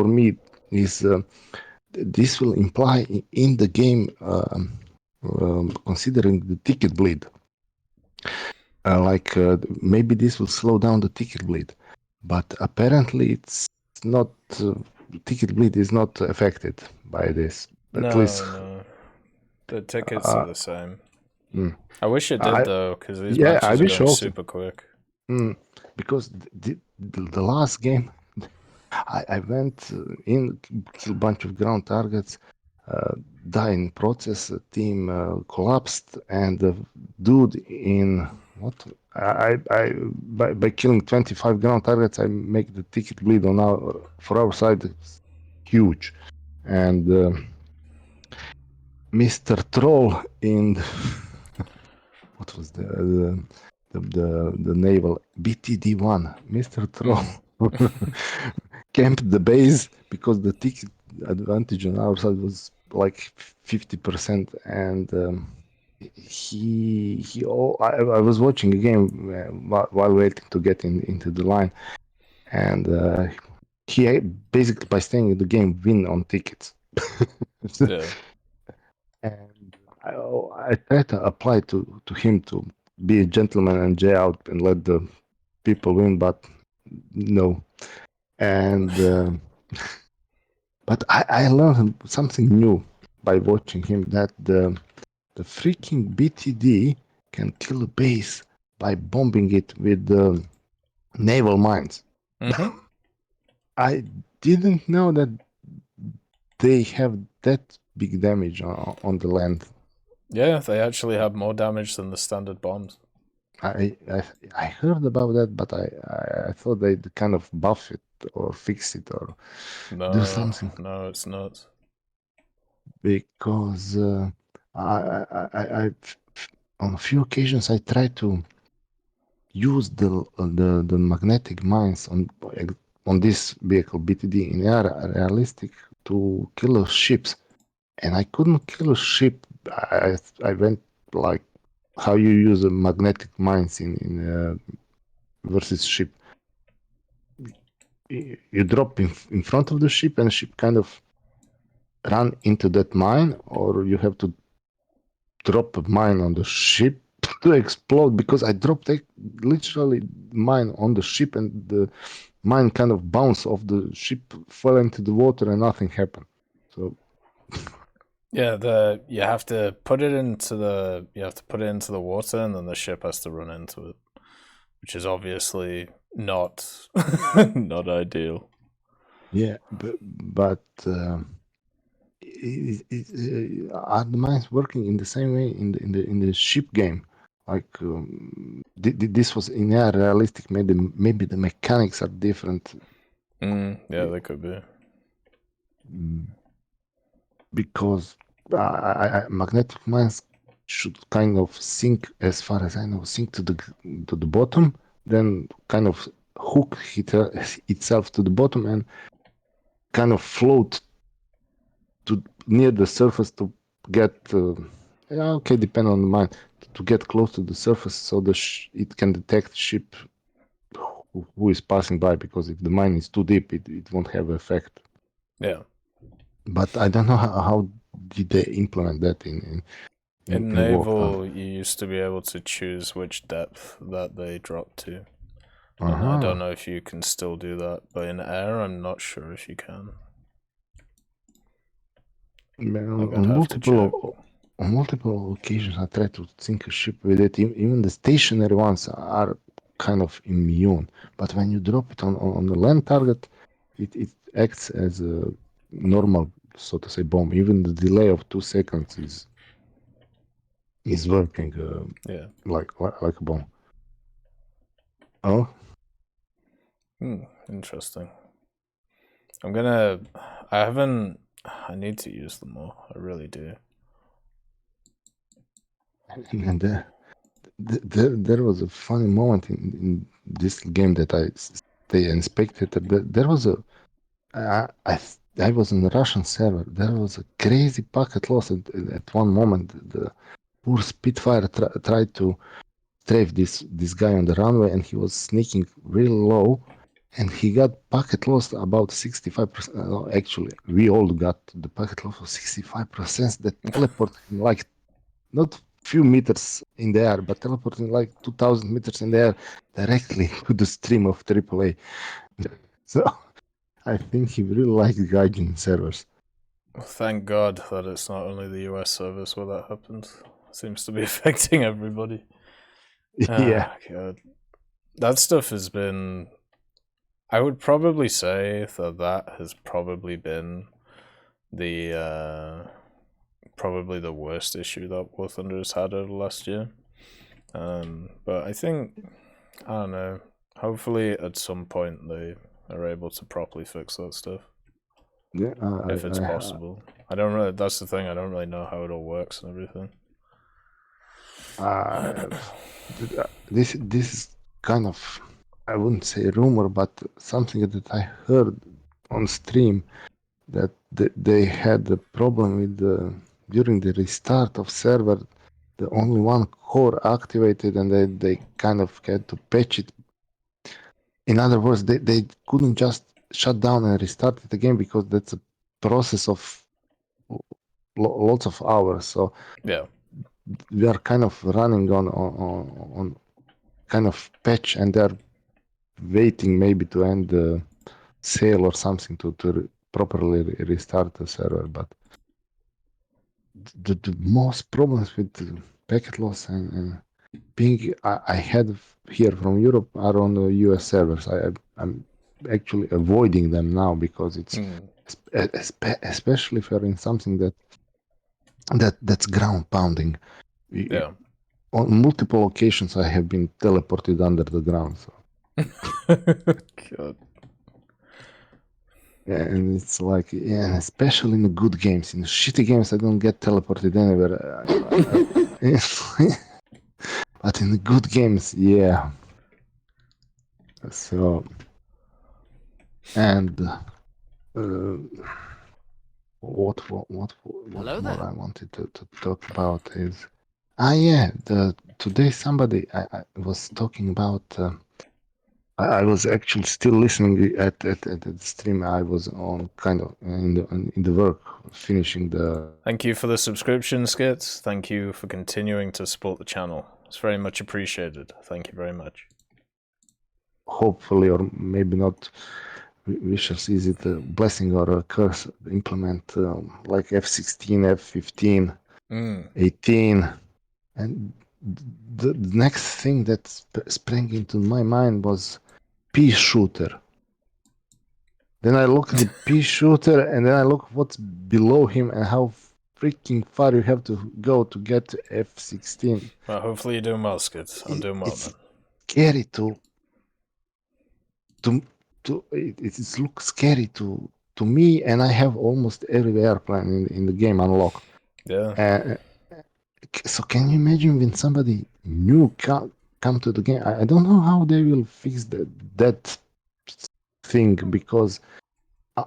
me is, this will imply in the game, considering the ticket bleed. Maybe this will slow down the ticket bleed, but apparently it's not. Ticket bleed is not affected by this. At least, no. The tickets are the same. I wish it I- did though, because these matches are going super quick. Because the last game, I went in, kill a bunch of ground targets, die in process, team collapsed, and the dude in what? By killing 25 ground targets, I make the ticket bleed for our side huge, and Mr. Troll in what was the naval BTD1, Mr. Troll camped the base because the ticket advantage on our side was like 50%, and I was watching a game while waiting to get into the line, and he basically, by staying in the game, win on tickets. Yeah. And I tried to apply to him to be a gentleman and J out and let the people win, but no. And but I learned something new by watching him, that the freaking BTD can kill a base by bombing it with the naval mines. Mm-hmm. I didn't know that they have that big damage on the land. Yeah, they actually have more damage than the standard bombs. I heard about that, but I thought they'd kind of buff it or fix it or do something. No, it's not. Because I on a few occasions I tried to use the magnetic mines on this vehicle BTD in air realistic to kill ships, and I couldn't kill a ship. I went like how you use a magnetic mines in versus ship. You drop in front of the ship, and the ship kind of run into that mine, or you have to drop a mine on the ship to explode, because I dropped literally mine on the ship, and the mine kind of bounced off the ship, fell into the water, and nothing happened. So yeah, you have to put it into the water, and then the ship has to run into it, which is obviously not not ideal. Yeah, but are the mines working in the same way in the ship game? Like this was in air realistic. Maybe the mechanics are different. Yeah, they could be. Because magnetic mines should kind of sink, as far as I know, sink to the bottom, then kind of hook itself to the bottom and kind of float to near the surface to get depend on the mine, to get close to the surface, so it can detect ship who is passing by, because if the mine is too deep, it won't have effect. Yeah, but I don't know how did they implement that in naval. You used to be able to choose which depth that they drop to. And I don't know if you can still do that, but in air, I'm not sure if you can. On multiple occasions, I tried to sink a ship with it. Even the stationary ones are kind of immune. But when you drop it on the land target, it acts as a normal, so to say, bomb. Even the delay of 2 seconds is working like a bomb. Oh. Interesting. I need to use them more. I really do. And there was a funny moment in this game that I inspected. There was I was on the Russian server. There was a crazy packet loss at one moment. The poor Spitfire tried to strafe this guy on the runway, and he was sneaking real low, and he got packet loss about 65%. Actually, we all got the packet loss of 65%. That teleported him like not few meters in the air, but teleporting like 2,000 meters in the air directly to the stream of AAA. So I think he really likes Gaijin servers. Thank God that it's not only the US servers where that happens. It seems to be affecting everybody. Yeah. God. That stuff has been... I would probably say that has probably been the worst issue that War Thunder has had over the last year. But I think, I don't know, hopefully at some point they are able to properly fix that stuff. Yeah, if it's possible. I don't really, that's the thing, I don't really know how it all works and everything. This is kind of, I wouldn't say rumor, but something that I heard on stream, that they had a problem with during the restart of server, the only one core activated, and they kind of had to patch it. In other words, they couldn't just shut down and restart it again, because that's a process of lots of hours. So yeah, we are kind of running on kind of patch, and they're waiting maybe to end the sale or something to properly restart the server. But the most problems with packet loss and ping I had here from Europe are on the US servers. I'm actually avoiding them now, because it's especially if you're in something that's ground pounding. Yeah. On multiple occasions I have been teleported under the ground. So. God. Yeah, and it's like, yeah, especially in the good games. In the shitty games, I don't get teleported anywhere. But in the good games, yeah. So, and what more I wanted to talk about is, today somebody I was talking about. I was actually still listening at the stream. I was on kind of in the work, finishing the... Thank you for the subscription, Skits. Thank you for continuing to support the channel. It's very much appreciated. Thank you very much. Hopefully, or maybe not, we shall see, is it a blessing or a curse, implement like F16, F15, 18. And the next thing that sprang into my mind was pea shooter. Then I look at the pea shooter, and then I look what's below him and how freaking far you have to go to get to F16. Well, hopefully you're doing well, Skids. I'm doing well, man. Scary it looks scary to me, and I have almost every airplane in the game unlocked. Yeah. So can you imagine when somebody new come to the game? I don't know how they will fix that thing, because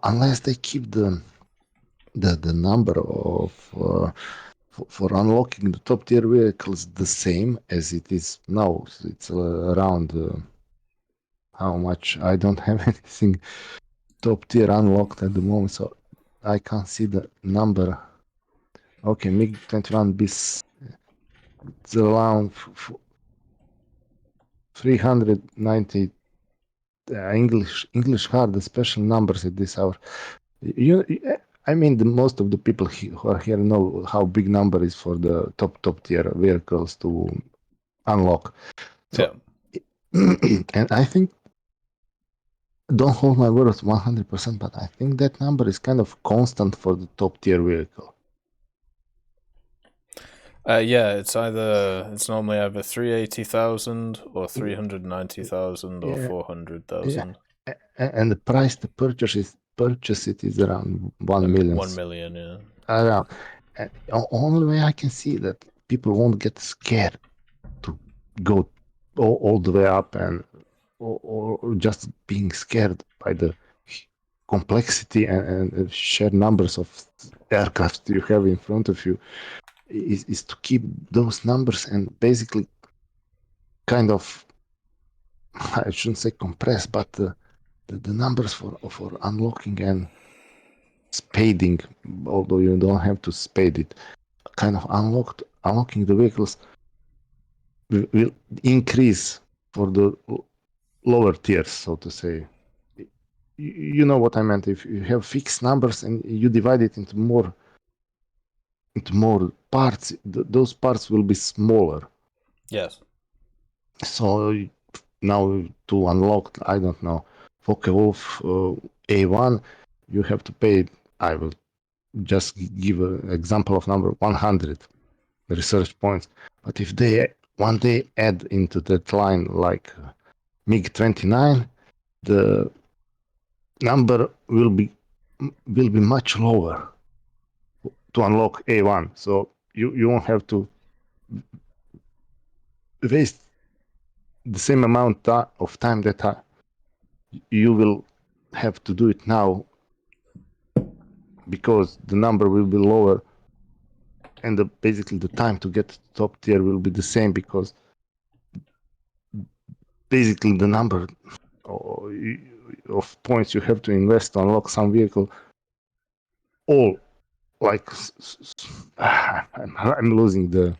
unless they keep the number of for unlocking the top tier vehicles the same as it is now, so it's around how much? I don't have anything top tier unlocked at the moment, so I can't see the number. Okay, MiG-21 bis, it's around 390 English hard, special numbers at this hour. I mean, most of the people who are here know how big number is for the top tier vehicles to unlock. So, and I think, don't hold my words 100%, but I think that number is kind of constant for the top tier vehicle. It's normally either 380,000 or 390,000 or 400,000. Yeah. And the price to purchase it is around 1 million. 1 million, yeah. Around. And the only way I can see that people won't get scared to go all the way up or just being scared by the complexity and sheer numbers of aircraft you have in front of you is to keep those numbers and basically kind of, I shouldn't say compress, but the numbers for unlocking and spading, although you don't have to spade it, kind of unlocking the vehicles will increase for the lower tiers, so to say. You know what I meant. If you have fixed numbers and you divide it into more parts, those parts will be smaller. Yes. So now to unlock, I don't know, Focke-Wulf A1, you have to pay, I will just give an example of number 100 research points. But if they one day add into that line like MiG-29, the number will be much lower to unlock A1. So you won't have to waste the same amount of time that you will have to do it now, because the number will be lower and basically the time to get to the top tier will be the same, because basically the number of points you have to invest to unlock some vehicle, all like I'm losing the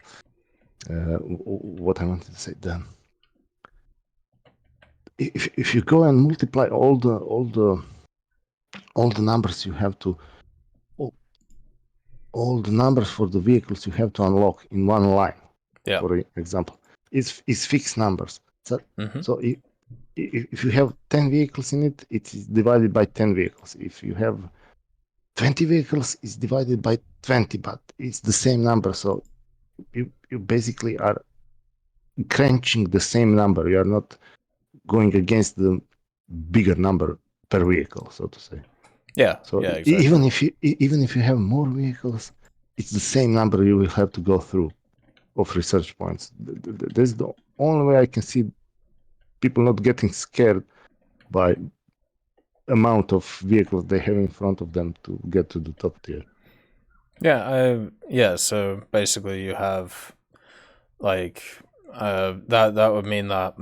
what I wanted to say. If you go and multiply all the numbers you have to, all the numbers for the vehicles you have to unlock in one line, for example, is fixed numbers. So, so if you have 10 vehicles in it, it is divided by 10 vehicles. If you have 20 vehicles, it's divided by 20, but it's the same number. So you basically are crunching the same number. You are not going against the bigger number per vehicle, so to say. Yeah. So yeah, exactly. even if you have more vehicles, it's the same number you will have to go through of research points. That's the only way I can see people not getting scared by amount of vehicles they have in front of them to get to the top tier. Yeah. So basically, you have like that would mean that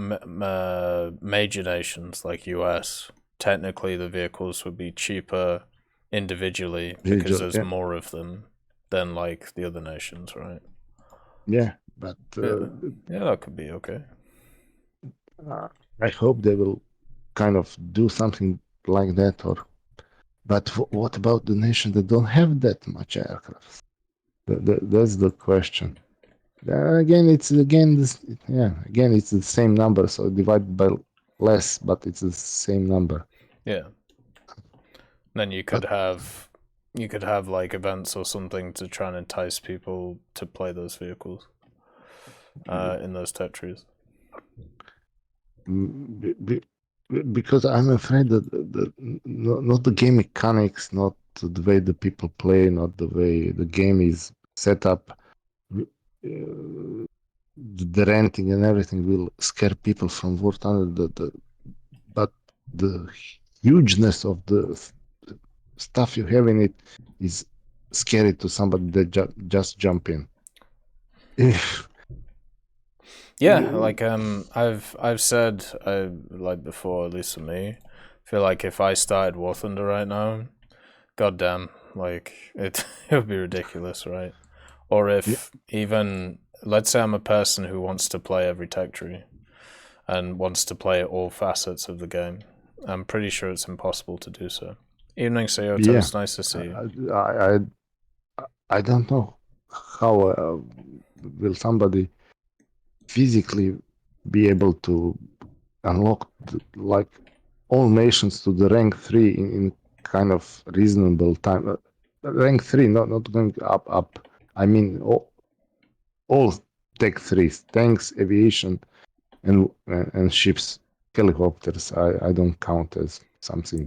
major nations like US, technically the vehicles would be cheaper individually because there's more of them than like the other nations, right? Yeah, but that could be okay. I hope they will kind of do something like that. But what about the nations that don't have that much aircraft? That's the question. Again, it's the same number, so divided by less, but it's the same number. Yeah. Then you could have like events or something to try and entice people to play those vehicles in those tech trees. Because I'm afraid that not the game mechanics, not the way the people play, not the way the game is set up, the renting and everything will scare people from War Thunder. But the hugeness of the stuff you have in it is scary to somebody that just jump in. Yeah, like I've said like before, at least for me, I feel like if I started War Thunder right now, goddamn, like it would be ridiculous, right? Or if even, let's say I'm a person who wants to play every tech tree and wants to play all facets of the game, I'm pretty sure it's impossible to do so. Evening, Sayoto, it's nice to see you. I don't know how will somebody physically be able to unlock like all nations to the rank 3 in kind of reasonable time. Rank 3, not going up. I mean, all Tech 3s, tanks, aviation, and ships, helicopters. I don't count as something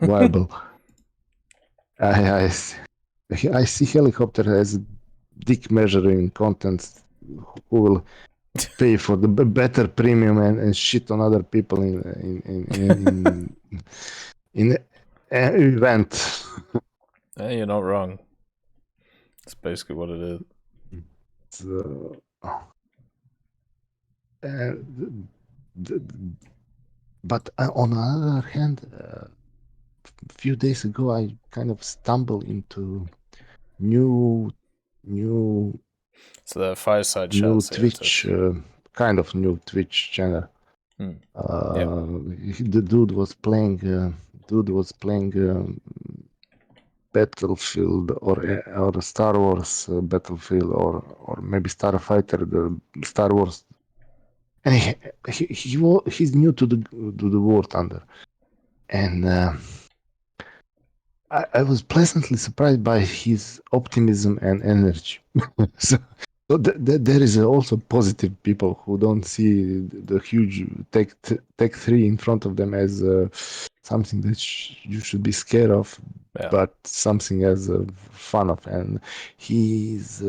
viable. I see helicopter as dick measuring content who will pay for the better premium and shit on other people in an event. You're not wrong. That's basically what it is. But on the other hand, a few days ago, I kind of stumbled into new so the Fireside new Twitch kind of new Twitch channel. The dude was playing Battlefield or Star Wars Battlefield or maybe Starfighter, the Star Wars, and he's new to the War Thunder, and I was pleasantly surprised by his optimism and energy. So there is also positive people who don't see the huge Tech 3 in front of them as something that you should be scared of, but something as fun of. And he's,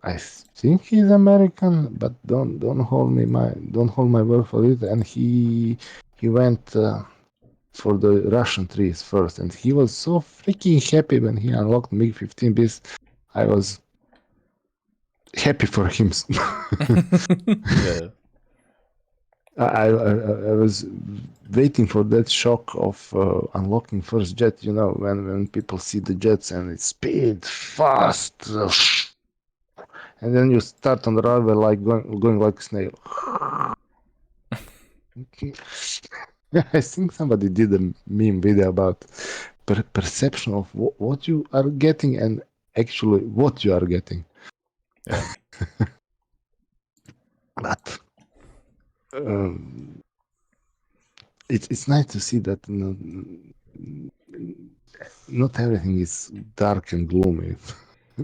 I think he's American, but don't hold my word for it. And he went for the Russian trees first, and he was so freaking happy when he unlocked MiG-15 bis. I was happy for him. I was waiting for that shock of unlocking first jet, when people see the jets and it's speed, fast, and then you start on the runway like going like a snail. I think somebody did a meme video about perception of what you are getting and actually what you are getting. But it's nice to see that not everything is dark and gloomy,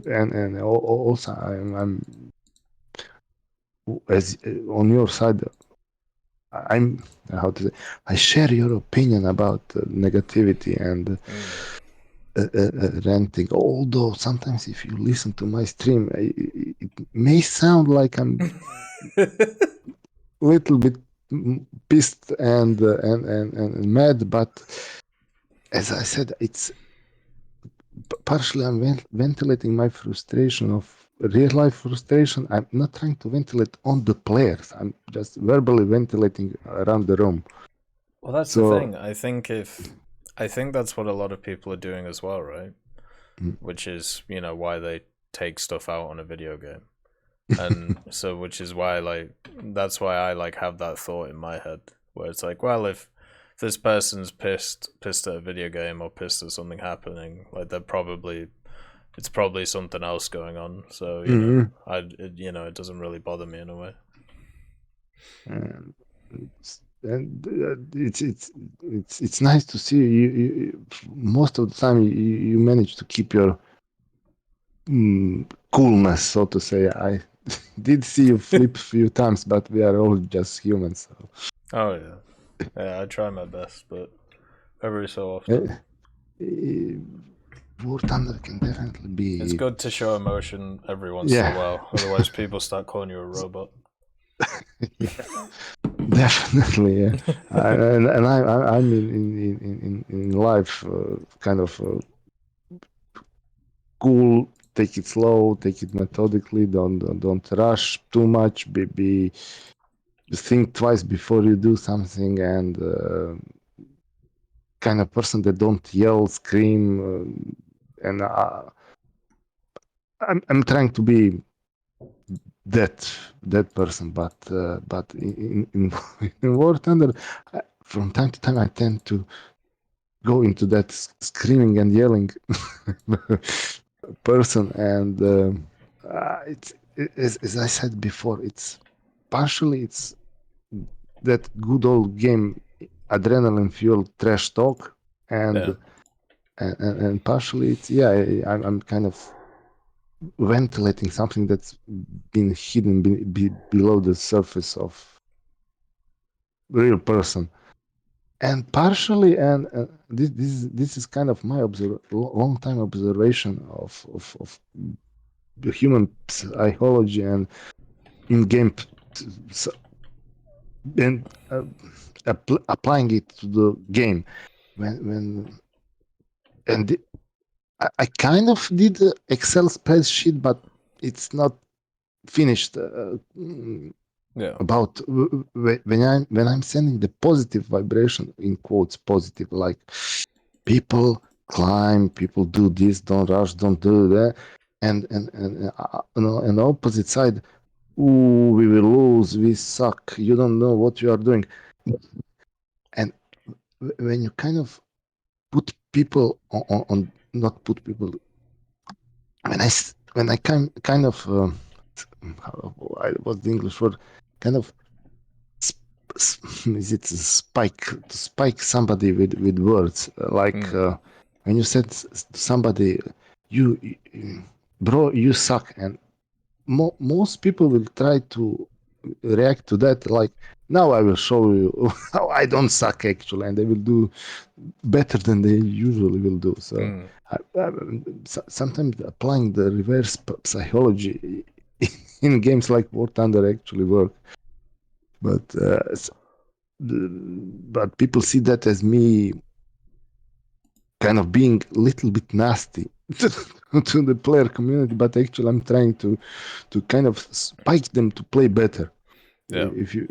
and also I'm as on your side. I'm how to say, I share your opinion about negativity and ranting. Although sometimes, if you listen to my stream, it may sound like I'm little bit pissed and mad, but as I said, it's partially I'm ventilating my frustration of real life frustration. I'm not trying to ventilate on the players. I'm just verbally ventilating around the room. Well, that's the thing. I think that's what a lot of people are doing as well, right? Which is, why they take stuff out on a video game. And so, which is why, that's why I have that thought in my head, where it's like, well, if this person's pissed at a video game or pissed at something happening, it's probably something else going on. So it doesn't really bother me in a way. And it's nice to see you. Most of the time, you manage to keep your coolness, so to say. I did see you flip a few times, but we are all just humans. So. Oh yeah, I try my best, but every so often. War Thunder can definitely be. It's good to show emotion every once in a while, otherwise people start calling you a robot. Definitely, yeah. And I'm in life kind of cool. Take it slow, take it methodically. Don't rush too much. Be think twice before you do something, and kind of person that don't yell, scream, and I'm trying to be that person, but in War Thunder, from time to time I tend to go into that screaming and yelling person, and it's as I said before, it's partially that good old game adrenaline fueled trash talk, and partially it's I'm kind of ventilating something that's been hidden below the surface of real person. And partially, and this is kind of my long time observation of the human psychology and in-game, and applying it to the game. I kind of did an Excel spreadsheet, but it's not finished. About when I'm sending the positive vibration, in quotes positive, like people climb, people do this, don't rush, don't do that, and on the opposite side, ooh, we will lose, we suck, you don't know what you are doing. And when you kind of put people on not put people, when I kind of what's the English word, kind of is it spike somebody with words, like when you said to somebody, you bro, you suck, and most people will try to react to that like, now I will show you how I don't suck actually, and they will do better than they usually will do. So sometimes applying the reverse psychology in games like War Thunder actually work, but people see that as me kind of being a little bit nasty to the player community, but actually I'm trying to kind of spike them to play better. Yeah. If you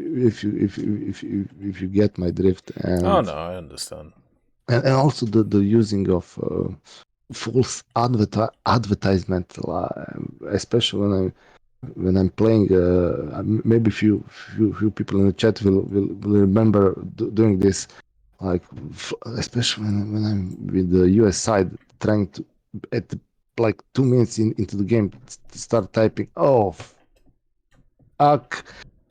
get my drift. And oh no, I understand. And also the using of false advertisement, especially when I'm playing. Maybe few people in the chat will remember doing this. Like especially when I'm with the US side, trying to at like 2 minutes into the game start typing, oh,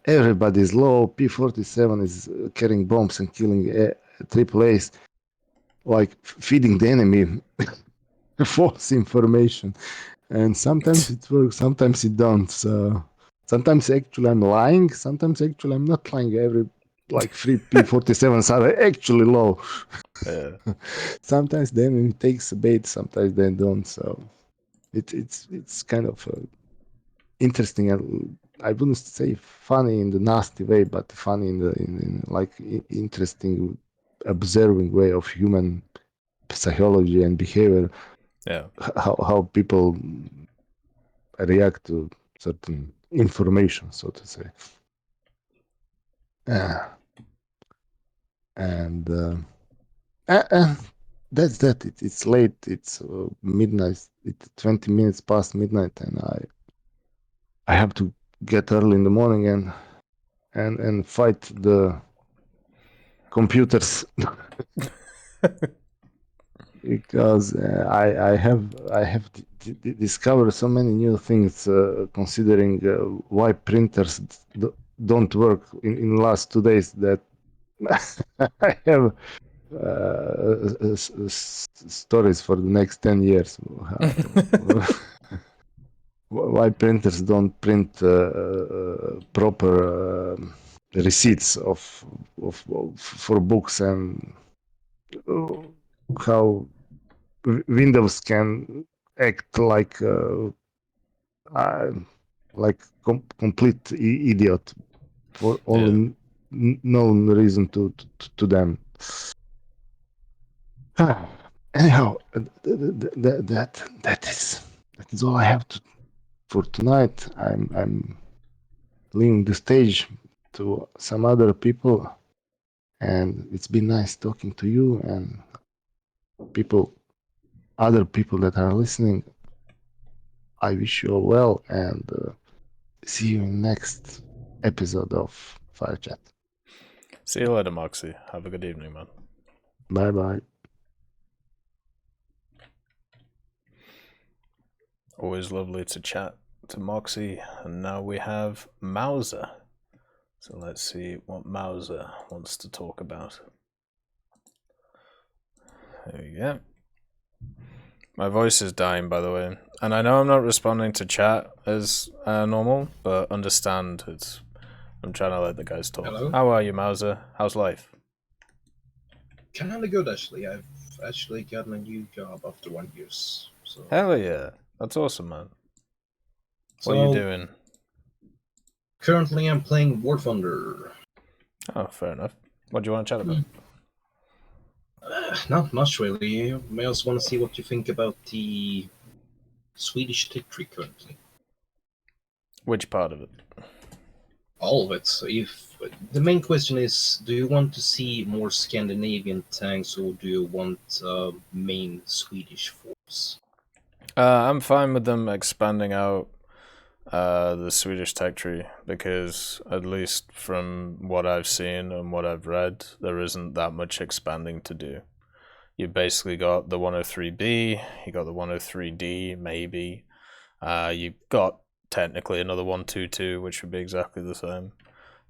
everybody's low. P47 is carrying bombs and killing AAAs, like feeding the enemy false information. And sometimes it works, sometimes it don't. So sometimes actually I'm lying, sometimes actually I'm not lying. Every like 3 P47s are actually low. Sometimes the enemy takes a bait, sometimes they don't. So it's kind of interesting. I wouldn't say funny in the nasty way, but funny in like interesting, observing way of human psychology and behavior. Yeah, how people react to certain information, so to say. And that's that. It's late. It's midnight. It's 20 minutes past midnight, and I have to get early in the morning and fight the computers because I have discovered so many new things, considering why printers don't work in the last 2 days, that I have stories for the next 10 years. Why printers don't print proper receipts for books, and how Windows can act like complete idiot for only known reason to them. Anyhow, that is all I have for tonight. I'm leaving the stage to some other people, and it's been nice talking to you and other people that are listening. I wish you all well, and see you in next episode of Fire Chat. See you later, Moxie. Have a good evening, man. Bye bye. Always lovely to chat to Moxie, and now we have Mauser. So let's see what Mauser wants to talk about. There we go. My voice is dying, by the way. And I know I'm not responding to chat as normal, but understand I'm trying to let the guys talk. Hello? How are you, Mauser? How's life? Kinda good, actually. I've actually gotten a new job after 1 year. So. Hell yeah. That's awesome, man. What are you doing? Currently, I'm playing War Thunder. Oh, fair enough. What do you want to chat about? Not much, really. I just want to see what you think about the Swedish tech tree currently. Which part of it? All of it. So if the main question is, do you want to see more Scandinavian tanks, or do you want main Swedish force? I'm fine with them expanding out the Swedish tech tree, because at least from what I've seen and what I've read, there isn't that much expanding to do. You basically got the 103B, you got the 103D, maybe. You've got technically another 122, which would be exactly the same.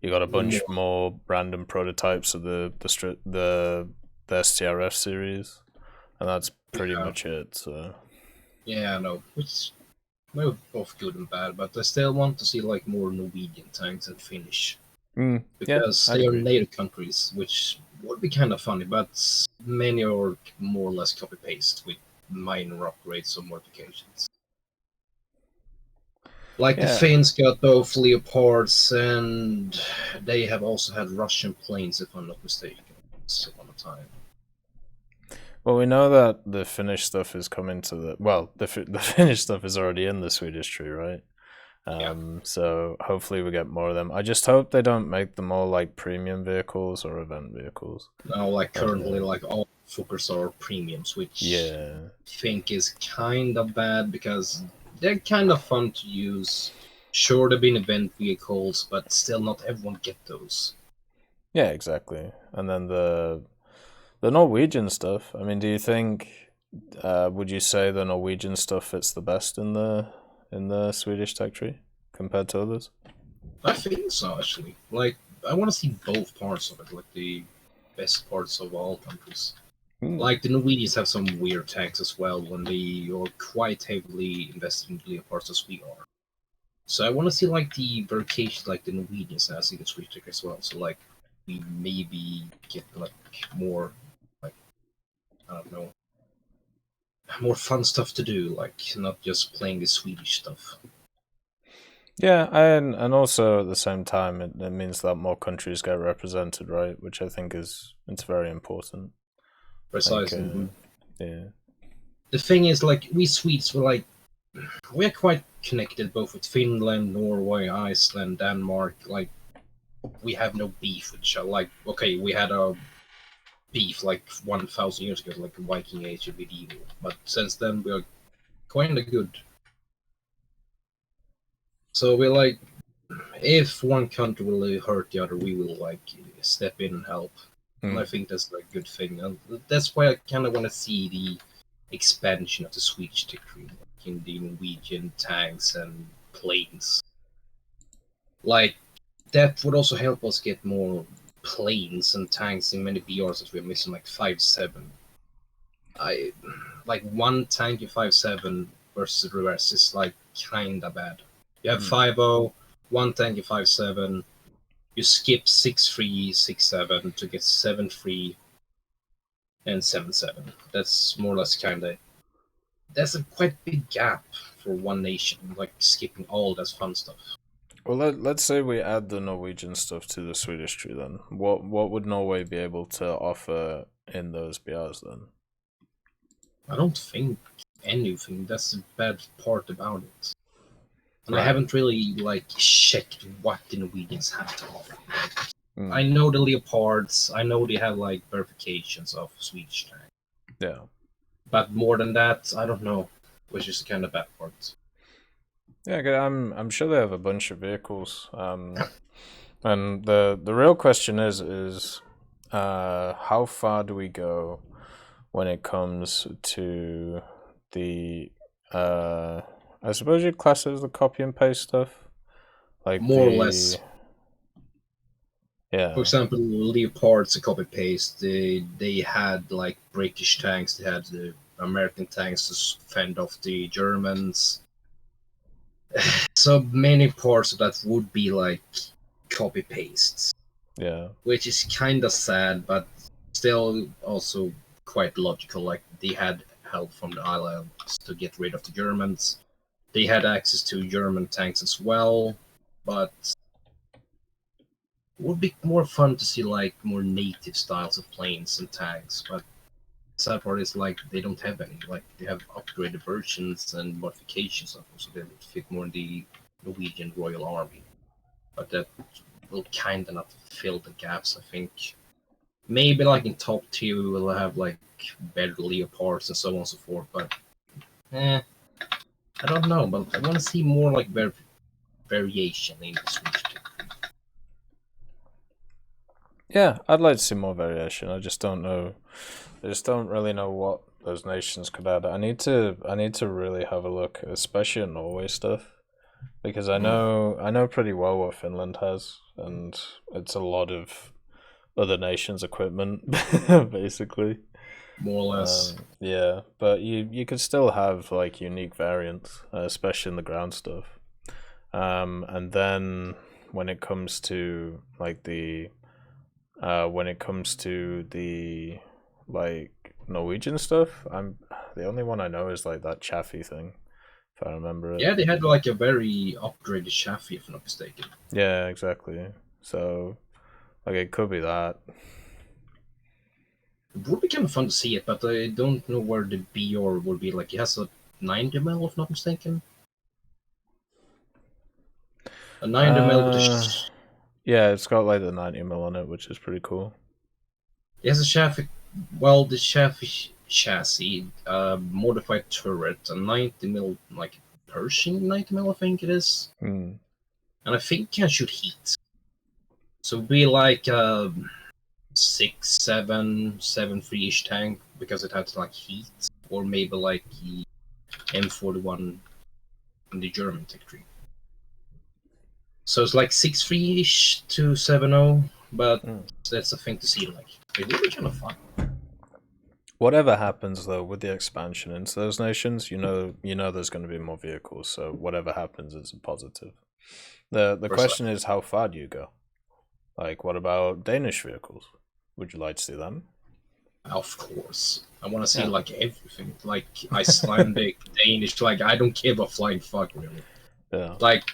You got a bunch more random prototypes of the STRF series, and that's pretty much it. So yeah, I know. Which they're both good and bad, but I still want to see like more Norwegian tanks and Finnish. Because they are NATO countries, which would be kind of funny, but many are more or less copy-paste with minor upgrades or modifications. Like the Finns got both Leopards, and they have also had Russian planes, if I'm not mistaken, once upon a time. Well, we know that the Finnish stuff is coming to the Finnish stuff is already in the Swedish tree, right? So hopefully we get more of them. I just hope they don't make them all like premium vehicles or event vehicles. No, like currently, like all Fokkers are premiums, which I think is kind of bad because they're kind of fun to use. Sure, they've been event vehicles, but still not everyone get those. Yeah, exactly. And then the Norwegian stuff. I mean, do you think? Would you say the Norwegian stuff fits the best in the Swedish tech tree compared to others? I think so, actually. Like, I want to see both parts of it, like the best parts of all countries. Like, the Norwegians have some weird tanks as well when they are quite heavily invested in Leopards as we are. So I want to see, like, the variation like the Norwegians has in the Swedish tech as well. So, like, we maybe get, like, more, like, I don't know, more fun stuff to do, like not just playing the Swedish stuff. Yeah, and also at the same time, it means that more countries get represented, right? Which I think it's very important. Precisely. Yeah. The thing is, like, we Swedes we're quite connected both with Finland, Norway, Iceland, Denmark. Like, we have no beef with each other. Like, okay, we had a beef like 1,000 years ago, like Viking Age of medieval, but since then we are kind of good. So we're like, if one country will hurt the other, we will like step in and help. And I think that's a good thing, and that's why I kind of want to see the expansion of the Swedish tech tree, like in the Norwegian tanks and planes. Like, that would also help us get more planes and tanks in many BRs that we're missing, like 5.7. Like one tank in 5.7 versus the rest is like kinda bad. You have 5.0, one tank in 5.7, you skip 6.3, 6.7 to get 7.3 and 7.7. That's more or less kinda, that's a quite big gap for one nation, like skipping all that fun stuff. Well, let's say we add the Norwegian stuff to the Swedish tree then. What would Norway be able to offer in those BRs then? I don't think anything. That's the bad part about it. And Right. I haven't really like checked what the Norwegians have to offer. I know the Leopards. I know they have like verifications of Swedish tank. Yeah. But more than that, I don't know, which is the kind of bad part. Yeah, I'm sure they have a bunch of vehicles. And the real question is how far do we go when it comes to the I suppose you'd class it as the copy and paste stuff? Like more or less. Yeah. For example, Leopards a copy paste. They had like British tanks. They had the American tanks to fend off the Germans. So many parts of that would be like copy pastes. Yeah. Which is kind of sad, but still also quite logical. Like they had help from the Allies to get rid of the Germans. They had access to German tanks as well, but it would be more fun to see like more native styles of planes and tanks. But the sad part is like they don't have any. Like they have upgraded versions and modifications of them, so they would fit more in the Norwegian Royal Army. But that will kind of not fill the gaps, I think. Maybe like in top tier we will have like better Leopards and so on and so forth, but I don't know, but I want to see more like variation in the Swedish tech. Yeah, I'd like to see more variation. I just don't know. I just don't really know what those nations could add. I need to really have a look, especially at Norway stuff, because I know pretty well what Finland has, and it's a lot of other nations' equipment, basically. More or less. Yeah, but you could still have like unique variants, especially in the ground stuff. And then when it comes to like the like Norwegian stuff, the only one I know is like that Chaffee thing, if I remember it. Yeah, they had like a very upgraded Chaffee, if I'm not mistaken. Yeah, exactly. So like it could be that. It would be kind of fun to see it, but I don't know where the BR would be. Like, it has a 90 mil, if not mistaken. A 90 mil with a... Yeah, it's got like the 90 mil on it, which is pretty cool. It has a Chaffee... Well, the Chaffee chassis, modified turret, a 90 mil, like, Pershing 90 mil, I think it is. Mm. And I think it can shoot heat. So it'd be like... 7-3-ish tank, because it had like heat, or maybe like the M41 in the German tech tree. So it's like 6-3-ish to 7-0, but that's a thing to see. Like it would be kind of fun. Whatever happens though with the expansion into those nations, you know there's going to be more vehicles. So whatever happens is a positive. The question is, how far do you go? Like, what about Danish vehicles? Would you like to see them? Of course. I want to see like everything. Like Icelandic, Danish, like I don't give a flying fuck really. Yeah. Like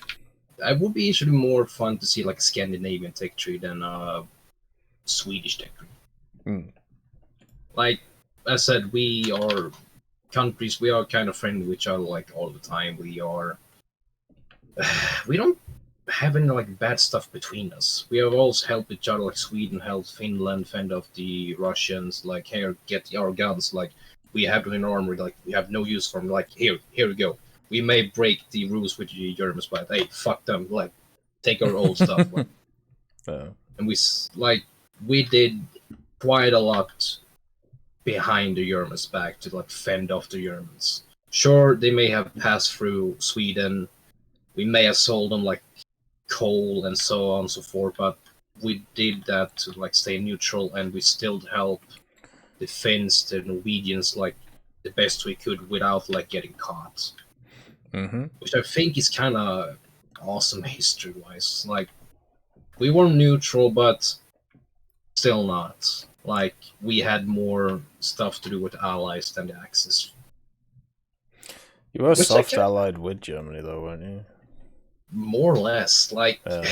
it would be actually more fun to see like Scandinavian tech tree than Swedish tech tree. Mm. Like I said, we are countries, we are kind of friendly with each other like all the time. We don't have any like bad stuff between us. We have always helped each other, like Sweden helped Finland fend off the Russians, like here, get our guns, like we have them in armory, like we have no use for them, like here we go. We may break the rules with the Germans, but hey, fuck them, like take our old stuff. Like. And we did quite a lot behind the Germans' back to like fend off the Germans. Sure, they may have passed through Sweden, we may have sold them like coal and so on and so forth, but we did that to like stay neutral, and we still help the Finns, the Norwegians, like the best we could without like getting caught. Mm-hmm. Which I think is kind of awesome history-wise. Like we were neutral, but still not. Like we had more stuff to do with allies than the Axis. You were soft allied with Germany, though, weren't you? More or less, like in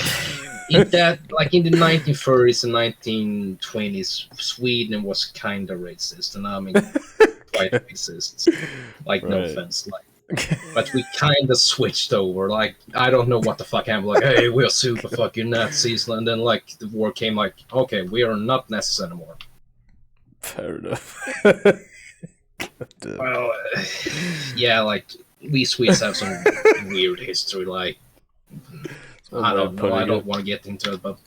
the 1930s and 1920s, Sweden was kind of racist, and I mean quite racist. Like no offense, like, but we kind of switched over. Like I don't know what the fuck happened. Like, hey, we're super fucking Nazis, and then like the war came. Like, okay, we are not Nazis anymore. Fair enough. Well, yeah, like we Swedes have some weird history, like. I don't know. I don't want to get into it, but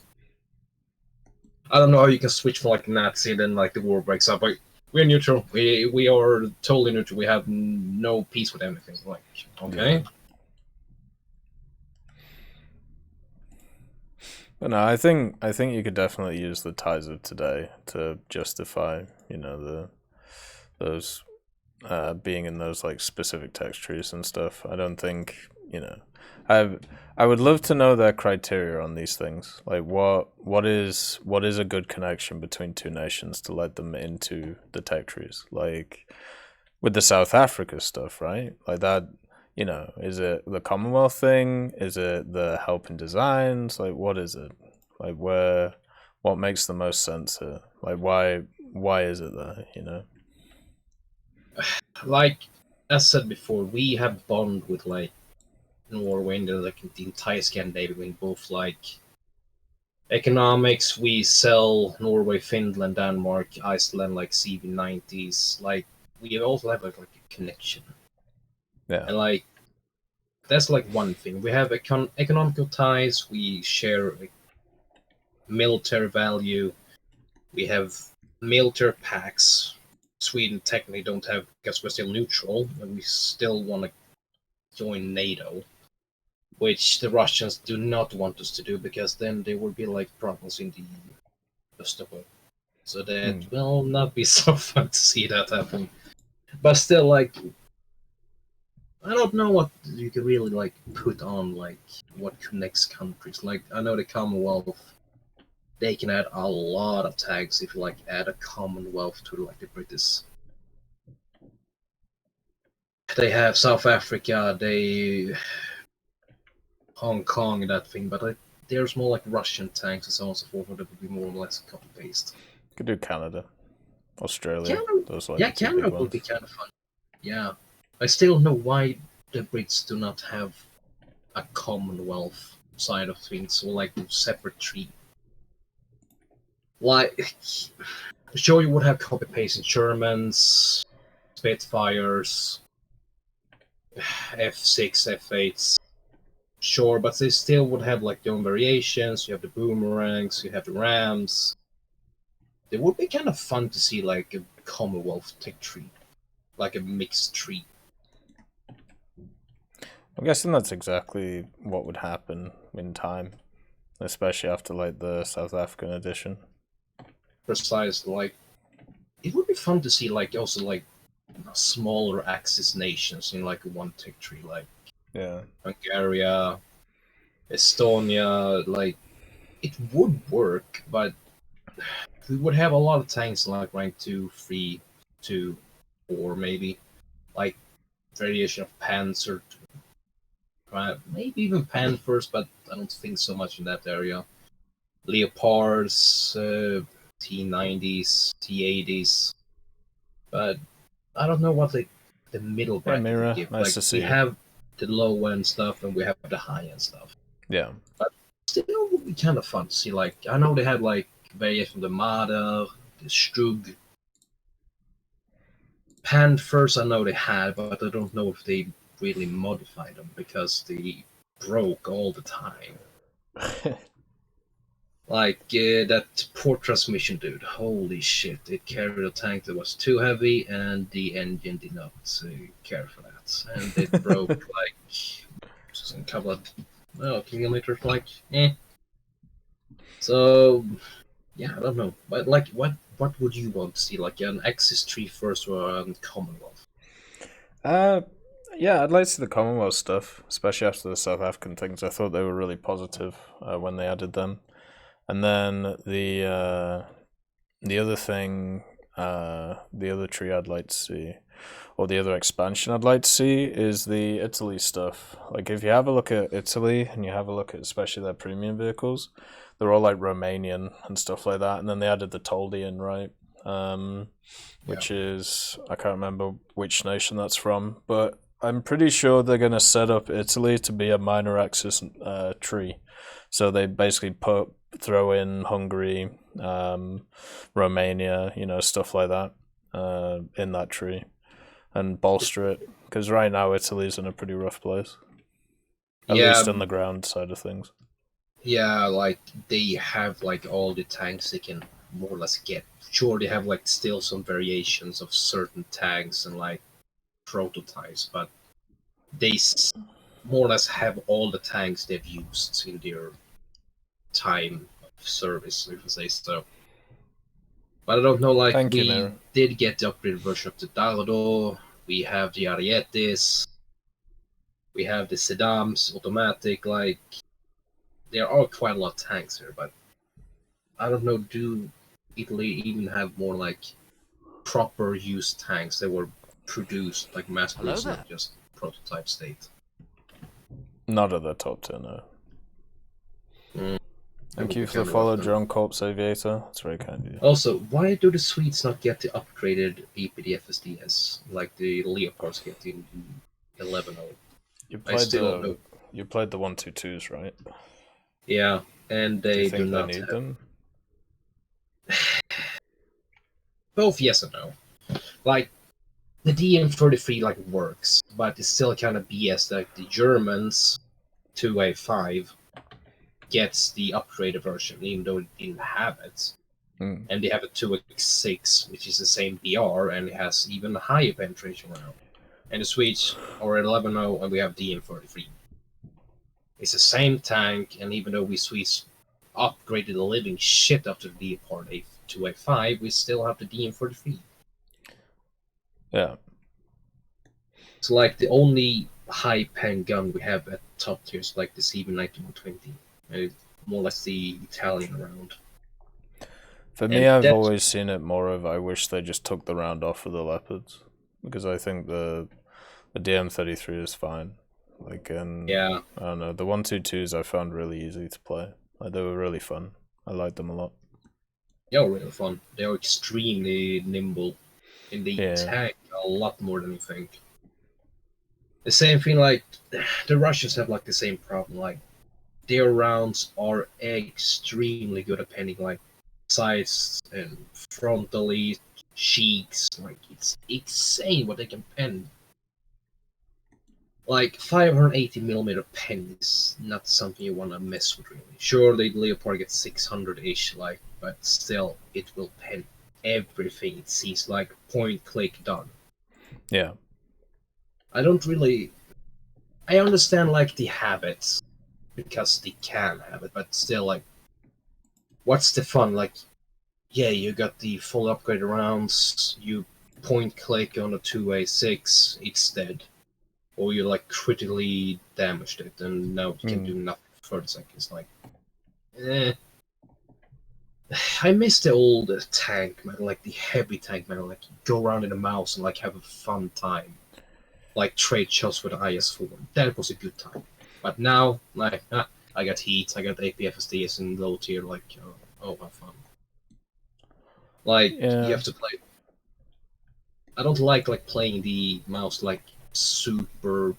I don't know how you can switch from like Nazi and then like the war breaks up. Like we're neutral. We are totally neutral. We have no peace with anything. Like okay. Yeah. But no, I think you could definitely use the ties of today to justify, those being in those like specific text trees and stuff. I don't think, you know, I would love to know their criteria on these things. Like what is a good connection between two nations to let them into the tech trees? Like with the South Africa stuff, right? Like that, you know, is it the Commonwealth thing? Is it the helping designs? Like what is it? Like what makes the most sense here? Like why is it there, you know? Like as said before, we have bond with like Norway and like the entire Scandinavia in both like economics. We sell Norway, Finland, Denmark, Iceland like CV90s. Like we also have like a connection. Yeah. And like that's like one thing. We have economical ties. We share like, military value. We have military pacts. Sweden technically don't have because we're still neutral, and we still want to join NATO, which the Russians do not want us to do because then there would be like problems in the Östersjön. So that will not be so fun to see that happen. But still, like, I don't know what you could really like put on like what connects countries. Like I know the Commonwealth, they can add a lot of tags if you like add a Commonwealth to like the British. They have South Africa, Hong Kong and that thing, but there's more like Russian tanks and so on and so forth, that would be more or less copy paste. Could do Canada, Australia. Those like Canada would be kind of fun. Yeah, I still don't know why the Brits do not have a Commonwealth side of things, or like a separate tree. Like, sure, you would have copy paste in Germans, Spitfires, F6, F8s. Sure, but they still would have like their own variations. You have the boomerangs, you have the rams. It would be kind of fun to see like a Commonwealth tech tree, like a mixed tree. I'm guessing that's exactly what would happen in time, especially after like the South African edition. Precise, like it would be fun to see like also like smaller Axis nations in like one tech tree, like Hungary, Estonia. Like it would work, but we would have a lot of tanks like rank 2, 3, 2, 4 maybe, like variation of Panzer, maybe even Panthers, but I don't think so much in that area. Leopards, T90s, T80s, but I don't know what the middle bracket Mira, give. nice like to see we you. have the low end stuff and we have the high end stuff. Yeah. But still it would be kind of fun to see. Like I know they had like variation of the Marder, the Strug. Panthers I know they had, but I don't know if they really modified them because they broke all the time. Like that port transmission dude, holy shit, it carried a tank that was too heavy and the engine did not care for that. And it broke like just a couple of kilometers, like So yeah, I don't know. But like what would you want to see? Like an Axis tree first or a Commonwealth? Yeah, I'd like to see the Commonwealth stuff, especially after the South African things. I thought they were really positive when they added them. And then the other thing, the other tree I'd like to see, or the other expansion I'd like to see, is the Italy stuff. Like if you have a look at Italy and you have a look at especially their premium vehicles, they're all like Romanian and stuff like that. And then they added the Toldian, right? Which is, I can't remember which nation that's from, but I'm pretty sure they're going to set up Italy to be a minor axis tree. So they basically throw in Hungary, Romania, stuff like that in that tree and bolster it. Because right now Italy's in a pretty rough place. At least on the ground side of things. Yeah, like they have like all the tanks they can more or less get. Sure, they have like still some variations of certain tanks and like prototypes, but they more or less have all the tanks they've used in their time of service, if I say so. But I don't know, like we did get the upgraded version of the Dardo, we have the Arietis, we have the Saddams, automatic, like, there are quite a lot of tanks here, but I don't know, do Italy even have more, like, proper used tanks that were produced, like, mass-produced, not just prototype state? Not at the top 10, no. Thank you for the follow, John Corpse Aviator. That's very kind of you. Also, why do the Swedes not get the upgraded APD FSDs like the Leopards get in 11.0? You played the 122s, right? Yeah, and they do not need them. Both yes and no. Like the DM33 like works, but it's still kind of BS. Like the Germans 2A5 gets the upgraded version, even though it didn't have it. And they have a 2x6, which is the same BR, and it has even higher penetration round. And the Swedes are at 11.0, and we have DM33. It's the same tank, and even though we Swedes upgraded the living shit after the Leopard 2A5, we still have the DM33. Yeah. It's like the only high pen gun we have at top tier is like the CB9120. And it's more or less the Italian round. For me, I've always seen it more of I wish they just took the round off of the Leopards, because I think the DM33 is fine. Like, yeah, I don't know, the 122s I found really easy to play. Like, they were really fun. I liked them a lot. They are really fun. They are extremely nimble, and they attack a lot more than you think. The same thing, like the Russians have like the same problem. Like their rounds are extremely good at penning, like sides and frontally cheeks. Like it's insane what they can pen. Like 580mm pen is not something you want to mess with really. Sure, the Leopard gets 600-ish, like, but still, it will pen everything it sees, like point click done. Yeah. I understand like the habits because they can have it, but still, like, what's the fun? Like, yeah, you got the full upgraded rounds, you point click on a 2A6, it's dead. Or you like critically damaged it, and now you can do nothing for 30 seconds. Like, I miss the old tank, man, like the heavy tank, man. Like, go around in a mouse and like have a fun time, like trade shots with the IS4. That was a good time. But now, like, I got heat, I got APFSDs and low tier. Like, oh, have fun. Like, you have to play. I don't like playing the mouse like super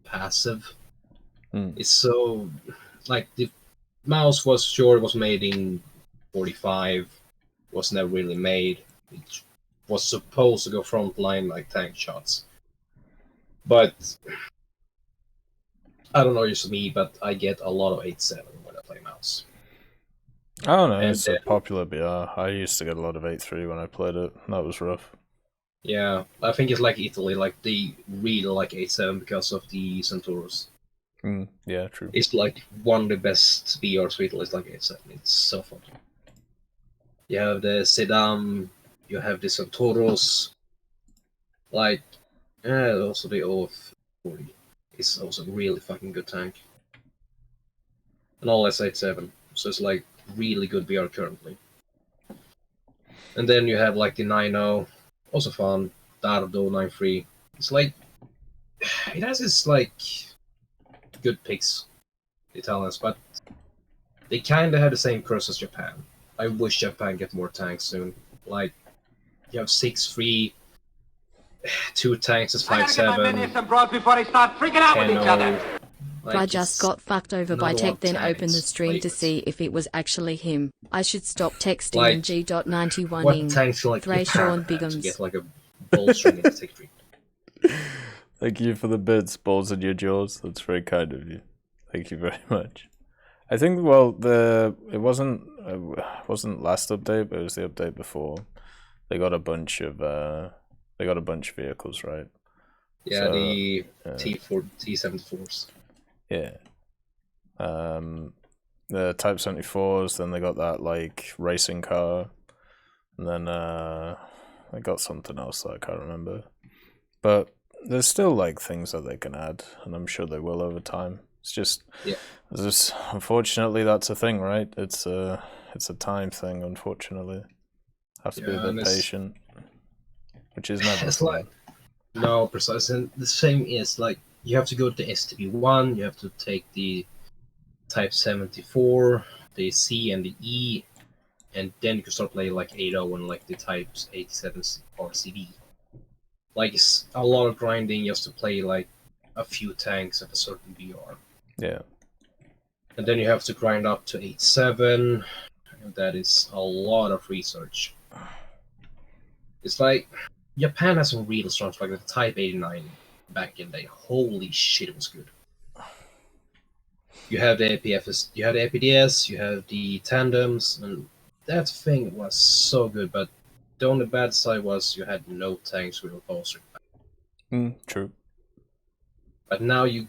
passive. It's so like the mouse was made in 45, was never really made. It was supposed to go frontline like tank shots, but I don't know, just me, but I get a lot of 8.7 when I play mouse. I don't know, it's a popular BR. I used to get a lot of 8.3 when I played it. That was rough. Yeah, I think it's like Italy, like they really like 8.7 because of the Centauros. Yeah, true. It's like one of the best BRs for Italy is like 8.7. It's so fun. You have the Sedan, you have the Centauros, like, also the OF40 is also a really fucking good tank. And all S87, so it's like really good BR currently. And then you have like the 9.0. Also fun, Dardo 9.3. It's like, it has its like good picks, the Italians, but they kind of have the same curse as Japan. I wish Japan get more tanks soon. Like, you have 6.3, 2 tanks is 5.7. Before I start freaking out with each other. I just got fucked over by Tech, then opened the stream to see if it was actually him. I should stop texting like, G.91ing. What tanks like Thrayshawn Japan to get like a ball string in the tick tree? Thank you for the bits, balls in your jaws. That's very kind of you. Thank you very much. I think, well, it wasn't last update, but it was the update before. They got a bunch of vehicles, right? Yeah, so, the T74s. Yeah. The Type 74s, then they got that like racing car, and then they got something else that I can't remember. But there's still like things that they can add, and I'm sure they will over time. It's just, unfortunately, that's a thing, right? It's a time thing, unfortunately. Have to be a bit patient, which is never it's fun. like, no, precise. And the same is like, you have to go to the STB1, you have to take the Type 74, the C and the E, and then you can start playing like 80 and like the Types 87 or CD. Like, it's a lot of grinding just to play like a few tanks at a certain BR. Yeah. And then you have to grind up to 87, and that is a lot of research. It's like, Japan has some real strong like the Type 89 back in the day. Holy shit, it was good. You have the APFS, you have the APDS, you have the tandems, and that thing was so good, but the only bad side was you had no tanks with a Dozer. True. But now you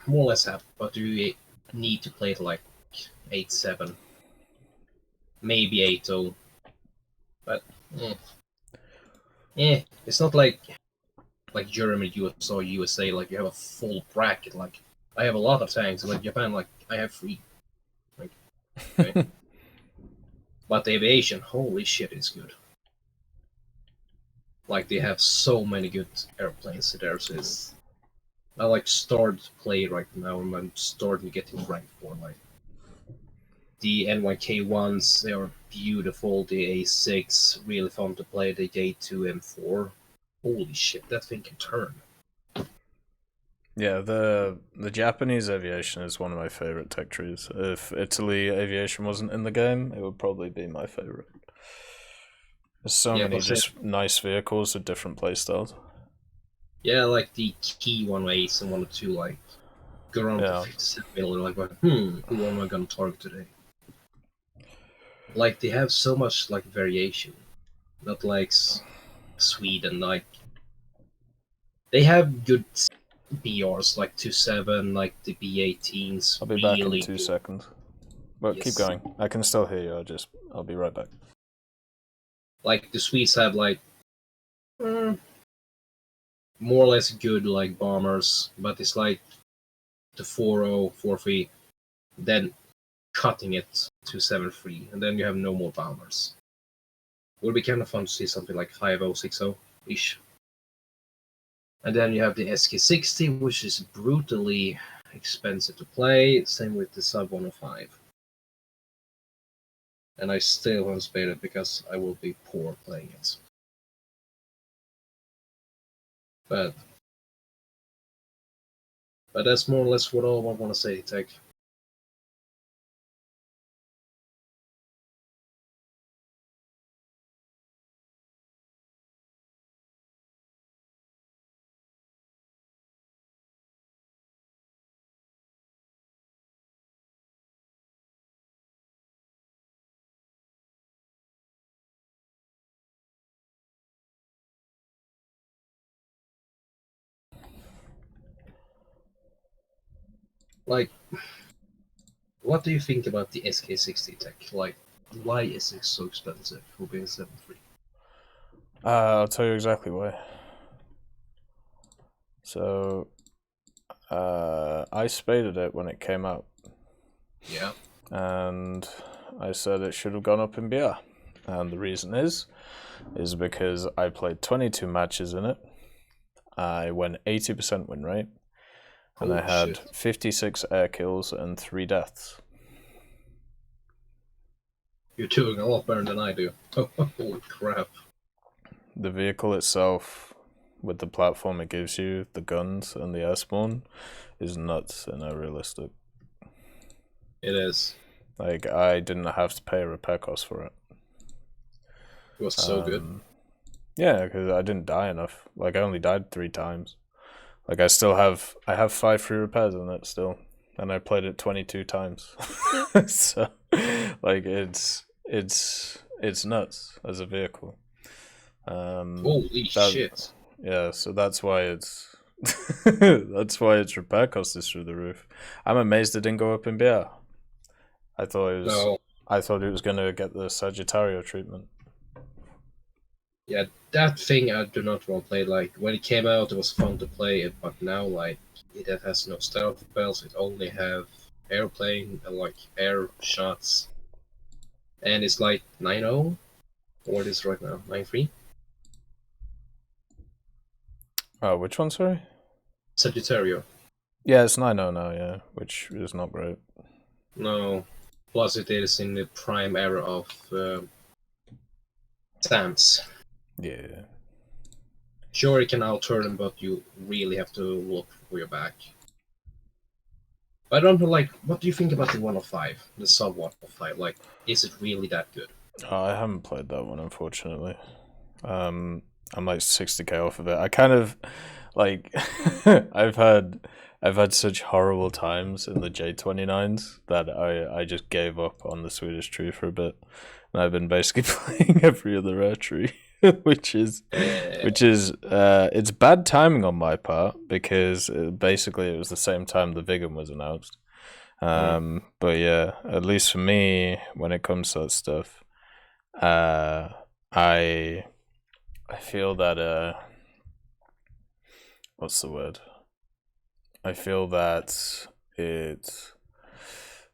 more or less have, but you need to play it like 8-7, maybe 8-0. But it's not like Germany, US, or USA. Like you have a full bracket. Like I have a lot of tanks, but Japan, like I have 3. Like, okay. But the aviation, holy shit, is good. Like they have so many good airplanes there. So it's, I like start to play right now, and I'm starting getting ranked for like the NYK1s. They are beautiful. The A6 really fun to play. The J2 M4. Holy shit, that thing can turn. Yeah, the Japanese aviation is one of my favorite tech trees. If Italy aviation wasn't in the game, it would probably be my favorite. There's so many just nice vehicles with different playstyles. Yeah, like the key 108s and 102, like go around to 57 million, like who am I gonna target today? Like they have so much like variation. Not like Sweden, like they have good BRs like 2.7, like the B18s. I'll be back in 2 seconds. But keep going. I can still hear you. I'll be right back. Like the Swedes have like more or less good like bombers, but it's like the 4.0, 4.3, then cutting it to 7.3, and then you have no more bombers. It would be kind of fun to see something like 5.0, 6.0 ish. And then you have the SK60, which is brutally expensive to play. Same with the Sub 105. And I still haven't played it because I will be poor playing it. But that's more or less what all I want to say, Tech. Like, what do you think about the SK60 Tech? Like, why is it so expensive for being 7.3? I'll tell you exactly why. So, I spaded it when it came out. Yeah. And I said it should have gone up in BR. And the reason is because I played 22 matches in it. I went 80% win rate. And I had 56 air kills and 3 deaths. You're doing a lot better than I do. Holy crap. The vehicle itself, with the platform it gives you, the guns and the airspawn, is nuts and unrealistic. It is. Like, I didn't have to pay a repair cost for it. It was so good. Yeah, because I didn't die enough. Like, I only died 3 times. Like, I have 5 free repairs on it still, and I played it 22 times. So, like, it's nuts as a vehicle. Holy shit! Yeah, so that's why it's that's why its repair cost is through the roof. I'm amazed it didn't go up in BR. I thought it was gonna get the Sagittario treatment. Yeah, that thing I do not want to play. Like, when it came out, it was fun to play it, but now, like, it has no stealth spells. It only have airplane and, like, air shots. And it's like 9-0? Or it is right now? 9-3? Which one, sorry? Sagittario. Yeah, it's 9-0 now, yeah, which is not great. No. Plus, it is in the prime era of Sams. Yeah. Sure, you can outurn them, but you really have to look for your back. I don't know, like, what do you think about the 105? The sub 105? Like, is it really that good? I haven't played that one, unfortunately. I'm like 60k off of it. I kind of like I've had such horrible times in the J29s that I just gave up on the Swedish tree for a bit, and I've been basically playing every other rare tree, which is it's bad timing on my part because basically it was the same time the Vigum was announced. But yeah, at least for me, when it comes to that stuff, I feel that what's the word? I feel that it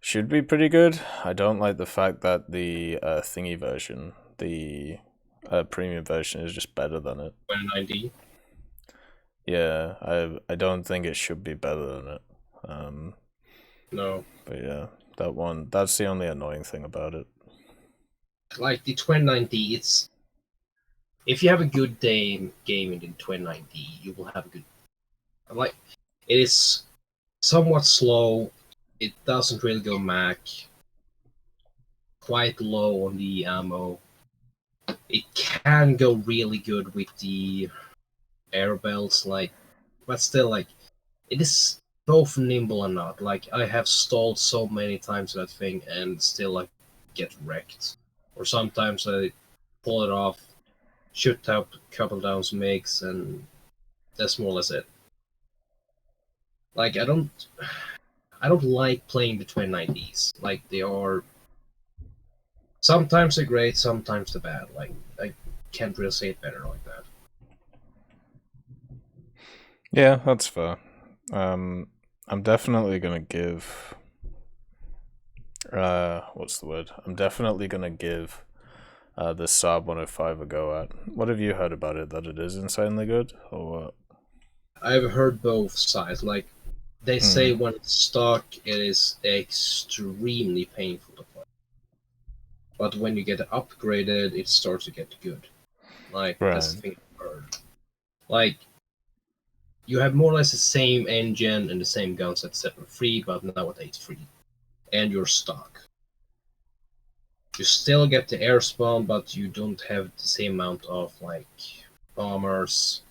should be pretty good. I don't like the fact that the thingy version, the premium version, is just better than it. 190. Yeah, I don't think it should be better than it. No. But yeah, that's the only annoying thing about it. Like the 2090, it's if you have a good game in the 2090, you will have a good. Like, it is somewhat slow. It doesn't really go Mac. Quite low on the ammo. It can go really good with the air belts, like, but still, like, it is both nimble and not. Like, I have stalled so many times that thing and still, like, get wrecked. Or sometimes I pull it off, shoot out a couple downs makes, and that's more or less it. Like, I don't like playing the 2090s. Like, they are sometimes they're great, sometimes they're bad. Like, I can't really say it better like that. Yeah, that's fair. I'm definitely gonna give what's the word? I'm definitely gonna give the Saab 105 a go at. What have you heard about it? That it is insanely good, or what? I've heard both sides. Like, they say when it's stock, it is extremely painful to play. But when you get upgraded, it starts to get good. Like, that's the thing I've heard. Like, you have more or less the same engine and the same guns at 7.3, but now at 8.3. And you're stock. You still get the air spawn, but you don't have the same amount of, like, bombers.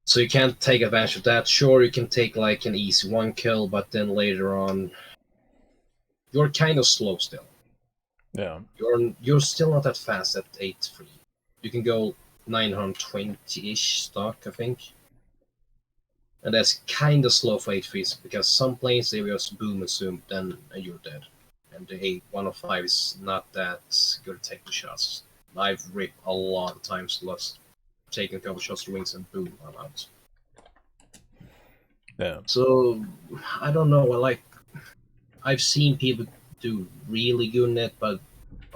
So you can't take advantage of that. Sure, you can take, like, an easy 1 kill, but then later on, you're kind of slow still. Yeah. You're still not that fast at 8.3. You can go 920-ish stock, I think. And that's kind of slow for 8.3s, because some planes, they just boom and zoom, then you're dead. And the 105 is not that good at taking shots. I've ripped a lot of times, lost taking a couple shots to wings, and boom, I'm out. Yeah. So, I don't know, I've seen people do really good in it, but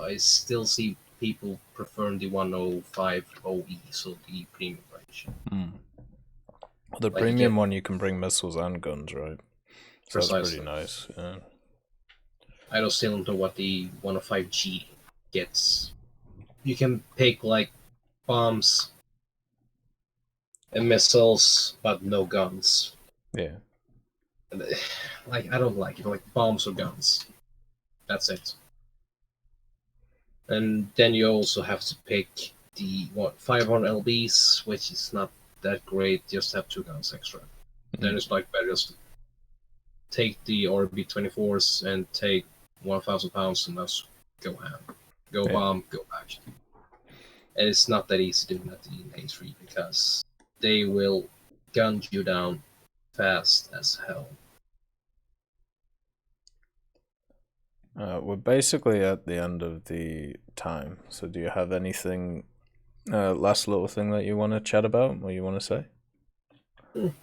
I still see people preferring the 105 OE, so the premium version. The premium one, you can bring missiles and guns, right? So that's pretty nice. Yeah. I don't still know what the 105G gets. You can pick, like, bombs and missiles, but no guns. Yeah. Like, I don't like it. Like, bombs or guns. That's it. And then you also have to pick the 500 LBs, which is not that great. Just have 2 guns extra. Then it's like better just take the RB24s and take 1,000 pounds and just go ham. Go bomb, go back. And it's not that easy doing that in A3 because they will gun you down fast as hell. We're basically at the end of the time. So do you have anything last little thing that you want to chat about, or you want to say?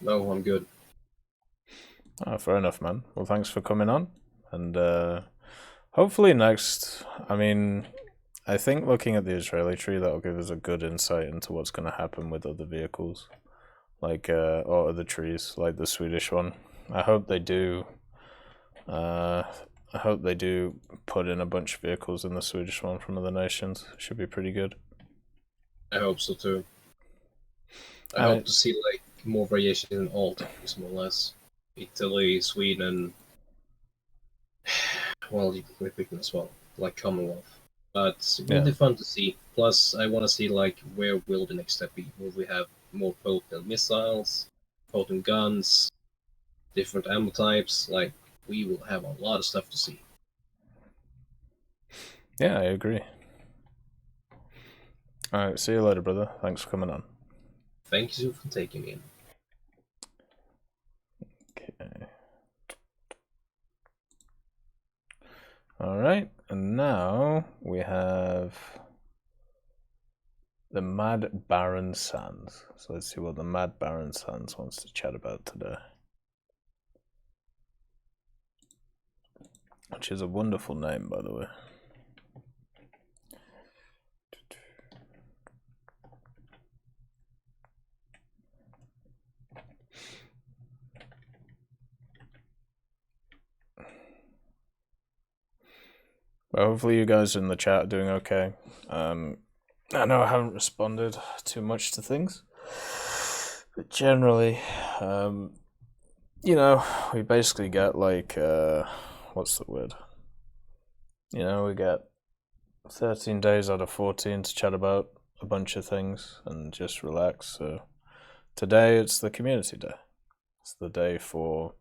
No, I'm good. Oh, fair enough, man. Well, thanks for coming on, and hopefully next. I mean, I think looking at the Israeli tree, that'll give us a good insight into what's going to happen with other vehicles, like or other trees, like the Swedish one. I hope they do. I hope they do put in a bunch of vehicles in the Swedish one from other nations. It should be pretty good. I hope so too. I hope to see like more variation in all countries, more or less. Italy, Sweden, well, Great Britain as well, like Commonwealth. But it's really fun to see. Plus, I want to see like where will the next step be? Will we have more potent missiles, potent guns, different ammo types? Like, we will have a lot of stuff to see. Yeah, I agree. All right, see you later, brother. Thanks for coming on. Thank you for taking me in. Okay. All right, and now we have the Mad Baron Sands. So let's see what the Mad Baron Sands wants to chat about today. Which is a wonderful name, by the way. Well, hopefully you guys in the chat are doing okay. I know I haven't responded too much to things, but generally, you know, we basically get like, what's the word? You know, we get 13 days out of 14 to chat about a bunch of things and just relax. So today it's the community day. It's the day for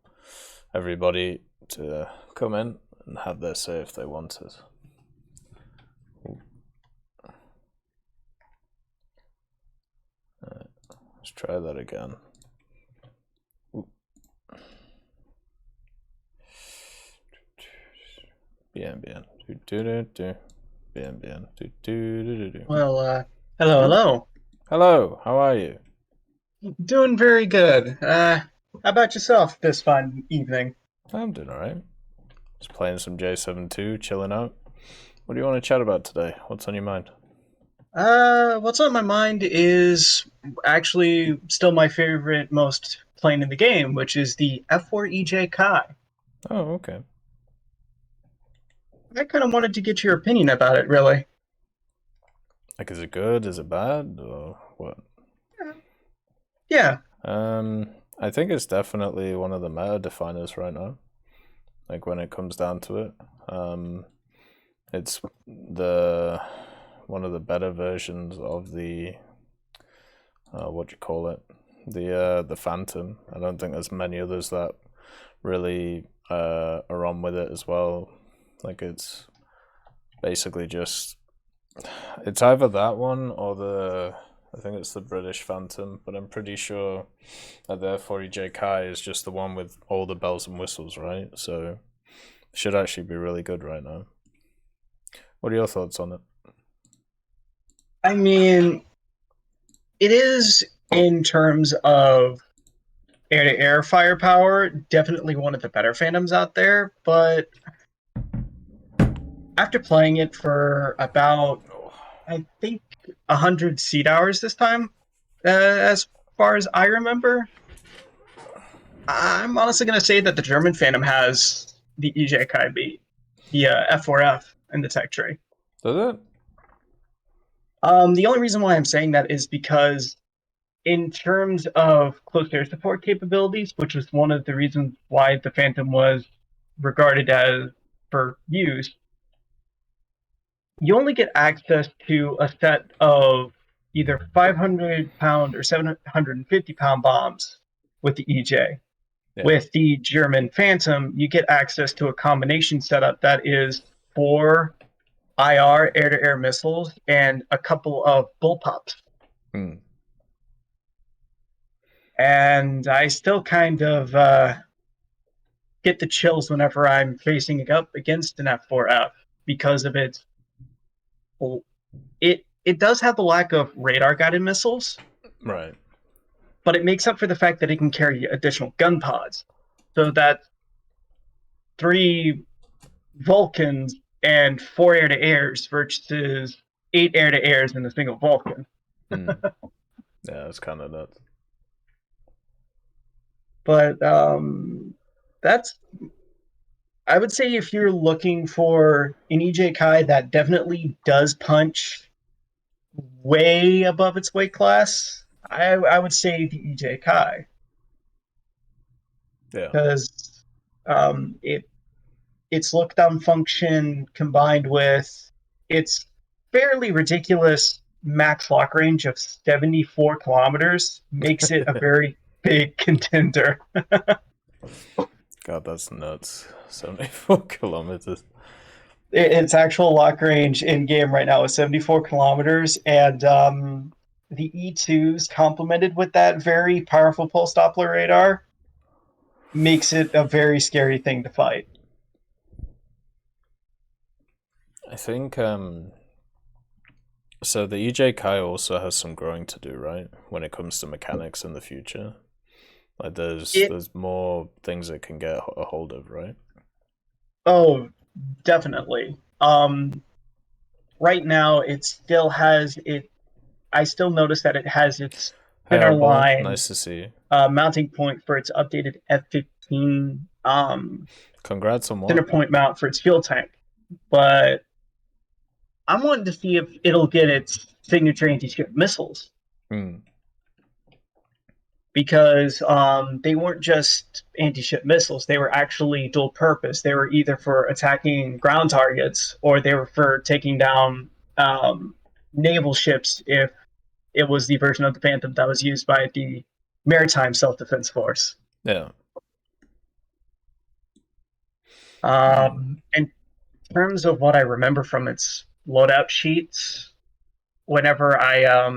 everybody to come in and have their say if they want it. Let's try that again. Bien. Well, hello. Hello, how are you? Doing very good. How about yourself this fine evening? I'm doing alright. Just playing some J72, chilling out. What do you want to chat about today? What's on your mind? What's on my mind is actually still my favorite, most plane in the game, which is the F4EJ Kai. Oh, okay. I kind of wanted to get your opinion about it, really. Like, is it good? Is it bad? Or what? Yeah. I think it's definitely one of the meta definers right now. Like, when it comes down to it. It's one of the better versions of the what do you call it? The Phantom. I don't think there's many others that really are on with it as well. Like, it's basically just, it's either that one or I think it's the British Phantom, but I'm pretty sure that the F4EJ Kai is just the one with all the bells and whistles, right? So it should actually be really good right now. What are your thoughts on it? I mean, it is, in terms of air-to-air firepower, definitely one of the better Phantoms out there, but after playing it for about, I think, 100 seat hours this time, as far as I remember, I'm honestly going to say that the German Phantom has the EJ Kai beat, the F4F in the tech tree. Does it? The only reason why I'm saying that is because in terms of close air support capabilities, which was one of the reasons why the Phantom was regarded as for use, you only get access to a set of either 500-pound or 750-pound bombs with the EJ. Yeah. With the German Phantom, you get access to a combination setup that is 4 IR air-to-air missiles and a couple of bullpups. And I still kind of get the chills whenever I'm facing it up against an F4F because of it it does have the lack of radar-guided missiles. Right. But it makes up for the fact that it can carry additional gun pods. So that 3 Vulcans and 4 air-to-airs versus 8 air-to-airs in a single Vulcan. Yeah, that's kind of nuts. But that's... I would say if you're looking for an EJ Kai that definitely does punch way above its weight class, I would say the EJ Kai. Yeah. Because its look-down function combined with its fairly ridiculous max lock range of 74 kilometers makes it a very big contender. God, that's nuts. 74 kilometers. Its actual lock range in game right now is 74 kilometers, and the E2s complemented with that very powerful pulse Doppler radar makes it a very scary thing to fight. I think so the EJ Kai also has some growing to do, right? When it comes to mechanics in the future. Like there's more things it can get a hold of, right? Oh, definitely. Right now it still has it. I still notice that it has its center line. Nice to see you. Mounting point for its updated F-15. Congrats on what? Center point mount for its fuel tank, but I'm wanting to see if it'll get its signature anti-ship missiles. Because they weren't just anti-ship missiles, they were actually dual purpose. They were either for attacking ground targets or they were for taking down naval ships if it was the version of the Phantom that was used by the Maritime Self-Defense Force. Yeah. In terms of what I remember from its loadout sheets, whenever I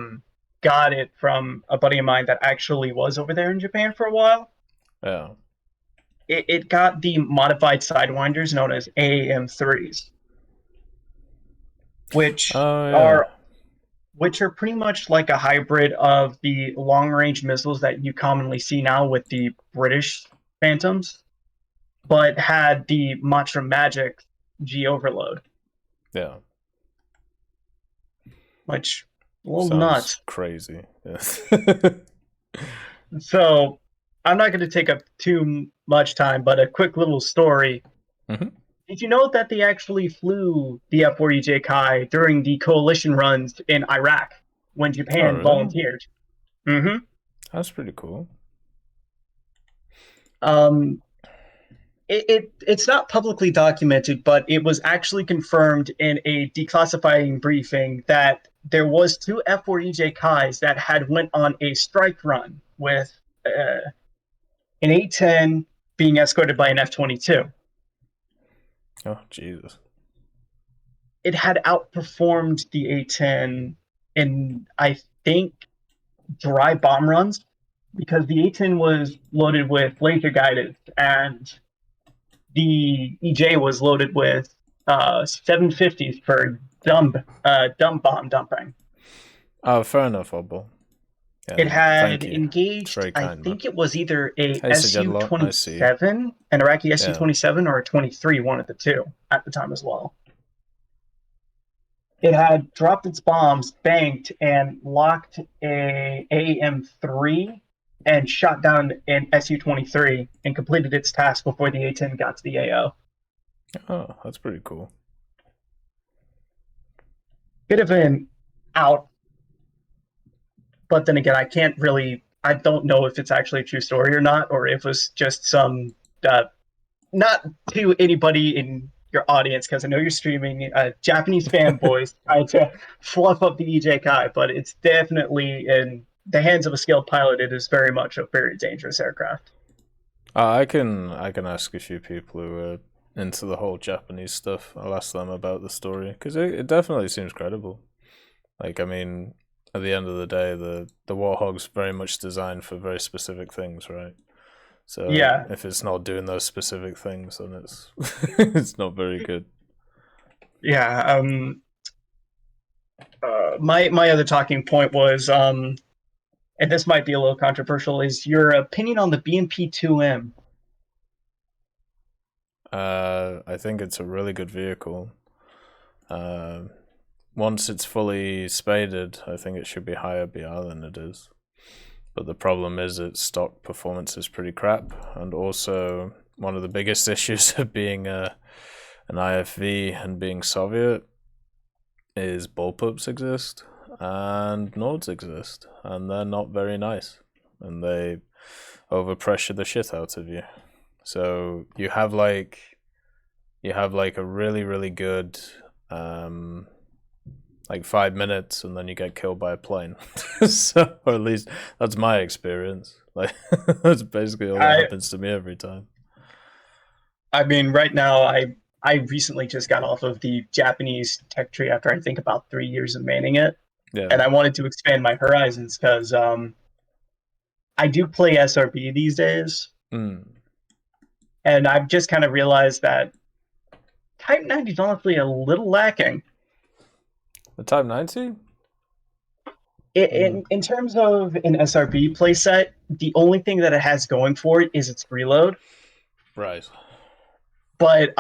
got it from a buddy of mine that actually was over there in Japan for a while. Yeah. It got the modified sidewinders known as AAM3s, which are pretty much like a hybrid of the long-range missiles that you commonly see now with the British Phantoms, but had the Matra Magic G overload. Yeah. Which a little sounds nuts. Crazy. Yes. So I'm not going to take up too much time, but a quick little story. Mm-hmm. Did you know that they actually flew the F-4EJ Kai during the coalition runs in Iraq when Japan volunteered? Mm-hmm. That's pretty cool. It's not publicly documented, but it was actually confirmed in a declassifying briefing that there was 2 F-4EJ Kais that had went on a strike run with an A-10 being escorted by an F-22. Oh, Jesus. It had outperformed the A-10 in, I think, dry bomb runs, because the A-10 was loaded with laser guided and the EJ was loaded with 750s for dumb bomb dumping. Oh, fair enough, Obbo. Yeah, it had engaged, I think it was either a Su-27, an Iraqi Su-27, or a 23, one of the two at the time as well. It had dropped its bombs, banked, and locked a AAM-3 and shot down an Su-23 and completed its task before the A-10 got to the AO. Oh, that's pretty cool. Bit of an out, but then again, I don't know if it's actually a true story or not, or if it was just some, not to anybody in your audience, because I know you're streaming, Japanese fanboys trying to fluff up the EJ Kai, but it's definitely in the hands of a skilled pilot. It is very much a very dangerous aircraft. I can ask a few people who are into the whole Japanese stuff. I'll ask them about the story, because it definitely seems credible. Like, I mean, at the end of the day, the Warthog's very much designed for very specific things, right? So yeah, if it's not doing those specific things, then it's it's not very good. Yeah. my other talking point was, and this might be a little controversial, is your opinion on the BMP-2M. I think it's a really good vehicle. Once it's fully spaded, I think it should be higher BR than it is. But the problem is its stock performance is pretty crap, and also one of the biggest issues of being an IFV and being Soviet is bullpups exist and Nords exist, and they're not very nice, and they overpressure the shit out of you. So you have like a really good like 5 minutes, and then you get killed by a plane. So, or at least that's my experience. Like that's basically all that happens to me every time. I mean, right now, I recently just got off of the Japanese tech tree after I think about 3 years of manning it. Yeah. And I wanted to expand my horizons because I do play SRB these days. Mm. And I've just kind of realized that Type 90 is honestly a little lacking. The Type 90? In terms of an SRB playset, the only thing that it has going for it is its reload. Right. But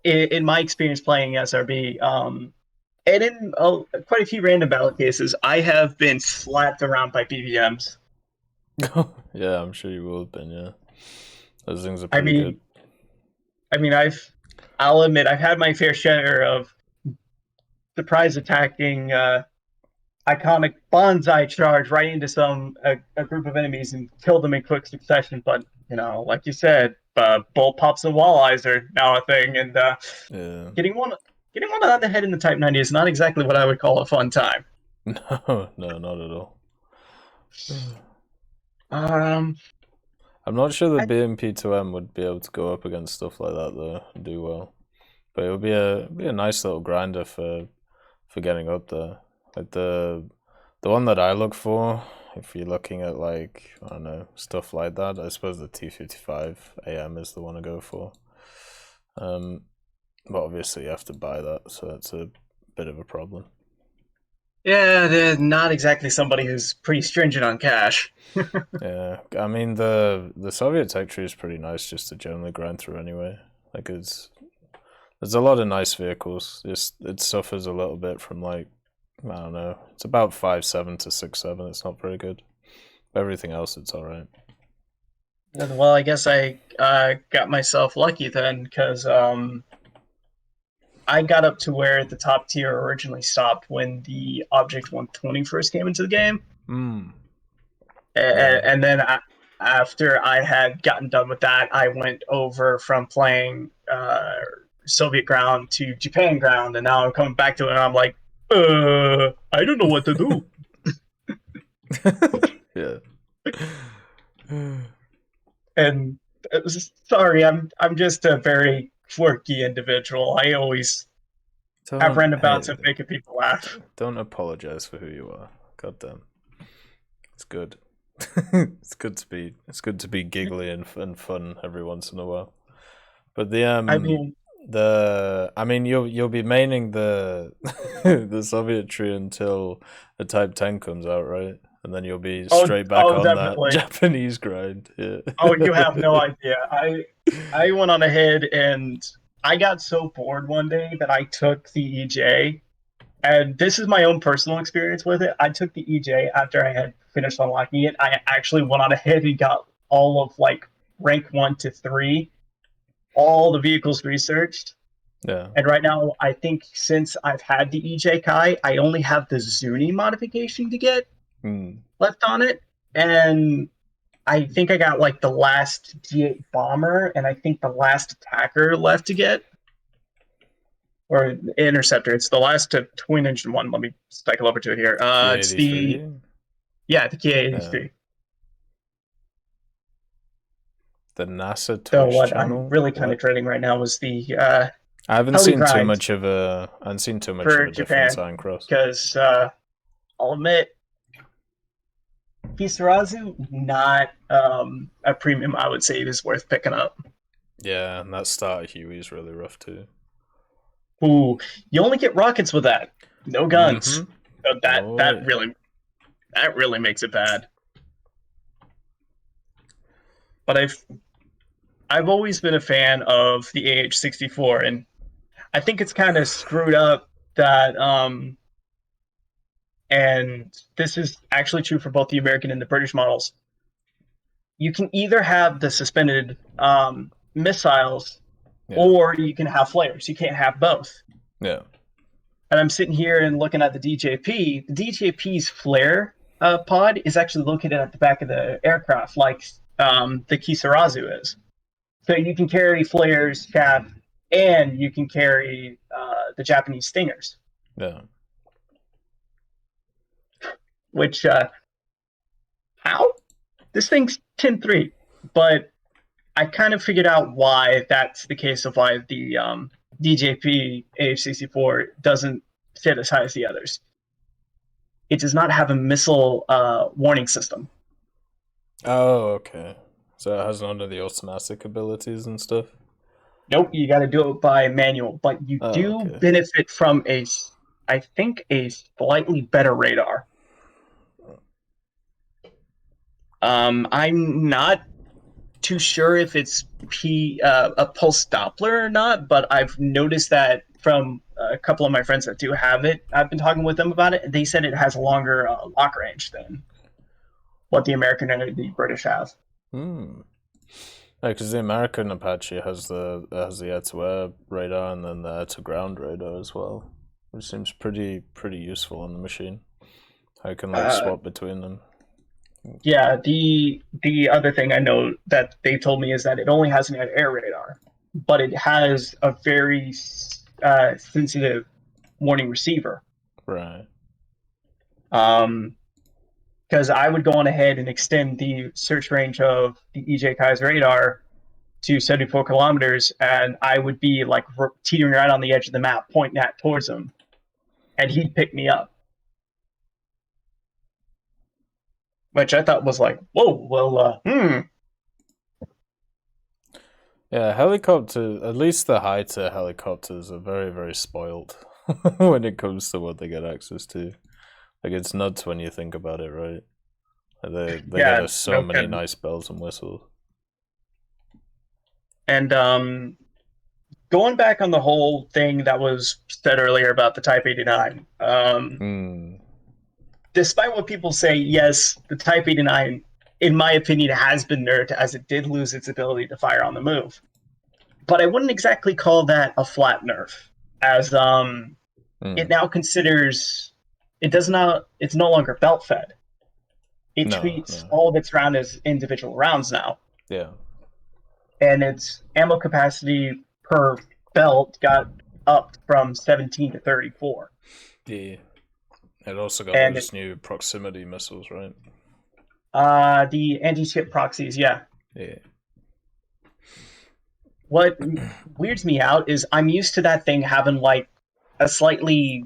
in my experience playing SRB, and in quite a few random battle cases, I have been slapped around by BVMs. Yeah, I'm sure you will have been, yeah. Those things are pretty good. I mean, I'll admit, I've had my fair share of surprise attacking iconic bonsai charge right into a group of enemies and kill them in quick succession. But, you know, like you said, bull pops and walleyes are now a thing, and getting one on the head in the Type 90 is not exactly what I would call a fun time. No, not at all. I'm not sure the BMP-2M would be able to go up against stuff like that though and do well, but it would be a nice little grinder for getting up there. Like the one that I look for, if you're looking at like, I don't know, stuff like that, I suppose the T55 AM is the one to go for. But obviously you have to buy that, so that's a bit of a problem. Yeah, they're not exactly somebody who's pretty stringent on cash. Yeah, I mean the Soviet tech tree is pretty nice just to generally grind through anyway. Like there's a lot of nice vehicles. Just it suffers a little bit from like, I don't know, it's about 5.7 to 6.7. It's not very good. Everything else, it's all right. Well, I guess I got myself lucky then, because I got up to where the top tier originally stopped when the Object 120 first came into the game. And then after I had gotten done with that, I went over from playing Soviet ground to Japan ground, and now I'm coming back to it, and I'm like, I don't know what to do. Yeah. And sorry, I'm just a very quirky individual. I always have roundabouts of making people laugh. Don't apologize for who you are. God damn. It's good. It's good to be giggly and fun every once in a while. But you'll be maining the the Soviet tree until the Type 10 comes out, right? And then you'll be straight back on definitely. That Japanese grind. Yeah. Oh, you have no idea. I went on ahead and I got so bored one day that I took the EJ. And this is my own personal experience with it. I took the EJ after I had finished unlocking it. I actually went on ahead and got all of like rank 1 to 3, all the vehicles researched. Yeah. And right now, I think since I've had the EJ Kai, I only have the Zuni modification to get left on it. And I think I got like the last G8 bomber and I think the last attacker left to get. Or interceptor. It's the last twin engine one. Let me cycle over to it here. It's the Ki-83. The NASA Twitch so what channel. I'm really kind of dreading right now is the I haven't seen too much of a difference on cross. Because I'll admit, Kisarazu, not a premium I would say it is worth picking up. Yeah, and that starter Huey is really rough too. Ooh, you only get rockets with that. No guns. So that really makes it bad. But I've always been a fan of the AH-64, and I think it's kind of screwed up that and this is actually true for both the American and the British models. You can either have the suspended missiles, or you can have flares. You can't have both. Yeah. And I'm sitting here and looking at the DJP. The DJP's flare pod is actually located at the back of the aircraft, like the Kisarazu is. So you can carry flares, chaff, and you can carry the Japanese Stingers. Yeah. Which, how? This thing's 10.3, but I kind of figured out why that's the case of why the DJP AH-64 doesn't sit as high as the others. It does not have a missile warning system. Oh, okay. So it has none of the automatic abilities and stuff? Nope, you got to do it by manual, but you do benefit from I think a slightly better radar. I'm not too sure if it's a pulse Doppler or not, but I've noticed that from a couple of my friends that do have it. I've been talking with them about it, and they said it has a longer lock range than what the American and the British have. Because the American Apache has the air-to-air radar and then the air-to-ground radar as well, which seems pretty useful on the machine. How you can swap between them. Yeah, the other thing I know that they told me is that it only has an air radar, but it has a very sensitive warning receiver. Right. Because I would go on ahead and extend the search range of the EJ Kai's radar to 74 kilometers, and I would be like teetering around on the edge of the map, pointing that towards him, and he'd pick me up. Which I thought was like, whoa, well, Yeah, helicopter, at least the high-tier helicopters are very, very spoiled when it comes to what they get access to. Like, it's nuts when you think about it, right? They get us so many nice bells and whistles. And going back on the whole thing that was said earlier about the Type 89, despite what people say, yes, the Type 89, in my opinion, has been nerfed as it did lose its ability to fire on the move. But I wouldn't exactly call that a flat nerf, as it now considers it's no longer belt fed. It treats all of its round as individual rounds now. Yeah. And its ammo capacity per belt got upped from 17 to 34. Yeah. It also got those new proximity missiles, right? The anti-ship proxies, yeah. Yeah. What weirds me out is I'm used to that thing having like a slightly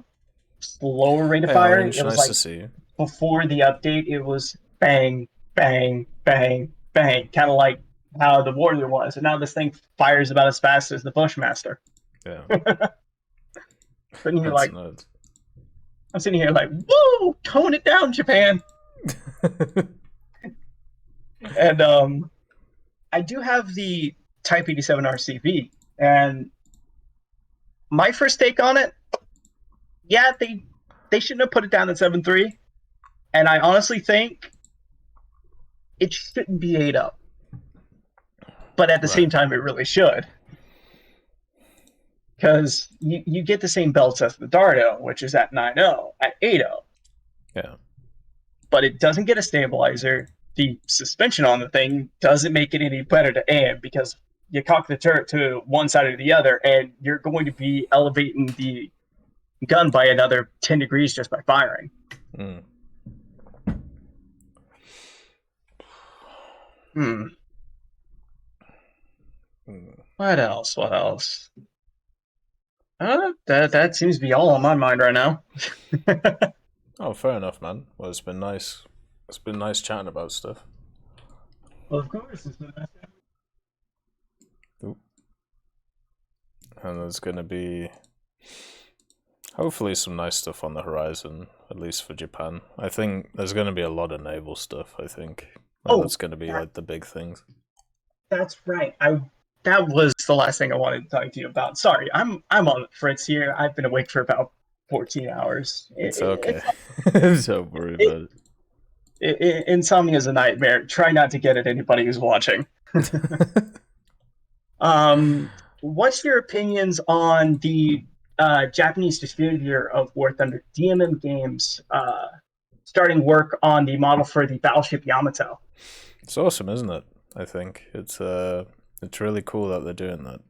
slower rate of fire. It was nice to see. Before the update, it was bang, bang, bang, bang, kind of like how the Warrior was. And now this thing fires about as fast as the Bushmaster. Yeah. Sitting here like, I'm sitting here like, woo, tone it down, Japan. And I do have the Type 87 RCV, and my first take on it, yeah, they shouldn't have put it down at 7.3, and I honestly think it shouldn't be 8.0. But at the same time, it really should. Because you get the same belts as the Dardo, which is at 9.0, at 8.0. Yeah. But it doesn't get a stabilizer. The suspension on the thing doesn't make it any better to aim, because you cock the turret to one side or the other, and you're going to be elevating the gun by another 10 degrees just by firing. What else? That seems to be all on my mind right now. Oh, fair enough, man. Well, it's been nice. It's been nice chatting about stuff. Well, of course, it's been nice. And there's going to be... Hopefully some nice stuff on the horizon, at least for Japan. I think there's going to be a lot of naval stuff, I think. That's going to be like the big things. That's right. That was the last thing I wanted to talk to you about. Sorry, I'm on the fritz here. I've been awake for about 14 hours. It's okay. Don't worry about it. Insomnia is a nightmare. Try not to get it, anybody who's watching. What's your opinions on the Japanese distributor of War Thunder, DMM Games, starting work on the model for the battleship Yamato? It's awesome, isn't it? I think it's really cool that they're doing that.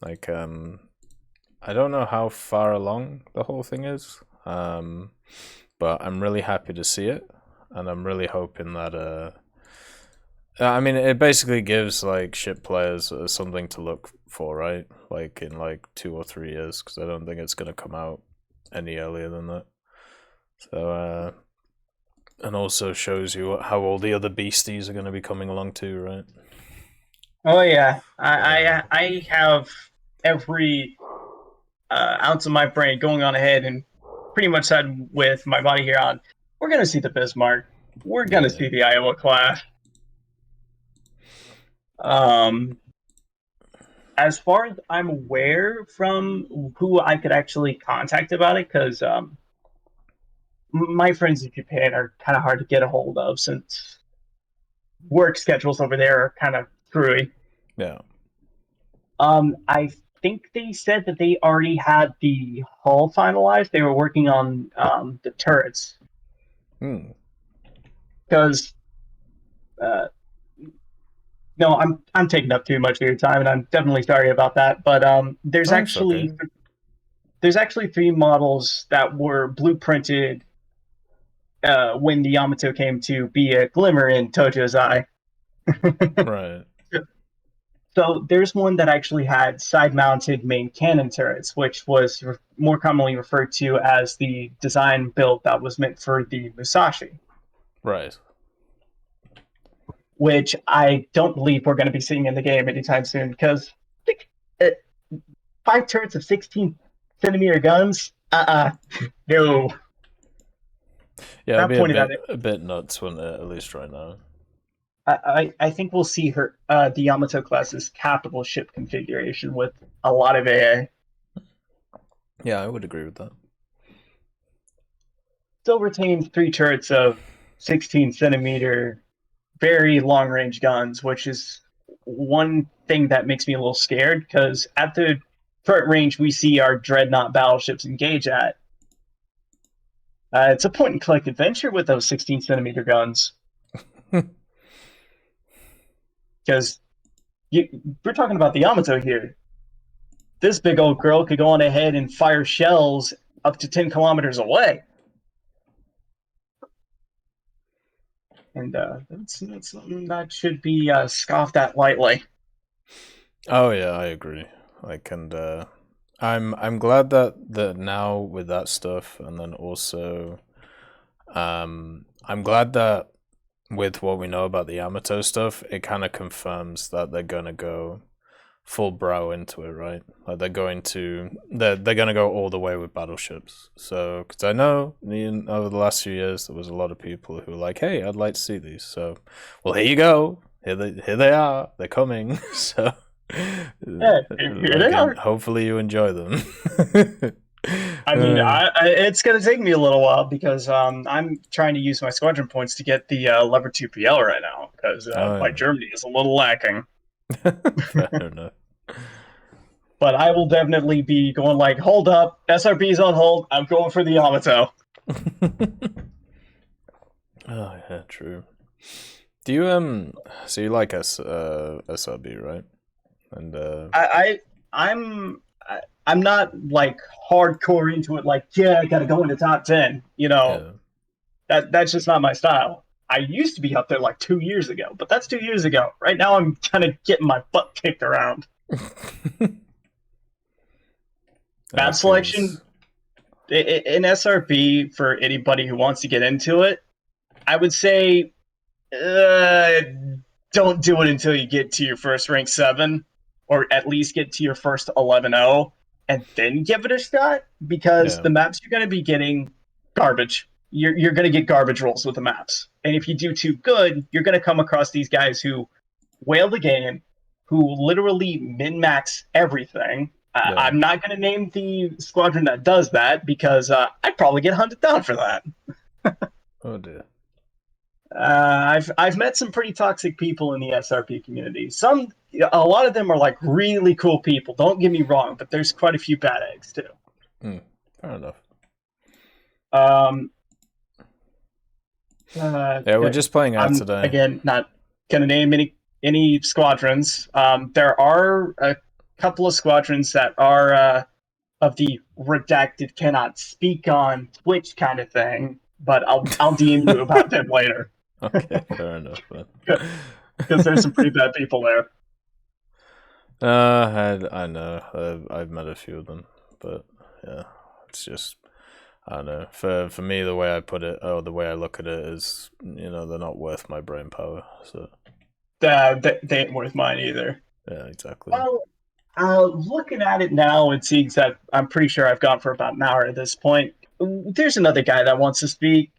Like, I don't know how far along the whole thing is, but I'm really happy to see it, and I'm really hoping that I mean, it basically gives like ship players something to look for, right? Like in like 2 or 3 years, because I don't think it's gonna come out any earlier than that. So, and also shows you how all the other beasties are gonna be coming along too, right? Oh yeah, I have every ounce of my brain going on ahead and pretty much said with my body here on, we're gonna see the Bismarck, we're gonna see the Iowa class. As far as I'm aware from who I could actually contact about it, because my friends in Japan are kind of hard to get a hold of since work schedules over there are kind of screwy. Yeah. I think they said that they already had the hull finalized. They were working on the turrets. Because no, I'm taking up too much of your time, and I'm definitely sorry about that. But there's actually 3 models that were blueprinted when the Yamato came to be a glimmer in Tojo's eye. Right. So there's one that actually had side-mounted main cannon turrets, which was more commonly referred to as the design build that was meant for the Musashi. Right. Which I don't believe we're going to be seeing in the game anytime soon, because 5 turrets of 16-centimeter guns? No. Yeah, it'd be a bit nuts, wouldn't it, at least right now? I think we'll see the Yamato class's capital ship configuration with a lot of AA. Yeah, I would agree with that. Still retains 3 turrets of 16-centimeter very long-range guns, which is one thing that makes me a little scared, because at the current range we see our dreadnought battleships engage at, it's a point-and-click adventure with those 16-centimeter guns. Because we're talking about the Yamato here. This big old girl could go on ahead and fire shells up to 10 kilometers away. And that's something that should be scoffed at lightly. Oh yeah, I agree. Like, and I'm glad that now with that stuff, and then also, I'm glad that with what we know about the Yamato stuff, it kind of confirms that they're gonna go full brow into it, right? Like they're gonna go all the way with battleships. So, because I know over the last few years there was a lot of people who were like, "Hey, I'd like to see these." So, well, here you go. Here they are. They're coming. So, yeah, here they are. Hopefully, you enjoy them. I mean, it's going to take me a little while, because I'm trying to use my squadron points to get the Lever 2 PL right now, because my Germany is a little lacking. Fair enough. But I will definitely be going like, hold up, SRB's on hold, I'm going for the Yamato. Oh yeah, true. Do you so you like SRB, right? And I'm not like hardcore into it, like, yeah, I gotta go in the top 10, you know. Yeah. That's just not my style. I used to be up there like 2 years ago, but that's 2 years ago. Right now I'm kind of getting my butt kicked around. Map selection in SRB, for anybody who wants to get into it, I would say don't do it until you get to your first rank 7, or at least get to your first 11-0. and then give it a shot, because the maps you're going to be getting garbage. You're going to get garbage rolls with the maps. And if you do too good, you're going to come across these guys who whale the game, who literally min-max everything. I'm not going to name the squadron that does that, because I'd probably get hunted down for that. Oh dear. I've met some pretty toxic people in the SRP community. A lot of them are like really cool people. Don't get me wrong, but there's quite a few bad eggs too. Fair enough. We're just playing out today. Again, not gonna name any squadrons. There are a couple of squadrons that are of the redacted, cannot speak on Twitch kind of thing, but I'll DM you about them later. Okay, fair enough. Because there's some pretty bad people there. I know. I've met a few of them, but yeah, it's just, I don't know. For me, the way I put it, the way I look at it is, they're not worth my brain power. So they ain't worth mine either. Yeah, exactly. Well, looking at it now, it seems that I'm pretty sure I've gone for about an hour at this point. There's another guy that wants to speak.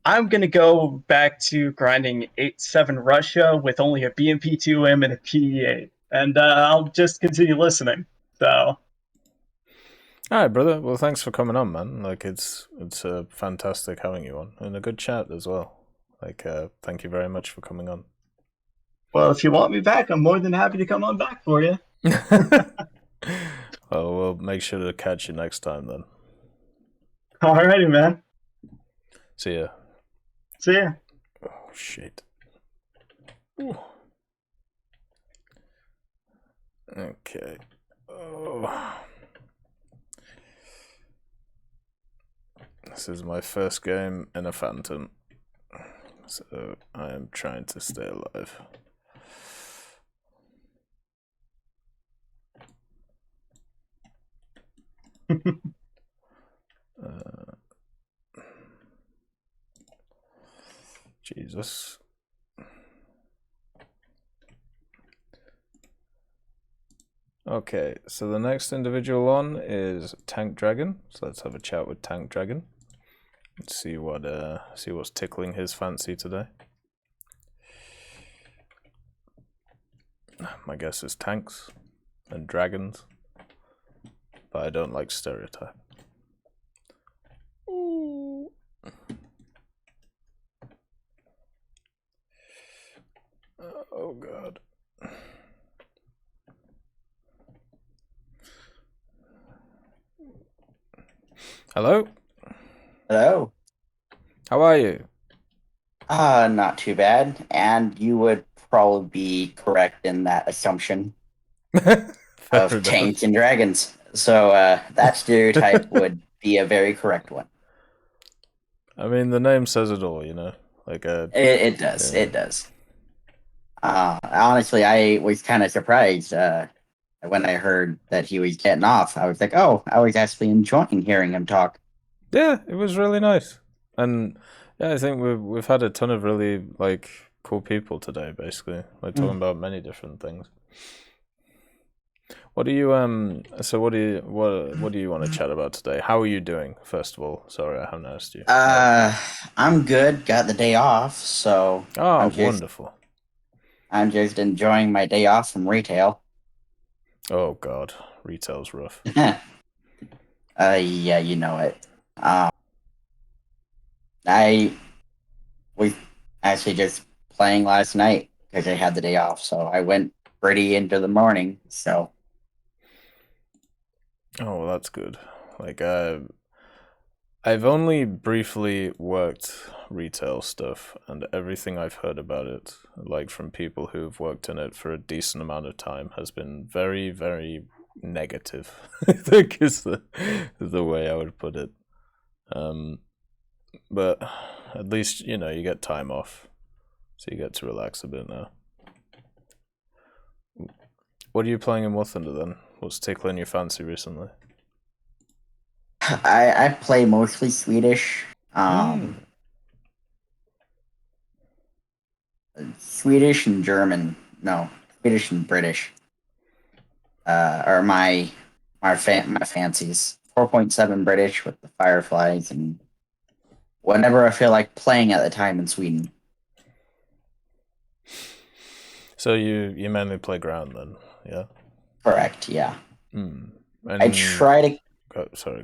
I'm going to go back to grinding 8-7 Russia with only a BMP2M and a PE8. And I'll just continue listening. So. All right, brother. Well, thanks for coming on, man. Like, it's fantastic having you on, and a good chat as well. Like, thank you very much for coming on. Well, if you want me back, I'm more than happy to come on back for you. Well, we'll make sure to catch you next time then. Alrighty, man. See ya. See ya. Oh, shit. Ooh. Okay. Oh. This is my first game in a Phantom, so I am trying to stay alive. Jesus. Okay, so the next individual on is Tank Dragon. So let's have a chat with Tank Dragon. Let's see what's tickling his fancy today. My guess is tanks and dragons, but I don't like stereotype. Ooh. Oh god. Hello? Hello. How are you? Not too bad. And you would probably be correct in that assumption of tanks and dragons. So that stereotype would be a very correct one. I mean, the name says it all, Like it does. Yeah. It does. Honestly, I was kind of surprised when I heard that he was getting off. I was like, oh, I was actually enjoying hearing him talk. Yeah, it was really nice. And yeah, I think we've had a ton of really cool people today, basically, talking about many different things. What do you what do you want to chat about today? How are you doing, first of all? Sorry, I haven't asked you. I'm good. Got the day off, so wonderful. I'm just enjoying my day off from retail. Oh god, retail's rough. Yeah, you know it. I was actually just playing last night because I had the day off, so I went pretty into the morning. So. Oh, well, that's good. I've only briefly worked retail stuff, and everything I've heard about it, from people who've worked in it for a decent amount of time, has been very, very negative. I think is the way I would put it. But at least you get time off, so you get to relax a bit now. What are you playing in War Thunder then? What's tickling your fancy recently? I play mostly Swedish. Swedish and German. No, Swedish and British are my my fancies. 4.7 British with the Fireflies and whatever I feel like playing at the time in Sweden. So you mainly play ground then, yeah? Correct, yeah. And I try to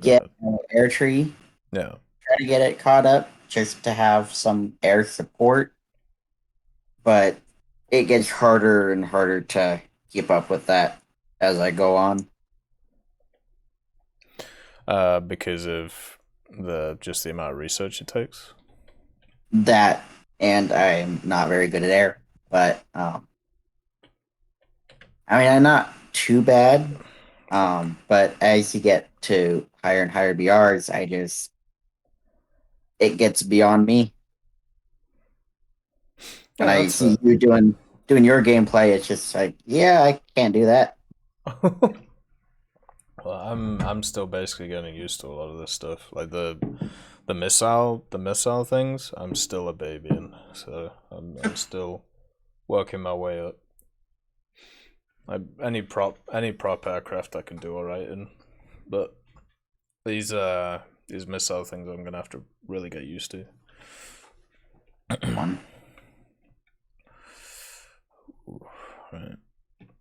get an air tree. Yeah. Try to get it caught up just to have some air support. But it gets harder and harder to keep up with that as I go on. Because of the amount of research it takes? That, and I'm not very good at air. But, I mean, I'm not too bad. But as you get to higher and higher BRs, it gets beyond me. And I see you doing your gameplay, it's just like, yeah, I can't do that. Well, I'm still basically getting used to a lot of this stuff. Like the missile things, I'm still a baby in, so I'm still working my way up. Any prop aircraft I can do alright in, but these missile things I'm gonna have to really get used to.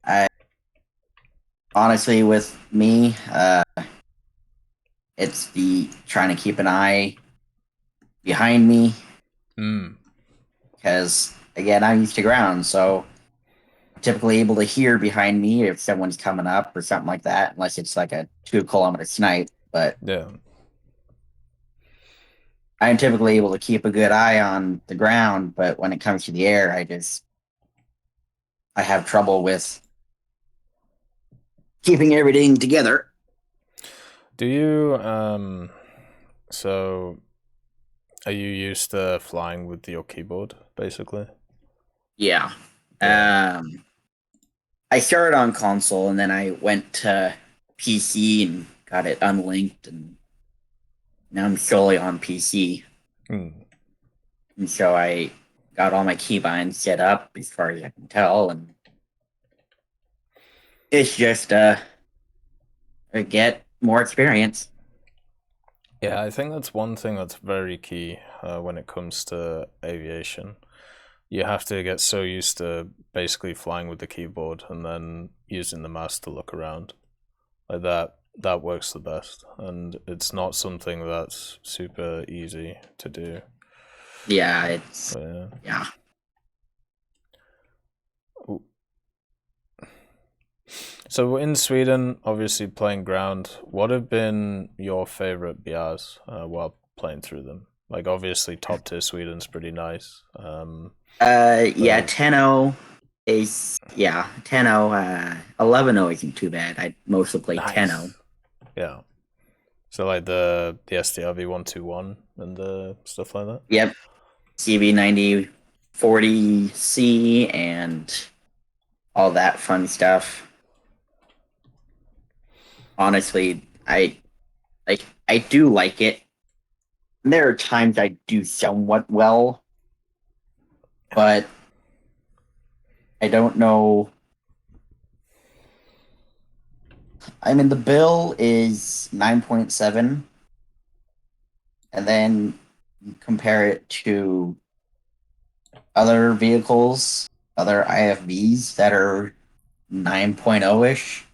Right. Honestly, with me, it's the trying to keep an eye behind me. Because again, I'm used to ground, so I'm typically able to hear behind me if someone's coming up or something like that, unless it's like a 2-kilometer snipe. But yeah, I'm typically able to keep a good eye on the ground. But when it comes to the air, I have trouble with keeping everything together. Do you so are you used to flying with your keyboard basically? Yeah. I started on console and then I went to PC and got it unlinked, and now I'm solely on PC. And so I got all my keybinds set up as far as I can tell, and it's just get more experience. Yeah, I think that's one thing that's very key when it comes to aviation. You have to get so used to basically flying with the keyboard and then using the mouse to look around. Like that works the best, and it's not something that's super easy to do. Yeah, it's yeah. So in Sweden, obviously playing ground, what have been your favorite BRs while playing through them? Like obviously top tier Sweden's pretty nice. 10-0 is 10-0. 11-0 isn't too bad. I mostly play 10-0. Yeah. So like the STRV 121 and the stuff like that? Yep. CV9040C and all that fun stuff. Honestly, I do like it. There are times I do somewhat well, but I don't know. I mean, the bill is 9.7, and then you compare it to other vehicles, other IFVs that are 9.0-ish.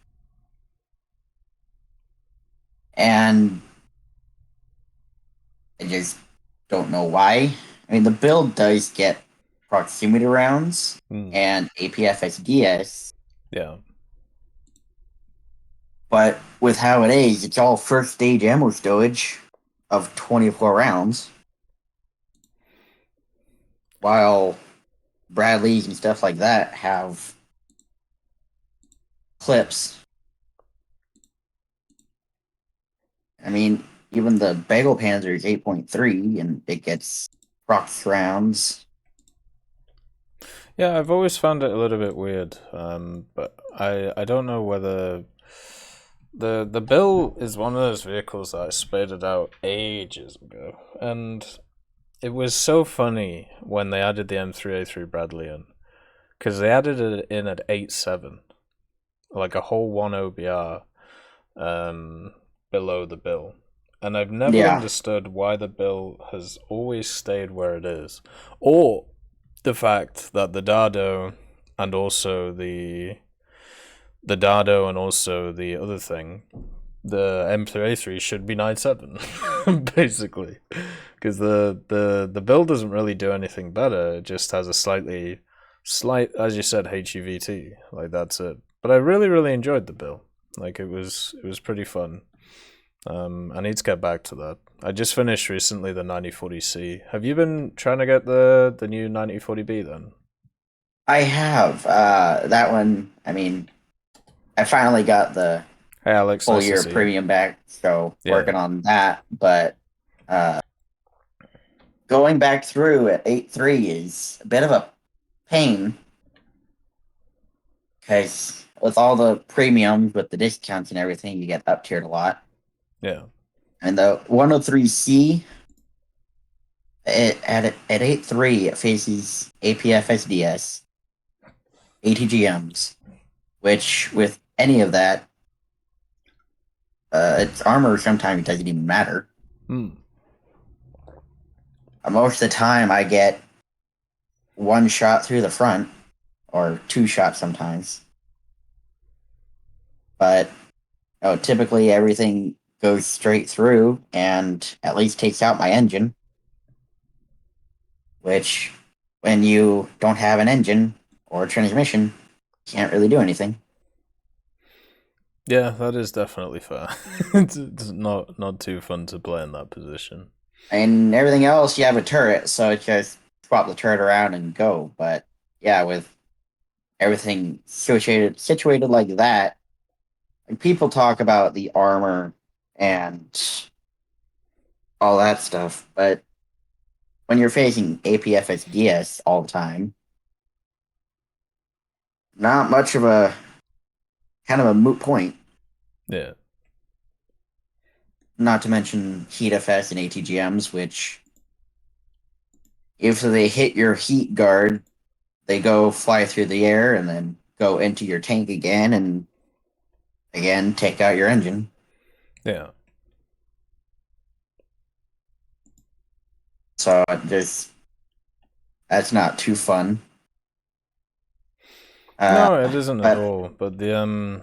And I just don't know why. I mean, the build does get proximity rounds and APFSDS. Yeah. But with how it is, it's all first stage ammo stowage of 24 rounds. While Bradleys and stuff like that have clips. I mean, even the Bagel Panzer is 8.3, and it gets prox rounds. Yeah, I've always found it a little bit weird, but I don't know whether the Bill is one of those vehicles that I spaded out ages ago, and it was so funny when they added the M3A3 Bradley in, because they added it in at 8.7, like a whole 1 OBR. below the bill. And I've never understood why the bill has always stayed where it is. Or the fact that the Dado and also the other thing, the M3A3 should be 9.7, basically. Because the bill doesn't really do anything better. It just has a slight, as you said, HEVT. Like, that's it. But I really, really enjoyed the bill. Like, it was pretty fun. I need to get back to that. I just finished recently the 9040C. Have you been trying to get the new 9040B then? I have. That one, I mean, I finally got the full year premium back, so working on that. But going back through at 8.3 is a bit of a pain. Because with all the premiums, with the discounts and everything, you get up-tiered a lot. Yeah. And the 103C, at 8.3, it faces APF SDS, ATGMs, which with any of that, its armor sometimes doesn't even matter. Most of the time, I get one shot through the front, or two shots sometimes. But typically everything goes straight through and at least takes out my engine. Which, when you don't have an engine or a transmission, can't really do anything. Yeah, that is definitely fair. It's not too fun to play in that position. And everything else, you have a turret, so it's just swap the turret around and go. But yeah, with everything situated like that, and people talk about the armor and all that stuff, but when you're facing APFSDS all the time, not much of a kind of a moot point. Yeah. Not to mention heat FS and ATGMs, which if they hit your heat guard, they go fly through the air and then go into your tank again and again take out your engine. Yeah. So that's not too fun. No, it isn't at all. But the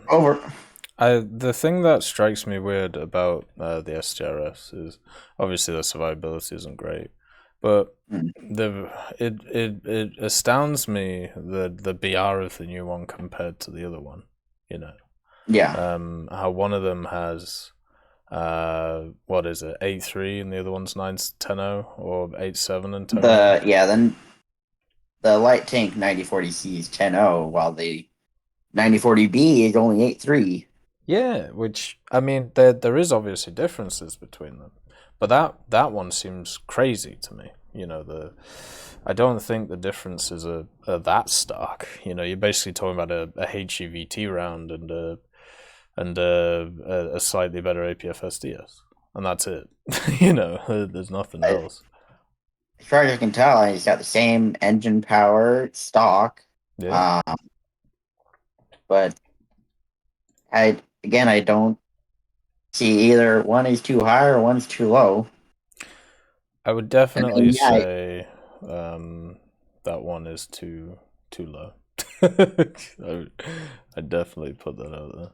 thing that strikes me weird about the STRS is obviously the survivability isn't great, but it astounds me the BR of the new one compared to the other one. You know. Yeah. How one of them has what is it, 8.3 and the other one's 9.10 or 8.7 and 10. Then the light tank 9040C is 10.0, while the 9040B is only 8.3. Yeah, which I mean, there is obviously differences between them, but that one seems crazy to me. You know, I don't think the differences are that stark. You know, you're basically talking about a HEVT round and a slightly better APF-SDS, and that's it. You know, there's nothing else. As far as I can tell, he's got the same engine power stock. Yeah. But I don't see either one is too high or one's too low. I would definitely say that one is too low. I'd definitely put that out there.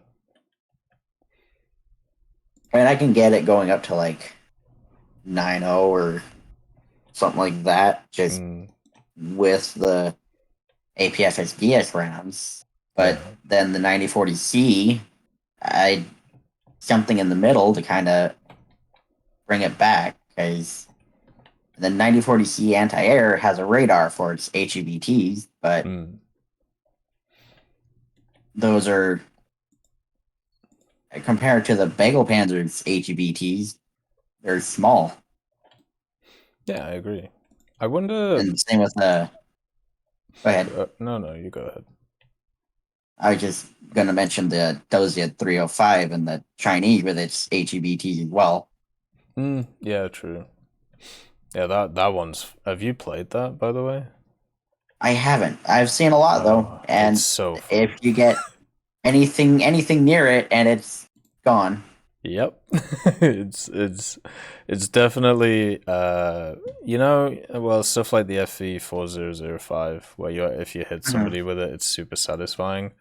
I mean, I can get it going up to like 9.0 or something like that, just with the APF-SDS rounds. But then the 9040C, something in the middle to kind of bring it back, because the 9040C anti-air has a radar for its HEVTs, but those are, compared to the Bagel Panzer's HEVTs, they're small. Yeah, I agree. I wonder. And same with the. Go ahead. No, you go ahead. I was just going to mention the Dozer 305 and the Chinese with its HEVTs as well. Yeah, true. Yeah, that one's. Have you played that, by the way? I haven't. I've seen a lot though, and it's so fun. If you get anything near it, and it's gone. Yep. it's definitely stuff like the FV4005 where if you hit somebody with it, it's super satisfying.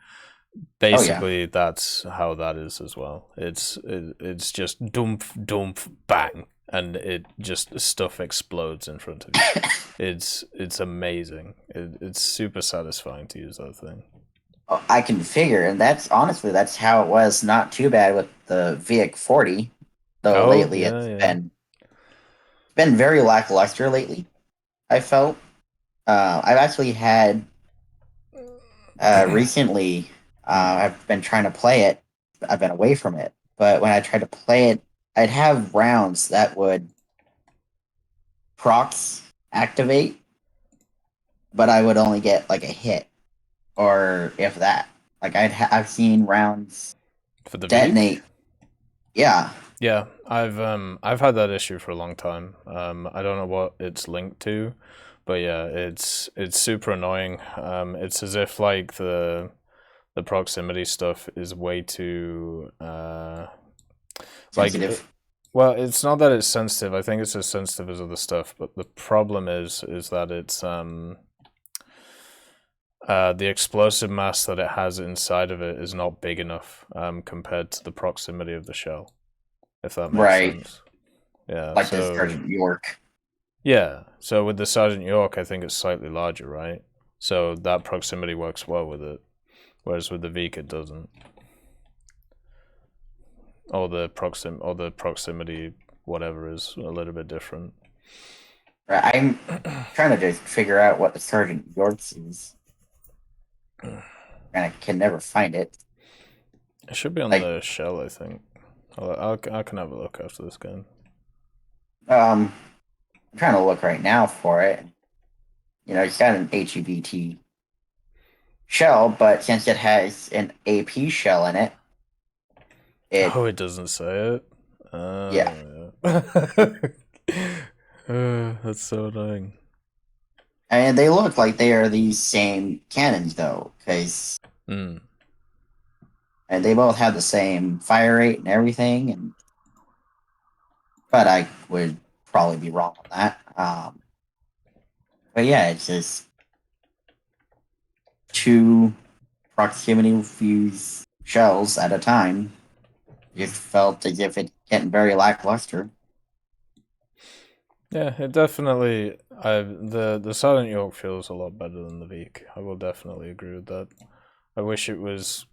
Basically, that's how that is as well. It's just dump bang, and it just stuff explodes in front of you. It's amazing. It's super satisfying to use that thing. I can figure, and that's how it was. Not too bad with the Vic 40, though. Lately it's been very lackluster. Lately, I felt. I've actually had recently. I've been trying to play it. I've been away from it, but when I tried to play it, I'd have rounds that would procs activate, but I would only get like a hit. Or if that, like I've seen rounds for the detonate. Vic? Yeah. Yeah, I've had that issue for a long time. I don't know what it's linked to, but yeah, it's super annoying. It's as if like the proximity stuff is way too sensitive. Well, it's not that it's sensitive. I think it's as sensitive as other stuff, but the problem is that it's the explosive mass that it has inside of it is not big enough compared to the proximity of the shell, if that makes sense. Yeah, like the Sergeant York. Yeah, so with the Sergeant York, I think it's slightly larger, right? So that proximity works well with it, whereas with the Vic it doesn't. Or the proximity, whatever, is a little bit different. I'm trying to just figure out what the Sergeant York's is. And I can never find it. It should be on the shell, I think. I can have a look after this game. I'm trying to look right now for it. It's got an HEVT shell, but since it has an AP shell in it, it doesn't say it. Yeah. That's so annoying. And they look like they are the same cannons, though, because and they both have the same fire rate and everything. But I would probably be wrong on that. But yeah, it's just 2 proximity fuse shells at a time. Just felt as if it's getting very lackluster. Yeah, it definitely. The Silent York feels a lot better than the Vic. I will definitely agree with that. I wish it wasn't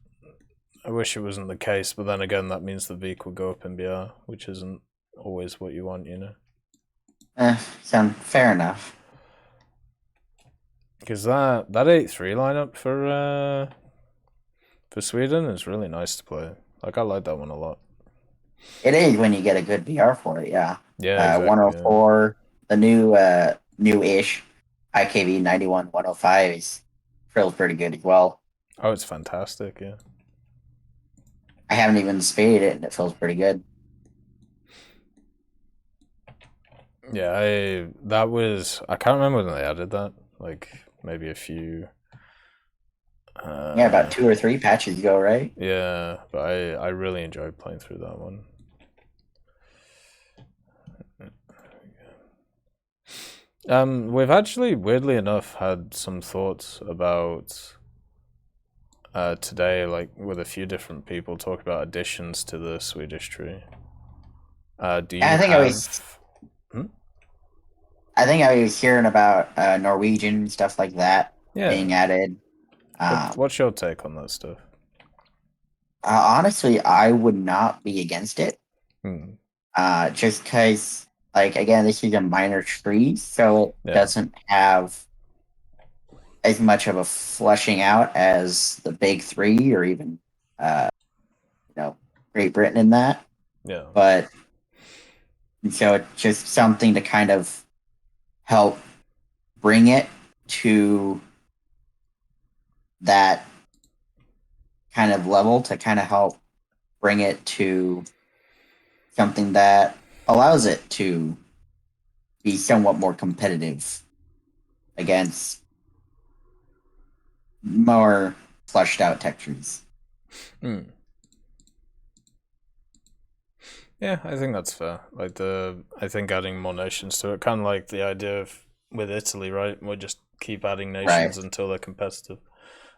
the case, but then again, that means the Vic will go up in BR, which isn't always what you want, Sound fair enough. Because that 8-3 lineup for Sweden is really nice to play. Like, I like that one a lot. It is when you get a good VR for it, yeah. Yeah, exactly, 104, the new-ish IKV 91-105 feels pretty good as well. Oh, it's fantastic, yeah. I haven't even spaded it, and it feels pretty good. Yeah, I can't remember when they added that. Like, maybe a few... about 2 or 3 patches ago, right? Yeah, but I really enjoyed playing through that one. We've actually, weirdly enough, had some thoughts about today, like with a few different people, talk about additions to the Swedish tree. I think I was hearing about Norwegian stuff like that being added. What's your take on that stuff? Honestly, I would not be against it. Just because, like, again, this is a minor tree, so it doesn't have as much of a fleshing out as the big 3 or even, Great Britain in that. Yeah. But so it's just something to kind of help bring it to that kind of level, to kind of help bring it to something that allows it to be somewhat more competitive against more fleshed out tech trees. Yeah, I think that's fair. I think adding more nations to it, kind of like the idea of with Italy, right? We'll just keep adding nations until they're competitive.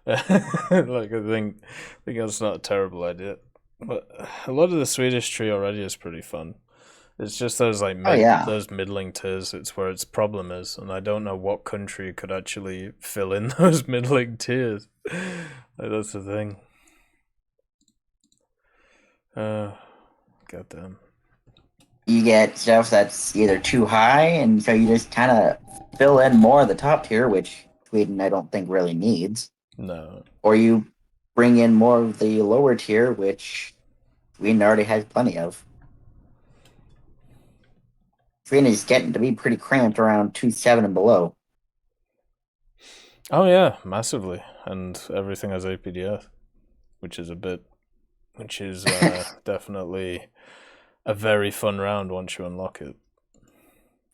I think that's not a terrible idea. But a lot of the Swedish tree already is pretty fun. It's just those those middling tiers. It's where its problem is, and I don't know what country could actually fill in those middling tiers. That's the thing. Goddamn. You get stuff that's either too high, and so you just kind of fill in more of the top tier, which Sweden I don't think really needs. No. Or you bring in more of the lower tier, which Sweden already has plenty of. Sweden is getting to be pretty cramped around 2.7 and below. Oh yeah, massively, and everything has APDF, which is definitely a very fun round once you unlock it.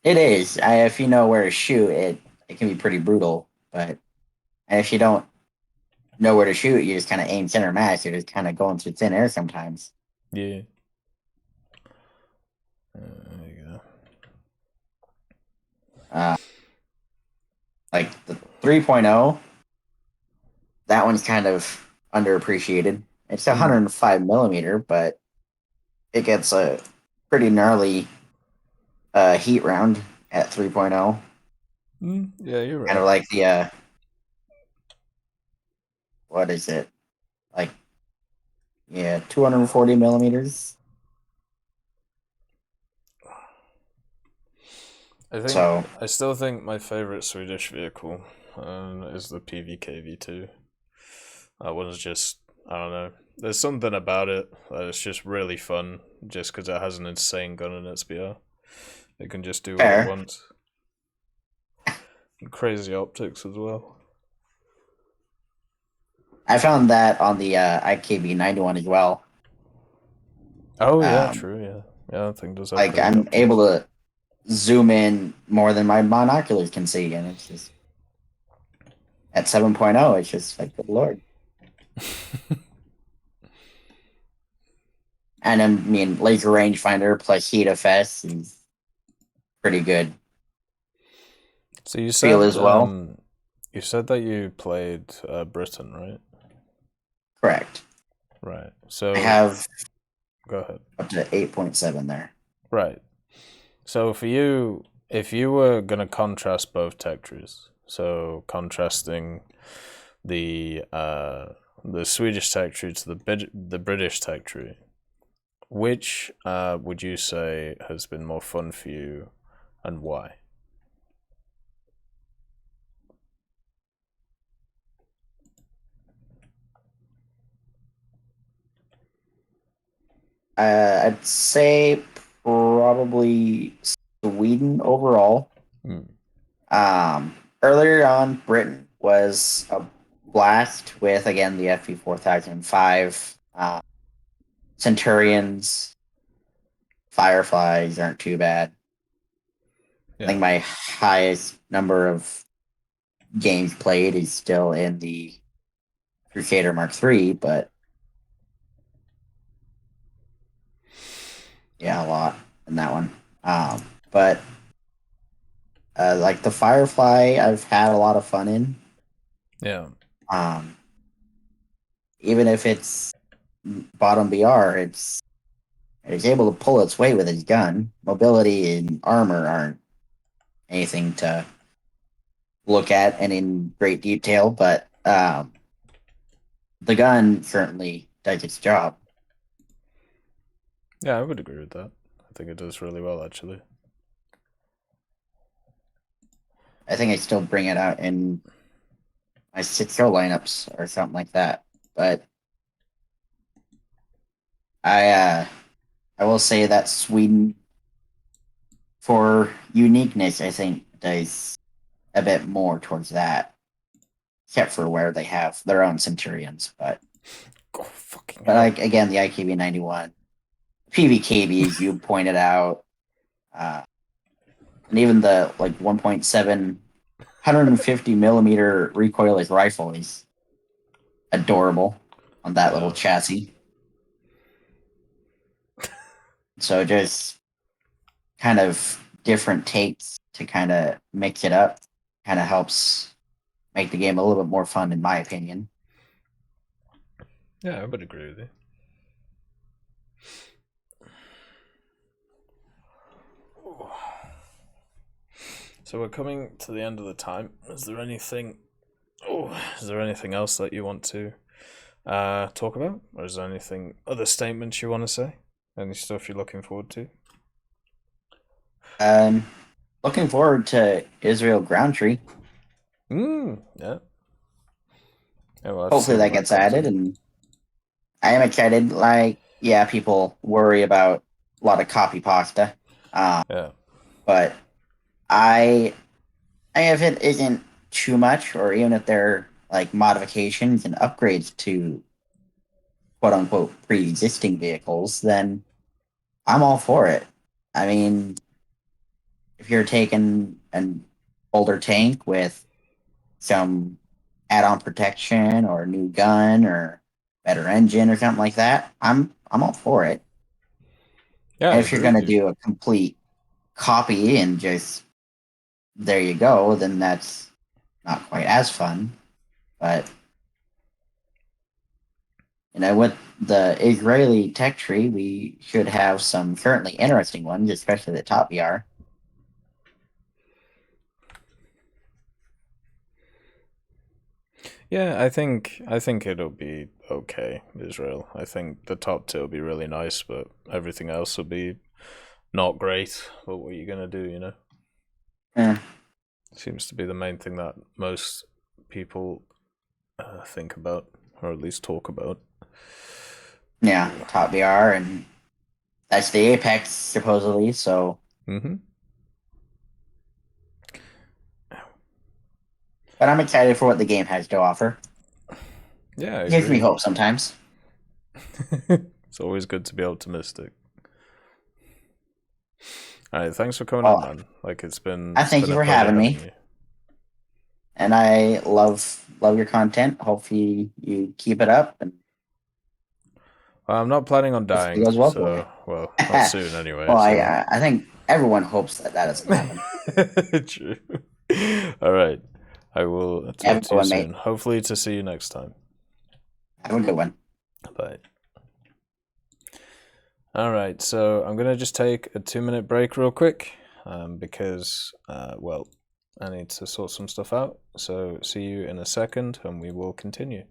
It is. If you know where to shoot, it can be pretty brutal. But if you don't know where to shoot, you just kind of aim center mass. You're just kind of going through thin air sometimes. Yeah. There you go. Like the 3.0, that one's kind of underappreciated. It's 105 millimeter, but it gets a pretty gnarly heat round at 3.0. Yeah, you're right. Kind of like the what is it? 240 millimeters. I still think my favorite Swedish vehicle is the PVK-V2. That one's just, I don't know. There's something about it that's just really fun, just because it has an insane gun in its BR. It can just do what it wants. And crazy optics as well. I found that on the IKB91 as well. Oh yeah, true. Yeah, that thing does have I'm optics. able to zoom in more than my binoculars can see, and it's just at 7.0. It's just like, good lord. And I mean, laser rangefinder plus heat FS is pretty good. So you said as well. You said that you played Britain, right? Correct. Right. So I have. Go ahead. Up to 8.7 there. Right. So for you, if you were gonna contrast both tech trees, so contrasting the Swedish tech tree to the British tech tree, which would you say has been more fun for you, and why? I'd say probably Sweden overall. Earlier on, Britain was a blast with, again, the FV 4005. Centurions, Fireflies aren't too bad. Yeah. I think my highest number of games played is still in the Crusader Mark III, but yeah, a lot in that one. But like the Firefly, I've had a lot of fun in. Yeah. Even if it's bottom BR, it's able to pull its weight with its gun. Mobility and armor aren't anything to look at and in great detail, but the gun certainly does its job. Yeah, I would agree with that. I think it does really well, actually. I think I still bring it out in my 6-0 lineups or something like that. But I will say that Sweden, for uniqueness, I think does a bit more towards that, except for where they have their own Centurions. But like again, the IKB91, PVKB, as you pointed out, and even the 1.7 150 millimeter recoilless rifle is adorable on that little chassis. So just kind of different takes to kind of mix it up kind of helps make the game a little bit more fun, in my opinion. Yeah, I would agree with you. So we're coming to the end of the time. Is there anything else that you want to talk about? Or is there anything, other statements you want to say? Any stuff you're looking forward to? Looking forward to Israel Groundtree. Yeah. Well, hopefully that gets added, and I am excited. Like, yeah, people worry about a lot of copy pasta. Yeah. But if it isn't too much, or even if they're like modifications and upgrades to quote unquote pre-existing vehicles, then I'm all for it. I mean, if you're taking an older tank with some add-on protection or a new gun or better engine or something like that, I'm all for it. Yeah. And if you're gonna do a complete copy and just there you go, then that's not quite as fun. But with the Israeli tech tree, we should have some currently interesting ones, especially the top VR. Yeah, I think it'll be okay, Israel. I think the top two will be really nice, but everything else will be not great. But what are you gonna do, Yeah. Seems to be the main thing that most people think about, or at least talk about. Yeah, top VR, and that's the apex supposedly. So. But I'm excited for what the game has to offer. Yeah, it gives me hope sometimes. It's always good to be optimistic. All right, thanks for coming on, man. Like, it's been. I thank you for having me. And I love your content. Hopefully you keep it up. And well, I'm not planning on dying. It goes well, well, not soon anyway. Well, so. I think everyone hopes that doesn't happen. True. All right. I will talk to you soon. Hopefully to see you next time. Have a good one. Bye. All right, so I'm going to just take a 2-minute break real quick because, well, I need to sort some stuff out. So see you in a second and we will continue.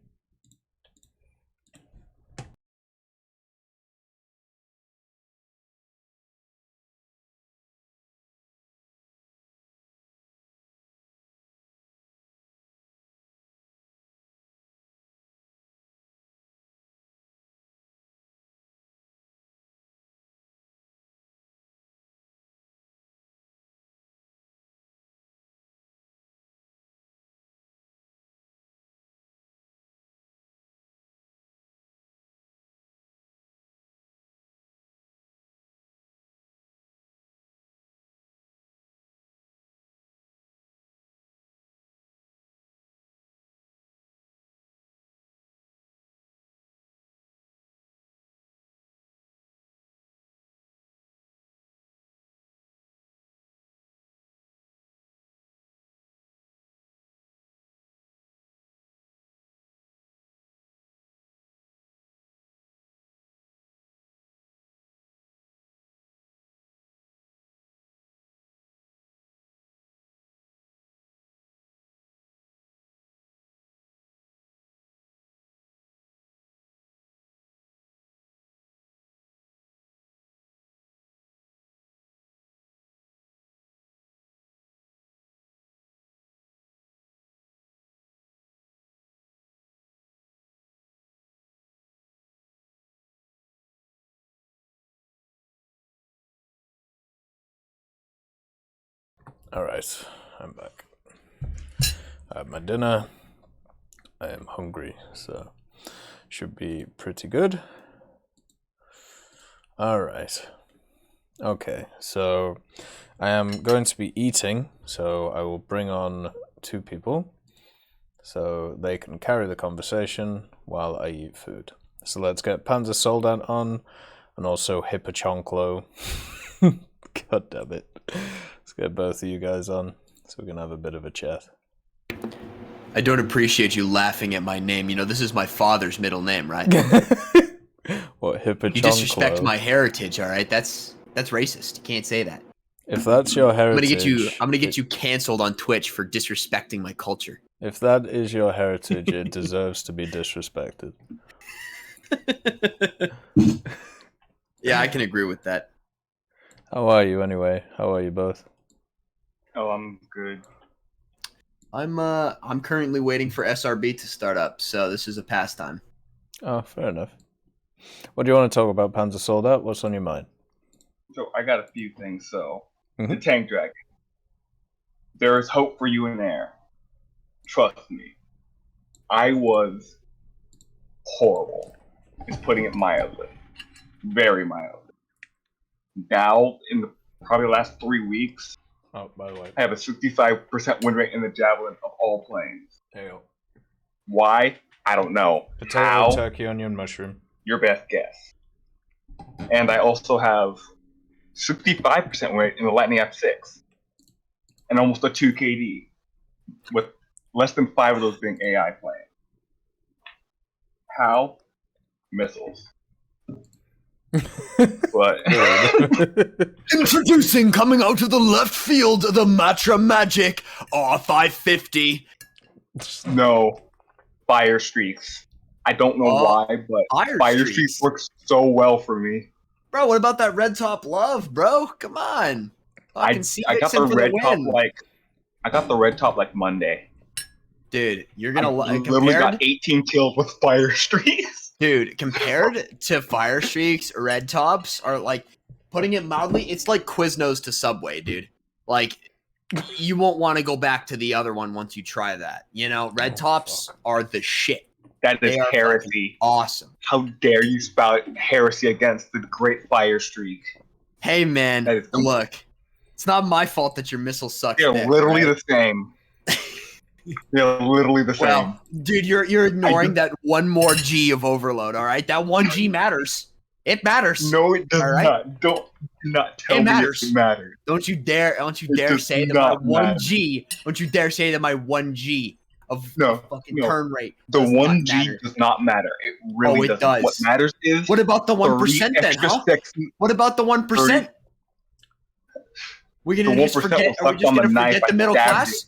All right, I'm back. I had my dinner. I am hungry, so should be pretty good. All right. Okay, so I am going to be eating, so I will bring on 2 people so they can carry the conversation while I eat food. So let's get Panzer Soldat on. and also Hippochonklo. God damn it. Let's get both of you guys on so we can have a bit of a chat. I don't appreciate you laughing at my name. You know, this is my father's middle name, right? What, Hippochonklo? You disrespect my heritage, all right? That's racist. You can't say that. If that's your heritage... I'm gonna get you canceled on Twitch for disrespecting my culture. If that is your heritage, it deserves to be disrespected. Yeah, I can agree with that. How are you anyway? How are you both? Oh, I'm good. I'm currently waiting for SRB to start up, so this is a pastime. Oh, fair enough. What do you want to talk about, Panzer Soldat? What's on your mind? So I got a few things. So the tank dragon. There is hope for you in there. Trust me. I was horrible. Is putting it mildly. Very mildly. Now, in the probably last 3 weeks, oh, by the way, I have a 65% win rate in the javelin of all planes. There you go. Why? I don't know. Potato, how? turkey, onion, mushroom. Your best guess. And I also have 65% win rate in the Lightning F6. And almost a 2 KD. With less than 5 of those being AI planes. How? Missiles. But Introducing, coming out of the left field, the Matra Magic R550. No, fire streaks. I don't know why, but fire streaks works so well for me. Bro, what about that red top love, bro? Come on. I got the red top I got the red top like Monday. Dude, you're gonna literally got 18 kills with fire streaks. Dude, compared to fire streaks, red tops are like, putting it mildly, it's like Quiznos to Subway, dude. Like, you won't want to go back to the other one once you try that. You know, red tops are the shit. That is heresy. Awesome. How dare you spout heresy against the great fire streak? Hey, man, look, it's not my fault that your missile sucks. They're literally the same. They're literally the same. Well, dude, you're ignoring that one more G of overload, all right? That one G matters. It matters. No, it does not. Don't tell me it matters. Don't you dare say that my 1G. Don't you dare say that my 1G of fucking turn rate. The 1G does not matter. It really doesn't. Does. What matters is what about the 1% then? Huh? What about the 1%? We're gonna just forget. Are we just gonna forget the middle class?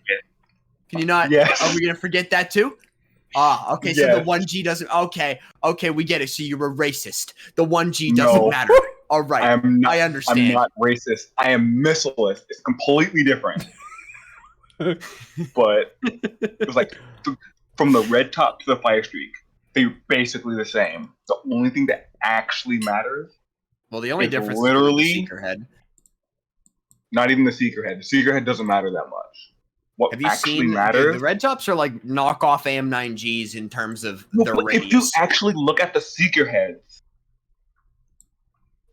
Can you not? Yes. Are we gonna forget that too? Okay. So the 1G doesn't. Okay, we get it. So you're a racist. The 1G doesn't matter. All right. I understand. I'm not racist. I am missilist. It's completely different. But it was like from the red top to the fire streak, they're basically the same. The only thing that actually matters. Well, the only difference literally is the seeker head. Not even the seeker head. The seeker head doesn't matter that much. What Have you actually seen matters? The red tops are like knockoff AM9Gs in terms of their but radius. if you actually look at the seeker heads,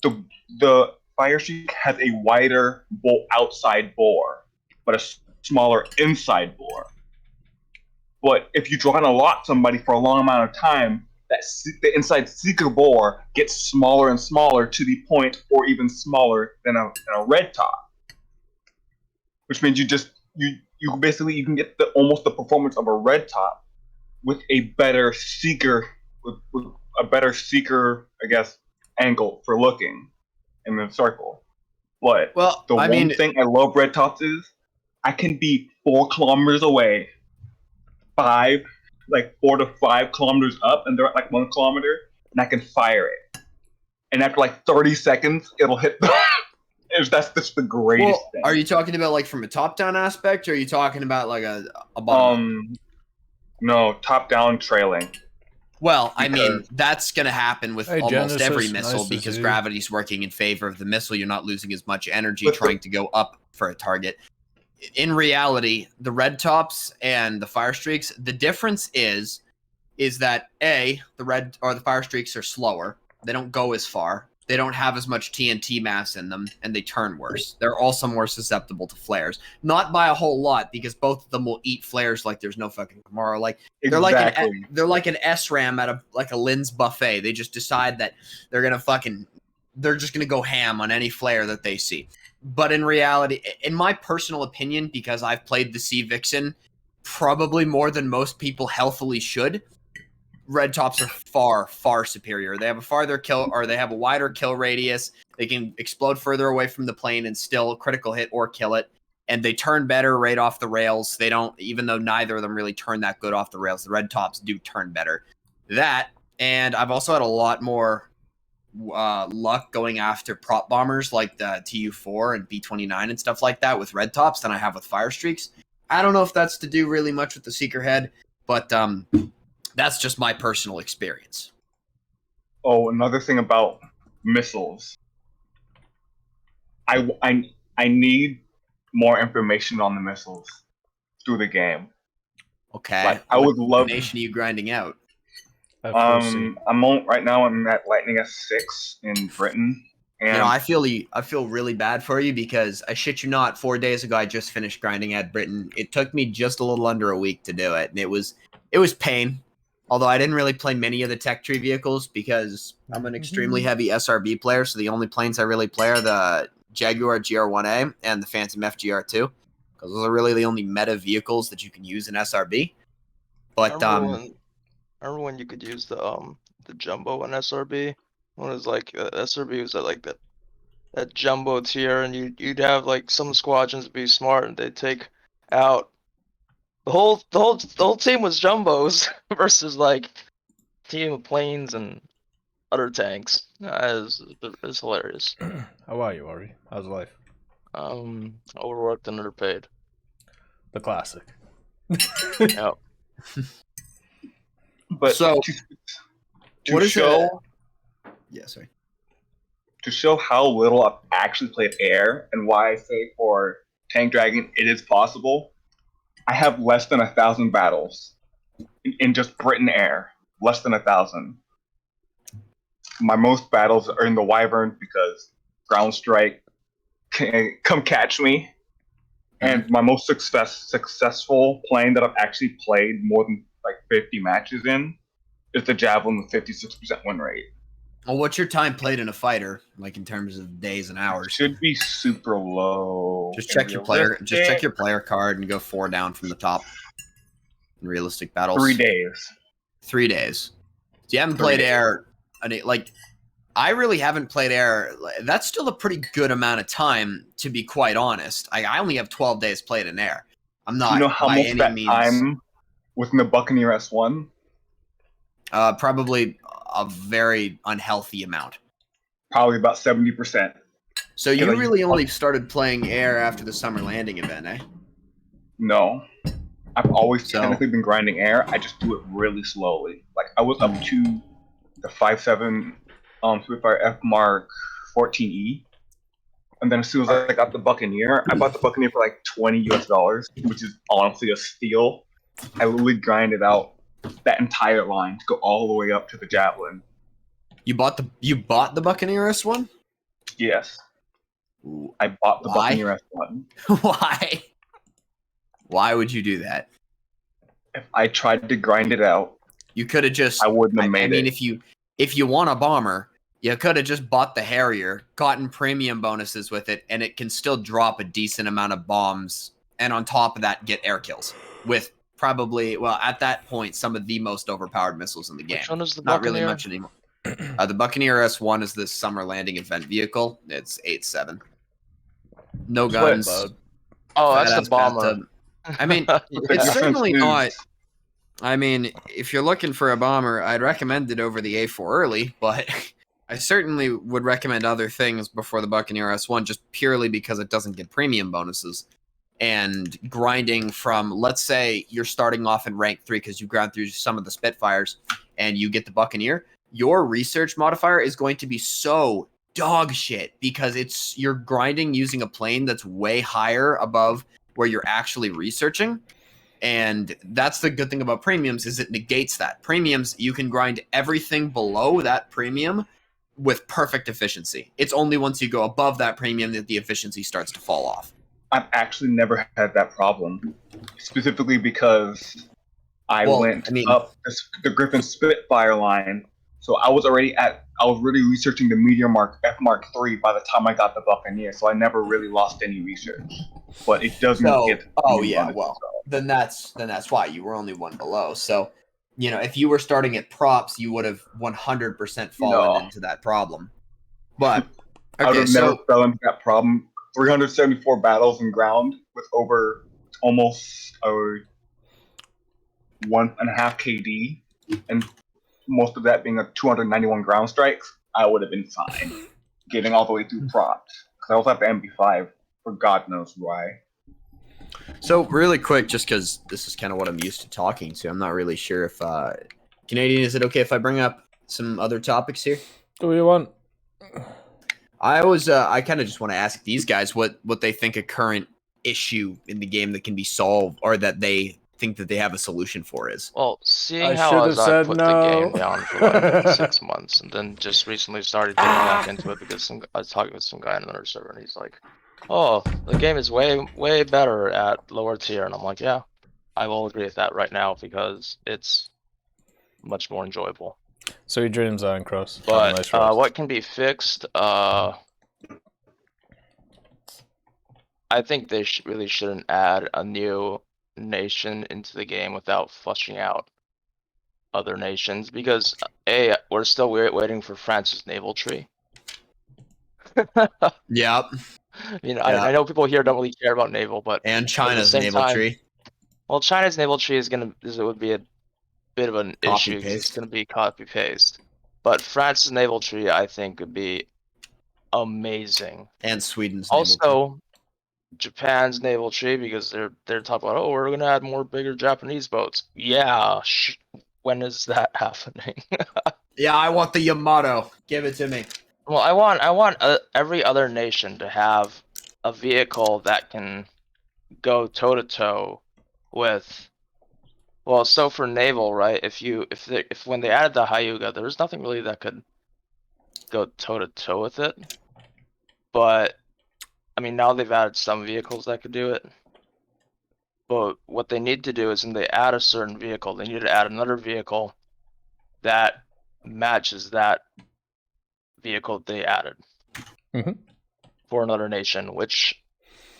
the fire streak has a wider outside bore, but a smaller inside bore. But if you draw and allot somebody for a long amount of time, the inside seeker bore gets smaller and smaller to the point, or even smaller than a red top, which means you can get almost the performance of a red top with a better seeker, with a better seeker, I guess, angle for looking in the circle. But the one thing I love red tops is I can be 4 kilometers away, 4 to 5 kilometers up, and they're at like 1 kilometer, and I can fire it. And after like 30 seconds, it'll hit the. That's just the greatest thing. Are you talking about like from a top-down aspect, or are you talking about like a bottom? No, top-down trailing. Well, I mean, that's going to happen with almost every missile because gravity's working in favor of the missile. You're not losing as much energy trying to go up for a target. In reality, the red tops and the fire streaks, the difference is that the red or the fire streaks are slower. They don't go as far. They don't have as much TNT mass in them, and they turn worse. They're also more susceptible to flares. Not by a whole lot, because both of them will eat flares like there's no fucking tomorrow. Like they're like an SRAM at a Lynn's buffet. They just decide that they're gonna fucking they're just going to go ham on any flare that they see. But in reality, in my personal opinion, because I've played the Sea Vixen probably more than most people healthily should, red tops are far, far superior. They have a farther kill, or they have a wider kill radius. They can explode further away from the plane and still critical hit or kill it. And they turn better right off the rails. They don't, even though neither of them really turn that good off the rails, the red tops do turn better. That, and I've also had a lot more luck going after prop bombers like the TU4 and B29 and stuff like that with red tops than I have with fire streaks. I don't know if that's to do really much with the Seeker Head, but that's just my personal experience. Oh, another thing about missiles. I need more information on the missiles through the game. Okay. Like, I would love. What nation are you grinding out? Right now I'm at Lightning S6 in Britain. And you know, I feel really bad for you because I shit you not, 4 days ago I just finished grinding at Britain. It took me just a little under a week to do it, and it was pain. Although I didn't really play many of the tech tree vehicles because I'm an extremely heavy SRB player, so the only planes I really play are the Jaguar GR1A and the Phantom FGR2, because those are really the only meta vehicles that you can use in SRB. But I remember when you could use the jumbo in SRB. When it was like SRB was at like that jumbo tier, and you'd have like some squadrons be smart and they'd take out the whole team was jumbos versus like team of planes and other tanks. It's hilarious. How are you, Ori? How's life? Overworked and underpaid. The classic. Yep. But so, to show, sorry. To show how little I've actually played air and why I say for Tank Dragon it is possible, I have less than 1,000 battles in just Britain air. Less than 1,000. My most battles are in the Wyvern because Ground Strike, come catch me. And my most successful plane that I've actually played more than like 50 matches in is the Javelin with 56% win rate. Well, what's your time played in a fighter, like in terms of days and hours? Should be super low. Just check your player. Just check your player card and go 4 down from the top. In realistic battles. 3 days. 3 days. So you haven't played air. Like, I really haven't played air. That's still a pretty good amount of time, to be quite honest. I only have 12 days played in air. I'm not. Do you know how much that time within the Buccaneer S1? Probably a very unhealthy amount. Probably about 70%. So you really only started playing air after the summer landing event, eh? No. I've always technically been grinding air. I just do it really slowly. Like, I was up to the 5.7 Spitfire F Mark 14E. And then as soon as I got the Buccaneer, I bought the Buccaneer for like $20 US, which is honestly a steal. I literally grinded out that entire line to go all the way up to the Javelin. You bought the Buccaneer S1? Yes. Ooh, I bought the Buccaneer S1. Why? Why would you do that? If I tried to grind it out, you could have just. I wouldn't have made it. I mean, if you want a bomber, you could have just bought the Harrier, gotten premium bonuses with it, and it can still drop a decent amount of bombs, and on top of that, get air kills with probably, well, at that point, some of the most overpowered missiles in the game. Which one is the Not Buccaneer? really much anymore. The Buccaneer S1 is the summer landing event vehicle. It's 8.7. No guns. Oh, that's the bomber. Bathtub. I mean, it's certainly not. I mean, if you're looking for a bomber, I'd recommend it over the A4 early, but I certainly would recommend other things before the Buccaneer S1 just purely because it doesn't get premium bonuses. And grinding from, let's say you're starting off in rank 3 because you grind through some of the Spitfires and you get the Buccaneer, your research modifier is going to be so dog shit because you're grinding using a plane that's way higher above where you're actually researching. And that's the good thing about premiums is it negates that. Premiums, you can grind everything below that premium with perfect efficiency. It's only once you go above that premium that the efficiency starts to fall off. I've actually never had that problem, specifically because I went up the Griffin Spitfire line So I was really researching the Meteor F Mark III by the time I got the Buccaneer, so I never really lost any research. But it doesn't get. Then that's why you were only one below. So, if you were starting at props, you would have 100% fallen into that problem. But I would have never fell into that problem. 374 battles in ground with over almost 1.5 KD, and most of that being 291 ground strikes. I would have been fine getting all the way through props. Because I also have the MB5 for God knows why. So really quick, just because this is kind of what I'm used to talking to, I'm not really sure if Canadian, is it okay if I bring up some other topics here? What do you want? I kind of just want to ask these guys what they think a current issue in the game that can be solved, or that they think that they have a solution for is. Well, seeing how I put the game down for like 6 months, and then just recently started getting back into it because I was talking with some guy on another server, and he's like, "Oh, the game is way better at lower tier," and I'm like, "Yeah, I will agree with that right now because it's much more enjoyable." So your dreams Iron Cross. But what can be fixed? I think they really shouldn't add a new nation into the game without flushing out other nations, because we're still waiting for France's naval tree. Yep. I know people here don't really care about naval, but and China's naval tree. Well, China's naval tree would be a bit of an issue. It's going to be copy paste, but France's naval tree I think would be amazing. And Sweden's also naval tree. Japan's naval tree, because they're talking about, we're going to add more bigger Japanese boats. Yeah, when is that happening? Yeah, I want the Yamato. Give it to me. Well, I want every other nation to have a vehicle that can go toe to toe with. Well, so for naval, right? If when they added the Hyuga, there was nothing really that could go toe to toe with it. But I mean, now they've added some vehicles that could do it. But what they need to do is, when they add a certain vehicle, they need to add another vehicle that matches that vehicle they added for another nation, which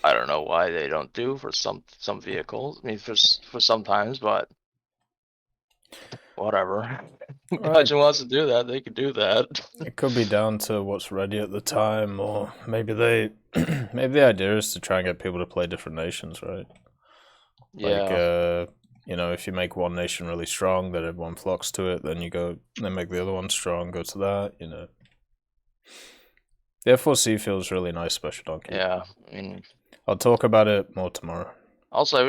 I don't know why they don't do for some vehicles. I mean, for sometimes, but whatever. If Hudson wants to do that, they could do that. It could be down to what's ready at the time, or maybe maybe the idea is to try and get people to play different nations, right? Yeah. Like, if you make one nation really strong, then everyone flocks to it. Then make the other one strong, go to that. The F4C feels really nice, special donkey. Yeah, I mean, I'll talk about it more tomorrow. Also, I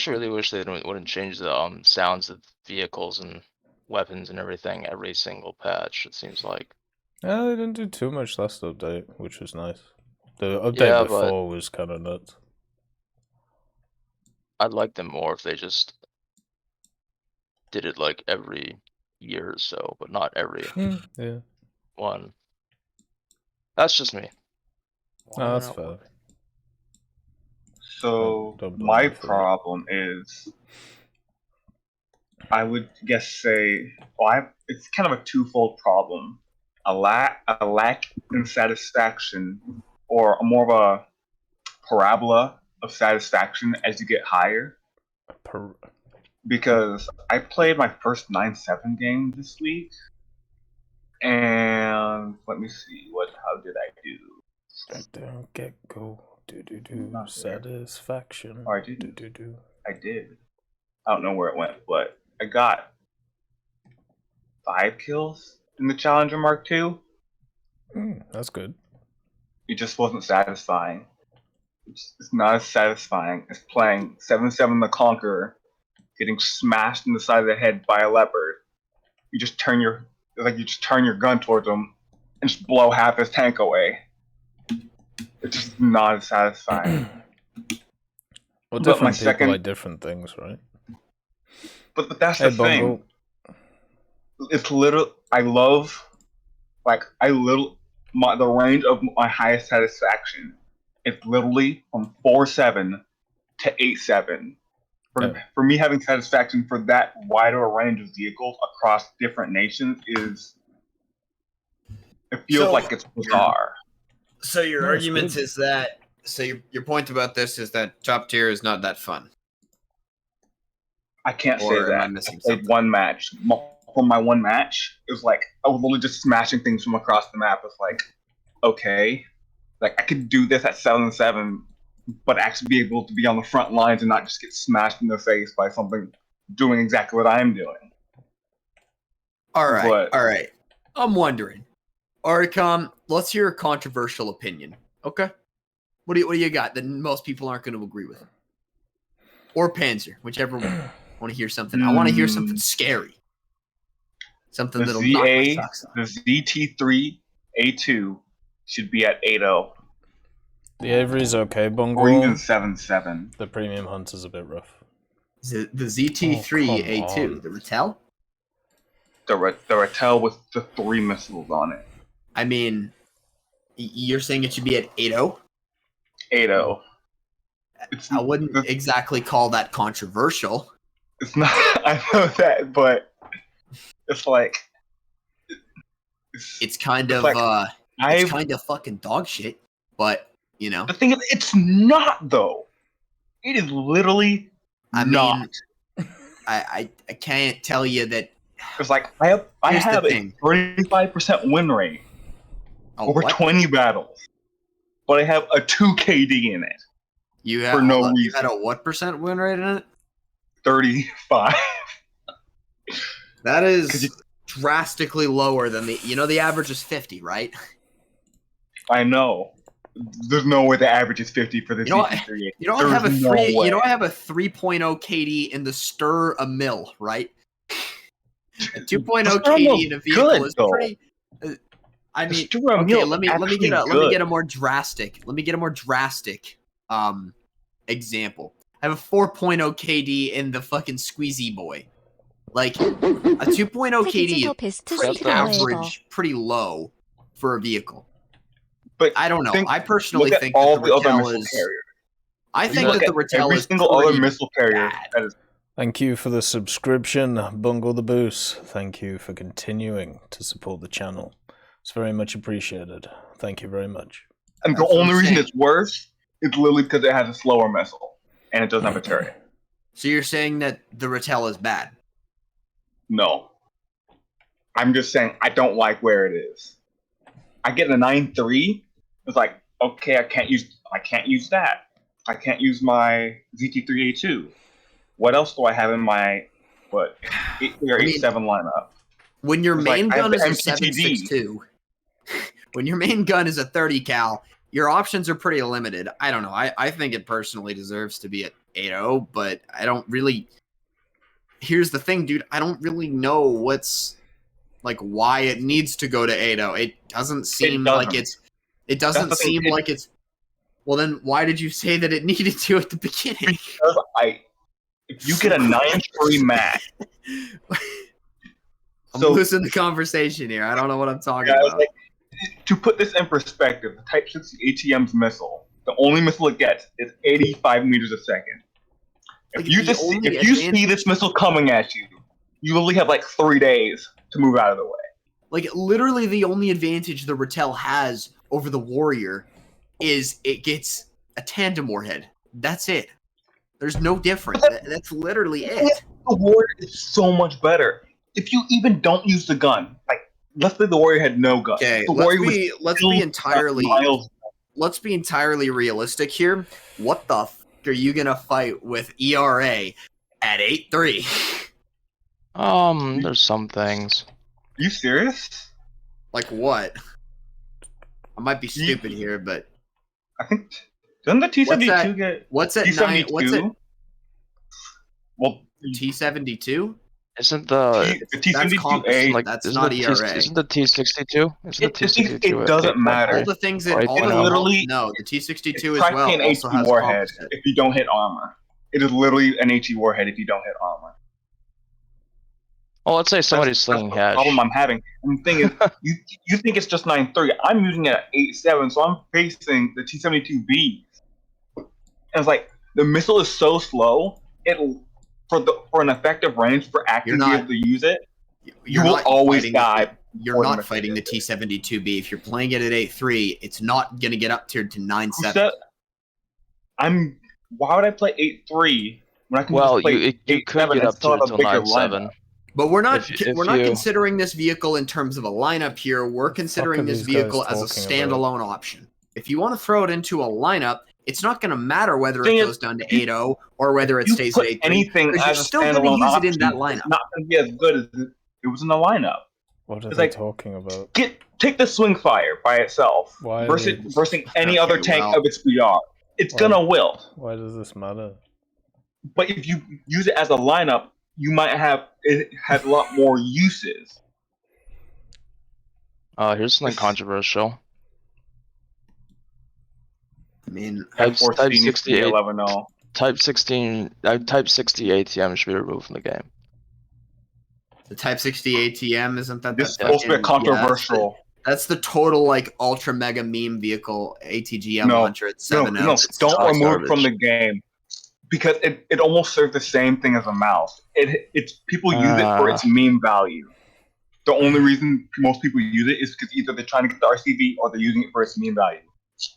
really wish they wouldn't change the sounds of vehicles and weapons and everything every single patch. It seems like. Yeah, they didn't do too much last update, which was nice. The update before was kind of nuts. I'd like them more if they just did it like every year or so, but not every one. That's just me. No, that's fair. So my problem is, I would say, it's kind of a twofold problem: a lack in satisfaction, or more of a parabola of satisfaction as you get higher. Because I played my first 9-7 game this week, and let me see, how did I do? I don't get go do satisfaction. Oh, I did. I did. I don't know where it went, but I got 5 kills in the Challenger Mark II. That's good. It just wasn't satisfying. It's not as satisfying as playing 7-7 the Conqueror, getting smashed in the side of the head by a leopard. You just turn your gun towards him and just blow half his tank away. It's just not as satisfying. Well, different people like different things, right? But that's the thing. It's literally, the range of my highest satisfaction. It's literally from 4-7 to 8-7. For me, having satisfaction for that wider range of vehicles across different nations is It feels like it's bizarre. So your argument is that. So your point about this is that top tier is not that fun. I can't say Or that. am I missing I played one match. From my one match, it was like I was literally just smashing things from across the map. It's like, okay, like I could do this at 7-7, but actually be able to be on the front lines and not just get smashed in the face by something doing exactly what I'm doing. All right. I'm wondering, Oricom, let's hear a controversial opinion. Okay, what do you got that most people aren't going to agree with? Or Panzer, whichever one. I want to hear something. I want to hear something scary. Something that'll knock my socks off. The ZT3 A2 should be at 8-0. The Avery's okay, Bungle. Or even 7-7. The Premium Hunter's a bit rough. The ZT3 A2, the Rattel? The Rattel with the 3 missiles on it. I mean, you're saying it should be at 8-0? 8-0. I wouldn't exactly call that controversial. It's not. I know that, but it's like it's kind of like, it's kind of fucking dog shit. But you know, the thing is, it's not though. It is literally not. I can't tell you that. It's like I have a 35% win rate over 20 battles, but I have a 2 KD in it. You have, for no reason. You had a what percent win rate in it? 35. That is drastically lower than the average is 50, right? I know. There's no way the average is 50 for this. You don't have a 3.0 KD in the stir a mill, right? A 2.0 KD in a vehicle is pretty. I mean, okay. Let me get a more drastic. Example. I have a 4.0 KD in the fucking Squeezy Boy. Like, a 2.0 KD is pretty average, pretty low for a vehicle. But I don't know. I personally think all that the the other Rattel missile is. carriers. I think that the Rattel every is single other missile carrier. Thank you for the subscription, Bungle the Boost. Thank you for continuing to support the channel. It's very much appreciated. Thank you very much. And the only reason it's worse is literally because it has a slower missile and it doesn't have a turret. So you're saying that the Rattel is bad? No. I'm just saying I don't like where it is. I get a 9.3. It's like, okay, I can't use that. I can't use my ZT3A2. What else do I have in my 8 or 8.7 lineup? When your main gun is a 7.62, when your main gun is a 30 cal, your options are pretty limited. I don't know. I think it personally deserves to be at 8.0, but I don't really. Here's the thing, dude. I don't really know what's like why it needs to go to 8.0. It doesn't seem like it's. It doesn't seem like it's. Well, then why did you say that it needed to at the beginning? Because if you get a 9.3 match. I'm losing the conversation here. I don't know what I'm talking about. Like, to put this in perspective, the Type 60 ATM's missile, the only missile it gets is 85 meters a second. If you see this missile coming at you, you only have like 3 days to move out of the way. Like, literally the only advantage the Rattel has over the Warrior is it gets a tandem warhead. That's it. There's no difference. That's literally it. The Warrior is so much better. If you even don't use the gun, like let's say the Warrior had no gun. Okay, let's be entirely realistic here. What the f are you gonna fight with ERA at 8.3? There's some things. Are you serious? Like what? I might be stupid here, but I think doesn't the T-72 get what's at T-72? What's it? Well, T-72. Isn't the T-72A like that's not ERA? Isn't the T-62? It doesn't matter. All the things that literally no, the T-62 as it's well an also HE has warhead composite. if you don't hit armor. It is literally an HE warhead if you don't hit armor. Well, let's say somebody's slinging that's the hash. problem I'm having. And the thing is, you think it's just 9.3. I'm using it at 8.7, so I'm facing the T-72B. And it's like the missile is so slow. For an effective range for actively able to use it, you will always die you're not fighting the T72B. If you're playing it at 8.3, it's not going to get up tiered to 9.7. Why would I play 8.3 when I can just play you could get up tiered to 9.7. But we're not considering this vehicle in terms of a lineup here. We're considering this vehicle as a standalone option. If you want to throw it into a lineup, it's not going to matter whether it goes down to 8.0 or whether it stays at 8.3. Anything because you're as a still going to standalone use it in option, that lineup. it's not going to be as good as it was in the lineup. What are they talking about? Take the Swing Fire by itself versus any other tank of its BR. It's gonna wilt. Why does this matter? But if you use it as a lineup, you might have it has a lot more uses. Here's something controversial. I mean, Type 68 Type 60 ATM should be removed from the game. The Type 60 ATM isn't that? This is supposed to be controversial. That's the total like ultra mega meme vehicle ATGM launcher at 7.0. No, don't remove it from the game because it almost serves the same thing as a mouse. It's people use it for its meme value. The only reason most people use it is because either they're trying to get the RCV or they're using it for its meme value.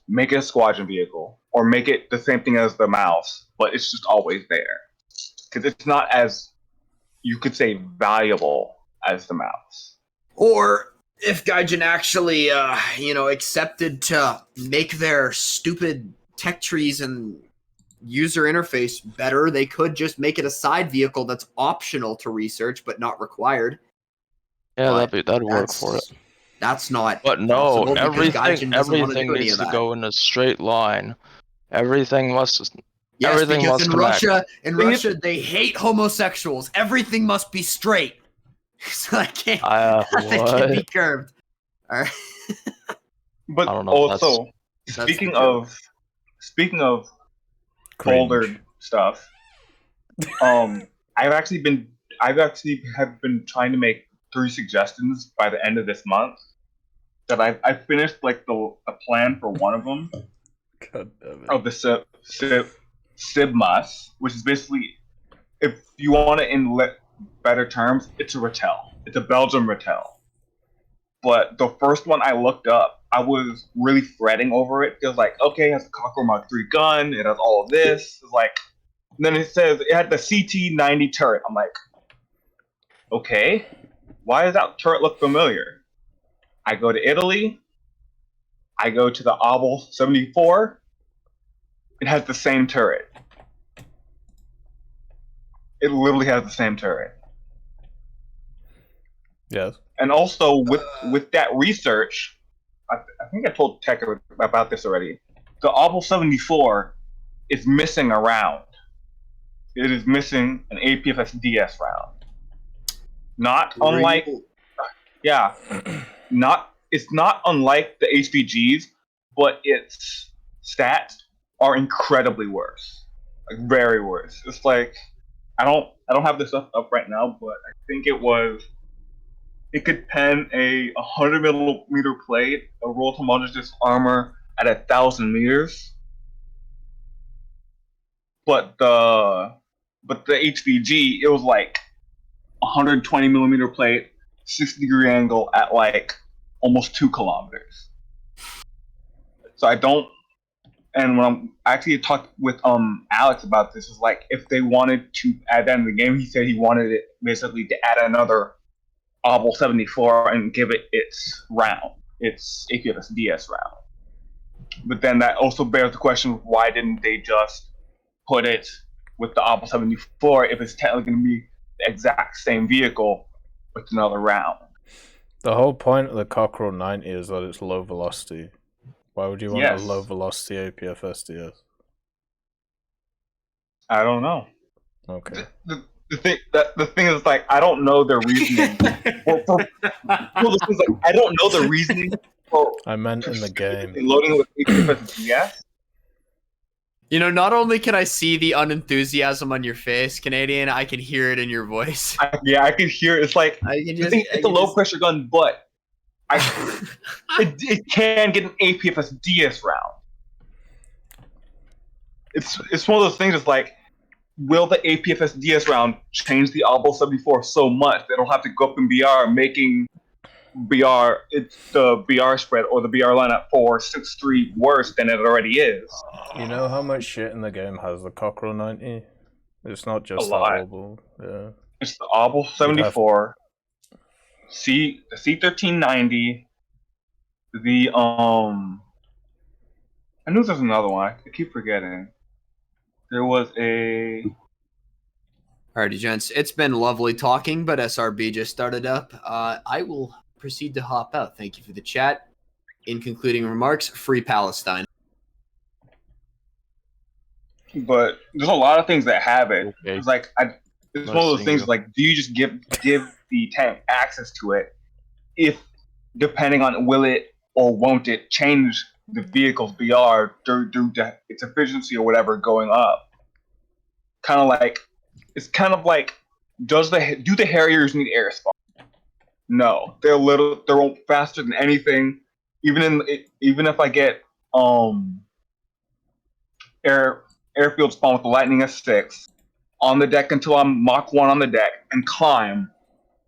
Make it a squadron vehicle or make it the same thing as the mouse, but it's just always there because it's not as you could say valuable as the mouse. Or if Gaijin actually, accepted to make their stupid tech trees and user interface better, they could just make it a side vehicle that's optional to research but not required. Yeah, that'd work for it. That's not. But no, everything needs to go in a straight line. Everything must. Yes, everything because must in Russia, they hate homosexuals. Everything must be straight. So I can't. They can be curved. All right. But also, speaking of foldered stuff, I've actually been trying to make 3 suggestions by the end of this month. That I finished like the plan for one of them. God damn it. Of the SIBMAS, which is basically, if you want it in better terms, it's a Ratel. It's a Belgian Ratel. But the first one I looked up, I was really fretting over it. It was like, okay, it has a Cockerel Mark III gun, it has all of this. It's like, and then it says it had the CT-90 turret. I'm like, okay, why does that turret look familiar? I go to Italy, I go to the Obel 74, it has the same turret. It literally has the same turret. Yes. And also with that research, I think I told TEC about this already. The Obel 74 is missing a round. It is missing an APFS DS round. Not unlike, it's not unlike the HVGs, but its stats are incredibly worse, like very worse. It's like I don't have this stuff up right now, but I think it could pen a 100mm plate, a roll to modular armor at 1,000 meters, but the HVG it was like 120mm plate, 60-degree angle at like almost 2 kilometers. So I don't. And when I'm actually talked with Alex about this, is like if they wanted to add that in the game, he said he wanted it basically to add another Obel 74 and give it its round, its APFS DS round. But then that also bears the question: why didn't they just put it with the Obel 74 if it's technically going to be the exact same vehicle with another round? The whole point of the Cockerel 90 is that it's low velocity. Why would you want a low velocity APFS DS? I don't know. Okay. The thing is, like, I don't know their reasoning. I don't know the reasoning for. I meant in the game. Loading with APFS DS. You know, not only can I see the unenthusiasm on your face, Canadian, I can hear it in your voice. I can hear it. It's like it's a low pressure gun, but it can get an APFS DS round. It's one of those things. It's like, will the APFS DS round change the Obel 74 so much that it'll have to go up in BR, making it's the BR spread or the BR line at 463 worse than it already is. You know how much shit in the game has the Cockerel 90? It's not just A that lot. Obel. Yeah. It's the Obel 74, the C1390, the I knew there's another one. I keep forgetting. There was a. Alrighty, gents. It's been lovely talking, but SRB just started up. I will proceed to hop out. Thank you for the chat. In concluding remarks, free Palestine. But there's a lot of things that have it. Okay. It's like it's one of those things. Like, do you just give the tank access to it? If depending on will it or won't it change the vehicle's BR due to its efficiency or whatever going up? It's kind of like do the Harriers need air spawn? No, they're faster than anything. Even if I get airfield spawn with the Lightning S6 on the deck until I'm Mach 1 on the deck and climb,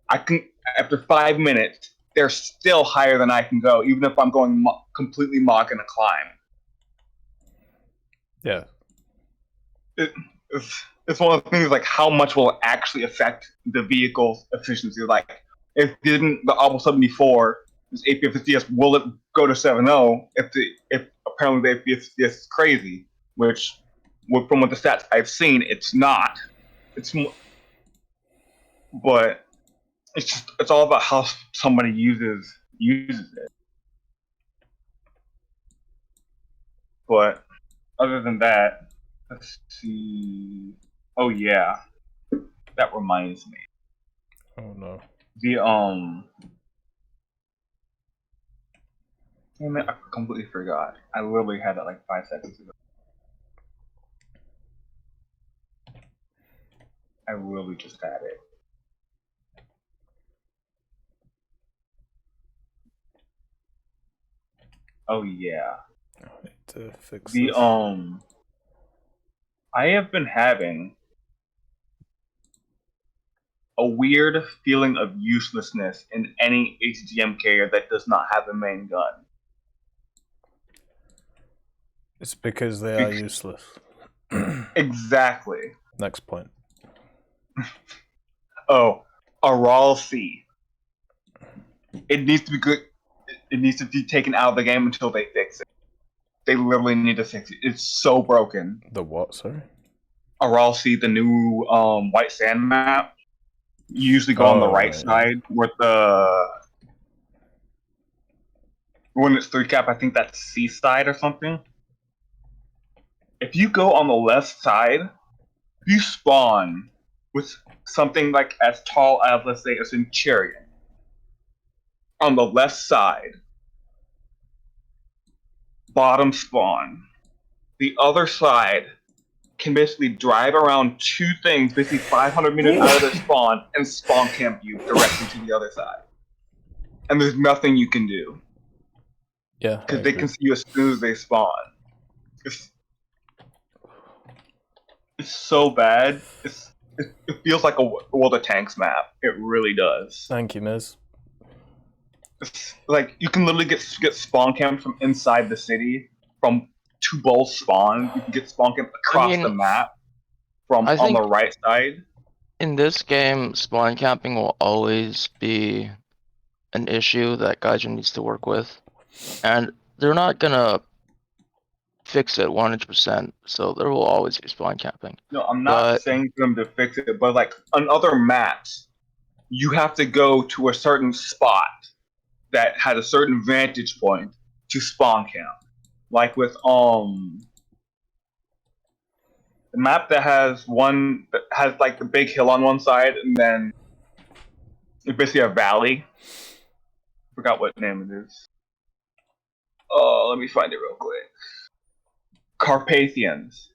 I can after 5 minutes they're still higher than I can go, even if I'm going completely Mach in a climb. Yeah. It's one of the things like how much will it actually affect the vehicle's efficiency? Like if the Obel 74 is APFSDS, will it go to 7.0 if apparently the APFSDS is crazy, which from what the stats I've seen, it's not. But it's all about how somebody uses it. But other than that, let's see. Oh yeah, that reminds me. Oh no. I completely forgot. I literally had that like 5 seconds ago. I literally just had it. Oh yeah. I need to fix this. I have been having a weird feeling of uselessness in any HGM carrier that does not have a main gun. It's because they are useless. Exactly. Next point. Oh, a raw C. It needs to be good. It needs to be taken out of the game until they fix it. They literally need to fix it. It's so broken. The what, sorry? A raw C, the new White Sand map. You usually go on the right side with when it's 3 cap, I think that's C side or something. If you go on the left side, you spawn with something like as tall as, let's say, a Centurion. On the left side, bottom spawn. The other side can basically drive around 2 things, basically 500 meters out of their spawn, and spawn camp you directly to the other side. And there's nothing you can do. Yeah. Because they can see you as soon as they spawn. It's so bad. It feels like a World of Tanks map. It really does. Thank you, Miz. It's like you can literally get spawn camped from inside the city, from 2 both spawn. You can get spawn camped across the map from on the right side. In this game, spawn camping will always be an issue that Gaijin needs to work with, and they're not gonna fix it 100%. So there will always be spawn camping. No, I'm not saying for them to fix it, but like on other maps, you have to go to a certain spot that has a certain vantage point to spawn camp. Like with the map that has like the big hill on one side and then it's basically a valley. I forgot what name it is. Let me find it real quick. Carpathians.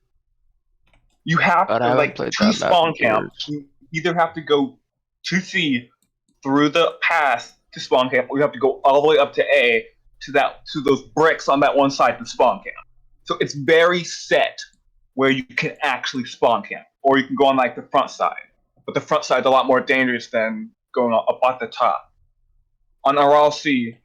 You have to like to spawn camp. You either have to go to C through the pass to spawn camp, or you have to go all the way up to A to those bricks on that one side to spawn camp. So it's very set where you can actually spawn camp, or you can go on like the front side. But the front side's a lot more dangerous than going up at the top. on Aral Sea,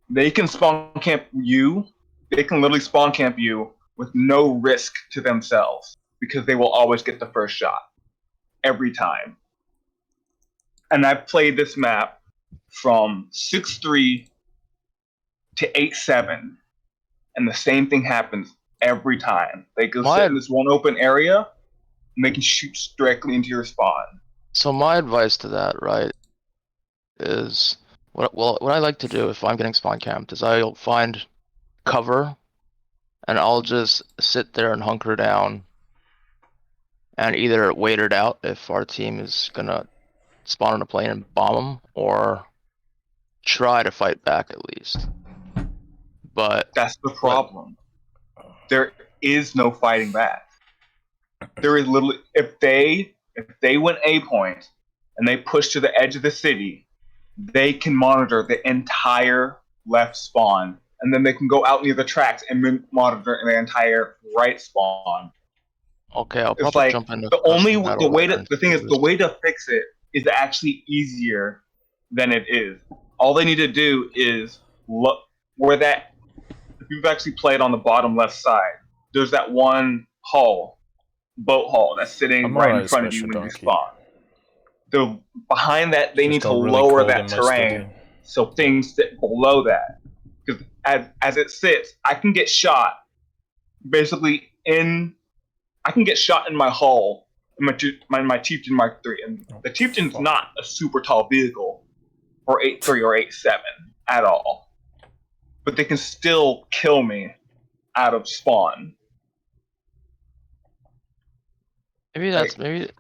they can spawn camp you. They can literally spawn camp you with no risk to themselves because they will always get the first shot every time. And I've played this map from 6-3 to 8-7, and the same thing happens every time. They go sit in this one open area, and they can shoot directly into your spawn. So my advice to that, right, is what I like to do if I'm getting spawn camped is I'll find cover, and I'll just sit there and hunker down, and either wait it out if our team is gonna spawn on a plane and bomb them, or try to fight back at least. But that's the problem. There is no fighting back. There is literally if they win A point and they push to the edge of the city, they can monitor the entire left spawn, and then they can go out near the tracks and monitor the entire right spawn. Okay, I'll probably jump into the way to fix it is actually easier than it is. All they need to do is look where that. If you've actually played on the bottom left side, there's that one boat hull that's sitting right in front of you when you spawn. Behind that, they need to lower that terrain so things sit below that. Because as it sits, I can get shot basically I can get shot in my hull, in my Chieftain Mark III. And the Chieftain's not a super tall vehicle for 8.3 or 8.7 at all. But they can still kill me out of spawn. Maybe I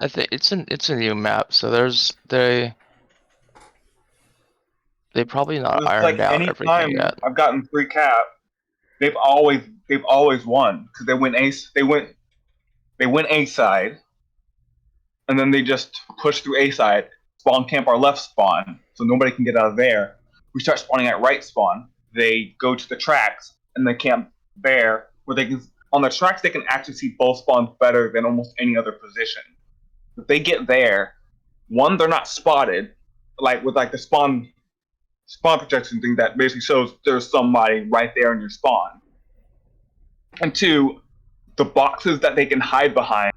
think it's a new map, so they probably not ironed out everything yet. I've gotten 3 cap. They've always won because they win A side, and then they just push through A side, spawn camp our left spawn, so nobody can get out of there. We start spawning at right spawn. They go to the tracks and they camp there, where they can on the tracks they can actually see both spawns better than almost any other position. If they get there, one, they're not spotted, with the spawn protection thing that basically shows there's somebody right there in your spawn. And 2, the boxes that they can hide behind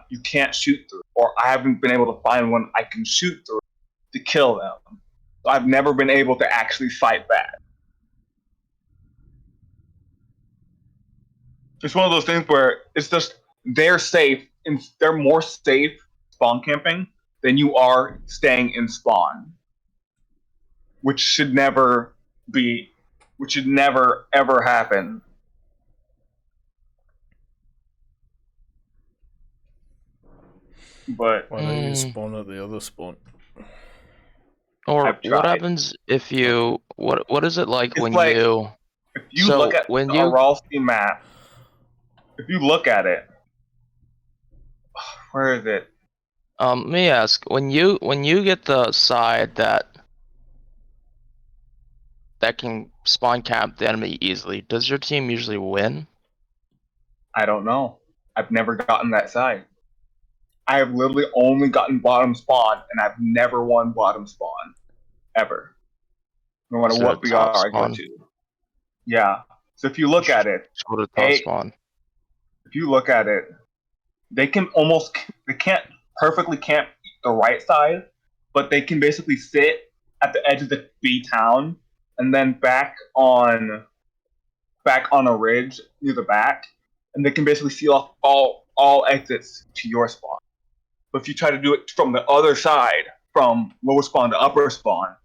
you can't shoot through, or I haven't been able to find one I can shoot through to kill them. So I've never been able to actually fight back. It's one of those things where it's just they're safe and they're more safe spawn camping than you are staying in spawn, which should never ever happen. But why don't you spawn at the other spawn? Or what happens if you what is it like when you if you look at the Aral Sea map? If you look at it, where is it? Let me ask, when you get the side that can spawn camp the enemy easily, does your team usually win? I don't know. I've never gotten that side. I have literally only gotten bottom spawn, and I've never won bottom spawn. Ever. No matter what BR I go to. Yeah. So if you look at it, if you look at it, they can't perfectly camp the right side, but they can basically sit at the edge of the B town and then back on a ridge near the back, and they can basically seal off all exits to your spawn. But if you try to do it from the other side, from lower spawn to upper spawn,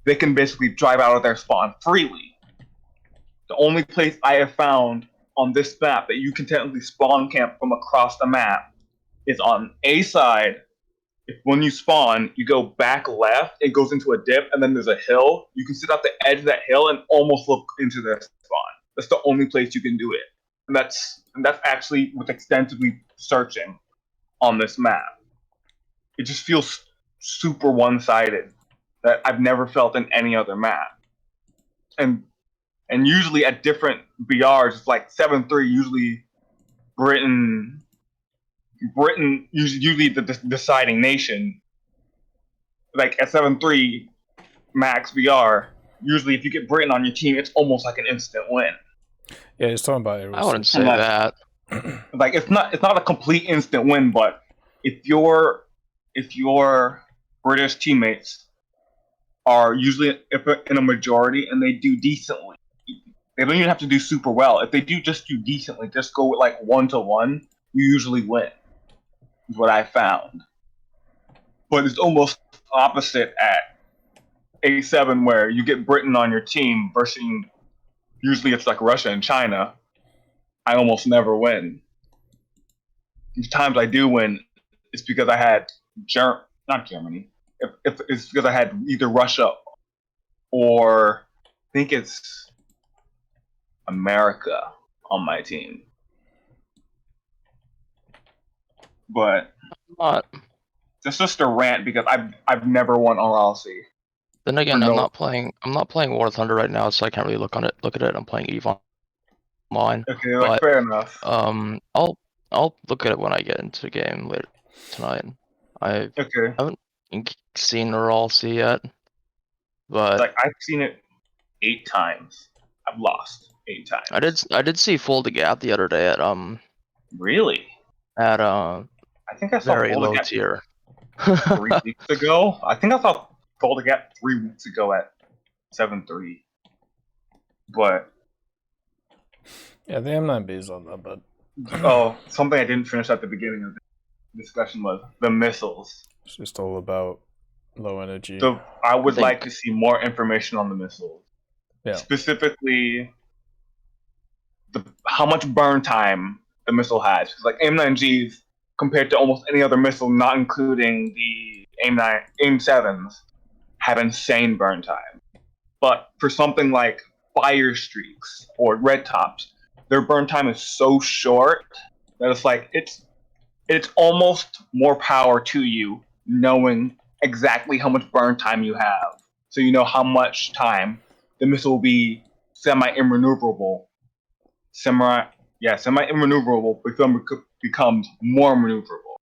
they can basically drive out of their spawn freely. The only place I have found on this map that you can technically spawn camp from across the map is on A side. When you spawn, you go back left, it goes into a dip, and then there's a hill. You can sit at the edge of that hill and almost look into their spawn. That's the only place you can do it. And that's actually with extensively searching on this map. It just feels super one-sided that I've never felt in any other map. And usually at different BRs, it's like 7-3, usually Britain usually the deciding nation. Like at 7-3, Max VR, usually if you get Britain on your team, it's almost like an instant win. Yeah, he's talking about it. I wouldn't say that. Like it's not a complete instant win, but if your British teammates are usually in a majority and they do decently, they don't even have to do super well. If they do decently, just go with like 1-to-1, you usually win. Is what I found. But it's almost opposite at A7, where you get Britain on your team versus usually it's like Russia and China. I almost never win. The times I do win, it's because I had not Germany. If it's because I had either Russia or I think it's America on my team. But it's just a rant because I've never won RLC. Then again, I'm not playing War Thunder right now, so I can't really look at it. I'm playing EVE Online. Okay, like, fair enough. I'll look at it when I get into the game later tonight. I haven't seen RLC yet, but like I've seen it 8 times. I've lost 8 times. I did see Fold the Gap the other day at Really? At I think I saw very Fold the low Gap tier. 3 weeks ago. I think I saw Fold the Gap 3 weeks ago at 7-3. But yeah, the M9B's on that, but something I didn't finish at the beginning of the discussion was the missiles. It's just all about low energy. So I would like to see more information on the missiles. Yeah. Specifically, how much burn time the missile has. Because like M9Gs, compared to almost any other missile, not including the AIM-7s, have insane burn time. But for something like Fire Streaks or Red Tops, their burn time is so short that it's like it's almost more power to you knowing exactly how much burn time you have. So you know how much time the missile will be semi-immaneuverable. Semi-immaneuverable becomes more maneuverable.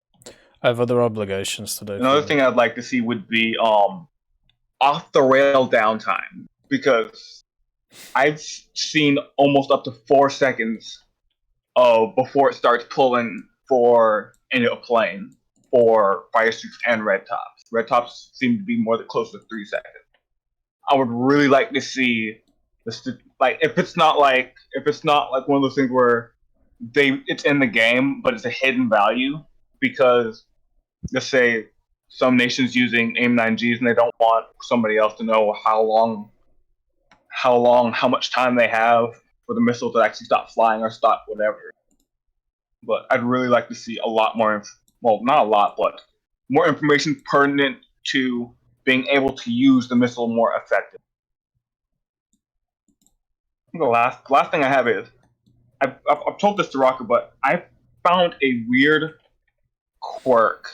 I have other obligations today. Another thing I'd like to see would be off-the-rail downtime, because I've seen almost up to 4 seconds before it starts pulling for a plane for Fire Streaks and Red Tops. Red Tops seem to be more close to 3 seconds. I would really like to see if it's not like one of those things where it's in the game but it's a hidden value, because let's say some nations using AIM-9Gs and they don't want somebody else to know how much time they have for the missile to actually stop flying or stop whatever. But I'd really like to see a lot more, not a lot, but more information pertinent to being able to use the missile more effectively. The last thing I have is, I've told this to Rocker, but I found a weird quirk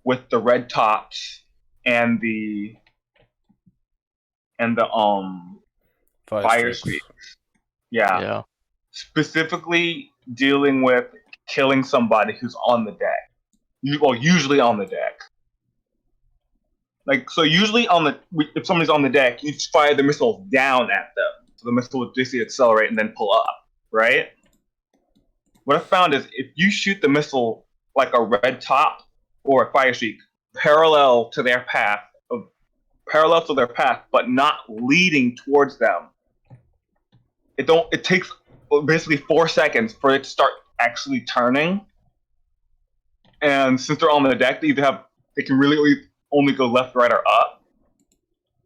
with the Red Tops and the Fire Streaks. Yeah. Specifically dealing with killing somebody who's on the deck. Usually on the deck. Like, so usually if somebody's on the deck, you just fire the missile down at them. So the missile would basically accelerate and then pull up, right? What I found is if you shoot the missile like a Red Top or a Fire Streak parallel to their path, but not leading towards them, it takes basically 4 seconds for it to start actually turning. And since they're on the deck, they can really only go left, right, or up.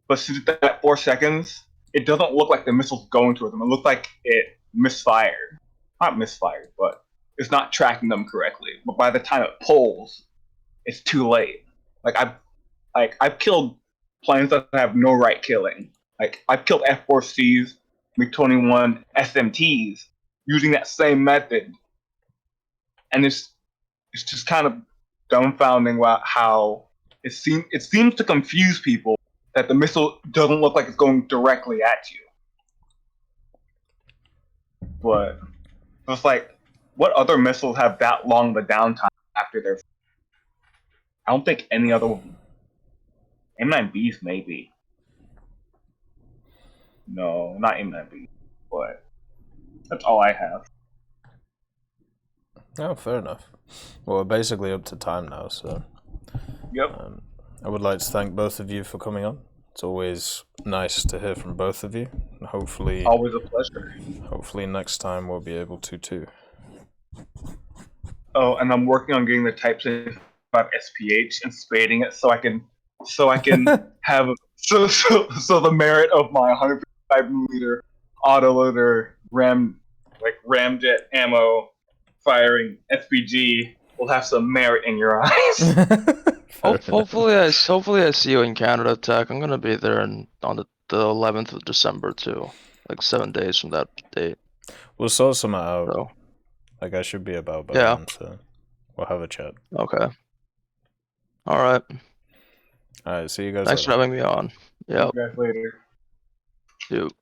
But since that 4 seconds, it doesn't look like the missile's going towards them. It looks like it misfired. Not misfired, but it's not tracking them correctly. But by the time it pulls, it's too late. I've killed planes that have no right killing. Like, I've killed F-4Cs, MiG-21 SMTs using that same method. And it's just kind of dumbfounding how it seems to confuse people that the missile doesn't look like it's going directly at you. But it's like, what other missiles have that long of a downtime after their? I don't think any other M9Bs maybe. No, not M9Bs, but that's all I have. Oh, fair enough. Well, we're basically up to time now, so. Yep. I would like to thank both of you for coming on. It's always nice to hear from both of you. And hopefully, always a pleasure. Hopefully next time we'll be able to too. Oh, and I'm working on getting the Type 75 SPH and spading it so I can have so the merit of my 155mm autoloader ramjet ammo firing SPG will have some merit in your eyes. Hopefully I see you in Canada, TEC. I'm gonna be there on the 11th of December too, like 7 days from that date. We'll sort something out. So. Like I should be about by then, so we'll have a chat. Okay. All right. All right. See you guys. Thanks for having me on. Yeah. See you guys later. Dude.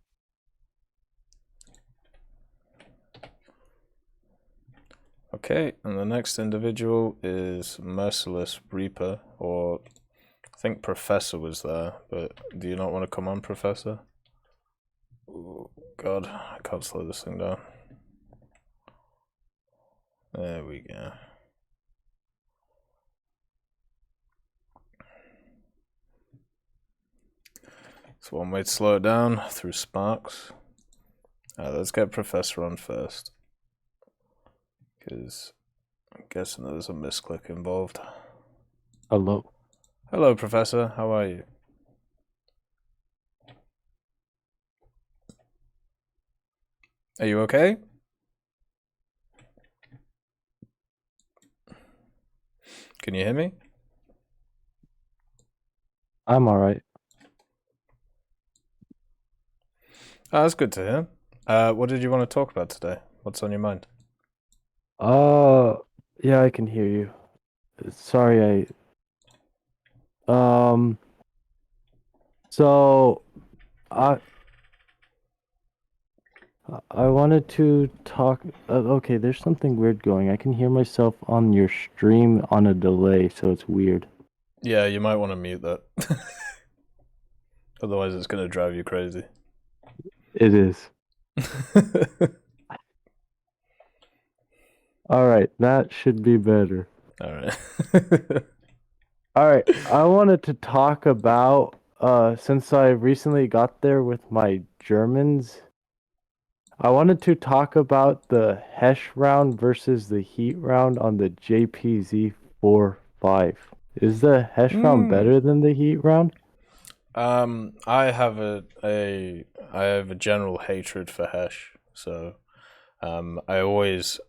Okay, and the next individual is Merciless Reaper, or I think Professor was there, but do you not want to come on, Professor? Oh, God, I can't slow this thing down. There we go. So one way to slow it down, through Sparks. Let's get Professor on first. Because I'm guessing there's a misclick involved. Hello. Hello, Professor. How are you? Are you okay? Can you hear me? I'm alright. That's good to hear. What did you want to talk about today? What's on your mind? Yeah, I can hear you. Sorry, so I wanted to talk. Okay, there's something weird going. I can hear myself on your stream on a delay, so it's weird. Yeah, you might want to mute that. Otherwise, it's going to drive you crazy. It is. Alright, that should be better. Alright. Alright, I wanted to talk about, since I recently got there with my Germans, I wanted to talk about the Hesh round versus the Heat round on the JPZ-45. Is the Hesh round better than the Heat round? I have a general hatred for Hesh, so I always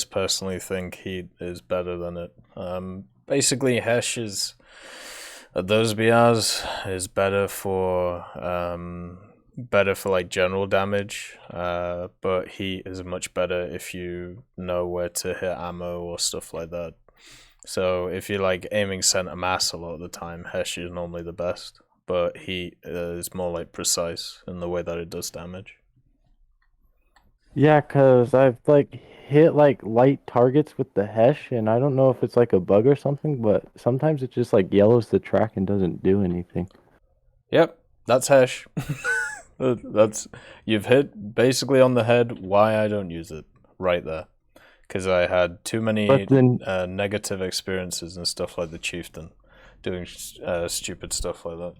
personally think Heat is better than it. Basically, Hesh is those BRs is better for like general damage, but Heat is much better if you know where to hit ammo or stuff like that. So if you're like aiming center mass a lot of the time, Hesh is normally the best. But Heat is more like precise in the way that it does damage. Yeah, cause I've like hit like light targets with the Hesh, and I don't know if it's like a bug or something, but sometimes it just like yellows the track and doesn't do anything. Yep, that's Hesh. You've hit basically on the head why I don't use it right there. Because I had too many negative experiences and stuff like the Chieftain doing stupid stuff like that.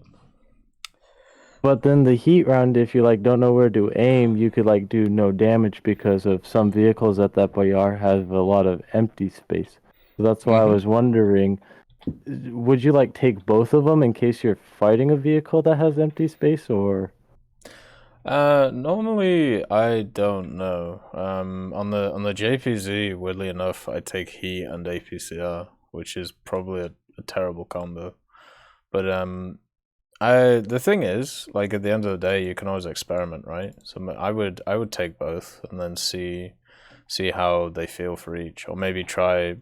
But then the Heat round, if you like don't know where to aim, you could like do no damage because of some vehicles at that BR have a lot of empty space. So that's why I was wondering, would you like take both of them in case you're fighting a vehicle that has empty space, or? Normally I don't know. On the JPZ, weirdly enough, I take Heat and APCR, which is probably a terrible combo. But the thing is, like at the end of the day, you can always experiment, right? So I would take both and then see how they feel for each, or maybe try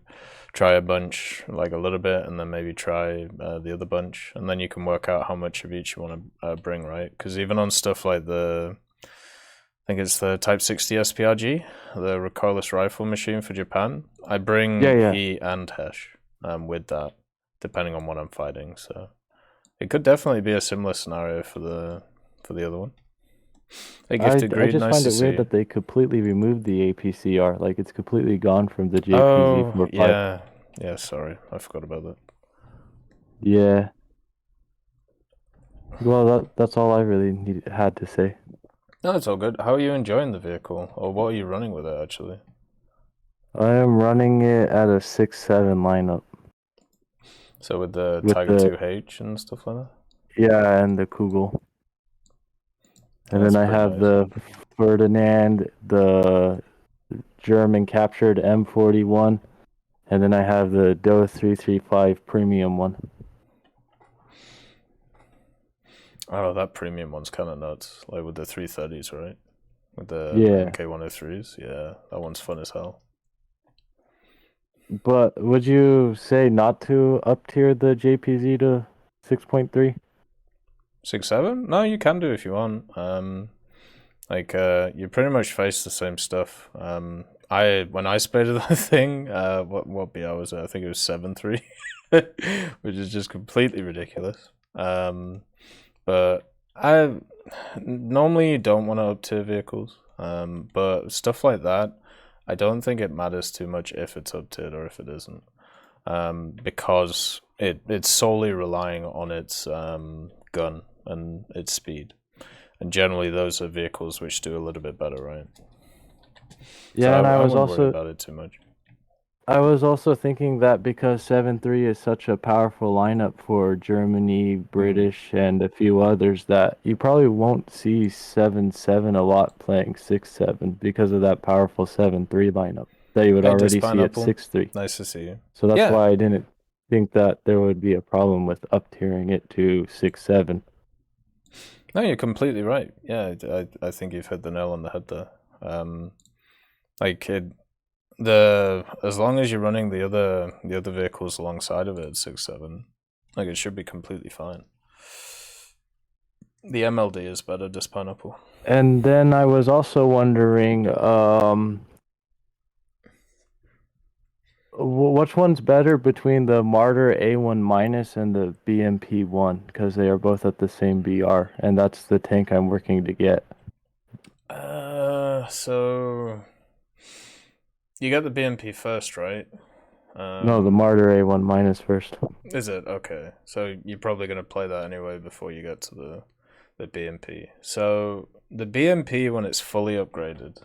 a bunch, like a little bit, and then maybe try the other bunch, and then you can work out how much of each you want to bring, right? Because even on stuff like I think it's the Type 60 SPRG, the recoilless rifle machine for Japan, I bring Heat and Hesh with that, depending on what I'm fighting. So It could definitely be a similar scenario for the other one. Hey, I Gifted Greed, just nice find to it see weird you. that they completely removed the APCR. Like, it's completely gone from the JPZ Oh, 4.5. yeah, sorry, I forgot about that. Yeah. Well, that's all I really had to say. No, it's all good. How are you enjoying the vehicle, or what are you running with it actually? I am running it at a 6-7 lineup. So with the Tiger 2H and stuff like that? Yeah, and the Kugel. And then I have the Ferdinand, the German captured M41, and then I have the DO 335 premium one. Oh, that premium one's kind of nuts. Like with the 330s, right? With the MK103s. Yeah, that one's fun as hell. But would you say not to up tier the JPZ to 6.3? 6.7? No, you can do if you want. You pretty much face the same stuff. When I spaded the thing, what BR was it? I think it was 7.3, which is just completely ridiculous. But I normally don't want to up tier vehicles. But stuff like that, I don't think it matters too much if it's up tiered or if it isn't. Because it's solely relying on its gun and its speed. And generally those are vehicles which do a little bit better, right? Yeah, so and I was wouldn't also worry about it too much. I was also thinking that because 7.3 is such a powerful lineup for Germany, British, and a few others, that you probably won't see 7.7 a lot playing 6.7 because of that powerful 7.3 lineup that you would already see at 6.3. Nice to see you. So that's why I didn't think that there would be a problem with up tiering it to 6.7. No, you're completely right. Yeah, I think you've hit the nail on the head there. As long as you're running the other vehicles alongside of it at 6.7, like it should be completely fine. The MLD is better, just Pineapple. And then I was also wondering, which one's better between the Martyr A1 minus and the BMP 1, because they are both at the same BR, and that's the tank I'm working to get. So you got the BMP first, right? No, the Martyr A1 minus first. Is it? Okay. So you're probably going to play that anyway before you get to the BMP. So the BMP, when it's fully upgraded,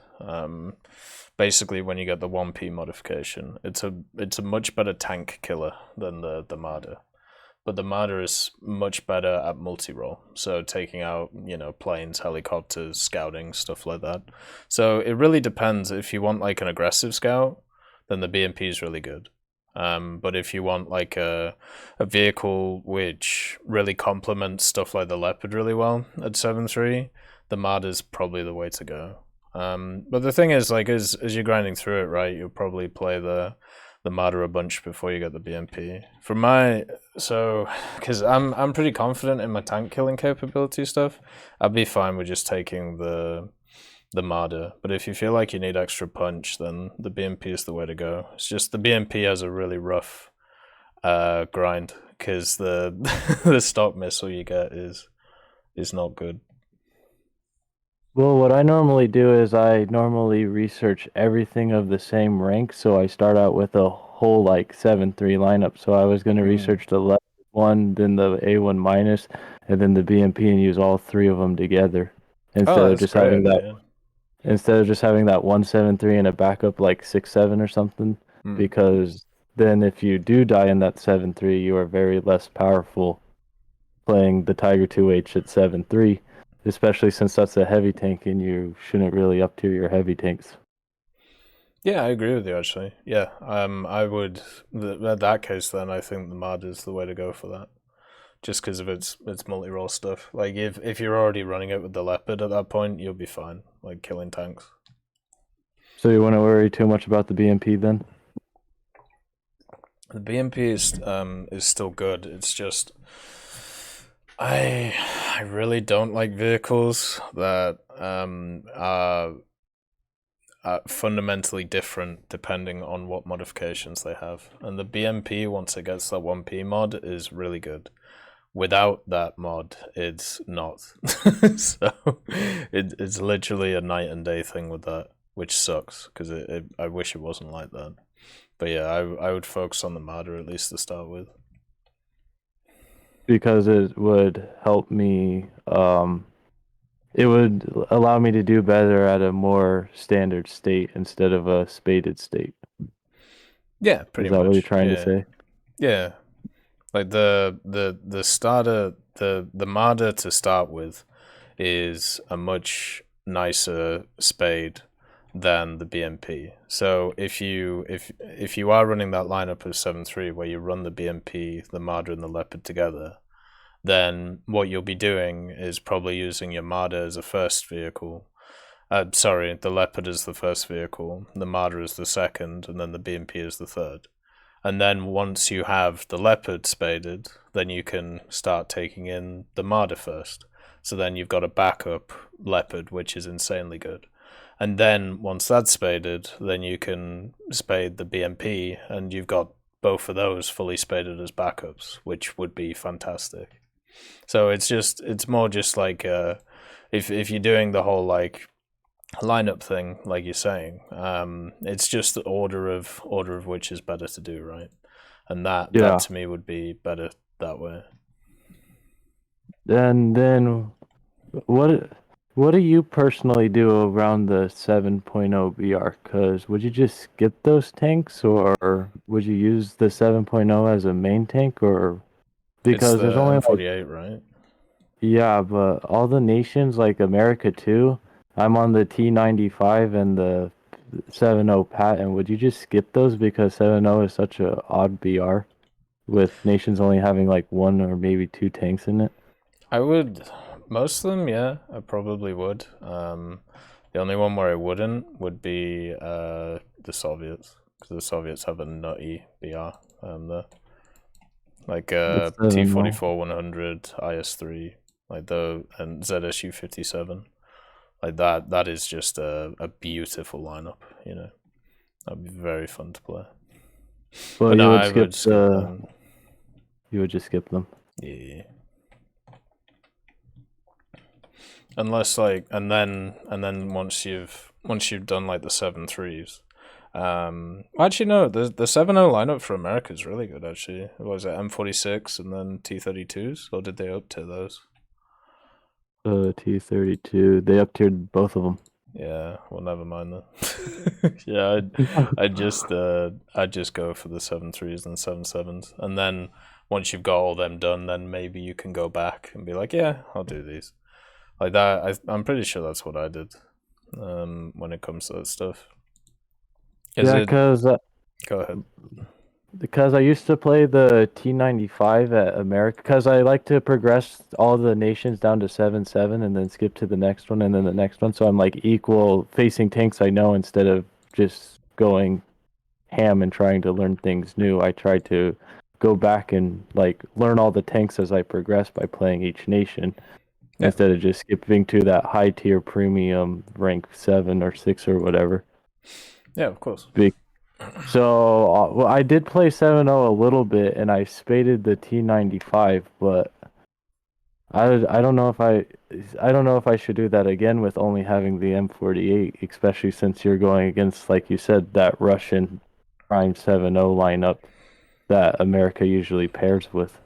basically when you get the 1P modification, it's a much better tank killer than the Marder. But the Marder is much better at multi-role, so taking out, planes, helicopters, scouting, stuff like that. So it really depends. If you want like an aggressive scout, then the BMP is really good. But if you want like a vehicle which really complements stuff like the Leopard really well at 7.3, the Marder is probably the way to go. But the thing is, like, as you're grinding through it, right, you'll probably play the Marder a bunch before you get the BMP. Because I'm pretty confident in my tank killing capability stuff, I'd be fine with just taking the Marder. But if you feel like you need extra punch, then the BMP is the way to go. It's just the BMP has a really rough grind, because the the stock missile you get is not good. Well, what I normally do is I normally research everything of the same rank, so I start out with a whole like 7.3 lineup. So I was going to research the left one, then the A1 minus, and then the BMP, and use all three of them together instead of just having that. Yeah. Instead of just having that 1.7.3 and a backup like 6.7 or something, because then if you do die in that 7.3, you are very less powerful playing the Tiger 2H at 7.3. Especially since that's a heavy tank and you shouldn't really up tier your heavy tanks. Yeah, I agree with you actually. Yeah, I would. In that case, then I think the Mad is the way to go for that, just because of its multi-role stuff. Like if you're already running it with the Leopard at that point, you'll be fine, like killing tanks. So you wouldn't worry too much about the BMP then? The BMP is still good. It's just I really don't like vehicles that are fundamentally different depending on what modifications they have. And the BMP, once it gets that 1P mod, is really good. Without that mod, it's not. So it's literally a night and day thing with that, which sucks because I wish it wasn't like that. But yeah, I would focus on the Mauser at least to start with. Because it would help me, it would allow me to do better at a more standard state instead of a spaded state. Yeah, pretty much. Is that what you're trying to say? Yeah. Like the starter, the Mauser to start with is a much nicer spade than the BMP. So if you are running that lineup of 7-3 where you run the BMP, the Mauser, and the Leopard together, then what you'll be doing is probably using your Mauser as a first vehicle. Sorry, the Leopard is the first vehicle, the Mauser is the second, and then the BMP is the third. And then once you have the Leopard spaded, then you can start taking in the Mauser first. So then you've got a backup Leopard, which is insanely good. And then once that's spaded, then you can spade the BMP, and you've got both of those fully spaded as backups, which would be fantastic. So it's more just like if you're doing the whole like lineup thing, like you're saying, it's just the order of which is better to do, right? And that to me would be better that way. And then what do you personally do around the 7.0 BR? Because would you just skip those tanks, or would you use the 7.0 as a main tank, or because it's the there's only M48, right? Yeah, but all the nations like America too. I'm on the T95 and the 7.0 patent. Would you just skip those because 7.0 is such a odd BR, with nations only having like 1 or maybe 2 tanks in it? I would. Most of them, yeah, I probably would. The only one where I wouldn't would be the Soviets, because the Soviets have a nutty BR there. Like T44-100, IS-3, like and ZSU-57. Like that is just a beautiful lineup, you know. That'd be very fun to play. Well, you would just skip them. Yeah. Unless like and then once you've done like the 7-3s. Actually no, the 7.0 lineup for America is really good actually. Was it M46 and then T32s, or did they up to those? T32, they up-tiered both of them. Yeah, well, never mind then. Yeah, I'd just go for the 7.3s and 7.7s, and then once you've got all them done, then maybe you can go back and be like, yeah, I'll do these. Like that, I'm pretty sure that's what I did when it comes to that stuff. Because go ahead. Because I used to play the T95 at America, because I like to progress all the nations down to 7-7 and then skip to the next one and then the next one. So I'm like equal facing tanks I know instead of just going ham and trying to learn things new. I try to go back and like learn all the tanks as I progress by playing each nation. Yeah. Instead of just skipping to that high tier premium rank 7 or 6 or whatever. Yeah, of course. So well, I did play 7.0 a little bit, and I spaded the T95, but I don't know if I should do that again with only having the M48, especially since you're going against, like you said, that Russian Prime 7.0 lineup that America usually pairs with.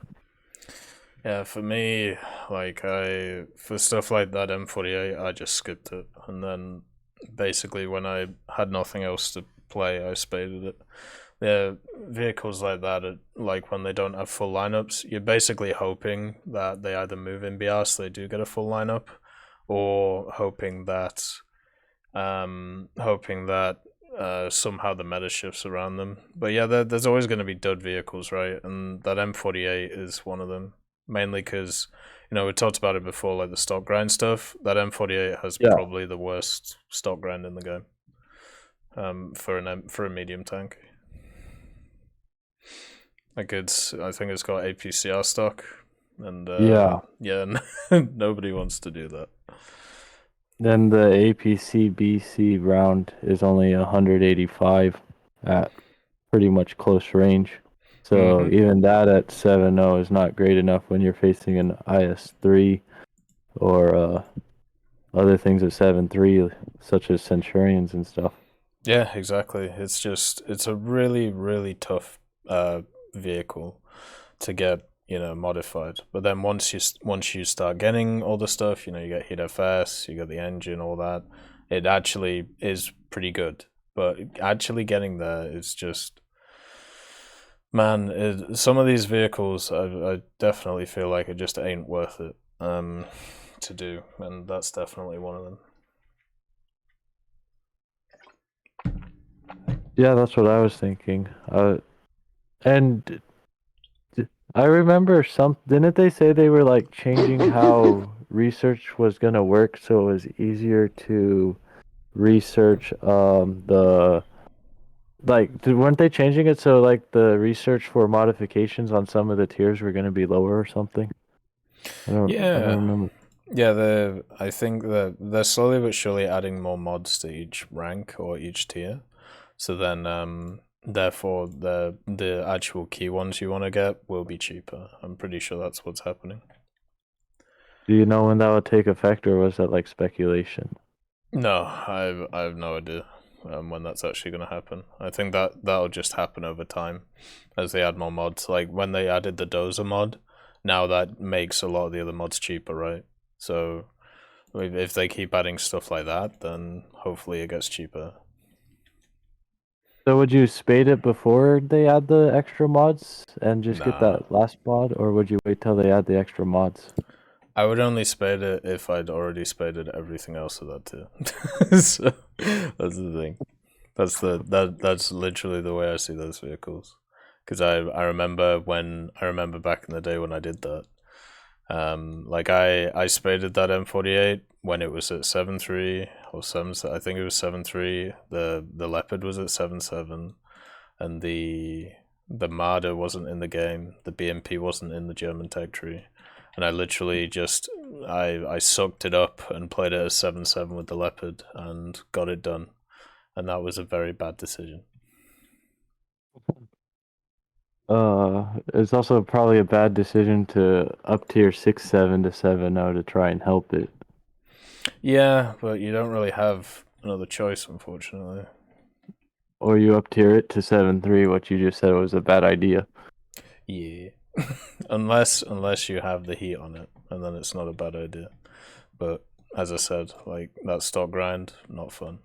Yeah, for me, like for stuff like that M48, I just skipped it, and then basically when I had nothing else to play, I spaded it. Yeah, vehicles like that, like when they don't have full lineups, you're basically hoping that they either move in BR so they do get a full lineup, or hoping that somehow the meta shifts around them. But yeah, there's always going to be dud vehicles, right? And that M48 is one of them. Mainly because, you know, we talked about it before, like the stock grind stuff. That M48 has probably the worst stock grind in the game. For a medium tank. Like I think it's got APCR stock, and nobody wants to do that. Then the APC BC round is only 185 at pretty much close range. So even that at 7.0 is not great enough when you're facing an IS-3 or other things at 7.3, such as Centurions and stuff. Yeah, exactly. It's a really, really tough vehicle to get, modified. But then once you start getting all the stuff, you get heat FS, you get the engine, all that, it actually is pretty good. But actually getting there is just, man, some of these vehicles, I definitely feel like it just ain't worth it to do, and that's definitely one of them. Yeah, that's what I was thinking. And I remember didn't they say they were like changing how research was gonna work so it was easier to research weren't they changing it so like the research for modifications on some of the tiers were gonna be lower or something? I don't remember. Yeah, I think that they're slowly but surely adding more mods to each rank or each tier. So then, therefore, the actual key ones you want to get will be cheaper. I'm pretty sure that's what's happening. Do you know when that would take effect, or was that like speculation? No, I have no idea when that's actually going to happen. I think that'll just happen over time as they add more mods. Like when they added the Dozer mod, now that makes a lot of the other mods cheaper, right? So if they keep adding stuff like that, then hopefully it gets cheaper. So would you spade it before they add the extra mods and just get that last mod, or would you wait till they add the extra mods? I would only spade it if I'd already spaded everything else of that too. So that's the thing. That's literally the way I see those vehicles. Because I remember back in the day when I did that. Like I spaded that M48 when it was at 7.3 or 7. I think it was 7.3. The Leopard was at 7.7, and the Marder wasn't in the game. The BMP wasn't in the German tech tree, and I literally just I sucked it up and played it at 7.7 with the Leopard and got it done, and that was a very bad decision. It's also probably a bad decision to up tier 6.7 to 7.0 to try and help it. Yeah, but you don't really have another choice, unfortunately. Or you up tier it to 7.3, what you just said was a bad idea. Yeah. unless you have the heat on it, and then it's not a bad idea. But as I said, like that stock grind, not fun.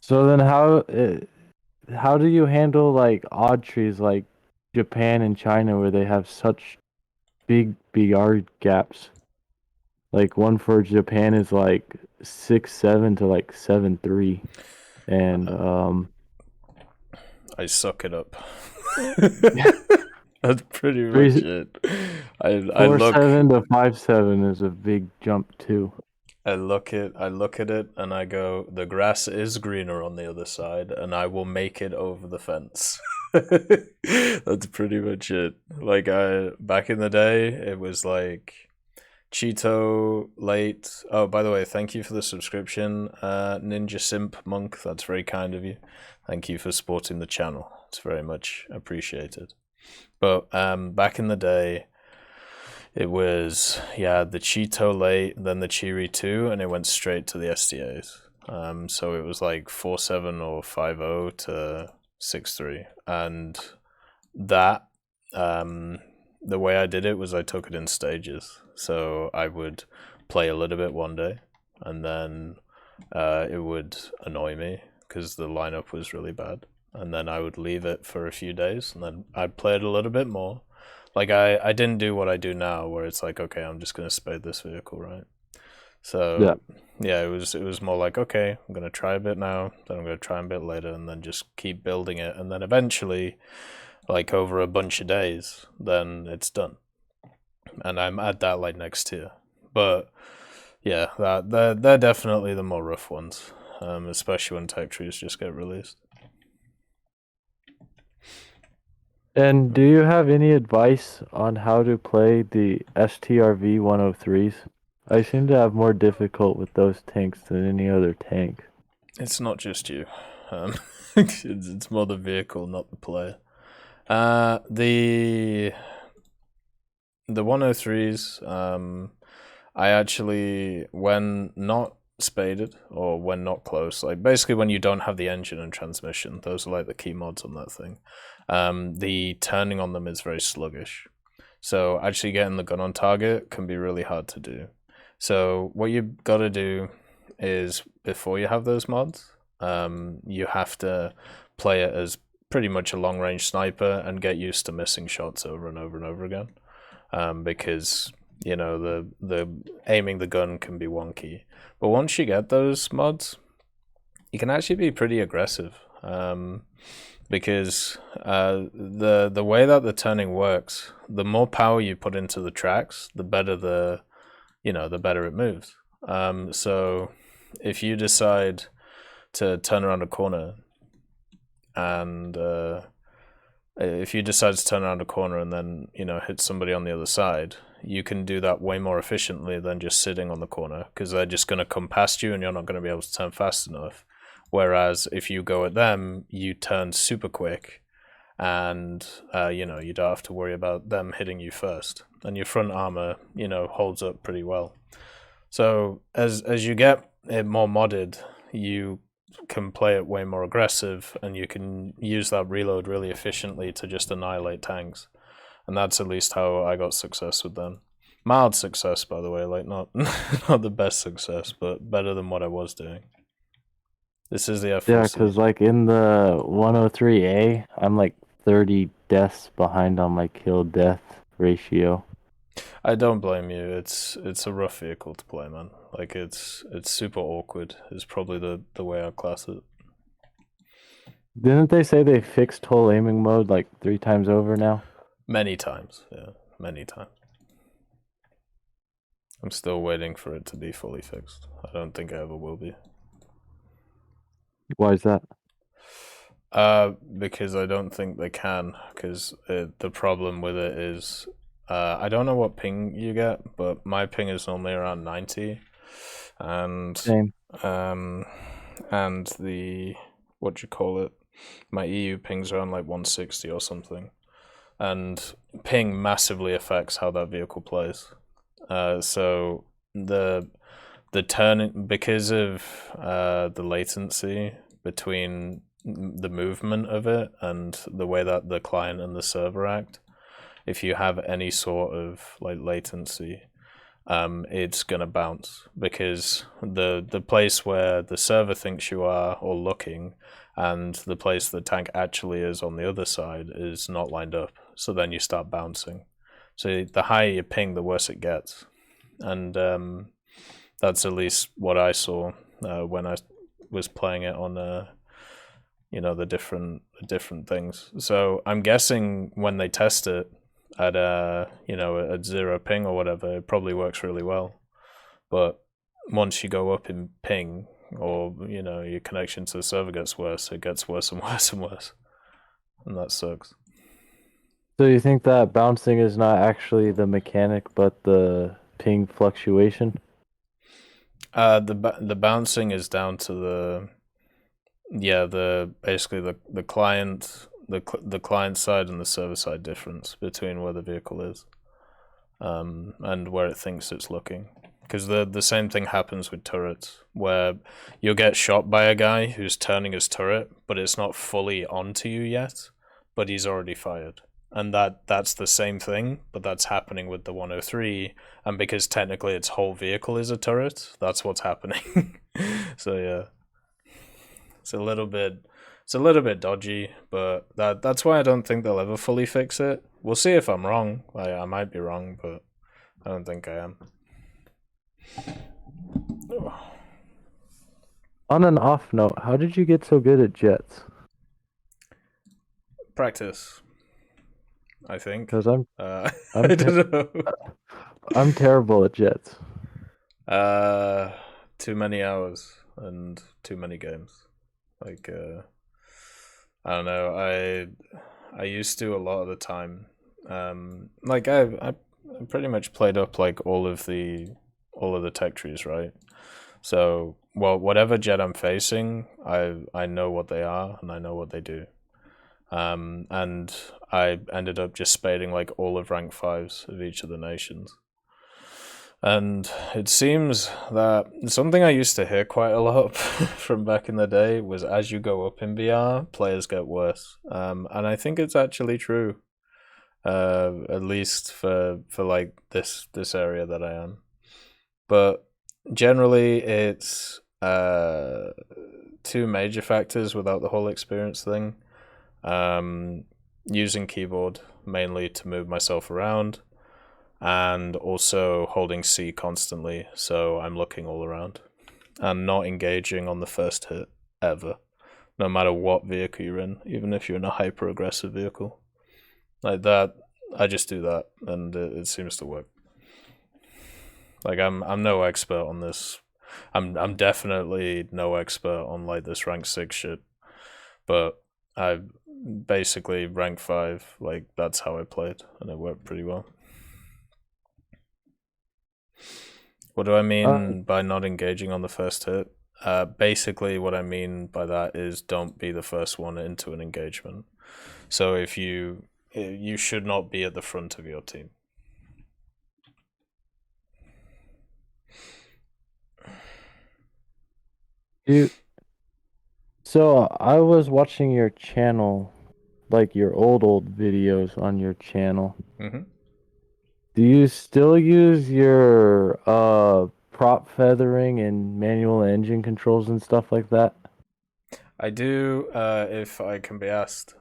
So then how do you handle like odd trees like Japan and China where they have such big BR gaps? Like one for Japan is like 6.7 to like 7.3, and I suck it up. That's pretty much it. I look 4.7 to 5.7 is a big jump too. I look at it and I go, the grass is greener on the other side, and I will make it over the fence. That's pretty much it. Like back in the day, it was like Cheeto late. Oh, by the way, thank you for the subscription, Ninja Simp Monk. That's very kind of you. Thank you for supporting the channel. It's very much appreciated. But back in the day, it was the Cheeto late, then the Cheery 2, and it went straight to the SDAs. So it was like 4.7 or 5.0 to 6.3, and that the way I did it was I took it in stages. So I would play a little bit one day, and then it would annoy me because the lineup was really bad, and then I would leave it for a few days, and then I'd play it a little bit more. Like I didn't do what I do now, where it's like, okay, I'm just gonna spade this vehicle, right? So yeah, it was more like, okay, I'm gonna try a bit now, then I'm gonna try a bit later, and then just keep building it, and then eventually, like over a bunch of days, then it's done, and I'm at that like next tier. But yeah, they're definitely the more rough ones, especially when tech trees just get released. And do you have any advice on how to play the STRV 103s? I seem to have more difficult with those tanks than any other tank. It's not just you. It's more the vehicle, not the player. The 103s, I actually, when not spaded or when not close, like basically when you don't have the engine and transmission, those are like the key mods on that thing. The turning on them is very sluggish. So actually getting the gun on target can be really hard to do. So what you've got to do is, before you have those mods, you have to play it as pretty much a long-range sniper and get used to missing shots over and over and over again, because you know the aiming the gun can be wonky. But once you get those mods, you can actually be pretty aggressive, because the way that the turning works, the more power you put into the tracks, the better the better it moves. So if you decide to turn around a corner and then hit somebody on the other side, you can do that way more efficiently than just sitting on the corner, because they're just going to come past you and you're not going to be able to turn fast enough. Whereas if you go at them, you turn super quick, and you don't have to worry about them hitting you first, and your front armor holds up pretty well. So as you get it more modded, you can play it way more aggressive, and you can use that reload really efficiently to just annihilate tanks. And that's at least how I got success with them. Mild success, by the way, like not the best success, but better than what I was doing. This is the F4. Yeah, because like in the 103A, I'm like 30 deaths behind on my kill-death ratio. I don't blame you. It's a rough vehicle to play, man. Like it's super awkward is probably the way I class it. Didn't they say they fixed whole aiming mode like 3 times over now? Many times, yeah. Many times. I'm still waiting for it to be fully fixed. I don't think I ever will be. Why is that? Because I don't think they can, because the problem with it is, I don't know what ping you get, but my ping is normally around 90, and Same. And the my EU ping's around like 160 or something, and ping massively affects how that vehicle plays. So the turning, because of the latency between the movement of it and the way that the client and the server act, if you have any sort of like latency, it's gonna bounce, because the place where the server thinks you are or looking and the place the tank actually is on the other side is not lined up, so then you start bouncing. So the higher you ping, the worse it gets, and that's at least what I saw when I was playing it on the different things. So I'm guessing when they test it at at 0 ping or whatever, it probably works really well. But once you go up in ping, or your connection to the server gets worse, it gets worse and worse and worse, and that sucks. So you think that bouncing is not actually the mechanic, but the ping fluctuation? The bouncing is down to basically the client the client side and the server side difference between where the vehicle is, and where it thinks it's looking. Because the same thing happens with turrets, where you'll get shot by a guy who's turning his turret, but it's not fully onto you yet, but he's already fired. And that's the same thing, but that's happening with the 103, and because technically its whole vehicle is a turret, that's what's happening. So yeah, it's a little bit dodgy, but that's why I don't think they'll ever fully fix it. We'll see if I'm wrong. I might be wrong, but I don't think I am. On an off note, how did you get so good at jets? Practice, I think. Because I'm I don't know. I'm terrible at jets. Too many hours and too many games. Like I don't know. I used to a lot of the time. Like I pretty much played up like all of the tech trees, right? So whatever jet I'm facing, I know what they are and I know what they do. and I ended up just spading like all of rank 5s of each of the nations. And it seems that something I used to hear quite a lot from back in the day was, as you go up in VR, players get worse. And I think it's actually true, at least for like this area that I am. But generally, it's two major factors without the whole experience thing. Using keyboard mainly to move myself around, and also holding C constantly, so I'm looking all around and not engaging on the first hit ever, no matter what vehicle you're in, even if you're in a hyper aggressive vehicle like that. I just do that, and it seems to work. Like I'm no expert on this. I'm definitely no expert on like this rank 6 shit, but I basically rank 5, like that's how I played, and it worked pretty well. What do I mean by not engaging on the first hit? Basically what I mean by that is don't be the first one into an engagement. So if you should not be at the front of your team. So I was watching your channel, like your old videos on your channel. Mm-hmm. Do you still use your prop feathering and manual engine controls and stuff like that? I do, if I can be asked.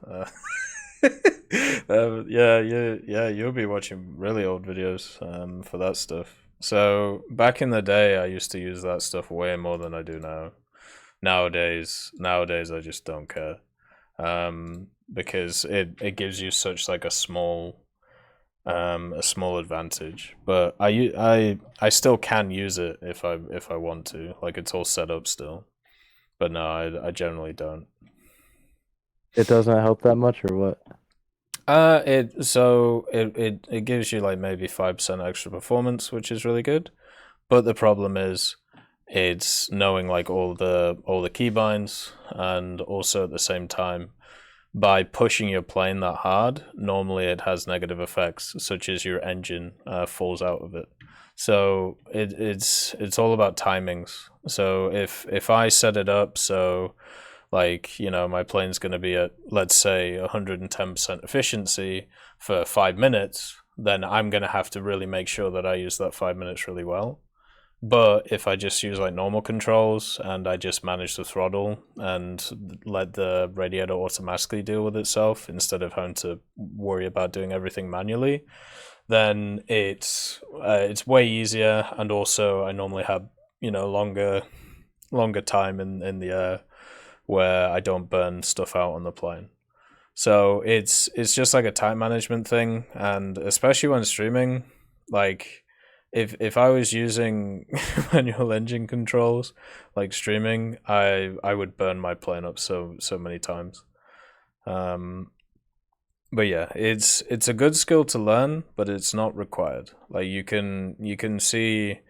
Yeah, you'll be watching really old videos for that stuff. So back in the day, I used to use that stuff way more than I do now. Nowadays, I just don't care, because it gives you such like a small advantage. But I still can use it if I want to. Like it's all set up still. But no, I generally don't. It doesn't help that much, or what? It gives you like maybe 5% extra performance, which is really good. But the problem is, it's knowing like all the keybinds, and also at the same time, by pushing your plane that hard, normally it has negative effects, such as your engine falls out of it. So it's all about timings. So if I set it up so, like, you know, my plane's going to be at, let's say, 110% efficiency for 5 minutes, then I'm going to have to really make sure that I use that 5 minutes really well. But if I just use like normal controls and I just manage the throttle and let the radiator automatically deal with itself instead of having to worry about doing everything manually, then it's way easier. And also I normally have, you know, longer time in the air where I don't burn stuff out on the plane. So it's just like a time management thing, and especially when streaming, like if I was using manual engine controls like streaming, I would burn my plane up so many times. But yeah, it's a good skill to learn, but it's not required. Like you can see,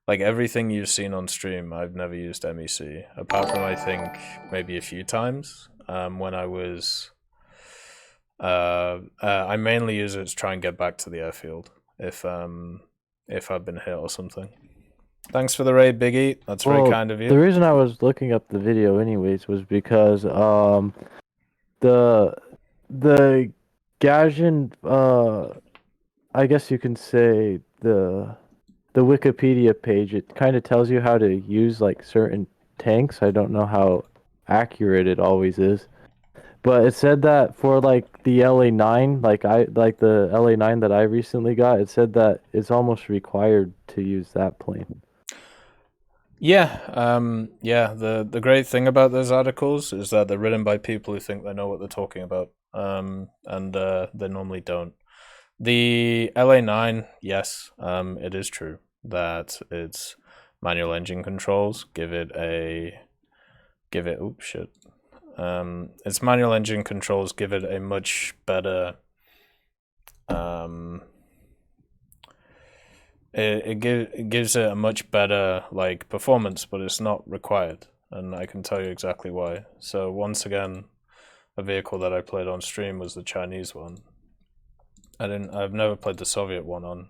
like everything you've seen on stream, I've never used MEC, apart from I think maybe a few times when I was I mainly use it to try and get back to the airfield if I've been hit or something. Thanks for the raid, Biggie. That's very kind of you. The reason I was looking up the video anyways was because the Gajin, I guess you can say the Wikipedia page, it kind of tells you how to use like certain tanks. I don't know how accurate it always is, but it said that for like the LA9, like the LA9 that I recently got, it said that it's almost required to use that plane. Yeah, the great thing about those articles is that they're written by people who think they know what they're talking about, and they normally don't. The LA9, yes, it is true that its manual engine controls give it its manual engine controls give it a much better it gives it a much better like performance, but it's not required, and I can tell you exactly why. So once again, a vehicle that I played on stream was the Chinese one. I've never played the Soviet one on.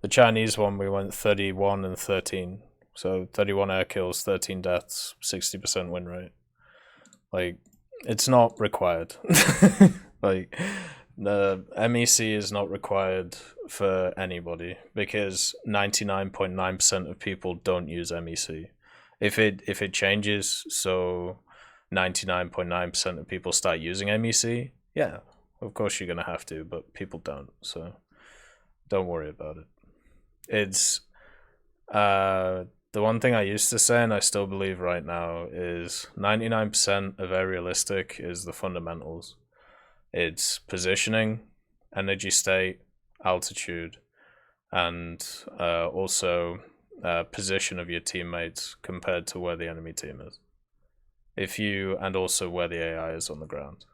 The Chinese one we went 31 and 13. So 31 air kills, 13 deaths, 60% win rate. Like, it's not required. Like, the MEC is not required for anybody because 99.9% of people don't use MEC. If it changes, so 99.9% of people start using MEC, yeah, of course you're gonna have to, but people don't, so don't worry about it. It's the one thing I used to say, and I still believe right now, is 99% of aerialistic is the fundamentals. It's positioning, energy state, altitude, and also position of your teammates compared to where the enemy team is. And also where the AI is on the ground.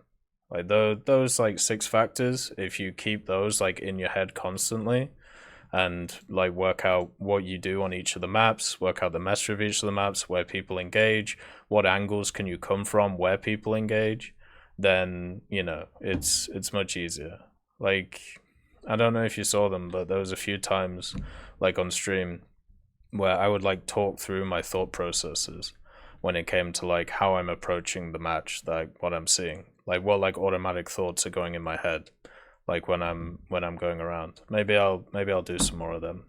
Like those like 6 factors, if you keep those like in your head constantly, and like work out what you do on each of the maps, work out the mastery of each of the maps, where people engage, what angles can you come from, where people engage, then, you know, it's much easier. Like, I don't know if you saw them, but there was a few times, like on stream, where I would like talk through my thought processes when it came to like how I'm approaching the match, like what I'm seeing, like what like automatic thoughts are going in my head, like when I'm going around. Maybe I'll do some more of them.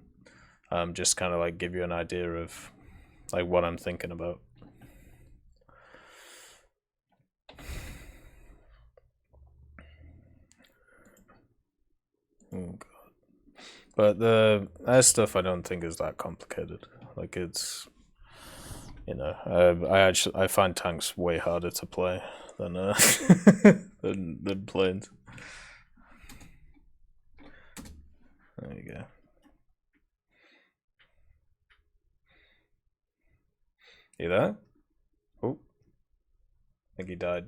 Just kind of like give you an idea of like what I'm thinking about. Oh god. But the stuff I don't think is that complicated. Like it's, you know, I find tanks way harder to play than than planes. There you go. You there? Oh, I think he died.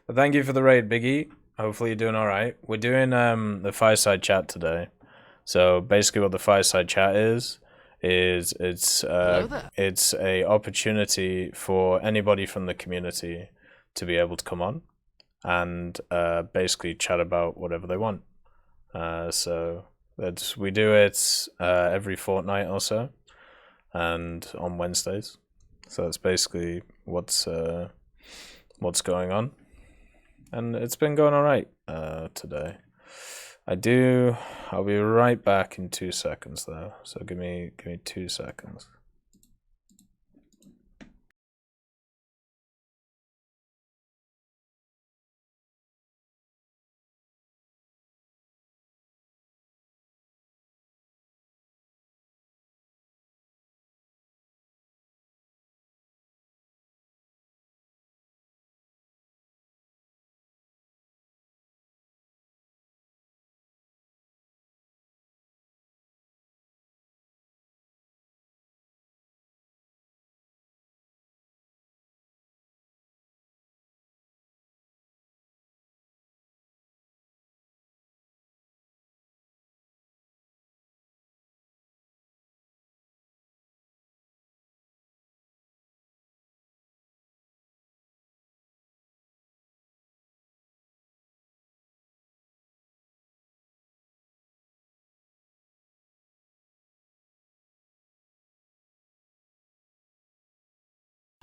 But thank you for the raid, Biggie. Hopefully you're doing all right. We're doing the Fireside chat today. So basically, what the Fireside chat is it's a opportunity for anybody from the community to be able to come on and basically chat about whatever they want. So we do it every fortnight or so, and on Wednesdays. So that's basically what's going on, and it's been going all right today. I'll be right back in 2 seconds though. So give me 2 seconds.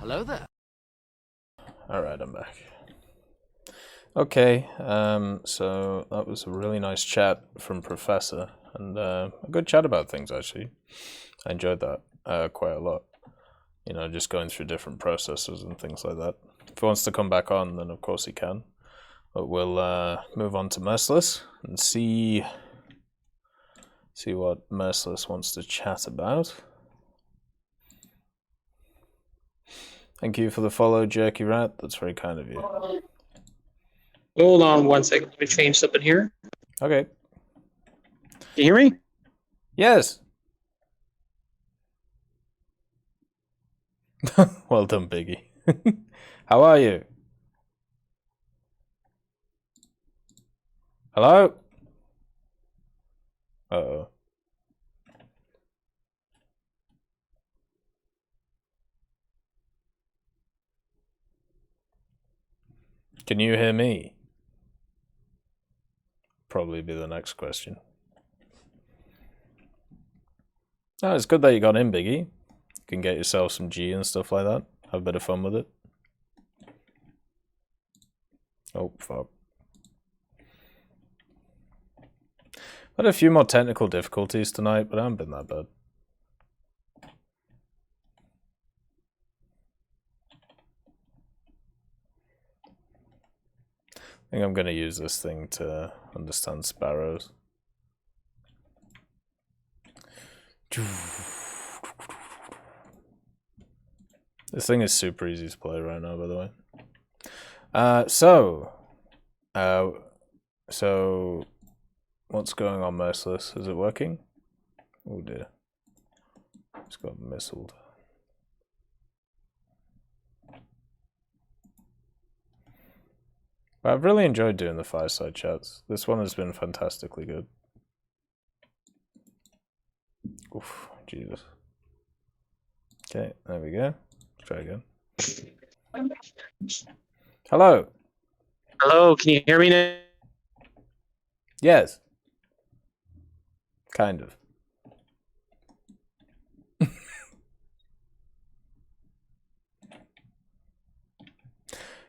Hello there. All right, I'm back. Okay, so that was a really nice chat from Professor, and a good chat about things, actually. I enjoyed that quite a lot. You know, just going through different processes and things like that. If he wants to come back on, then of course he can. But we'll move on to Merciless and see what Merciless wants to chat about. Thank you for the follow, Jerky Rat. That's very kind of you. Hold on 1 second. Let me change something here. Okay. Can you hear me? Yes. Well done, Biggie. How are you? Hello? Uh-oh. Can you hear me? Probably be the next question. Oh, it's good that you got in, Biggie. You can get yourself some G and stuff like that. Have a bit of fun with it. Oh, fuck. Had a few more technical difficulties tonight, but I haven't been that bad. I think I'm going to use this thing to understand sparrows. This thing is super easy to play right now, by the way. So what's going on, Merciless? Is it working? Oh dear. It's got missiled. But I've really enjoyed doing the Fireside chats. This one has been fantastically good. Oof, Jesus. Okay, there we go. Let's try again. Hello. Hello, can you hear me now? Yes. Kind of.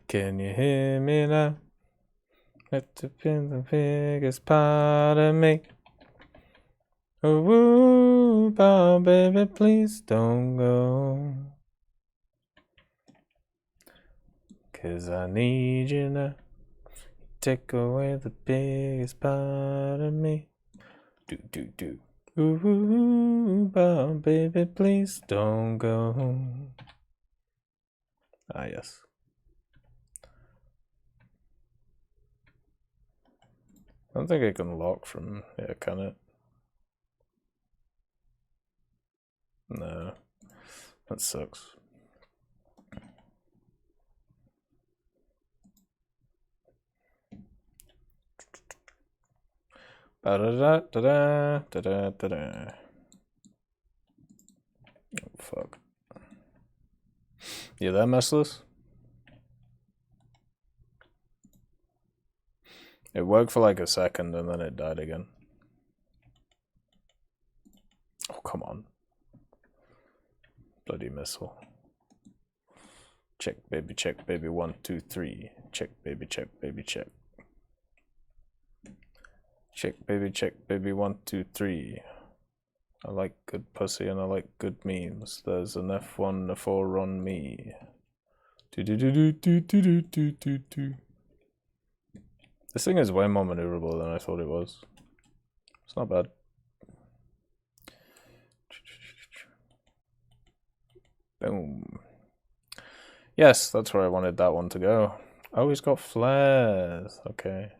Can you hear me now? It depends on the biggest part of me. Ooh, oh, baby, please don't go. 'Cause I need you now. Take away the biggest part of me. Do. Ooh, oh, baby, please don't go. Ah, yes. I don't think I can lock from here, can it? No. That sucks. Ba-da-da-da-da-da-da-da. Oh, fuck. You there, Merciless? It worked for like a second and then it died again. Oh, come on. Bloody missile. Check, baby, 1, 2, 3. Check, baby, check. Check, baby, 1, 2, 3. I like good pussy and I like good memes. There's an F1 and a 4 on me. Do. This thing is way more maneuverable than I thought it was. It's not bad. Boom. Yes, that's where I wanted that one to go. Oh, he's got flares. Okay.